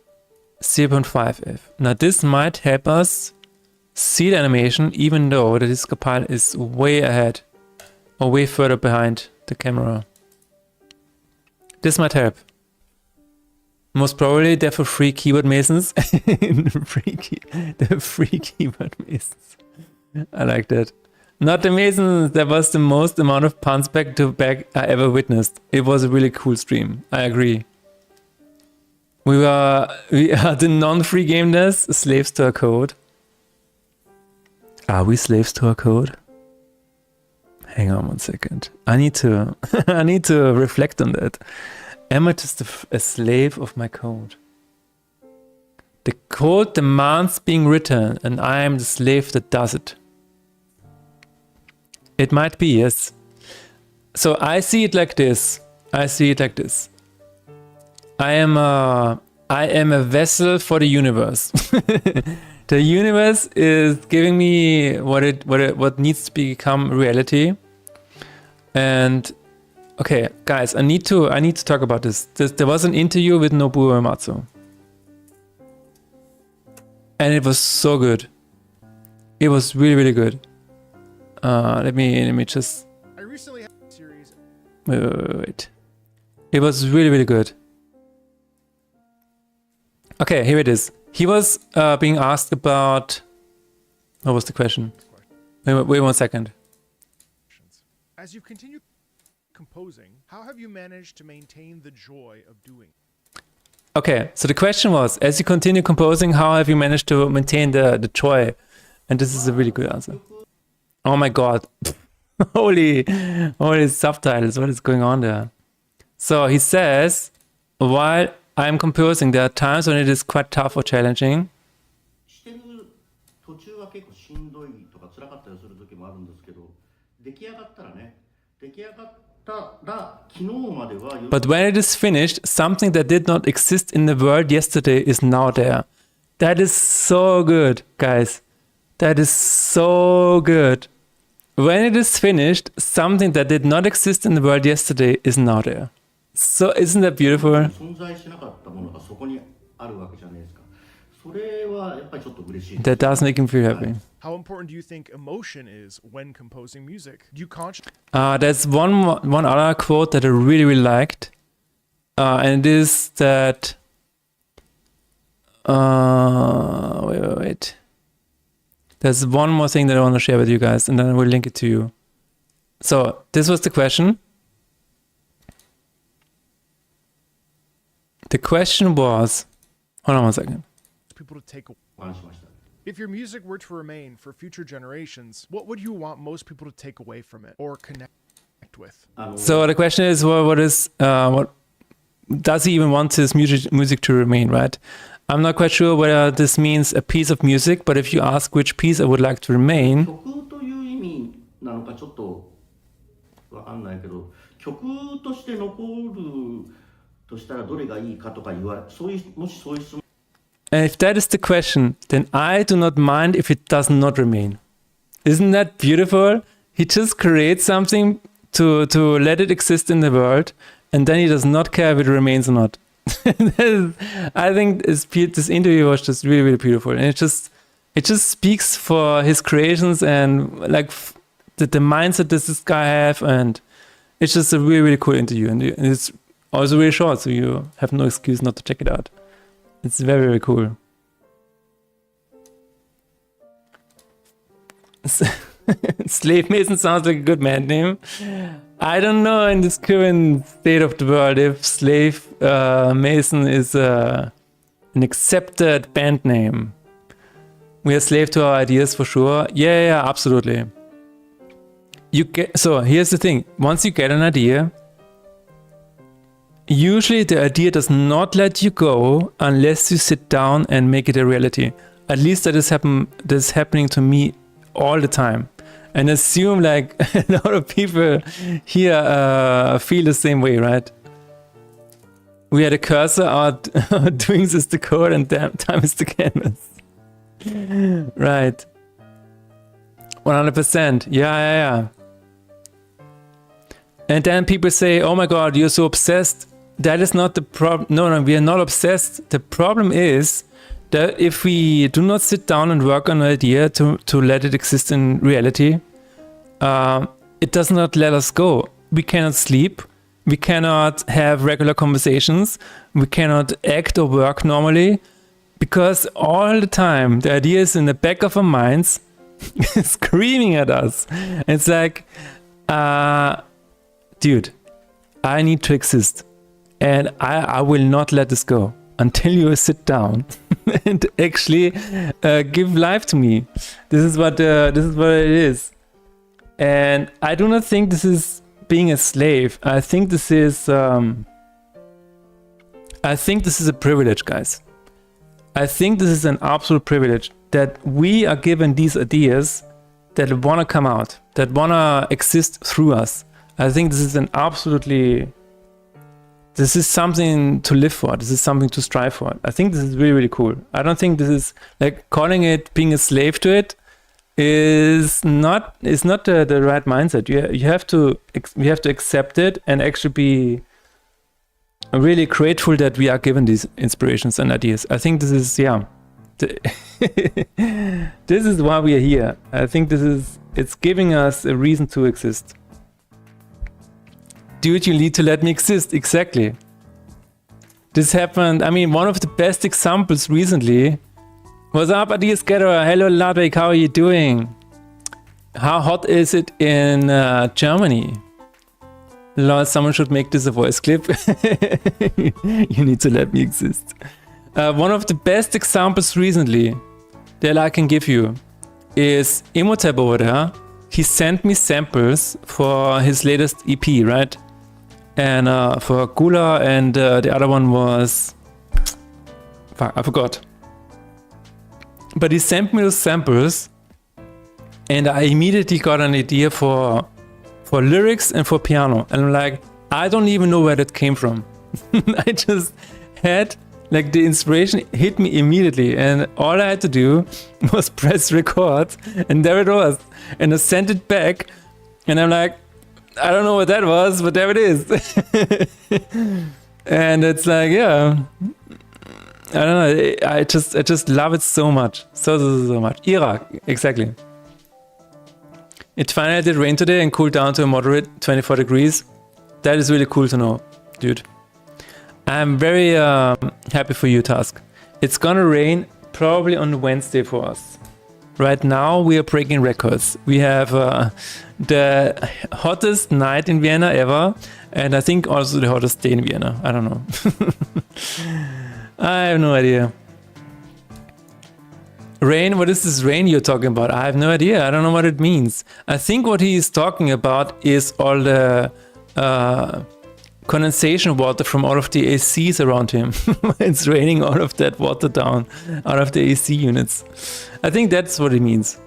0.5f. Now this might help us see the animation even though the discard pile is way ahead or way further behind the camera. This might help. Most probably they're for free keyboard masons. The free keyboard masons. I like that. Not the Masons, that was the most amount of puns back to back I ever witnessed. It was a really cool stream, I agree. We are the non-free game devs, slaves to our code. Are we slaves to our code? Hang on one second. I need to reflect on that. Am I just a slave of my code? The code demands being written and I am the slave that does it. It might be, yes. So I see it like this. I am a vessel for the universe. The universe is giving me what needs to become reality. And okay, guys, I need to talk about this. There was an interview with Nobuo Uematsu. And it was so good. It was really, really good. Let me just. I recently had a series. Wait. It was really, really good. Okay, here it is. He was being asked about. What was the question? Wait 1 second. As you continue composing, how have you managed to maintain the joy of doing? Okay, so the question was, as you continue composing, how have you managed to maintain the joy? And this is a really good answer. Oh my god. Holy subtitles, what is going on there? So he says, while I'm composing, there are times when it is quite tough or challenging. But when it is finished, something that did not exist in the world yesterday is now there. That is so good, guys. That is so good. When it is finished, something that did not exist in the world yesterday is now there. So isn't that beautiful? That does make him feel happy. How important do you think emotion is when composing music? Do you consciously There's one other quote that I really, really liked. And it is that... wait. There's one more thing that I want to share with you guys, and then I will link it to you. So, this was the question. The question was... Hold on one second. people to take if your music were to remain for future generations, what would you want most people to take away from it or connect with? So the question is, what does he even want his music to remain, right? I'm not quite sure whether this means a piece of music, but if you ask which piece I would like to remain, 曲という意味なのかちょっとわかんないけど、曲として残るとしたらどれがいいかとか言われ、そういうもしそういう質問 and if that is the question, then I do not mind if it does not remain. Isn't that beautiful? He just creates something to let it exist in the world, and then he does not care if it remains or not. I think this interview was just really, really beautiful, and it just speaks for his creations and like the mindset that this guy have, and it's just a really, really cool interview, and it's also really short, so you have no excuse not to check it out. It's very, very cool. Slave Mason sounds like a good band name. I don't know in this current state of the world if Slave Mason is an accepted band name. We are slave to our ideas for sure. Yeah, absolutely. So here's the thing. Once you get an idea, usually the idea does not let you go unless you sit down and make it a reality. At least that is happening to me all the time. And assume like a lot of people here feel the same way, right? We had a cursor out doing this the code and damn time is the canvas. Right. 100%. Yeah. And then people say, oh my god, you're so obsessed. That is not the problem. No, we are not obsessed. The problem is that if we do not sit down and work on an idea to let it exist in reality, it does not let us go. We cannot sleep. We cannot have regular conversations. We cannot act or work normally because all the time the idea is in the back of our minds screaming at us. It's like, dude, I need to exist. And I will not let this go until you sit down and actually give life to me. This is what it is. And I do not think this is being a slave. I think this is a privilege, guys. I think this is an absolute privilege that we are given these ideas that want to come out, that want to exist through us. I think this is this is something to live for. This is something to strive for. I think this is really, really cool. I don't think this is like calling it being a slave to it is not the right mindset. You have to accept it and actually be really grateful that we are given these inspirations and ideas. I think this is this is why we are here. I think it's giving us a reason to exist. Dude, you need to let me exist. Exactly. This happened. I mean, one of the best examples recently. What's up, Ideas Gatherer? Hello, Ludwig. How are you doing? How hot is it in Germany? Lord, someone should make this a voice clip. You need to let me exist. One of the best examples recently that I can give you is Imhotep over there. He sent me samples for his latest EP, right? And for Gula, and the other one was... Fuck, I forgot. But he sent me those samples, and I immediately got an idea for lyrics and for piano. And I'm like, I don't even know where that came from. I just had, like, the inspiration hit me immediately, and all I had to do was press record, and there it was. And I sent it back, and I'm like, I don't know what that was, but there it is. And it's like, yeah, I don't know. I just love it so much. So much. Iraq, exactly. It finally did rain today and cooled down to a moderate 24 degrees. That is really cool to know, dude. I'm very happy for you, Task. It's gonna rain probably on Wednesday for us. Right now we are breaking records. We have the hottest night in Vienna ever, and I think also the hottest day in Vienna. I don't know. I have no idea. Rain, what is this rain you're talking about? I have no idea. I don't know what it means. I think what he is talking about is all the condensation water from all of the ACs around him. It's raining all of that water down out of the AC units. I think that's what it means.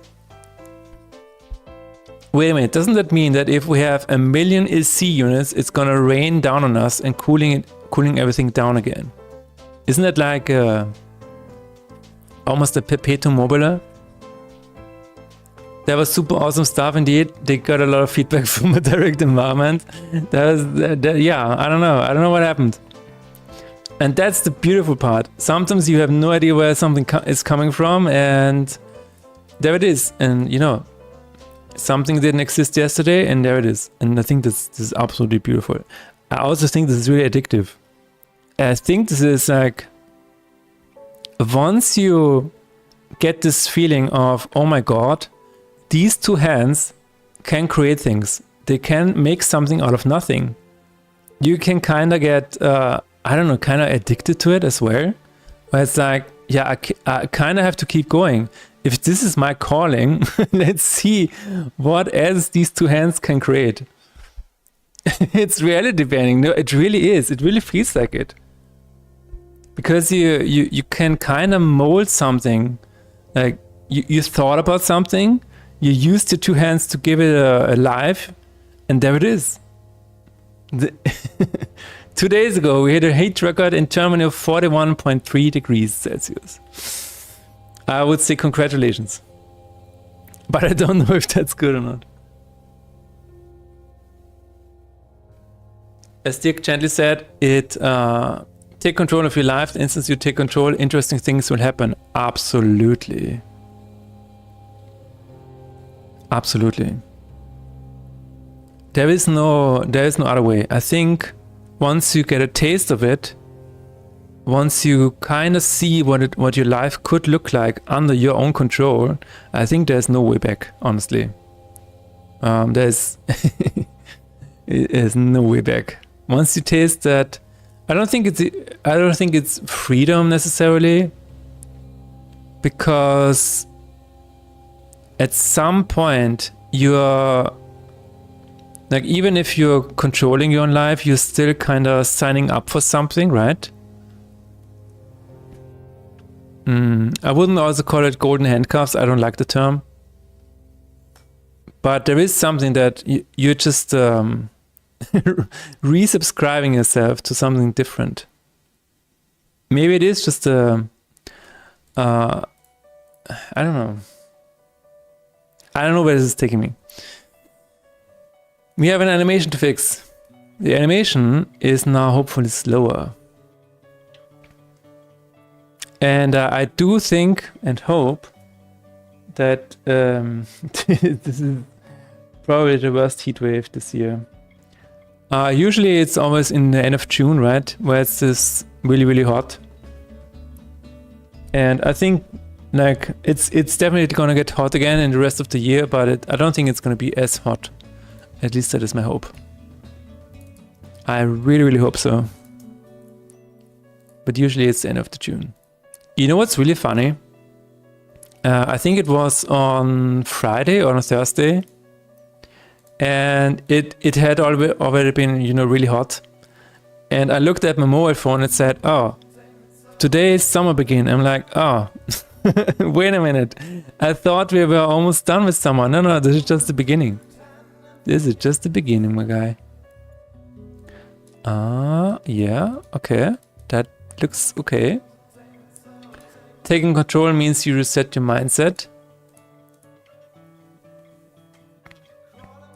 Wait a minute, doesn't that mean that if we have 1 million AC units, it's gonna rain down on us and cooling everything down again? Isn't that like almost a perpetuum mobile? That was super awesome stuff indeed. They got a lot of feedback from the direct environment. Yeah, I don't know what happened. And that's the beautiful part. Sometimes you have no idea where something is coming from, and there it is. And you know, something didn't exist yesterday, and there it is. And I think this is absolutely beautiful. I also think this is really addictive. I think this is like, once you get this feeling of, oh my god, these two hands can create things. They can make something out of nothing. You can kind of get, kind of addicted to it as well. Where it's like, yeah, I kind of have to keep going. If this is my calling, let's see what else these two hands can create. It's reality bending. No, it really is. It really feels like it. Because you can kind of mold something. Like, you thought about something, you used your two hands to give it a life, and there it is. 2 days ago, we hit a heat record in Germany of 41.3 degrees Celsius. I would say congratulations. But I don't know if that's good or not. As Dirk gently said, take control of your life. The instant you take control, interesting things will happen. Absolutely. Absolutely. There is no other way. I think once you get a taste of it, once you kind of see what your life could look like under your own control, I think there's no way back, honestly. There's no way back. Once you taste that, I don't think it's freedom necessarily, because at some point you're like, even if you're controlling your own life, you're still kind of signing up for something, right? I wouldn't also call it golden handcuffs. I don't like the term, but there is something that you're just resubscribing yourself to something different. Maybe it is just I don't know. I don't know where this is taking me. We have an animation to fix. The animation is now hopefully slower. And I do think and hope that this is probably the worst heat wave this year. Usually it's always in the end of June, right? Where it's this really, really hot. And I think like it's definitely gonna get hot again in the rest of the year, but I don't think it's gonna be as hot. At least that is my hope. I really, really hope so. But usually it's the end of the June. You know what's really funny? I think it was on Friday or on Thursday. And it had already been, really hot. And I looked at my mobile phone and it said, oh, today is summer begin. I'm like, oh, wait a minute. I thought we were almost done with summer. No, this is just the beginning. This is just the beginning, my guy. Yeah, okay. That looks okay. Taking control means you reset your mindset.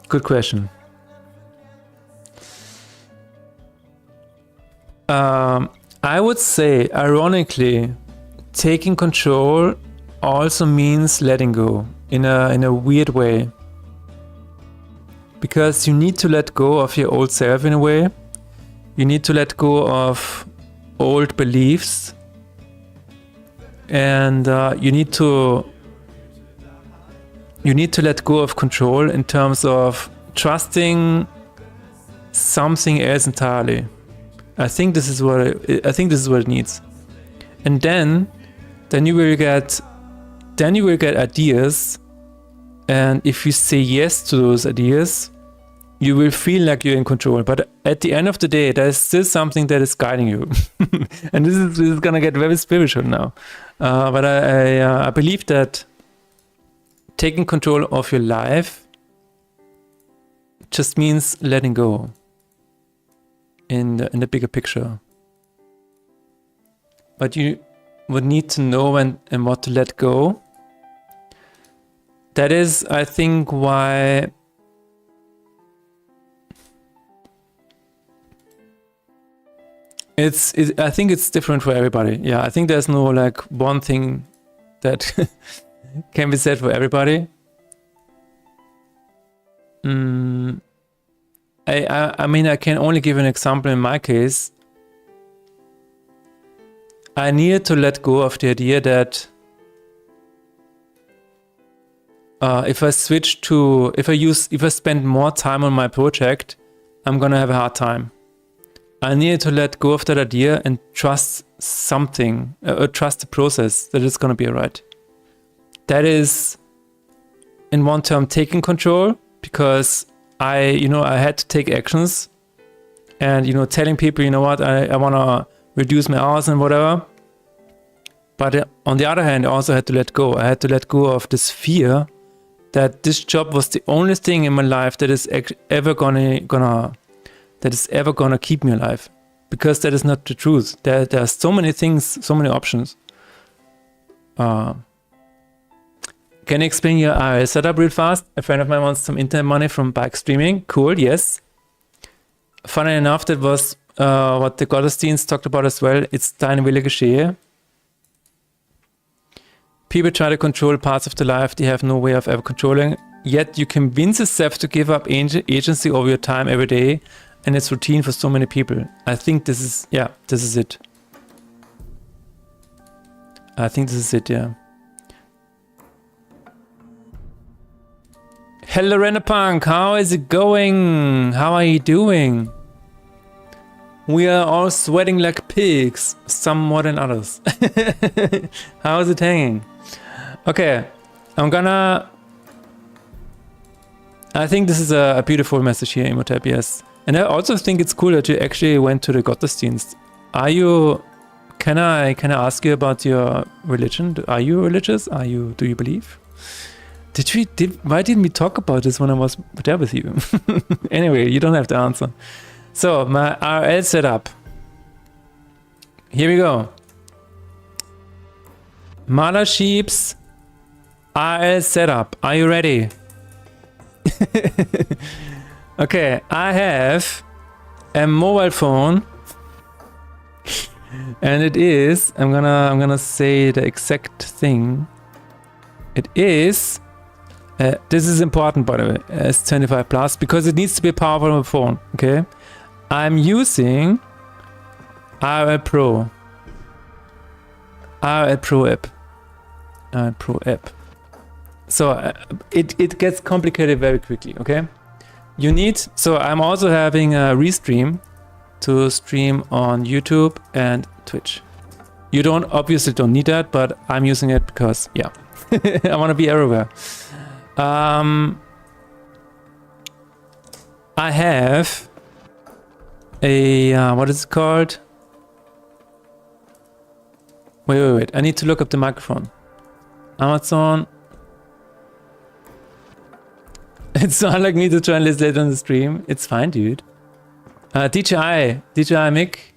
Good question. I would say, ironically, taking control also means letting go in a weird way. Because you need to let go of your old self in a way. You need to let go of old beliefs. And you need to let go of control in terms of trusting something else entirely. I think this is what it needs. And then you will get ideas, and if you say yes to those ideas, you will feel like you're in control. But at the end of the day, there's still something that is guiding you. And this is gonna get very spiritual now. But I believe that taking control of your life just means letting go in the bigger picture. But you would need to know when and what to let go. That is, I think, why I think it's different for everybody. Yeah, I think there's no like one thing that can be said for everybody. I mean, I can only give an example in my case. I needed to let go of the idea that if I spend more time on my project, I'm gonna have a hard time. I needed to let go of that idea and trust something, trust the process that it's gonna be alright. That is, in one term, taking control, because I had to take actions, and telling people, you know what, I wanna reduce my hours and whatever. But on the other hand, I also had to let go. I had to let go of this fear that this job was the only thing in my life that is ever gonna keep me alive, because that is not the truth. There are so many things, so many options. Can you explain your IRL setup real fast? A friend of mine wants some internet money from bike streaming. Cool, yes. Funny enough, that was what the Gottesdienst talked about as well. It's dein Wille geschehe. People try to control parts of the life they have no way of ever controlling. Yet you convince yourself to give up agency over your time every day, and it's routine for so many people. I think this is it. I think this is it, yeah. Hello, Renapunk, how is it going? How are you doing? We are all sweating like pigs, some more than others. How is it hanging? Okay, I think this is a beautiful message here, Imhotep, yes. And I also think it's cool that you actually went to the Gottesdienst. Can I ask you about your religion? Are you religious? Do you believe? Why didn't we talk about this when I was there with you? Anyway, you don't have to answer. So, my RL setup. Here we go. Mother Sheep's RL setup. Are you ready? Okay, I have a mobile phone, and it is, I'm gonna say the exact thing. It is, this is important by the way, S25 Plus, because it needs to be powerful on the phone, okay? I'm using RL Pro app. So it gets complicated very quickly, okay? So I'm also having a Restream to stream on YouTube and Twitch. You obviously don't need that, but I'm using it because, yeah, I want to be everywhere. I have a, what is it called? Wait. I need to look up the microphone. Amazon. It's not like me to try and list later on the stream. It's fine, dude. DJI mic.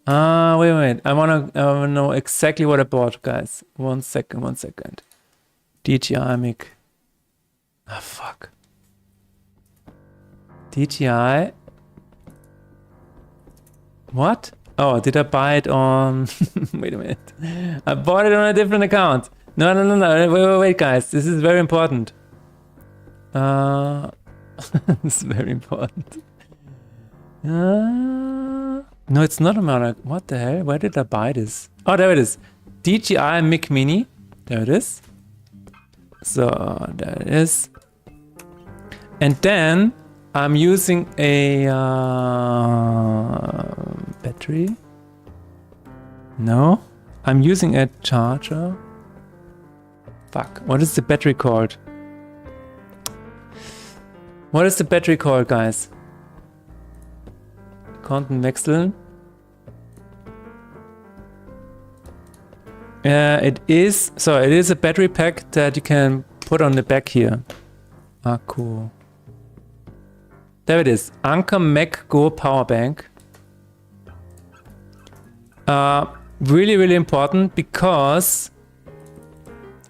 Wait. I wanna know exactly what I bought, guys. One second. DJI mic. Ah, fuck. DJI. What? Oh, did I buy it on... Wait a minute. I bought it on a different account. No. Wait, guys. This is very important. This is very important. No, it's not a Mac. What the hell? Where did I buy this? Oh, there it is. DJI Mic Mini. There it is. So, there it is. And then I'm using a battery. No, I'm using a charger. Fuck, what is the battery called? What is the battery called, guys? Content wechseln. It is a battery pack that you can put on the back here. Ah, cool. There it is. Anker Mac Go Power Bank. Really, really important because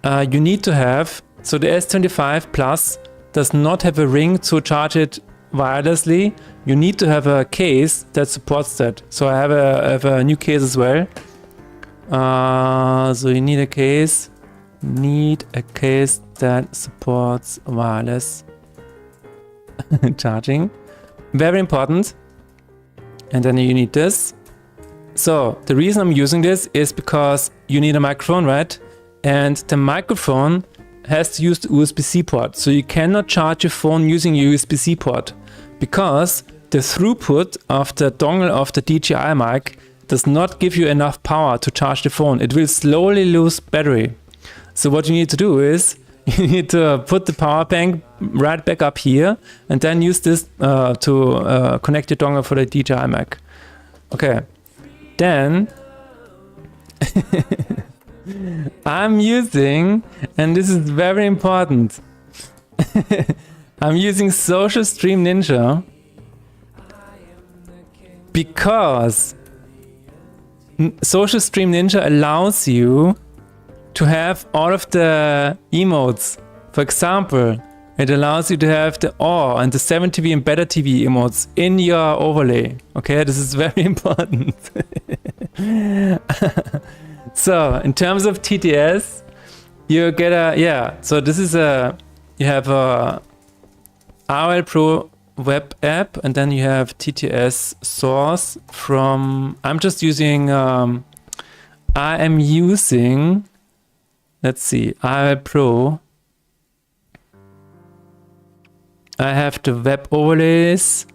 you need to have, so the S25 Plus does not have a ring to charge it wirelessly. You need to have a case that supports that. So I have a new case as well. So you need a case. That supports wireless charging. Very important. And then you need this. So the reason I'm using this is because you need a microphone, right? And the microphone has to use the USB-C port. So you cannot charge your phone using your USB-C port because the throughput of the dongle of the DJI mic does not give you enough power to charge the phone. It will slowly lose battery. So what you need to do is you need to put the power bank right back up here and then use this to connect your dongle for the DJI mic. Okay. Then I'm using, and this is very important, I'm using Social Stream Ninja because Social Stream Ninja allows you to have all of the emotes. For example, it allows you to have the OR and the 7TV and Better TV emotes in your overlay. Okay, this is very important. So, in terms of TTS, you get so this is you have a RL Pro web app and then you have TTS source from, I'm just using, let's see, RL Pro. I have the web overlays,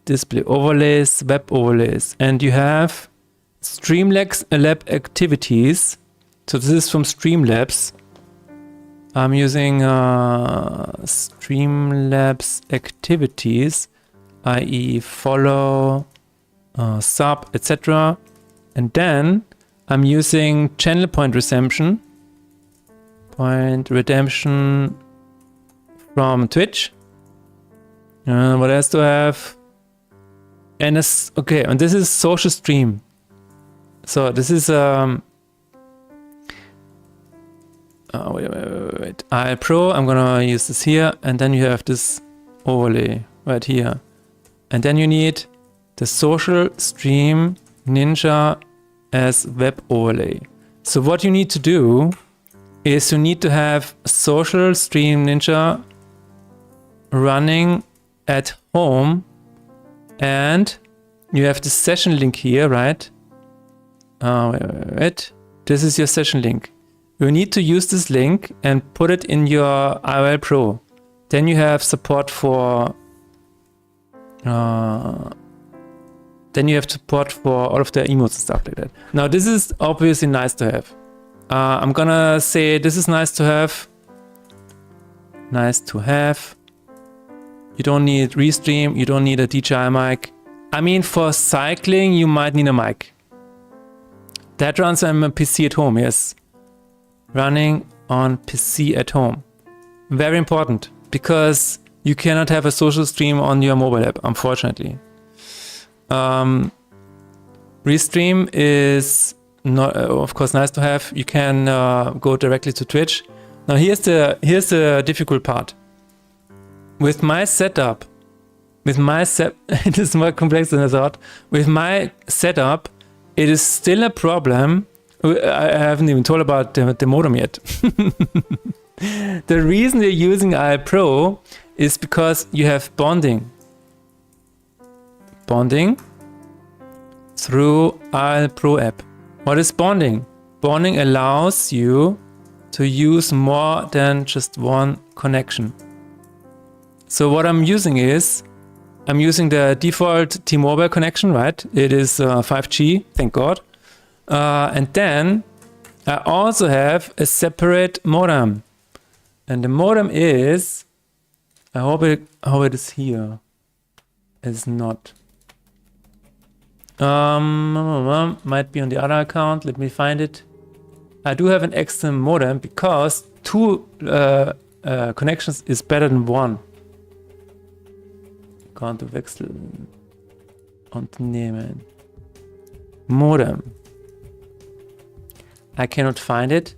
display overlays, web overlays, and you have Streamlabs lab activities. So this is from Streamlabs. I'm using Streamlabs activities, i.e. follow, sub, etc. And then I'm using channel point redemption from Twitch. What else do I have? And okay, and this is social stream. So this is wait. RL Pro, I'm gonna use this here, and then you have this overlay right here. And then you need the Social Stream Ninja as web overlay. So what you need to do is you need to have Social Stream Ninja running at home, and you have the session link here, right? Wait. This is your session link. You need to use this link and put it in your RL Pro. Then you have support for all of the emotes and stuff like that. Now this is obviously nice to have. I'm gonna say this is nice to have. Nice to have. You don't need Restream, you don't need a DJI mic. I mean, for cycling, you might need a mic. That runs on a PC at home, yes. Running on PC at home. Very important, because you cannot have a social stream on your mobile app, unfortunately. Restream is not, of course, nice to have. You can go directly to Twitch. Now here's the difficult part. With my setup, with my it is more complex than I thought. With my setup, it is still a problem. I haven't even told about the modem yet. The reason you're using IL Pro is because you have bonding. Bonding through IL Pro app. What is bonding? Bonding allows you to use more than just one connection. So what I'm using is, I'm using the default T-Mobile connection, right? It is 5G, thank God. And then I also have a separate modem. And the modem is, I hope it is here. It's not. Might be on the other account. Let me find it. I do have an external modem because 2 connections is better than 1. Konto wechseln. Unternehmen. Modem. I cannot find it.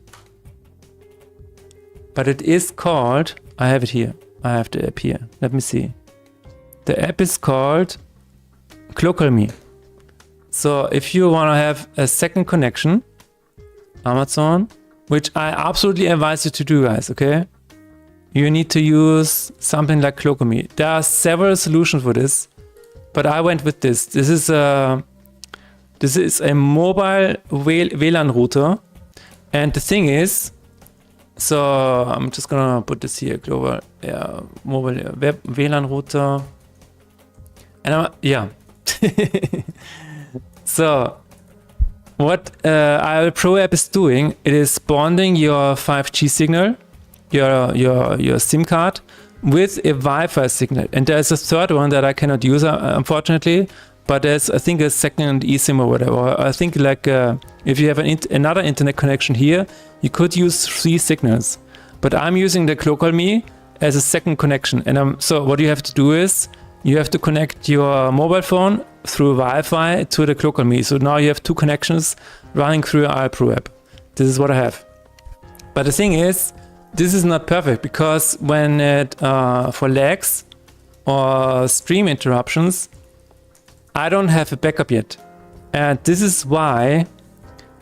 But it is called, I have it here. I have the app here. Let me see. The app is called ClocalMe. So if you want to have a second connection, Amazon, which I absolutely advise you to do, guys, okay? You need to use something like ClocalMe. There are several solutions for this, but I went with this. This is a mobile WLAN router, and the thing is, so I'm just gonna put this here, global, mobile web WLAN router, and So what IL Pro app is doing, it is bonding your 5G signal, your SIM card, with a Wi-Fi signal. And there's a third one that I cannot use, unfortunately, but there's, I think, a second eSIM or whatever. I think like if you have another internet connection here, you could use 3 signals. But I'm using the ClocalMe as a second connection. And so what you have to do is, you have to connect your mobile phone through Wi-Fi to the ClocalMe. So now you have 2 connections running through your IL Pro app. This is what I have. But the thing is, this is not perfect because when it for lags or stream interruptions, I don't have a backup yet. And this is why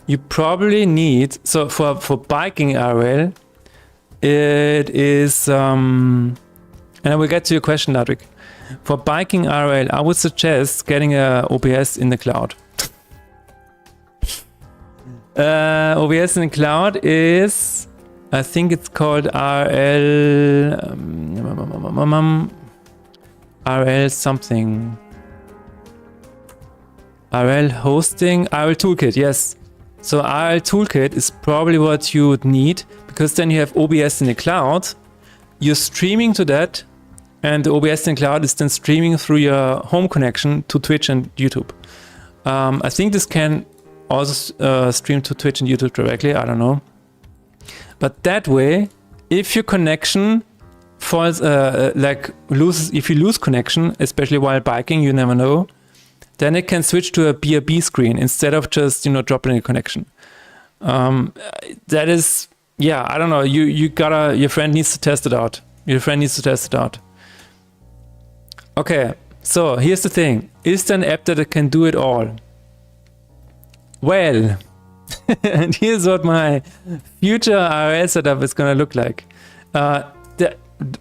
you probably need, so for biking IRL, it is, and I will get to your question, Ludwig. For biking IRL, I would suggest getting a OBS in the cloud. OBS in the cloud is, I think it's called RL something. RL hosting, RL toolkit, yes. So RL toolkit is probably what you would need, because then you have OBS in the cloud. You're streaming to that, and the OBS in the cloud is then streaming through your home connection to Twitch and YouTube. I think this can also stream to Twitch and YouTube directly, I don't know. But that way, if your connection falls, if you lose connection, especially while biking, you never know, then it can switch to a BRB screen instead of just, dropping a connection. That is, I don't know, your friend needs to test it out. Okay, so here's the thing. Is there an app that can do it all? Well, and here's what my future IRL setup is going to look like. The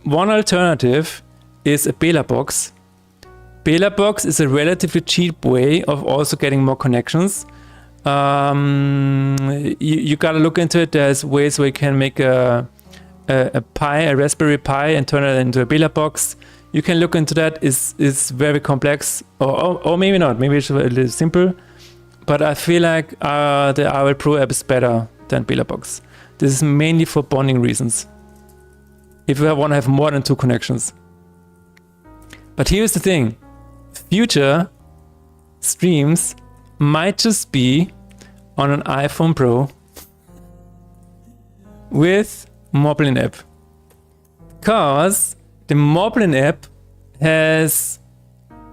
one alternative is a Bela box. Bela box is a relatively cheap way of also getting more connections. You gotta look into it. There's ways where you can make a Raspberry Pi, and turn it into a Bela box. You can look into that. It's very complex, or maybe not. Maybe it's a little simple. But I feel like the IRL Pro app is better than Bela box. This is mainly for bonding reasons. If you want to have more than 2 connections. But here's the thing. Future streams might just be on an iPhone Pro with Moblin app. Because the Moblin app has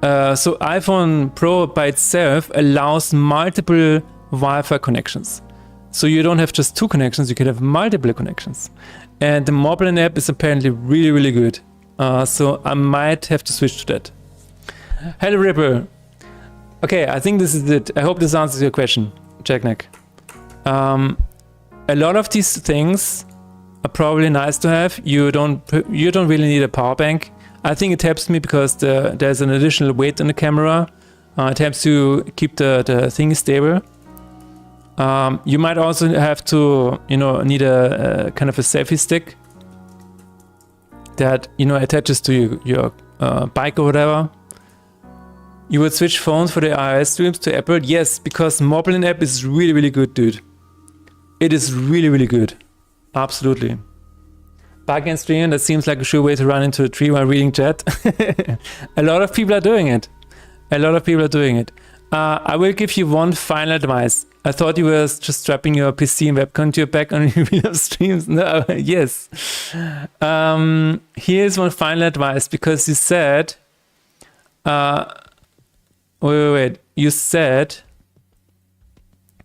so iPhone Pro by itself allows multiple Wi-Fi connections. So you don't have just 2 connections, you can have multiple connections. And the Moblin app is apparently really, really good. So I might have to switch to that. Hello, Ripper. Okay, I think this is it. I hope this answers your question, Jackneck. A lot of these things are probably nice to have. You don't really need a power bank. I think it helps me because there's an additional weight on the camera. It helps to keep the thing stable. You might also have to, need a kind of a selfie stick that, attaches to your bike or whatever. You would switch phones for the iOS streams to Apple? Yes, because Moblin app is really, really good, dude. It is really, really good. Absolutely. Bike and stream, that seems like a sure way to run into a tree while reading chat. A lot of people are doing it. I will give you one final advice. I thought you were just strapping your PC and webcam to your back on your video streams. No, yes. Here's one final advice, because you said... Wait. You said...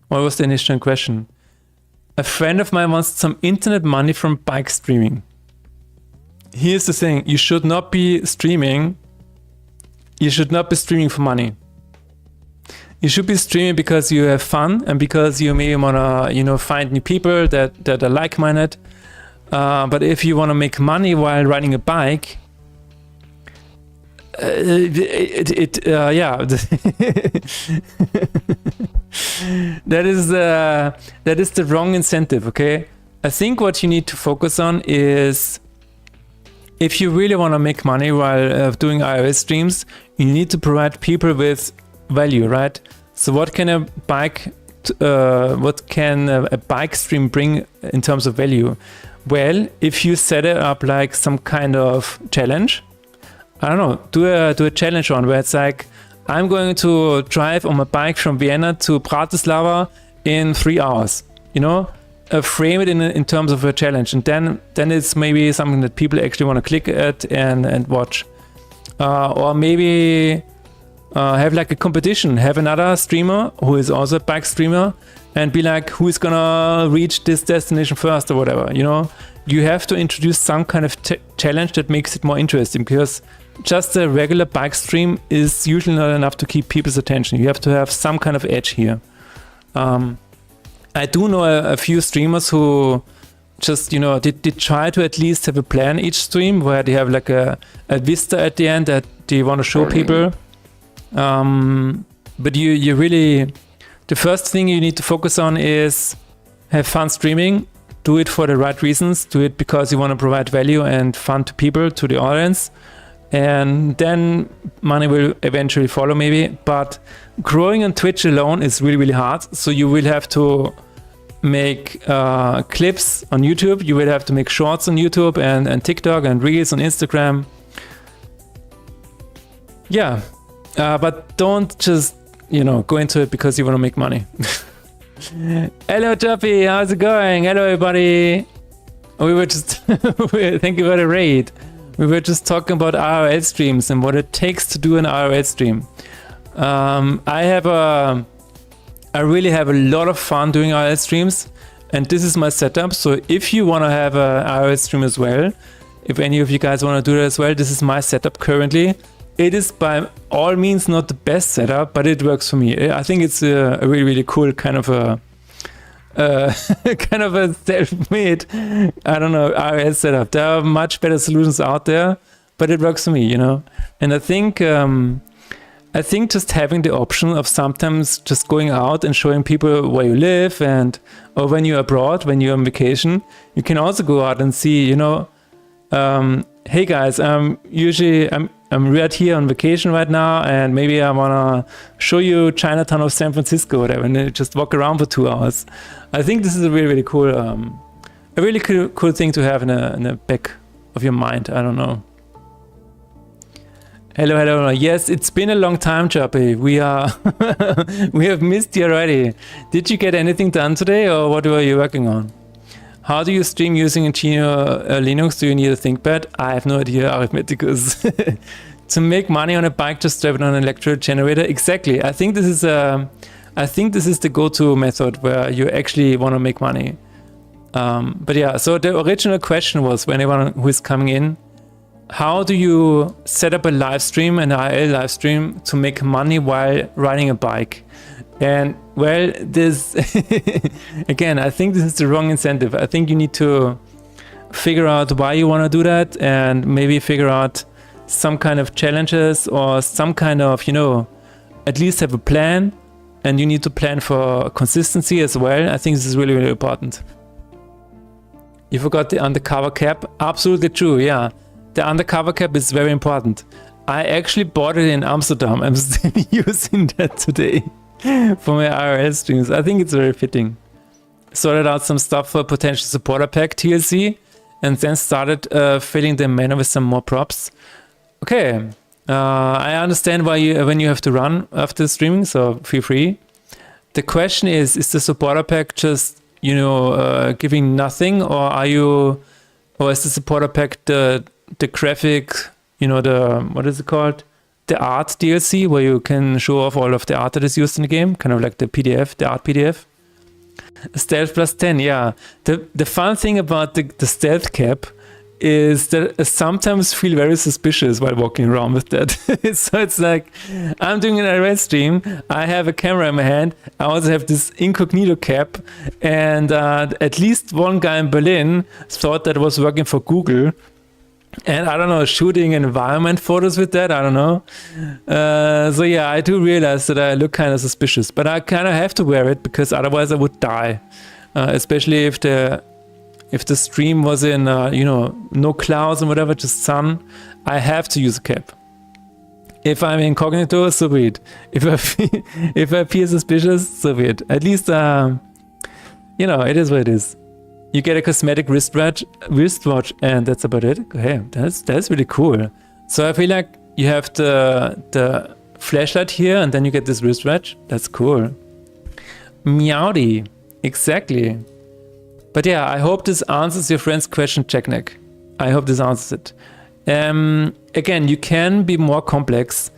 What was the initial question? A friend of mine wants some internet money from bike streaming. Here's the thing. You should not be streaming. You should not be streaming for money. You should be streaming because you have fun and because you may wanna, find new people that are like-minded. But if you wanna make money while riding a bike, that is the wrong incentive. Okay, I think what you need to focus on is, if you really want to make money while doing iOS streams, you need to provide people with value, right? So what can a bike stream bring in terms of value? Well, if you set it up like some kind of challenge, I don't know, do a challenge on where it's like, I'm going to drive on my bike from Vienna to Bratislava in 3 hours. Frame it in terms of a challenge, and then it's maybe something that people actually want to click at and watch. Or maybe have like a competition, have another streamer who is also a bike streamer, and be like, who's gonna reach this destination first or whatever. You have to introduce some kind of challenge that makes it more interesting, because just a regular bike stream is usually not enough to keep people's attention. You have to have some kind of edge here. I do know a few streamers who just, they try to at least have a plan each stream where they have like a vista at the end that they want to show people. But you really, the first thing you need to focus on is have fun streaming. Do it for the right reasons. Do it because you want to provide value and fun to people, to the audience. And then money will eventually follow maybe. But growing on Twitch alone is really, really hard. So you will have to make clips on YouTube. You will have to make shorts on YouTube and TikTok and Reels on Instagram. Yeah. But don't just, go into it because you want to make money. Hello, Choppy. How's it going? Hello, everybody. We were just... Thank you for the raid. We were just talking about IRL streams and what it takes to do an IRL stream. I really have a lot of fun doing IRL streams, and this is my setup. So if you want to have an IRL stream as well, if any of you guys want to do that as well, this is my setup currently. It is by all means not the best setup, but it works for me. I think it's a really, really cool kind of a self-made, IRL setup. There are much better solutions out there, but it works for me, And I think just having the option of sometimes just going out and showing people where you live, or when you're abroad, when you're on vacation, you can also go out and see, hey guys, I'm right here on vacation right now, and maybe I wanna show you Chinatown of San Francisco, or whatever, and then just walk around for 2 hours. I think this is a really, really cool, cool thing to have in the back of your mind. I don't know. Hello. Yes, it's been a long time, Choppy. We have missed you already. Did you get anything done today, or what were you working on? How do you stream using a Geno Linux? Do you need a ThinkPad? I have no idea, Arithmeticus. To make money on a bike, just drive it on an electric generator. Exactly. I think this is the go-to method where you actually want to make money. But yeah, so the original question was, for anyone who is coming in, how do you set up a live stream, an IRL live stream, to make money while riding a bike? And well, this again, I think this is the wrong incentive. I think you need to figure out why you want to do that, and maybe figure out some kind of challenges or some kind of, at least have a plan. And you need to plan for consistency as well. I think this is really, really important. You forgot the undercover cap. Absolutely true, yeah. The undercover cap is very important. I actually bought it in Amsterdam. I'm still using that today for my IRL streams. I think it's very fitting. Sorted out some stuff for potential supporter pack TLC, and then started filling the mana with some more props. Okay, I understand why when you have to run after streaming, so feel free. The question is the supporter pack just giving nothing, or is the supporter pack the graphic, what is it called? The art DLC, where you can show off all of the art that is used in the game, kind of like the PDF, the art PDF. Stealth plus 10, yeah. The fun thing about the stealth cap is that I sometimes feel very suspicious while walking around with that. So it's like, I'm doing an IRL stream, I have a camera in my hand, I also have this incognito cap, and at least one guy in Berlin thought that it was working for Google. And I don't know, shooting environment photos with that, I don't know. So yeah, I do realize that I look kind of suspicious, but I kind of have to wear it because otherwise I would die. Especially if the stream was in, no clouds and whatever, just sun, I have to use a cap. If I'm incognito, so be it. If I appear suspicious, so be it. At least, it is what it is. You get a cosmetic wristwatch, and that's about it. Okay, that's really cool. So I feel like you have the flashlight here, and then you get this wristwatch. That's cool. Meowdy, exactly. But yeah, I hope this answers your friend's question, Checkneck. I hope this answers it. Again, you can be more complex.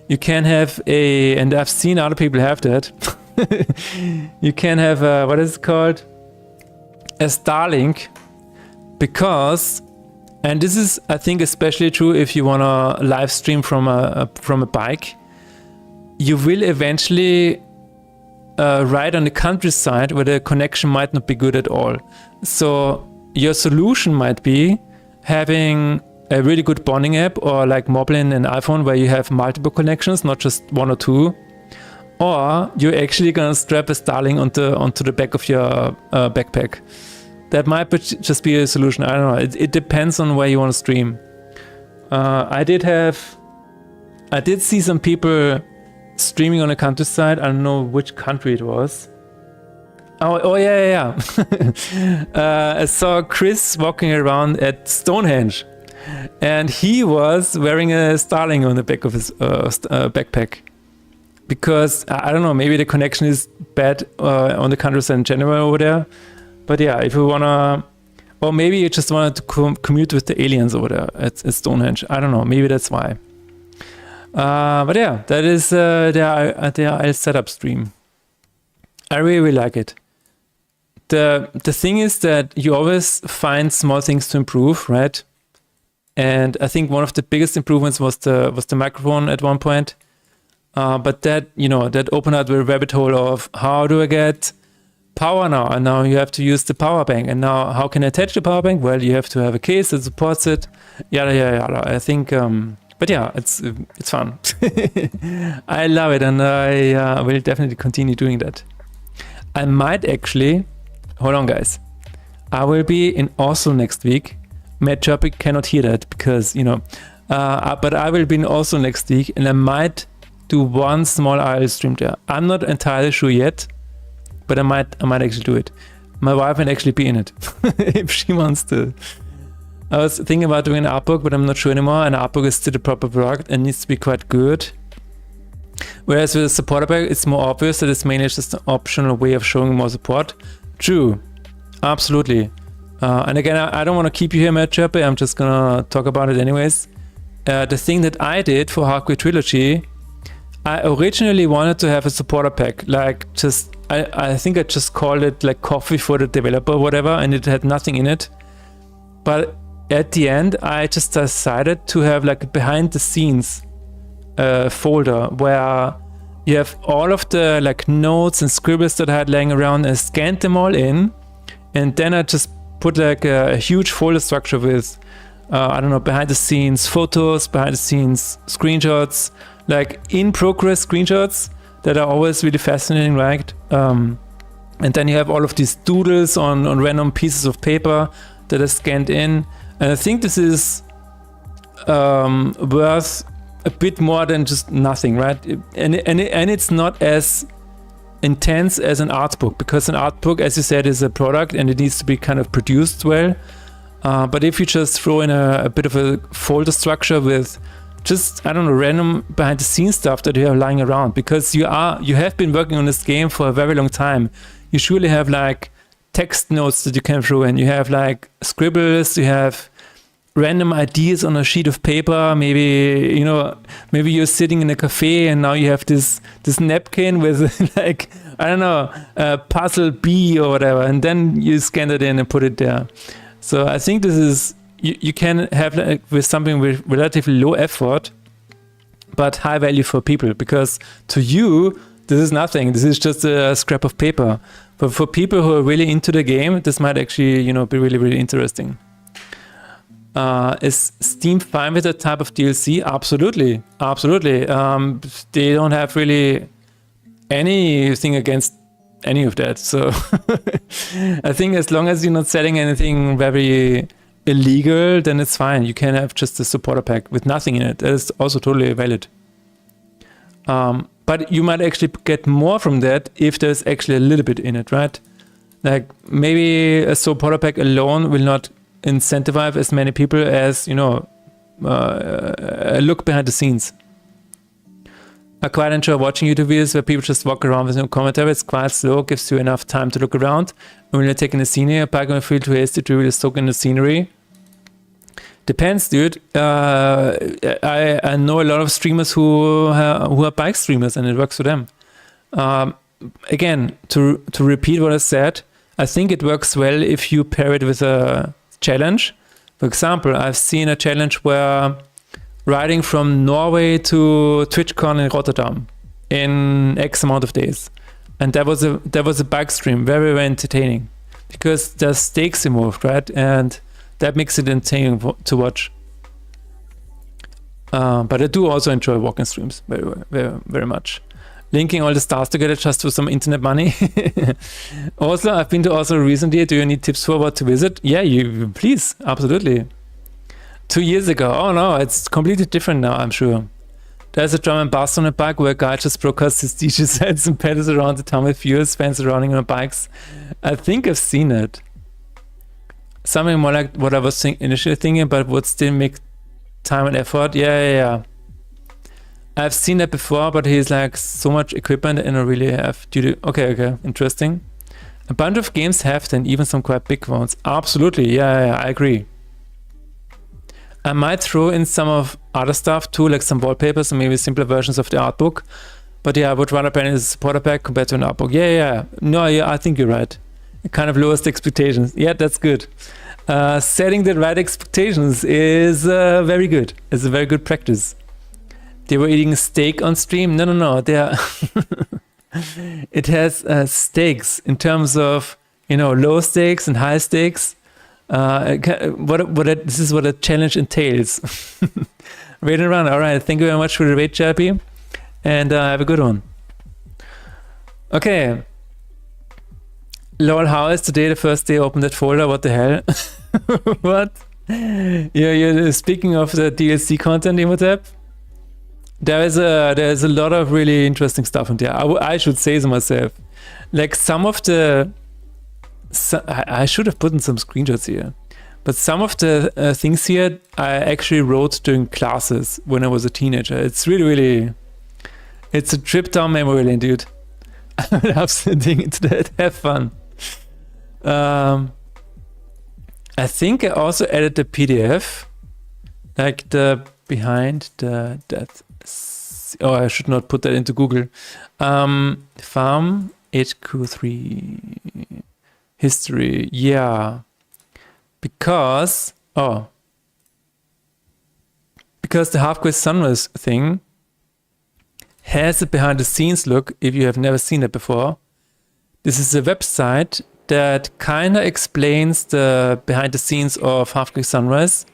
You can have and I've seen other people have that. You can have what is it called? A Starlink, because, and this is, I think, especially true if you want to live stream from a bike, you will eventually ride on the countryside where the connection might not be good at all. So your solution might be having a really good bonding app, or like Moblin and iPhone, where you have multiple connections, not just one or two. Or you're actually gonna strap a Starlink onto the back of your backpack. That might just be a solution. I don't know. It depends on where you want to stream. I did see some people streaming on the countryside. I don't know which country it was. Oh yeah. I saw Chris walking around at Stonehenge, and he was wearing a Starlink on the back of his backpack. Because, I don't know, maybe the connection is bad on the countryside in general over there. But yeah, if you wanna, or maybe you just wanted to commute with the aliens over there at Stonehenge. I don't know, maybe that's why. But yeah, that is their setup stream. I really like it. The thing is that you always find small things to improve, right? And I think one of the biggest improvements was the microphone at one point. But that opened up the rabbit hole of how do I get power now? And now you have to use the power bank. And now how can I attach the power bank? Well, you have to have a case that supports it. Yada. I think, but yeah, it's fun. I love it, and I will definitely continue doing that. I might actually, hold on guys, I will be in Oslo next week. Matt Chirpy cannot hear that because, but I will be in Oslo next week, and I might do one small IRL stream there. I'm not entirely sure yet, but I might actually do it. My wife might actually be in it if she wants to. I was thinking about doing an art book, but I'm not sure anymore. An art book is still a proper product and needs to be quite good. Whereas with a supporter pack, it's more obvious that it's mainly just an optional way of showing more support. True, absolutely. And again, I don't want to keep you here, Matt Chirpy. I'm just gonna talk about it anyways. The thing that I did for Hardcore Trilogy, I originally wanted to have a supporter pack, like I think I just called it like coffee for the developer or whatever, and it had nothing in it. But at the end, I just decided to have like a behind the scenes folder where you have all of the like notes and scribbles that I had laying around, and scanned them all in, and then I just put like a huge folder structure with I don't know, behind the scenes photos, behind the scenes screenshots, like in progress screenshots that are always really fascinating, right? And then you have all of these doodles on random pieces of paper that are scanned in. And I think this is worth a bit more than just nothing, right? And it's not as intense as an art book, because an art book, as you said, is a product and it needs to be kind of produced well. But if you just throw in a bit of a folder structure with just, I don't know, random behind the scenes stuff that you have lying around, because you have been working on this game for a very long time. You surely have like text notes that you can throw in. You have like scribbles, you have random ideas on a sheet of paper. Maybe, maybe you're sitting in a cafe and now you have this napkin with like, I don't know, puzzle B or whatever, and then you scan it in and put it there. So I think this is, you can have like with something with relatively low effort, but high value for people, because to you, this is nothing. This is just a scrap of paper. But for people who are really into the game, this might actually, be really, really interesting. Is Steam fine with that type of DLC? Absolutely. Absolutely. They don't have really anything against any of that. So I think as long as you're not selling anything very illegal, then it's fine. You can have just a supporter pack with nothing in it. That is also totally valid. But you might actually get more from that if there's actually a little bit in it, right? Like maybe a supporter pack alone will not incentivize as many people as, a look behind the scenes. I quite enjoy watching YouTube videos where people just walk around with no commentary. It's quite slow, gives you enough time to look around. And when you're taking the scenery, a bike will feel too hasty to really soak in the scenery. Depends, dude. I know a lot of streamers who are bike streamers, and it works for them. Again, to repeat what I said, I think it works well if you pair it with a challenge. For example, I've seen a challenge where riding from Norway to TwitchCon in Rotterdam in X amount of days, and that was a bike stream, very, very entertaining, because there's stakes involved, right? And that makes it entertaining to watch. But I do also enjoy walking streams very, very, very much. Linking all the stars together just for some internet money. Also, I've been to Oslo recently. Do you need tips for what to visit? Yeah, you please, absolutely. 2 years ago. Oh no, it's completely different now, I'm sure. There's a German bus on a bike where a guy just broadcasts his DJ sets and pedals around the town with viewers, fans surrounding on bikes. I think I've seen it. Something more like what I was initially thinking, but would still make time and effort. Yeah. I've seen that before, but he's like so much equipment and I really have to do. Okay, interesting. A bunch of games have then even some quite big ones. Absolutely, yeah, I agree. I might throw in some of other stuff too, like some wallpapers and maybe simpler versions of the art book. But yeah, I would rather plan as a supporter pack compared to an art book. Yeah. No, yeah, I think you're right. It kind of lowers the expectations. Yeah, that's good. Setting the right expectations is very good. It's a very good practice. They were eating steak on stream. No. They are it has stakes in terms of low stakes and high stakes. This is what a challenge entails. Wait around. All right. Thank you very much for the rate, Chappy, and have a good one. Okay. Lol, how is today the first day I opened that folder? What the hell? What? You're speaking of the DLC content, Imhotep. There's a lot of really interesting stuff in there. I should say so myself. Like some of the, I should have put in some screenshots here, but some of the things here I actually wrote during classes when I was a teenager. It's really, it's a trip down memory lane, dude. I love sitting into that. Have fun. I think I also added the PDF, like the behind the death. Oh, I should not put that into Google. Farm HQ3 history. Yeah, because because the Half-Gray Sunrise thing has a behind the scenes look if you have never seen it before. This is a website that kind of explains the behind the scenes of Half-Gray Sunrise.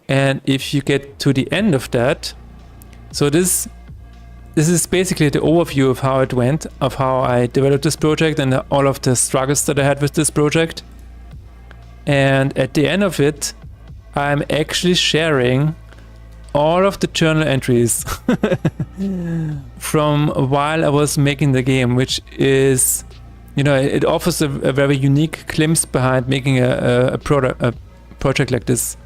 And if you get to the end of that, so this is basically the overview of how it went, of how I developed this project and all of the struggles that I had with this project. And at the end of it, I'm actually sharing all of the journal entries from while I was making the game, which is, it offers a very unique glimpse behind making a project like this.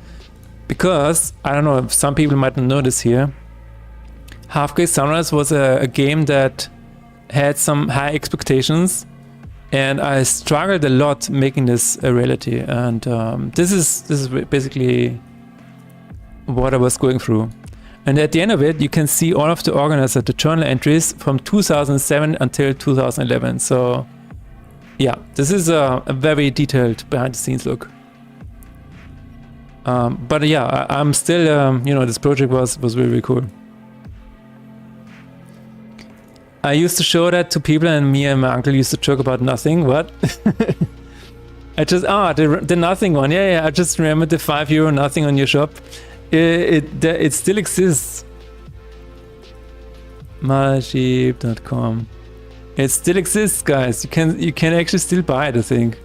Because, I don't know, some people might not know this here, Half-Gray Sunrise was a game that had some high expectations, and I struggled a lot making this a reality. And this is basically what I was going through. And at the end of it, you can see all of the organizer, the journal entries from 2007 until 2011. So yeah, this is a very detailed behind the scenes look. But yeah, I'm still, this project was really cool. I used to show that to people, and me and my uncle used to joke about nothing. What? I just, the nothing one. Yeah, I just remembered the €5 nothing on your shop. It still exists. Malsheep.com. It still exists, guys. You can actually still buy it, I think.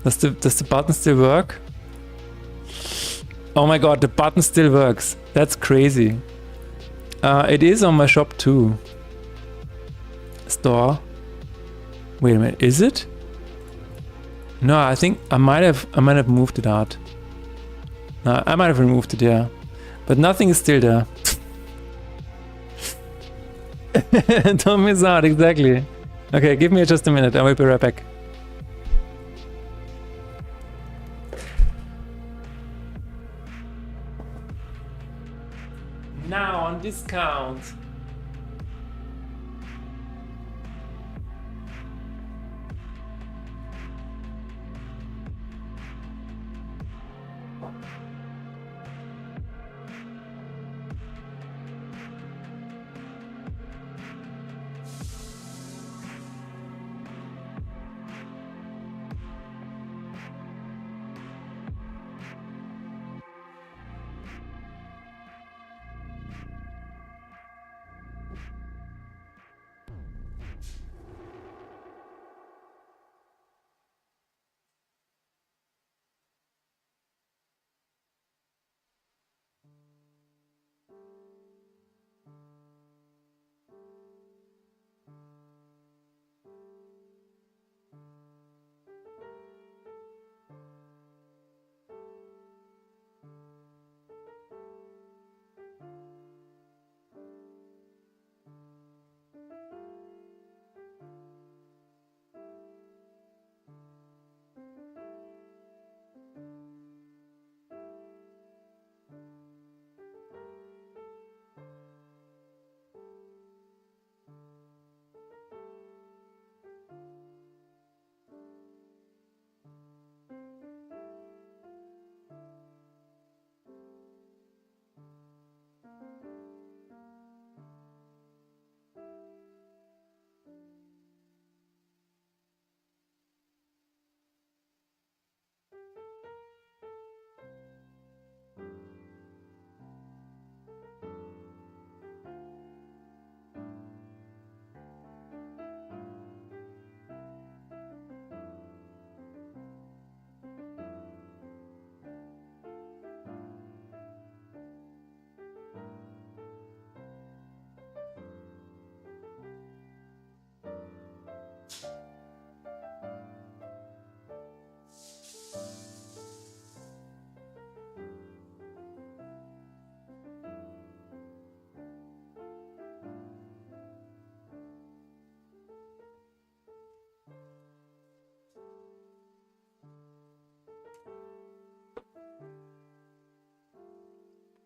Does the button still work? Oh my god, the button still works. That's crazy. It is on my shop too. Store. Wait a minute, is it? No, I think I might have moved it out. No, I might have removed it, yeah. But nothing is still there. Don't miss out, exactly. Okay, give me just a minute. I will be right back. Now on discount.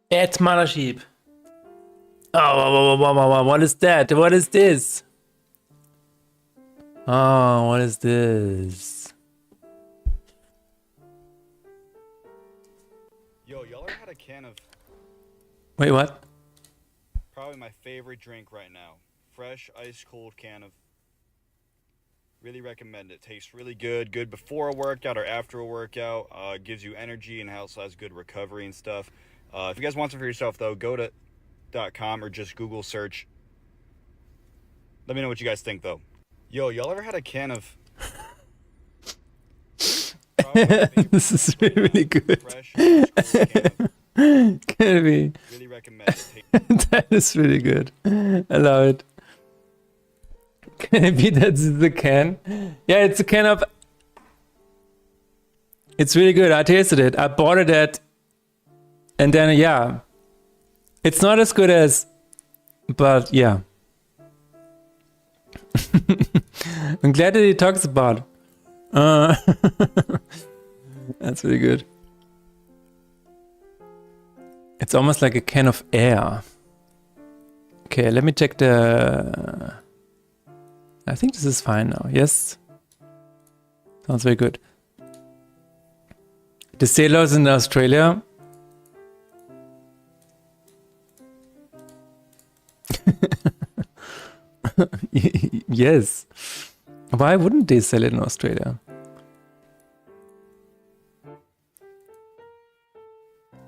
At Mothership. Oh, what is that? What is this? Oh, what is this? Yo, y'all ever had a can of... Wait, what? Probably my favorite drink right now. Fresh, ice cold can of. Really recommend it. Tastes really good. Good before a workout or after a workout. Gives you energy and also has good recovery and stuff. If you guys want some for yourself, though, go to .com or just Google search. Let me know what you guys think, though. Yo, y'all ever had a can of... This is really good. Fresh, ice cold can of. Can be. Really recommend it. That is really good. I love it. Can it be that's the can? Yeah, it's a can of... It's really good. I tasted it. I bought it at... And then, yeah. It's not as good as... But, yeah. I'm glad that he talks about. That's really good. It's almost like a can of air. Okay, let me check the... I think this is fine now. Yes. Sounds very good. The sailors in Australia. Yes. Why wouldn't they sell it in Australia?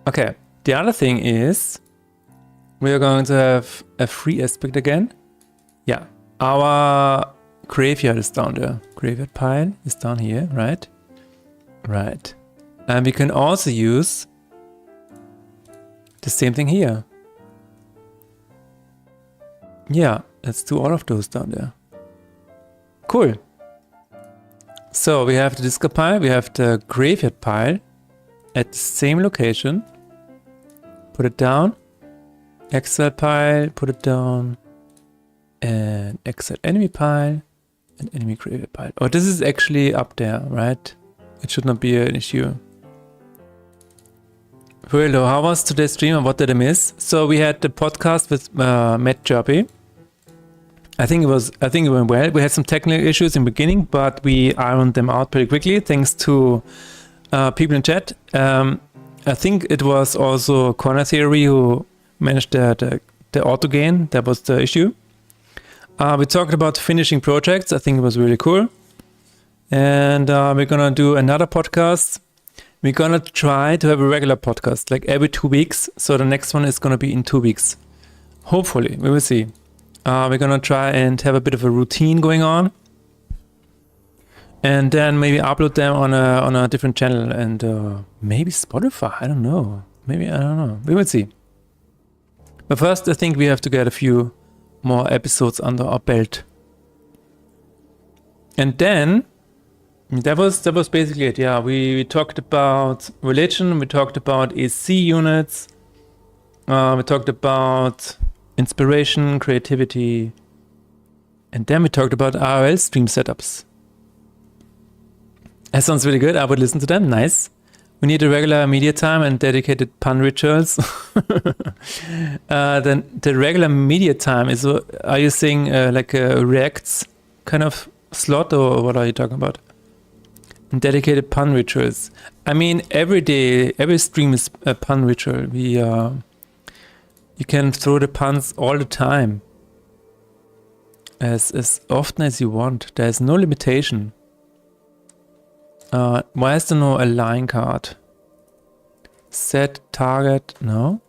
Okay. The other thing is we are going to have a free aspect again. Yeah. Our graveyard is down there. Graveyard pile is down here, right? Right. And we can also use the same thing here. Yeah, let's do all of those down there. Cool. So we have the discard pile, we have the graveyard pile at the same location. Put it down. Exile pile, put it down. And exile enemy pile. And enemy graveyard pile. Oh, this is actually up there, right? It should not be an issue. Hello, how was today's stream and what did I miss? So we had the podcast with Matt Jerby. I think it went well. We had some technical issues in the beginning, but we ironed them out pretty quickly thanks to people in chat. I think it was also Corner Theory who managed the auto gain. That was the issue. We talked about finishing projects. I think it was really cool. And we're gonna do another podcast. We're gonna try to have a regular podcast, like every 2 weeks. So the next one is gonna be in 2 weeks. Hopefully, we will see. We're gonna try and have a bit of a routine going on. And then maybe upload them on a different channel and maybe Spotify. I don't know. Maybe, I don't know. We will see. But first, I think we have to get a few more episodes under our belt. And then, that was basically it. Yeah, we talked about religion. We talked about AC units. We talked about inspiration, creativity. And then we talked about RL stream setups. That sounds really good. I would listen to them. Nice. We need a regular media time and dedicated pun rituals. Then the regular media time is, are you saying like a reacts kind of slot, or what are you talking about? And dedicated pun rituals. I mean, every day, every stream is a pun ritual. You can throw the puns all the time. As often as you want. There's no limitation. Why is there no align card? Set target, no?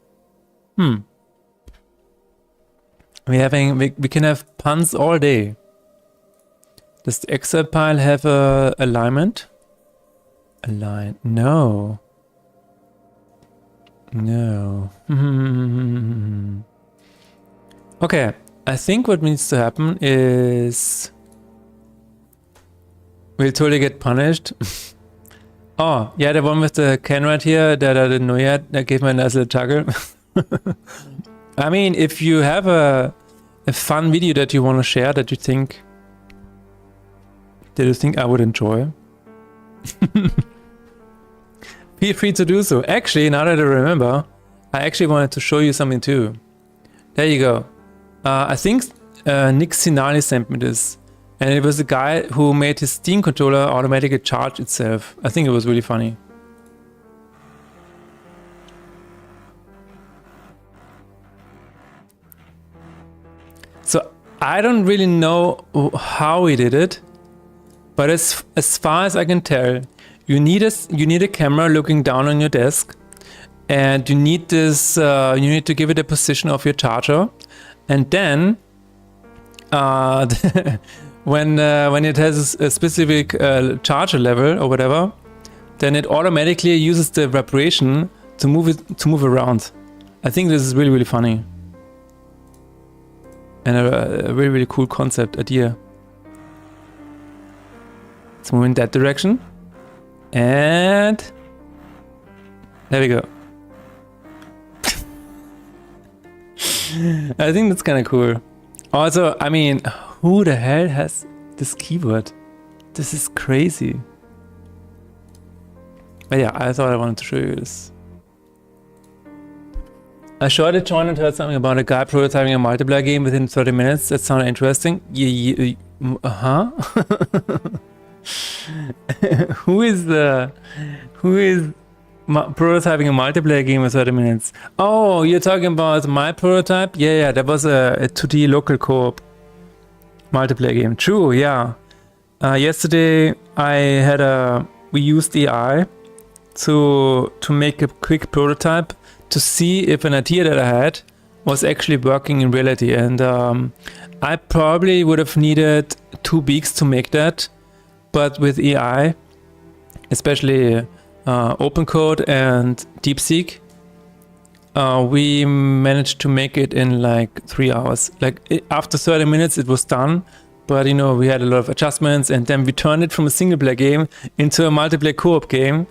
We can have puns all day. Does the Excel pile have a alignment? Align, no. No. Okay, I think what needs to happen is we'll totally get punished. Oh, yeah, the one with the can right here that I didn't know yet. That gave me a nice little chuckle. I mean, if you have a fun video that you want to share that you think I would enjoy, feel free to do so. Actually, now that I remember, I actually wanted to show you something too. There you go. I think Nick Sinali sent me this. And it was a guy who made his Steam controller automatically charge itself. I think it was really funny. I don't really know how he did it, but as far as I can tell, you need a camera looking down on your desk, and you need this. You need to give it a position of your charger, and then when it has a specific charger level or whatever, then it automatically uses the vibration to move around. I think this is really, really funny. And a really, really cool concept idea. Let's move in that direction. And there we go. I think that's kind of cool. Also, I mean, who the hell has this keyboard? This is crazy. But yeah, I thought I wanted to show you this. I shorted John and heard something about a guy prototyping a multiplayer game within 30 minutes. That sounded interesting. Huh? Who is prototyping a multiplayer game in 30 minutes? Oh, you're talking about my prototype? Yeah, that was a 2D local co-op multiplayer game. True, yeah. Yesterday we used AI to make a quick prototype to see if an idea that I had was actually working in reality. And I probably would have needed 2 weeks to make that. But with AI, especially OpenCode and DeepSeek, we managed to make it in like 3 hours. After 30 minutes, it was done. But we had a lot of adjustments, and then we turned it from a single player game into a multiplayer co-op game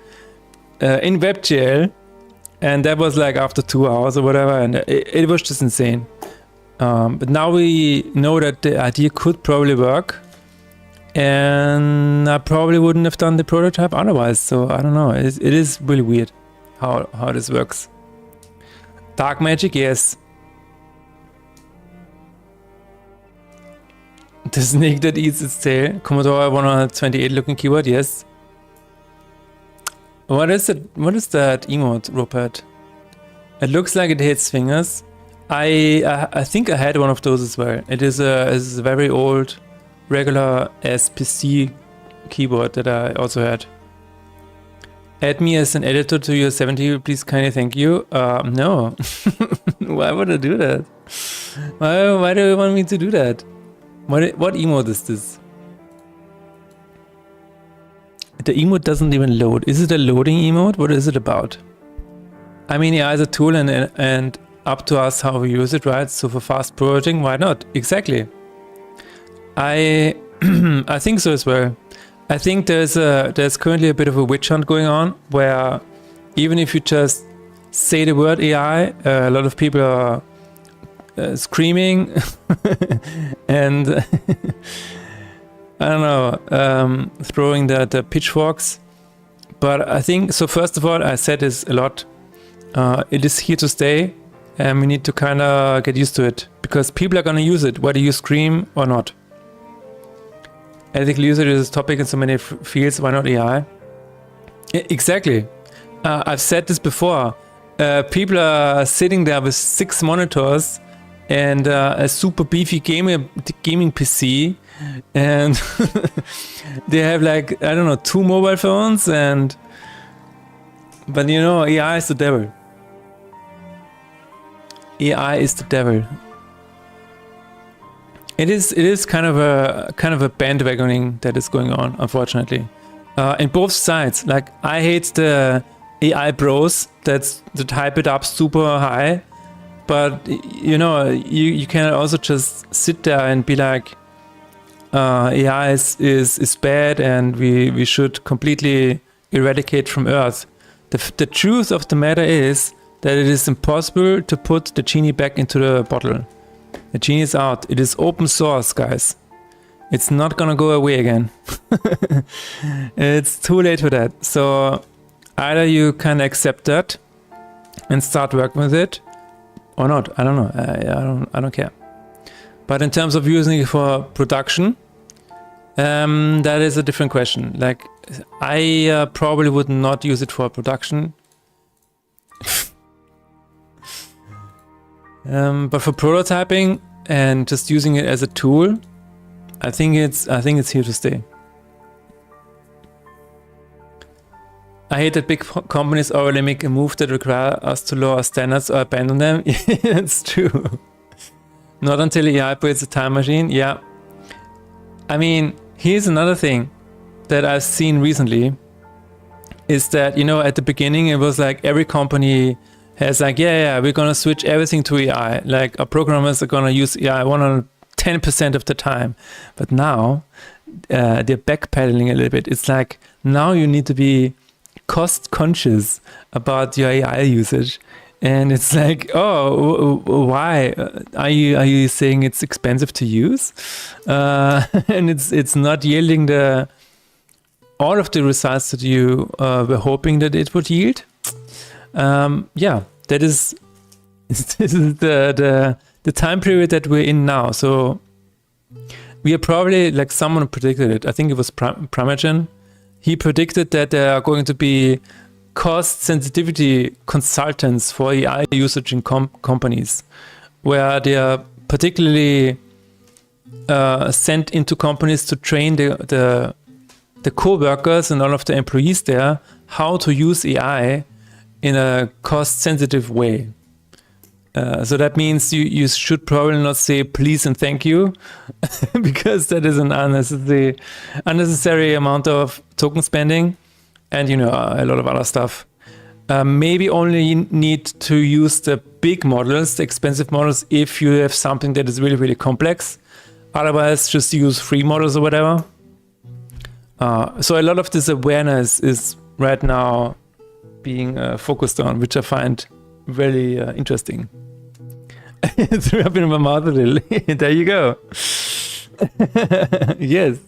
in WebGL. And that was like after 2 hours or whatever, and it was just insane. But now we know that the idea could probably work, and I probably wouldn't have done the prototype otherwise. So I don't know. It is really weird how this works. Dark magic, yes. The snake that eats its tail. Commodore 128 looking keyboard, yes. What is it? What is that emote, Rupert? It looks like it hits fingers. I think I had one of those as well. It is a very old, regular SPC keyboard that I also had. Add me as an editor to your 70, please, kindly, thank you. No. Why would I do that? Why do you want me to do that? What emote is this? The emote doesn't even load. Is it a loading emote? What is it about? I mean, yeah, it's a tool and up to us how we use it, right? So for fast prototyping, why not? Exactly. I think so as well. I think there's currently a bit of a witch hunt going on where even if you just say the word AI, a lot of people are screaming and I don't know, throwing the pitchforks. But I think, so first of all, I said this a lot, it is here to stay and we need to kind of get used to it because people are going to use it, whether you scream or not. Ethical usage is a topic in so many fields, why not AI? Exactly. I've said this before. People are sitting there with 6 monitors and a super beefy gaming PC, and they have like, I don't know, 2 mobile phones, but AI is the devil. AI is the devil. It is kind of a bandwagoning that is going on, unfortunately, in both sides. Like, I hate the AI bros that hype it up super high, but you can also just sit there and be like, AI is bad and we should completely eradicate from Earth. The truth of the matter is that it is impossible to put the genie back into the bottle. The genie is out. It is open source, guys. It's not gonna go away again. It's too late for that. So either you can accept that and start working with it, or not. I don't know. I don't care. But in terms of using it for production, that is a different question. Like, I probably would not use it for production. But for prototyping, and just using it as a tool, I think it's here to stay. I hate that big companies already make a move that require us to lower standards or abandon them. It's true. Not until AI builds a time machine. Yeah. I mean, here's another thing that I've seen recently is that, you know, at the beginning it was like every company has like, yeah, we're going to switch everything to AI. Like our programmers are going to use AI 110% of the time. But now they're backpedaling a little bit. It's like now you need to be cost conscious about your AI usage, and it's like, oh, why are you saying it's expensive to use, and it's not yielding all of the results that you were hoping that it would yield? That is this is the time period that we're in now. So we are probably, like, someone predicted it. I think it was Pramagen. He predicted that there are going to be cost sensitivity consultants for AI usage in companies, where they are particularly sent into companies to train the co-workers and all of the employees there how to use AI in a cost sensitive way. So that means you should probably not say please and thank you, because that is an unnecessary amount of token spending, and, you know, a lot of other stuff. Maybe only need to use the big models, the expensive models, if you have something that is really, really complex. Otherwise, just use free models or whatever. So a lot of this awareness is right now being focused on, which I find very interesting. It's rubbing my mouth a little. There you go. Yes,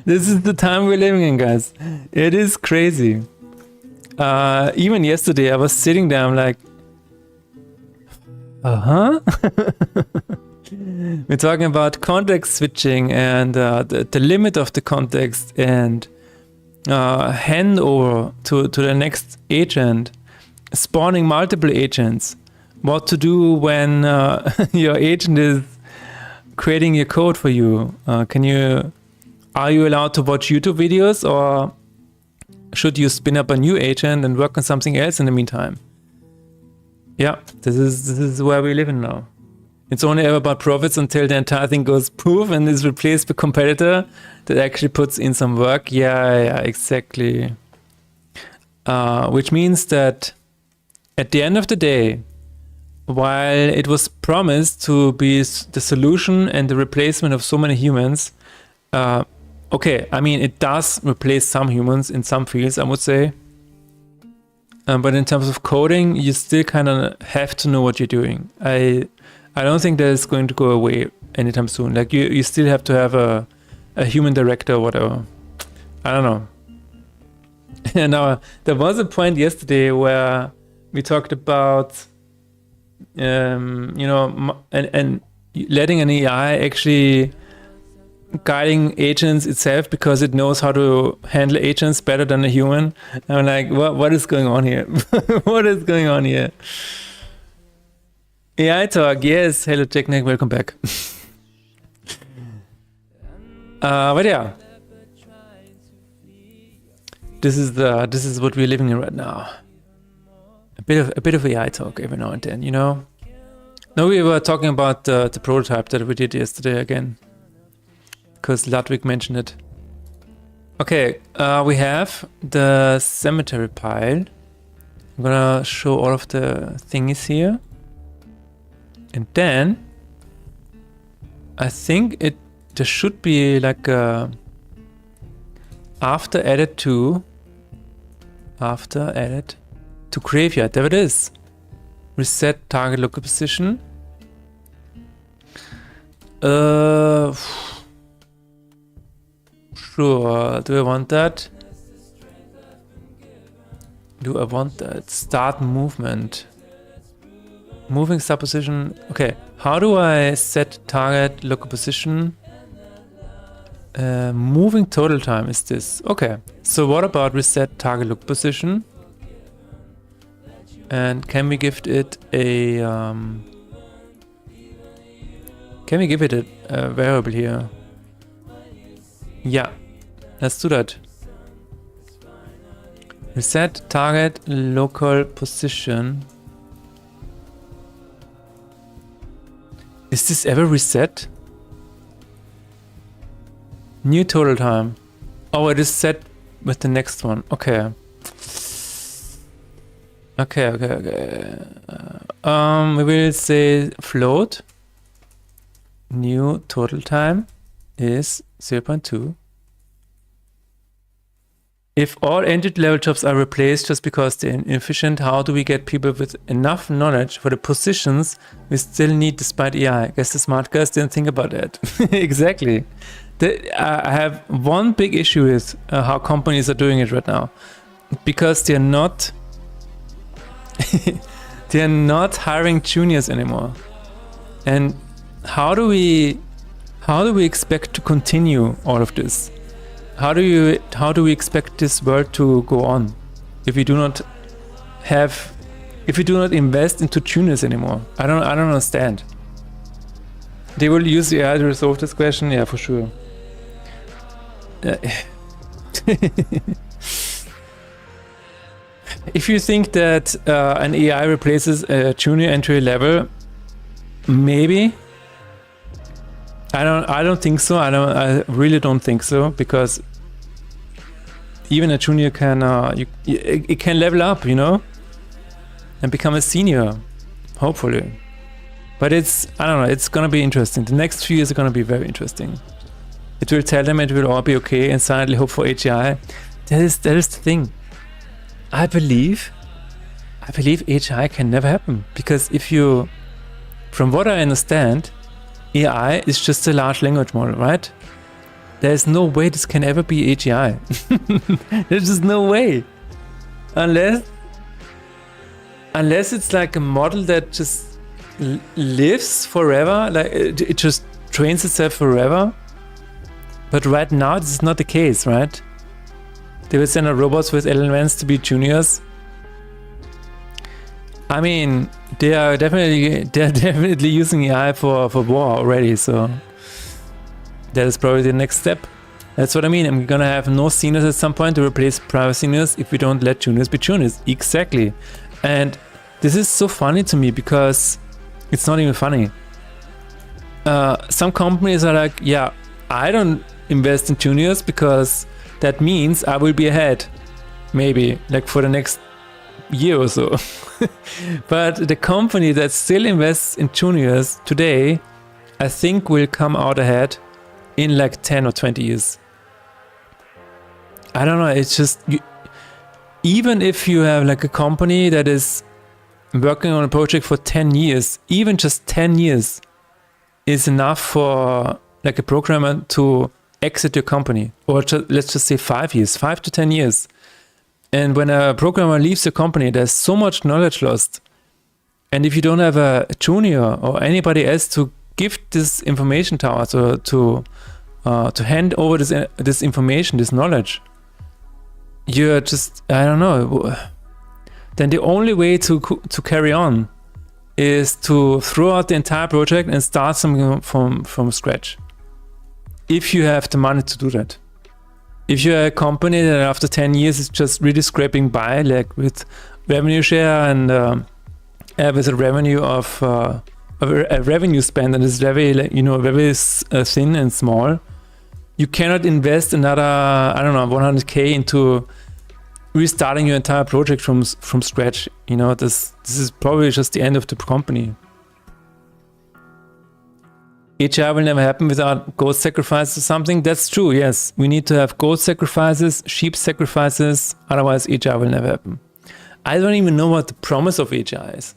this is the time we're living in, guys. It is crazy. Even yesterday, I was sitting there, I'm like, we're talking about context switching and the limit of the context, and handover to the next agent, spawning multiple agents, what to do when your agent is creating your code for you. Are you allowed to watch YouTube videos, or should you spin up a new agent and work on something else in the meantime? Yeah, this is where we live in now. It's only ever about profits until the entire thing goes poof and is replaced by a competitor that actually puts in some work. Yeah, exactly. Which means that at the end of the day, while it was promised to be the solution and the replacement of so many humans, okay, I mean, it does replace some humans in some fields, I would say. But in terms of coding, you still kind of have to know what you're doing. I don't think that it's going to go away anytime soon. Like, you still have to have a human director or whatever. I don't know. And there was a point yesterday where we talked about, and letting an AI actually guiding agents itself, because it knows how to handle agents better than a human. And I'm like, what is going on here? What is going on here? AI talk, yes. Hello, Technic, welcome back. But yeah, this is what we're living in right now. A bit of AI talk every now and then, you know. Now we were talking about the prototype that we did yesterday again, because Ludwig mentioned it. Okay, we have the cemetery pile. I'm gonna show all of the thingies here, and then I think there should be like a after added to graveyard. There it is. Reset target local position. Sure. Do I want that? Start movement. Moving sub position. Okay. How do I set target local position? Moving total time is this. Okay. So what about reset target local position? And can we give it a Can we give it a variable here? Yeah, let's do that. Reset target local position. Is this ever reset? New total time. Oh, it is set with the next one. Okay. Okay. We will say float. New total time is 0.2. If all entity level jobs are replaced just because they're inefficient, how do we get people with enough knowledge for the positions we still need despite AI? I guess the smart guys didn't think about that. Exactly. I have one big issue with how companies are doing it right now, because they're not they're not hiring juniors anymore. And how do we expect to continue all of this? How do we expect this world to go on if we do not invest into juniors anymore? I don't understand. They will use AI to resolve this question, yeah, for sure. If you think that an AI replaces a junior entry level, maybe. I don't think so. I really don't think so, because even a junior can it can level up, and become a senior, hopefully. But I don't know, it's gonna be interesting. The next few years are gonna be very interesting. It will tell them it will all be okay and silently hope for AGI. That is the thing. I believe AGI can never happen, because from what I understand, AI is just a large language model, right? There's no way this can ever be AGI. There's just no way. Unless it's like a model that just lives forever, like it just trains itself forever. But right now, this is not the case, right? They will send out robots with LLMs to be juniors. I mean, they're definitely using AI for war already, so that is probably the next step. That's what I mean. I'm gonna have no seniors at some point to replace private seniors if we don't let juniors be juniors. Exactly. And this is so funny to me, because it's not even funny. Some companies are like, yeah, I don't invest in juniors because that means I will be ahead, maybe, like for the next year or so. But the company that still invests in juniors today, I think will come out ahead in like 10 or 20 years. I don't know, it's just, even if you have like a company that is working on a project for 10 years, even just 10 years is enough for like a programmer to exit your company, or let's just say 5 years, 5 to 10 years. And when a programmer leaves the company, there's so much knowledge lost. And if you don't have a junior or anybody else to give this information to, or to hand over this information, this knowledge, you're just, I don't know. Then the only way to carry on is to throw out the entire project and start something from scratch. If you have the money to do that. If you're a company that after 10 years is just really scraping by, like with revenue share and with a revenue of a revenue spend that is very, very thin and small, you cannot invest another, 100K into restarting your entire project from scratch. This is probably just the end of the company. AGI will never happen without goat sacrifices or something. That's true, yes. We need to have goat sacrifices, sheep sacrifices, otherwise AGI will never happen. I don't even know what the promise of AGI is.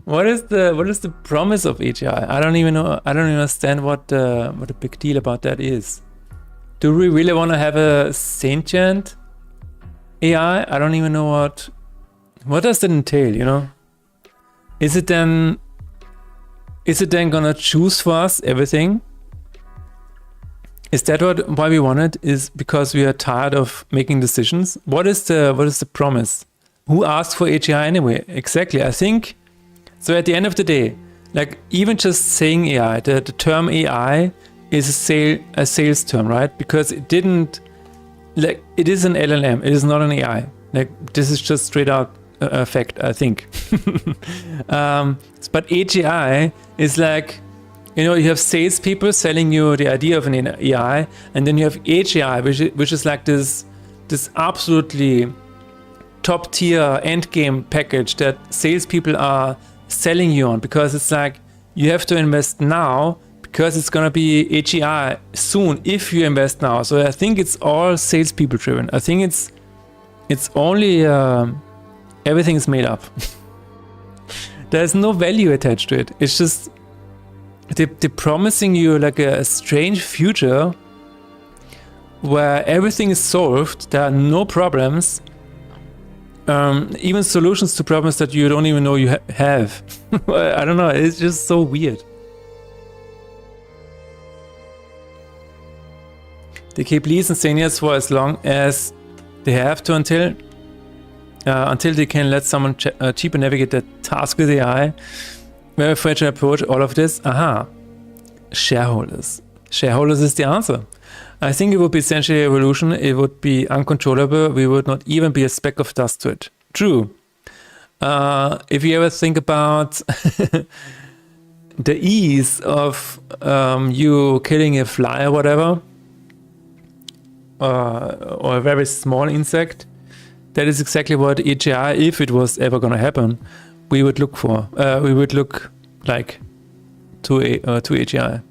What is the promise of AGI? I don't even know. I don't even understand what the big deal about that is. Do we really want to have a sentient AI? I don't even know what does that entail, Is it then gonna choose for us everything? Is that why we want it? Is because we are tired of making decisions? What is the promise? Who asked for AGI anyway? Exactly. I think so. At the end of the day, like even just saying AI, the term AI is a sales term, right? Because it didn't, like, it is an LLM, it is not an AI. Like, this is just straight out a fact, I think. But AGI is like, you know, you have salespeople selling you the idea of an AI, and then you have AGI, which is like this absolutely top tier end game package that salespeople are selling you on, because it's like you have to invest now because it's gonna be AGI soon if you invest now. So I think it's all salespeople driven. I think it's only everything is made up. There's no value attached to it. It's just they're promising you like a strange future where everything is solved. There are no problems, even solutions to problems that you don't even know you have. I don't know. It's just so weird. They keep lease and seniors for as long as they have to until they can let someone cheaper navigate the task with AI. Very fragile approach, all of this. Aha. Shareholders. Shareholders is the answer. I think it would be essentially a revolution. It would be uncontrollable. We would not even be a speck of dust to it. True. If you ever think about the ease of you killing a fly or whatever, or a very small insect, that is exactly what AGI, if it was ever going to happen, we would look for. We would look like to AGI.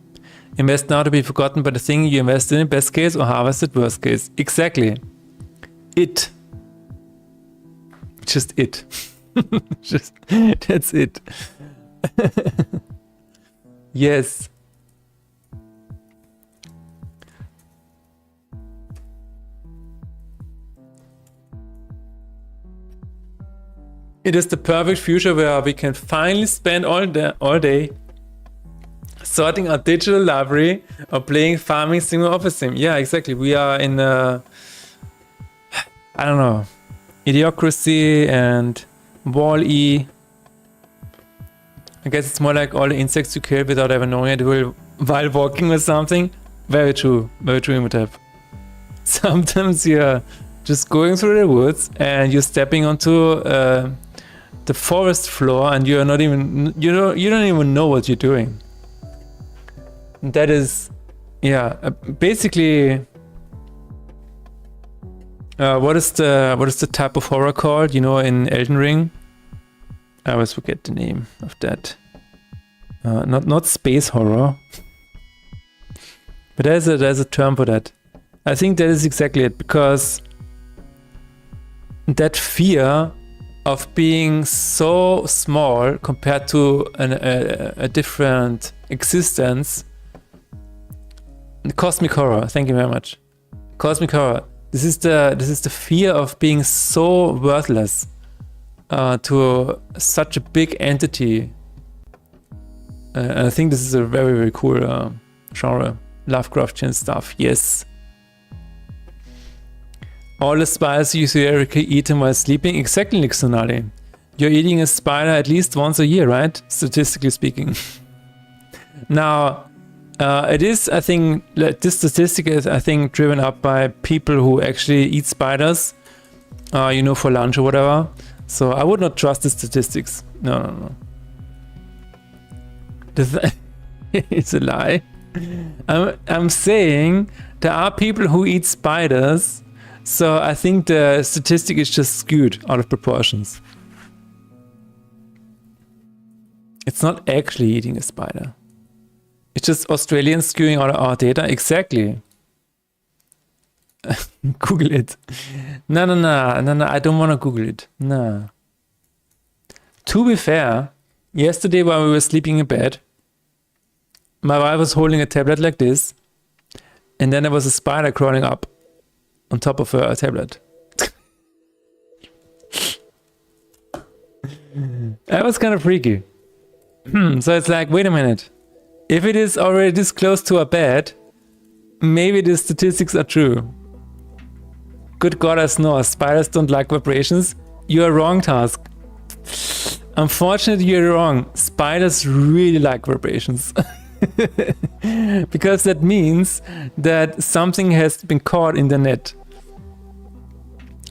Invest now to be forgotten by the thing you invest in best case, or harvest it worst case. Exactly. It. Just it. Just that's it. Yes. It is the perfect future where we can finally spend all day sorting our digital library or playing farming sim or office sim. Yeah, exactly. We are in I don't know, idiocracy and Wall-E. I guess it's more like all the insects you kill without ever knowing it while walking or something. Very true. Very true, Gamedev. Sometimes you're just going through the woods and you're stepping onto the forest floor and you're not even you don't even know what you're doing. That is, yeah, basically. What is the type of horror called? You know, in Elden Ring. I always forget the name of that. Not space horror, but there's a term for that. I think that is exactly it, because that fear of being so small compared to a different existence. Cosmic horror. Thank you very much. Cosmic horror. This is the fear of being so worthless to such a big entity. And I think this is a very, very cool genre. Lovecraftian stuff. Yes. All the spiders you theoretically eat them while sleeping. Exactly, Nixonali. You're eating a spider at least once a year, right? Statistically speaking. Now, it is, I think, this statistic is, I think, driven up by people who actually eat spiders, you know, for lunch or whatever. So I would not trust the statistics. No. It's a lie. I'm saying there are people who eat spiders. So I think the statistic is just skewed out of proportions. It's not actually eating a spider. It's just Australians skewing out our data. Exactly. Google it. No. I don't want to Google it. No. To be fair, yesterday while we were sleeping in bed, my wife was holding a tablet like this, and then there was a spider crawling up on top of her tablet. That was kind of freaky. So it's like, wait a minute. If it is already this close to a bed, maybe the statistics are true. Good goddess knows, spiders don't like vibrations. You are wrong, Task. Unfortunately, you're wrong. spiders really like vibrations. Because that means that something has been caught in the net.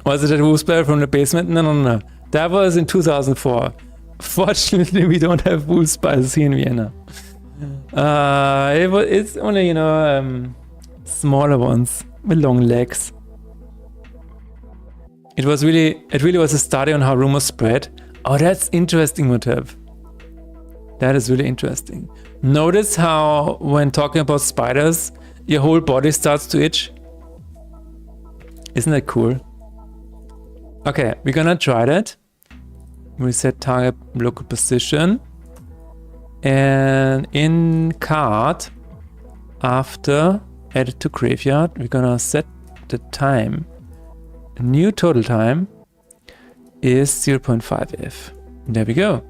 Was it a wolf spider from the basement? No. That was in 2004. Fortunately, we don't have wolf spiders here in Vienna. It's only, smaller ones with long legs. It really was a study on how rumors spread. Oh, that's interesting, Motev. That is really interesting. Notice how when talking about spiders, your whole body starts to itch. Isn't that cool? Okay, we're gonna try that. We set target local position. And in card, after added to graveyard, we're gonna set the time. New total time is 0.5f. There we go.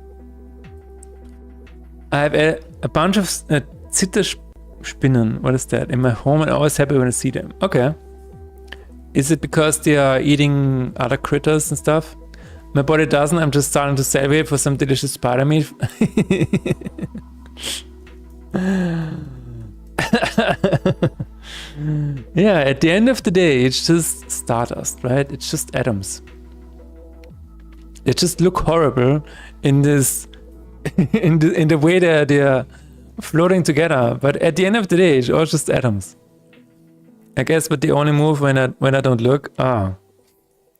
I have a bunch of Zitterspinnen, what is that, in my home, and I'm always happy when I see them. Okay. Is it because they are eating other critters and stuff? My body doesn't, I'm just starting to salivate for some delicious spider meat. Yeah, at the end of the day, it's just stardust, right? It's just atoms. They just look horrible in this, in the way they're floating together. But at the end of the day, it's all just atoms. I guess, but they only move when I don't look.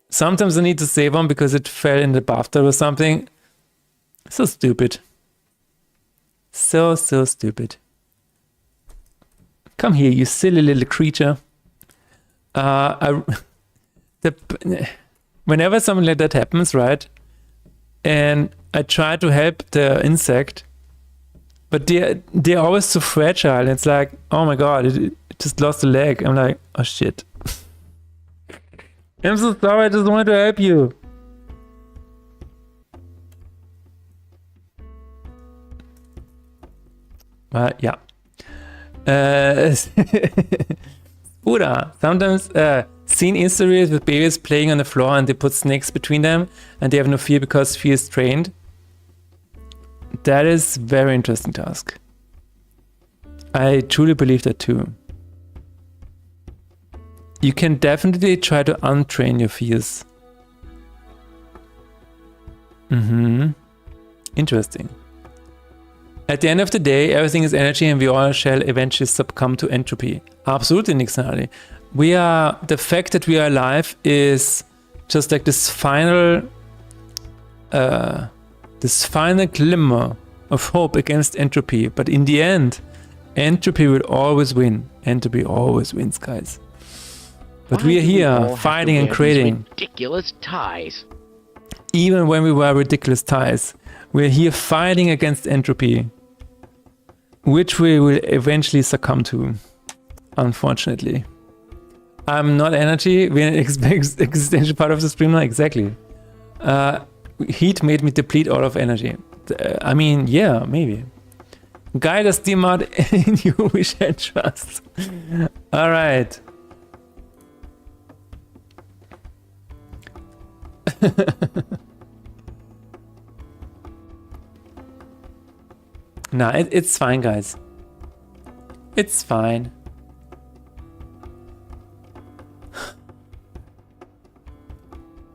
Sometimes I need to save one because it fell in the bathtub or something. So stupid. So stupid. Come here, you silly little creature. Whenever something like that happens, right? And I try to help the insect, but they're always so fragile. It's like, oh my god, it just lost a leg. I'm like, oh shit. I'm so sorry, I just wanted to help you. Yeah. Ura, sometimes seen Instaries with babies playing on the floor and they put snakes between them and they have no fear because fear is trained. That is very interesting task. I truly believe that too. You can definitely try to untrain your fears. Interesting. At the end of the day, everything is energy and we all shall eventually succumb to entropy. Absolutely, Nixonali. The fact that we are alive is just like this final glimmer of hope against entropy. But in the end, entropy will always win. Entropy always wins, guys. But we are here fighting and creating. Ridiculous ties. Even when we wear ridiculous ties, we're here fighting against entropy, which we will eventually succumb to, unfortunately. I'm not energy, we're an existential part of the stream now, exactly. Heat made me deplete all of energy. I mean, yeah, maybe. Guide us, dear mod, in you we shall trust. Alright. Nah, it's fine, guys. It's fine.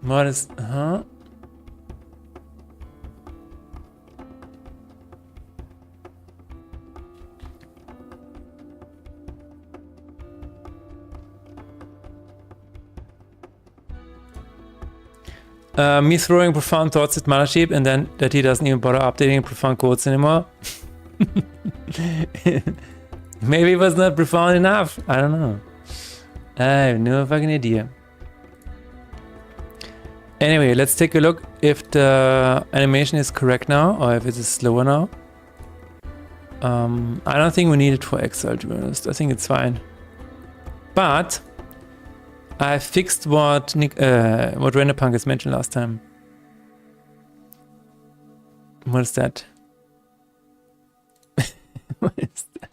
What is... Huh? Me throwing profound thoughts at Mothership and then that he doesn't even bother updating profound quotes anymore. Maybe it was not profound enough. I don't know. I have no fucking idea. Anyway, let's take a look if the animation is correct now or if it is slower now. I don't think we need it for Excel, to be honest. I think it's fine. But I fixed what Renderpunk has mentioned last time. What is that? What is that?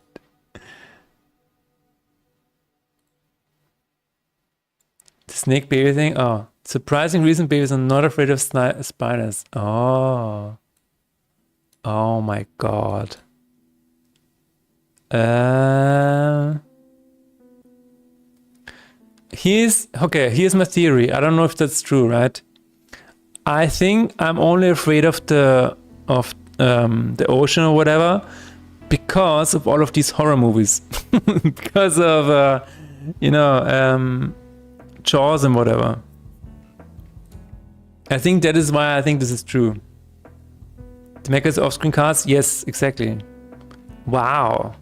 The snake baby thing? Oh. Surprising reason babies are not afraid of spiders. Oh. Oh my god. Here's my theory. I don't know if that's true, right? I think I'm only afraid of the ocean or whatever because of all of these horror movies. Because of Jaws and whatever. I think that is why I think this is true. The makers of off-screen cards? Yes, exactly. Wow.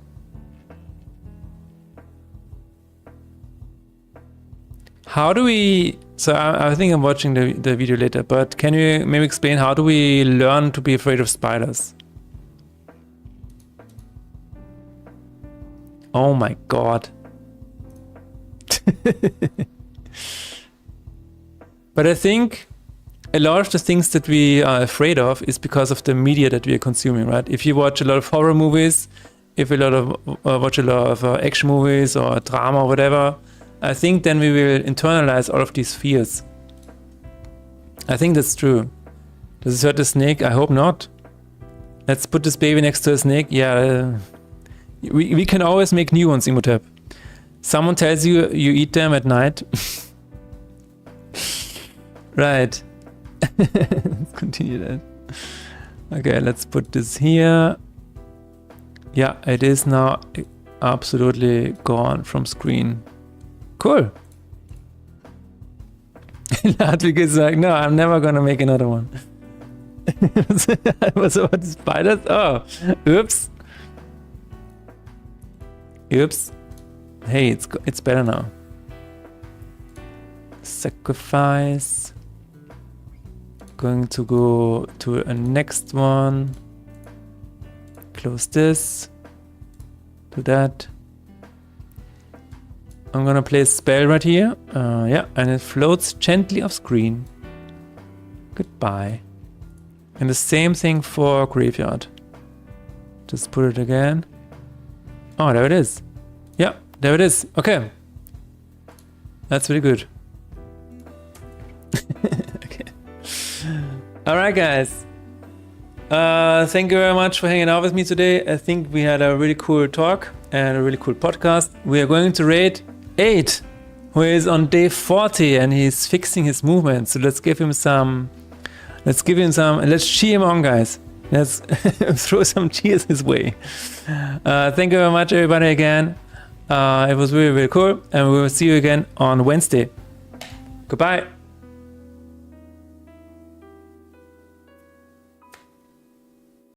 How do we... So I think I'm watching the video later, but can you maybe explain how do we learn to be afraid of spiders? Oh my god. But I think a lot of the things that we are afraid of is because of the media that we are consuming, right? If you watch a lot of horror movies, if you watch a lot of action movies or drama or whatever, I think then we will internalize all of these fears. I think that's true. Does it hurt the snake? I hope not. Let's put this baby next to a snake. Yeah, we can always make new ones, Imhotep. Someone tells you you eat them at night. Right. Let's continue that. Okay, let's put this here. Yeah, it is now absolutely gone from screen. Cool. Ludwig is like, no, I'm never gonna make another one. It was about the spiders. Oh, oops. Oops. Hey, it's better now. Sacrifice. Going to go to a next one. Close this. Do that. I'm gonna play a spell right here. Yeah, and it floats gently off screen. Goodbye. And the same thing for Graveyard. Just put it again. Oh, there it is. Yeah, there it is. Okay. That's really good. Okay. Alright, guys. Thank you very much for hanging out with me today. I think we had a really cool talk and a really cool podcast. We are going to raid 8, who is on day 40 and he's fixing his movement. So let's give him some. Let's cheer him on, guys. Let's throw some cheers his way. Thank you very much, everybody, again. It was really, really cool. And we will see you again on Wednesday. Goodbye.